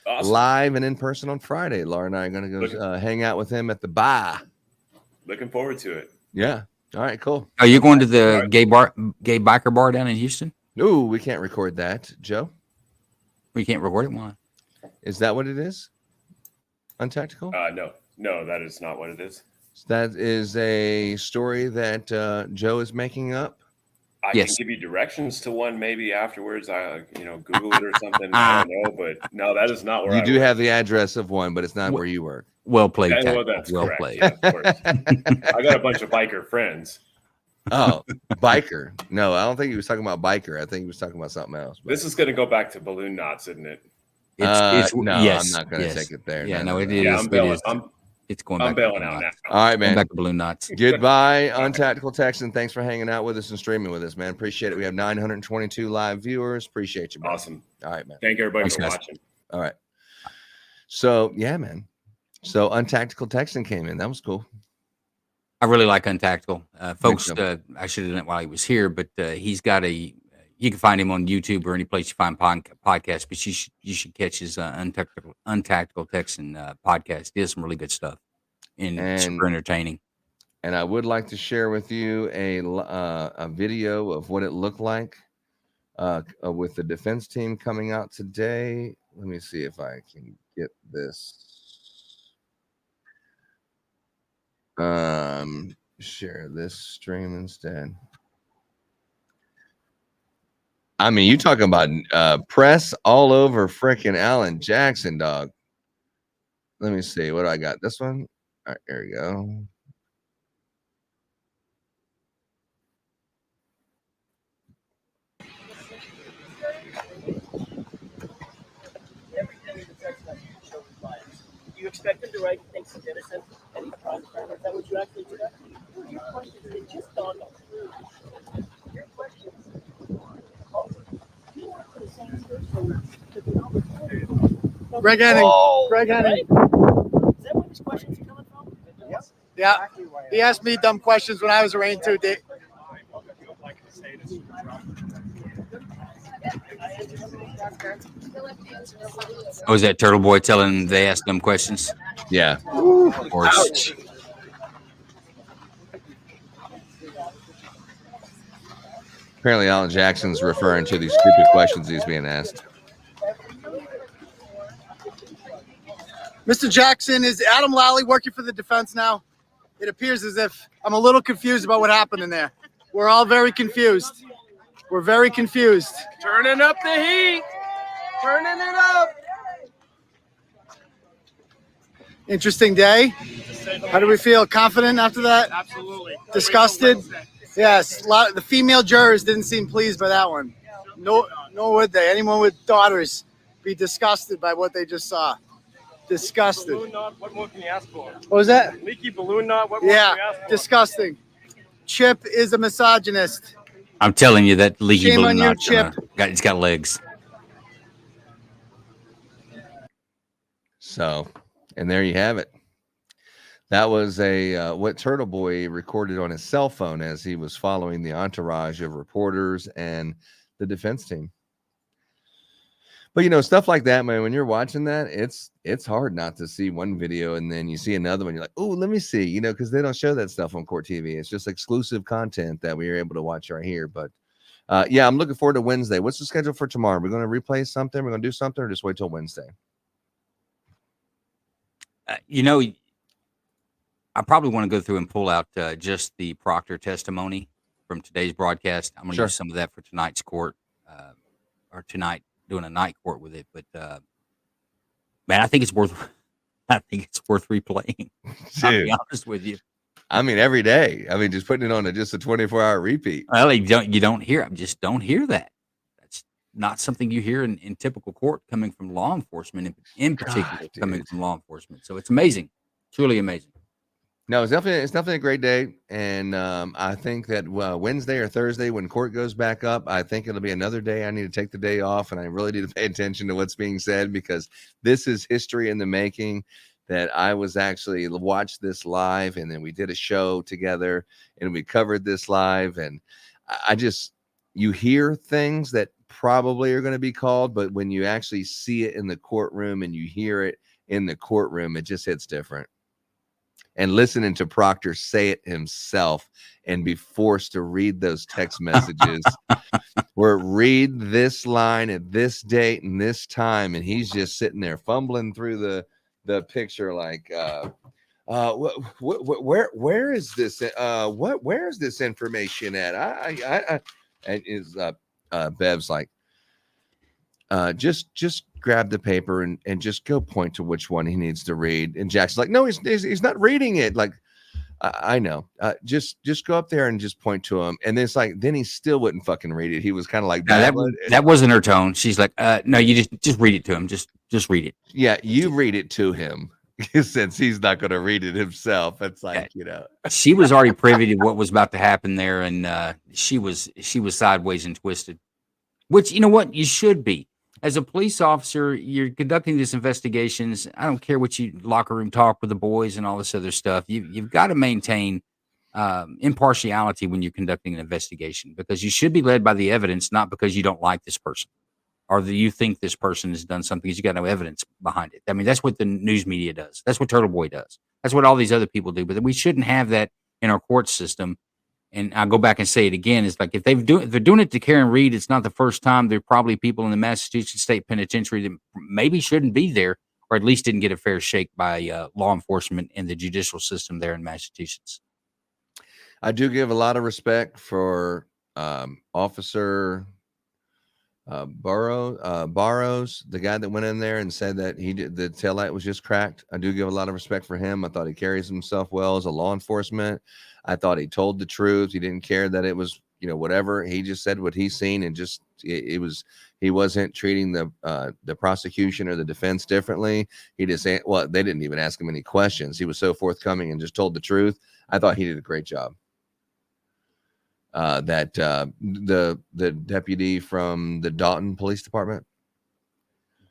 Awesome. live and in person on Friday. Laura and I are going to go hang out with him at the bar. Looking forward to it. Yeah. All right, cool. Are you going to the gay biker bar down in Houston? No, we can't record that, Joe. We can't record it. Why? Is that what it is? Untactical? No, that is not what it is. That is a story that Joe is making up. I can give you directions to one maybe afterwards. I Google it or something. I don't know, but no, that is not where You I do work. have the address of one, but it's not where you work. Well played, Yeah, well, Tactical. that's Well correct. played. Yeah, of course. I got a bunch of biker friends. Oh, biker. No, I don't think he was talking about biker. I think he was talking about something else. This is going to go back to balloon knots, isn't it? It's no, yes, I'm not going to yes. take it there. Yeah, No, it no. is. Yeah, I'm bailing. It is. It's going I'm back to bailing balloon out knots. now. All right, man. Going back to balloon knots. Goodbye, Untactical Texan. Thanks for hanging out with us and streaming with us, man. Appreciate it. We have 922 live viewers. Appreciate you, man. Awesome. All right, man. Thank everybody Thanks, for guys. watching. All right. So, yeah, man. So, Untactical Texan came in. That was cool. I really like Untactical. Folks, so. I should have done it while he was here, but he's got you can find him on YouTube or any place you find podcasts, but you should catch his Untactical Texan podcast. He does some really good stuff and super entertaining. And I would like to share with you a video of what it looked like with the defense team coming out today. Let me see if I can get this. Share this stream instead. I mean, you talking about press all over freaking Alan Jackson, dog. Let me see. What do I got? This one? All right, there we go. You expect him to write things of innocent and crime? Is that what you actually do? Your questions, it just dawned on me. Your questions. Greg Henning. Greg Henning. Is that where these questions are coming from? Yes. Yeah. He asked me dumb questions when I was arraigned too. Oh, is that Turtle Boy telling them they asked them questions? Yeah. Of course. Apparently, Alan Jackson's referring to these stupid questions he's being asked. Mr. Jackson, is Adam Lally working for the defense now? It appears as if I'm a little confused about what happened in there. We're all very confused. We're very confused. Turning up the heat. Turning it up. Interesting day. How do we feel? Confident after that? Absolutely. Disgusted? Yes. The female jurors didn't seem pleased by that one. No, nor would they. Anyone with daughters be disgusted by what they just saw. Disgusted. Balloon knot, what more can you ask for? What was that? Leaky balloon knot, what more Yeah, can you ask for? disgusting. Chip is a misogynist. I'm telling you that leaky Shame balloon on you, knot's it's got legs. So, and there you have it. That was what Turtle Boy recorded on his cell phone as he was following the entourage of reporters and the defense team. But stuff like that, man, when you're watching that, it's hard not to see one video and then you see another one. You're like, oh, let me see, because they don't show that stuff on Court TV. It's just exclusive content that we are able to watch right here. But yeah, I'm looking forward to Wednesday. What's the schedule for tomorrow? We're going to replay something? We're going to do something or just wait till Wednesday? You know, I probably want to go through and pull out just the Proctor testimony from today's broadcast. I'm going to Sure. use some of that for tonight's court, or tonight doing a night court with it. But man, I think it's worth replaying. I'll be Dude. honest with you. I mean, every day. I mean, just putting it on just a 24-hour repeat. Well, you don't hear. Just don't hear that. That's not something you hear in typical court coming from law enforcement, in particular coming from law enforcement. So it's amazing, truly amazing. No, it's definitely a great day, and I think that Wednesday or Thursday when court goes back up, I think it'll be another day I need to take the day off, and I really need to pay attention to what's being said because this is history in the making. That I was actually watched this live, and then we did a show together, and we covered this live, and I just you hear things that probably are going to be called, but when you actually see it in the courtroom and you hear it in the courtroom, it just hits different. And listening to Proctor say it himself and be forced to read those text messages where read this line at this date and this time, and he's just sitting there fumbling through the picture like where is this where is this information at? I and is Bev's like just grab the paper and just go point to which one he needs to read. And Jackson's like, no, he's not reading it. Like, I know. Just go up there and just point to him. And then it's like, then he still wouldn't fucking read it. He was kind of like that wasn't her tone. She's like, no, you just read it to him. Just read it. Yeah, you read it to him since he's not going to read it himself. It's like, she was already privy to what was about to happen there, and she was sideways and twisted. Which, you know what, you should be. As a police officer, you're conducting these investigations. I don't care what you locker room talk with the boys and all this other stuff. You've got to maintain impartiality when you're conducting an investigation because you should be led by the evidence, not because you don't like this person or that you think this person has done something because you got no evidence behind it. I mean, that's what the news media does. That's what Turtle Boy does. That's what all these other people do. But we shouldn't have that in our court system. And I'll go back and say it again. It's like if they're doing it to Karen Reed, it's not the first time. There are probably people in the Massachusetts State Penitentiary that maybe shouldn't be there, or at least didn't get a fair shake by law enforcement and the judicial system there in Massachusetts. I do give a lot of respect for Officer Barrows, the guy that went in there and said that the taillight was just cracked. I do give a lot of respect for him. I thought he carries himself well as a law enforcement. I thought he told the truth. He didn't care that it was, whatever. He just said what he's seen, and just he wasn't treating the prosecution or the defense differently. He just they didn't even ask him any questions. He was so forthcoming and just told the truth. I thought he did a great job. The deputy from the Dayton Police Department.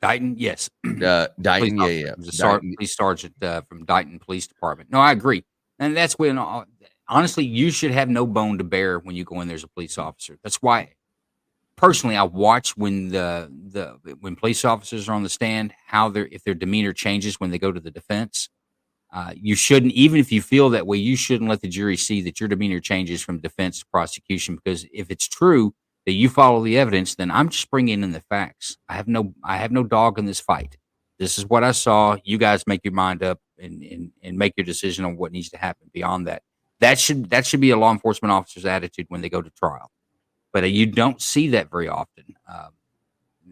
Dayton, yes. Dayton, yeah. Police sergeant from Dayton Police Department. No, I agree. And that's when, honestly, you should have no bone to bear when you go in there as a police officer. That's why, personally, I watch when when police officers are on the stand, if their demeanor changes when they go to the defense. You shouldn't, even if you feel that way, you shouldn't let the jury see that your demeanor changes from defense to prosecution. Because if it's true that you follow the evidence, then I'm just bringing in the facts. I have no dog in this fight. This is what I saw. You guys make your mind up and make your decision on what needs to happen beyond that. That should be a law enforcement officer's attitude when they go to trial. But you don't see that very often.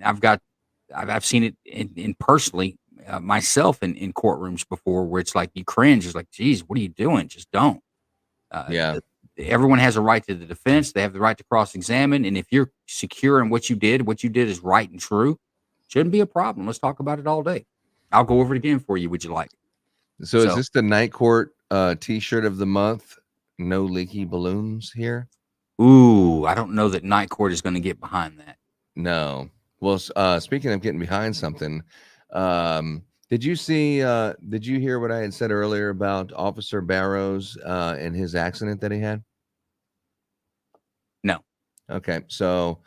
I've seen it in personally myself in courtrooms before, where it's like you cringe. It's like, geez, what are you doing? Just don't. Everyone has a right to the defense. They have the right to cross-examine. And if you're secure in what you did is right and true, shouldn't be a problem. Let's talk about it all day. I'll go over it again for you. Would you like? So is this the night court t-shirt of the month? No leaky balloons here. Ooh, I don't know that night court is going to get behind that. No. Well, speaking of getting behind something, did you hear what I had said earlier about Officer Barrows and his accident that he had? No. Okay. So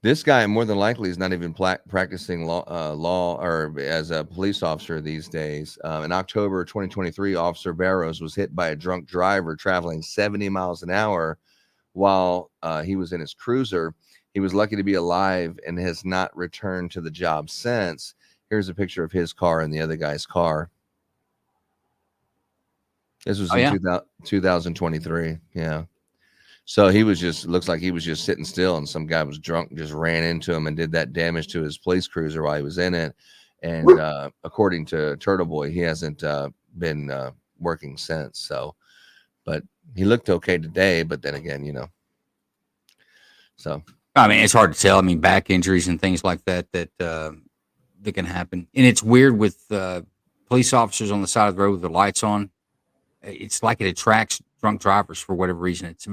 this guy more than likely is not even practicing law or as a police officer these days. In October 2023, Officer Barrows was hit by a drunk driver traveling 70 miles an hour while he was in his cruiser. He was lucky to be alive and has not returned to the job since. Here's a picture of his car and the other guy's car. This was Oh, in yeah. 2023. Yeah. So he was just, looks like he was just sitting still, and some guy was drunk, just ran into him and did that damage to his police cruiser while he was in it. And according to Turtle Boy, he hasn't been working since. So, but he looked okay today. But then again, so I mean, it's hard to tell. I mean, back injuries and things like that that can happen. And it's weird with police officers on the side of the road with the lights on. It's like it attracts drunk drivers for whatever reason. It's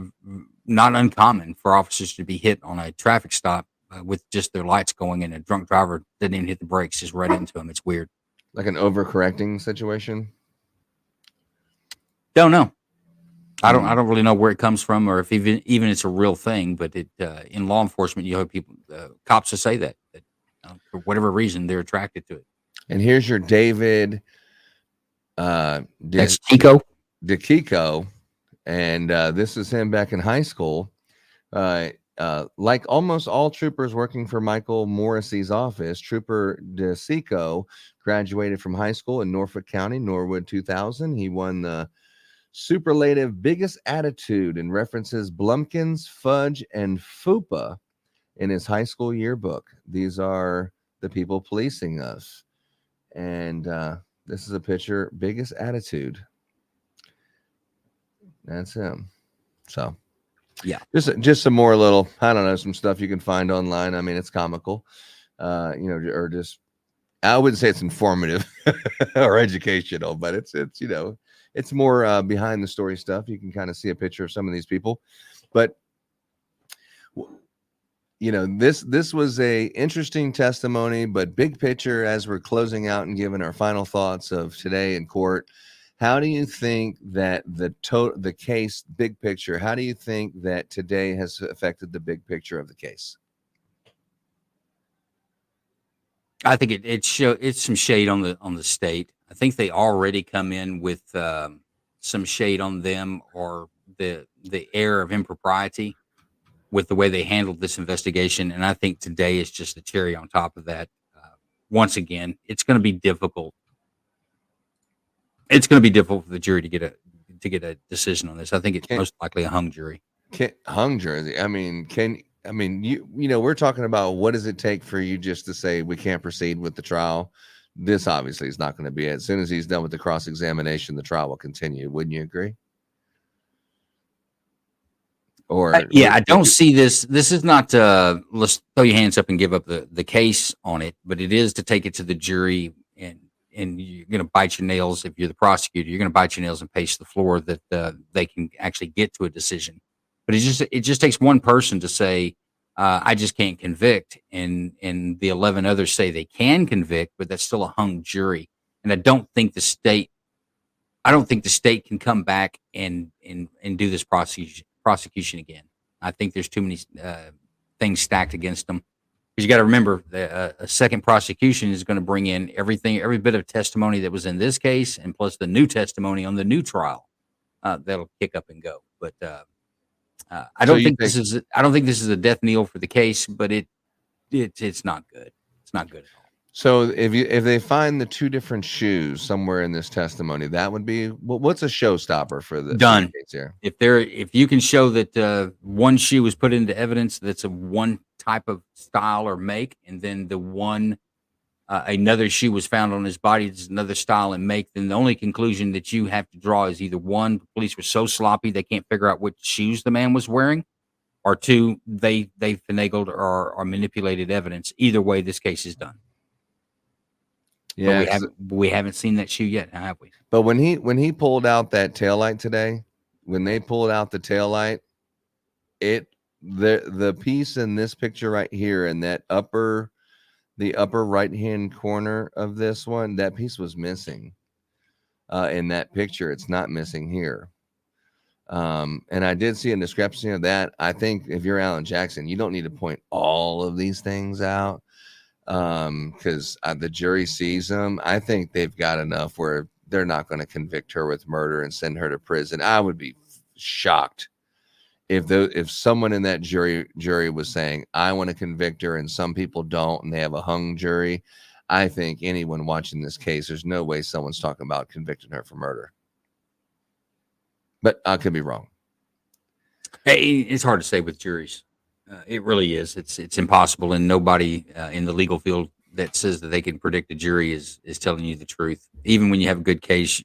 not uncommon for officers to be hit on a traffic stop with just their lights going, and a drunk driver didn't even hit the brakes, just right into them. It's weird. like an overcorrecting situation. Don't know. I don't really know where it comes from, or if even it's a real thing. But it in law enforcement, you have people, cops will say that for whatever reason they're attracted to it. And here's your David. That's Chico. DeKiko, and this is him back in high school. Like almost all troopers working for Michael Morrissey's office, Trooper DeSico graduated from high school in Norfolk County, Norwood 2000. He won the superlative Biggest Attitude and references Blumpkins, Fudge, and Fupa in his high school yearbook. These are the people policing us. And this is a picture, Biggest Attitude. That's him. So, yeah, just some more little, I don't know, some stuff you can find online. I mean, it's comical, or just, I wouldn't say it's informative or educational, but it's it's more behind the story stuff. You can kind of see a picture of some of these people, but this was a interesting testimony. But big picture, as we're closing out and giving our final thoughts of today in court. How do you think that the case, big picture, how do you think that today has affected the big picture of the case? I think it's some shade on the state. I think they already come in with some shade on them, or the air of impropriety with the way they handled this investigation. And I think today is just the cherry on top of that. Once again, it's going to be difficult. It's going to be difficult for the jury to get a decision on this. I think it's most likely a hung jury. Hung jury. I mean, we're talking about what does it take for you just to say we can't proceed with the trial? This obviously is not going to be it. As soon as he's done with the cross-examination, the trial will continue. Wouldn't you agree? Or I don't see this. This is not let's throw your hands up and give up the case on it, but it is to take it to the jury, and you're going to bite your nails. If you're the prosecutor, you're going to bite your nails and pace the floor that they can actually get to a decision. But it just takes one person to say, I just can't convict, and the 11 others say they can convict, but that's still a hung jury. And I don't think the state can come back and do this prosecution again. I think there's too many things stacked against them. Because you got to remember, a second prosecution is going to bring in every bit of testimony that was in this case, and plus the new testimony on the new trial. That'll kick up and go. But I don't think this is a death knell for the case. But it's not good. It's not good at all. So if they find the two different shoes somewhere in this testimony, that would be what's a showstopper for the done case here? If you can show that one shoe was put into evidence that's a one type of style or make, and then the one another shoe was found on his body that's another style and make, then the only conclusion that you have to draw is either one, the police were so sloppy they can't figure out which shoes the man was wearing, or two, they finagled or manipulated evidence. Either way, this case is done. Yeah, we haven't seen that shoe yet, have we? But when he pulled out that taillight today, when they pulled out the taillight, the piece in this picture right here in that upper right hand corner of this one, that piece was missing. In that picture, it's not missing here. And I did see a discrepancy of that. I think if you're Alan Jackson, you don't need to point all of these things out. Because the jury sees them. I think they've got enough where they're not going to convict her with murder and send her to prison. I would be shocked if someone in that jury was saying, I want to convict her, and some people don't, and they have a hung jury. I think anyone watching this case, there's no way someone's talking about convicting her for murder. but I could be wrong. Hey, it's hard to say with juries. It really is. It's impossible, and nobody in the legal field that says that they can predict a jury is telling you the truth. Even when you have a good case,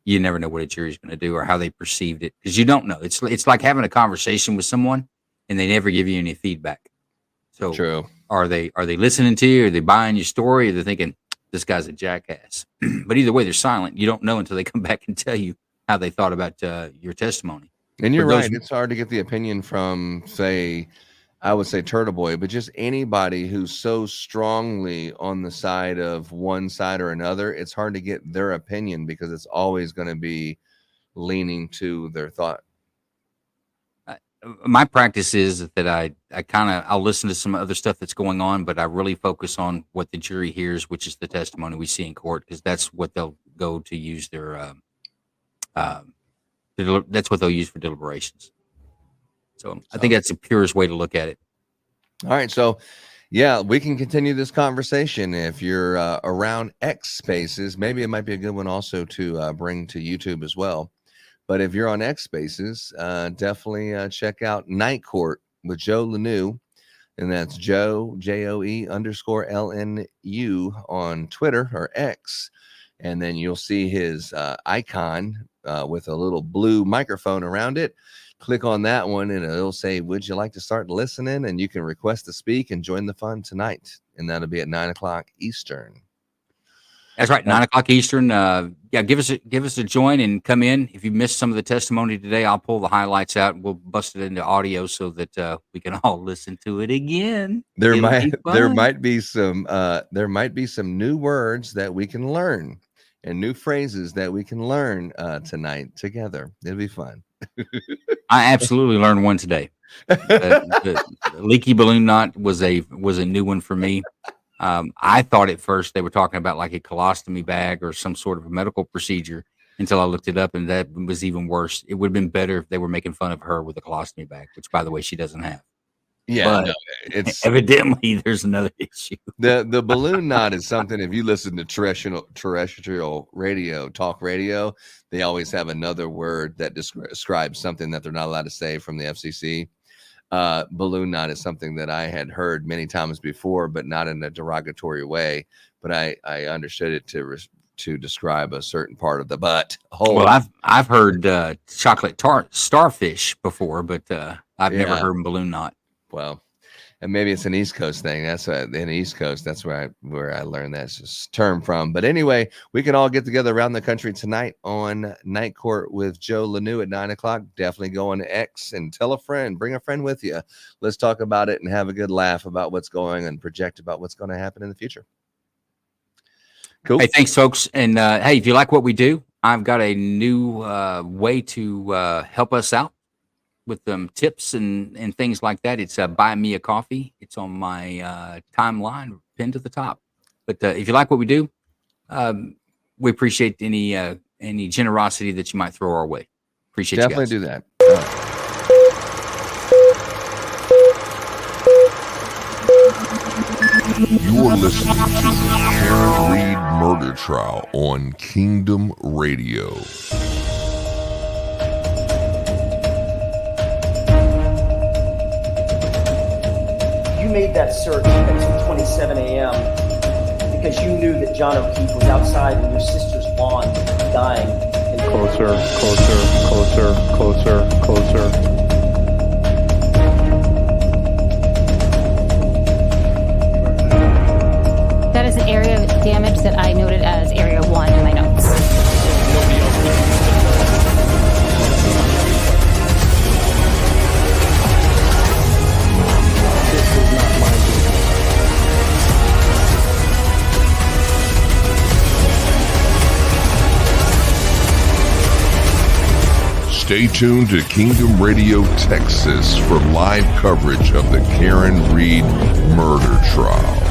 you never know what a jury's going to do or how they perceived it, because you don't know. It's like having a conversation with someone and they never give you any feedback. So True. Are they listening to you? Are they buying your story? Or they're thinking this guy's a jackass? But either way, they're silent. You don't know until they come back and tell you how they thought about your testimony. And you're For those- right. It's hard to get the opinion from, say, I would say Turtle Boy, but just anybody who's so strongly on the side of one side or another. It's hard to get their opinion because it's always going to be leaning to their thought. My practice is that I'll listen to some other stuff that's going on, but I really focus on what the jury hears, which is the testimony we see in court, because that's what they'll go to use their that's what they'll use for deliberations. So I think that's the purest way to look at it. All right. So, yeah, we can continue this conversation. If you're around X Spaces, maybe it might be a good one also to bring to YouTube as well. But if you're on X Spaces, definitely check out Night Court with Joe Lanou. And that's Joe, JOE_LNU on Twitter or X. And then you'll see his icon with a little blue microphone around it. Click on that one and it'll say, would you like to start listening? And you can request to speak and join the fun tonight. And that'll be at 9:00 Eastern. That's right, 9:00 Eastern. Yeah, give us a join and come in. If you missed some of the testimony today, I'll pull the highlights out and we'll bust it into audio so that we can all listen to it again. There might be some new words that we can learn and new phrases that we can learn tonight together. It'll be fun. I absolutely learned one today. The leaky balloon knot was a new one for me. I thought at first they were talking about like a colostomy bag or some sort of a medical procedure until I looked it up, and that was even worse. It would have been better if they were making fun of her with a colostomy bag, which, by the way, she doesn't have. Yeah, But no, it's evidently there's another issue. the balloon knot is something. If you listen to terrestrial radio, talk radio, they always have another word that describes something that they're not allowed to say from the FCC. Balloon knot is something that I had heard many times before, but not in a derogatory way. But I understood it to describe a certain part of the butt hole. Well, I've heard chocolate starfish before, but I've never heard balloon knot. Well, and maybe it's an East Coast thing. That's in the East Coast. That's where I learned that term from. But anyway, we can all get together around the country tonight on Night Court with Joe Lanou at 9:00. Definitely go on X and tell a friend, bring a friend with you. Let's talk about it and have a good laugh about what's going and project about what's going to happen in the future. Cool. Hey, thanks, folks. And hey, if you like what we do, I've got a new way to help us out with tips and things like that. It's Buy Me a Coffee. It's on my timeline, pinned to the top. But if you like what we do, we appreciate any generosity that you might throw our way. Appreciate Definitely you do guys. that. You're listening to the Karen Reed Murder Trial on Kingdom Radio. You made that search at 2:27 a.m. because you knew that John O'Keefe was outside in your sister's lawn dying. Closer, closer, closer, closer, closer. That is an area of damage that I noted as area 1 in my notes. Stay tuned to Kingdom Radio Texas for live coverage of the Karen Reed murder trial.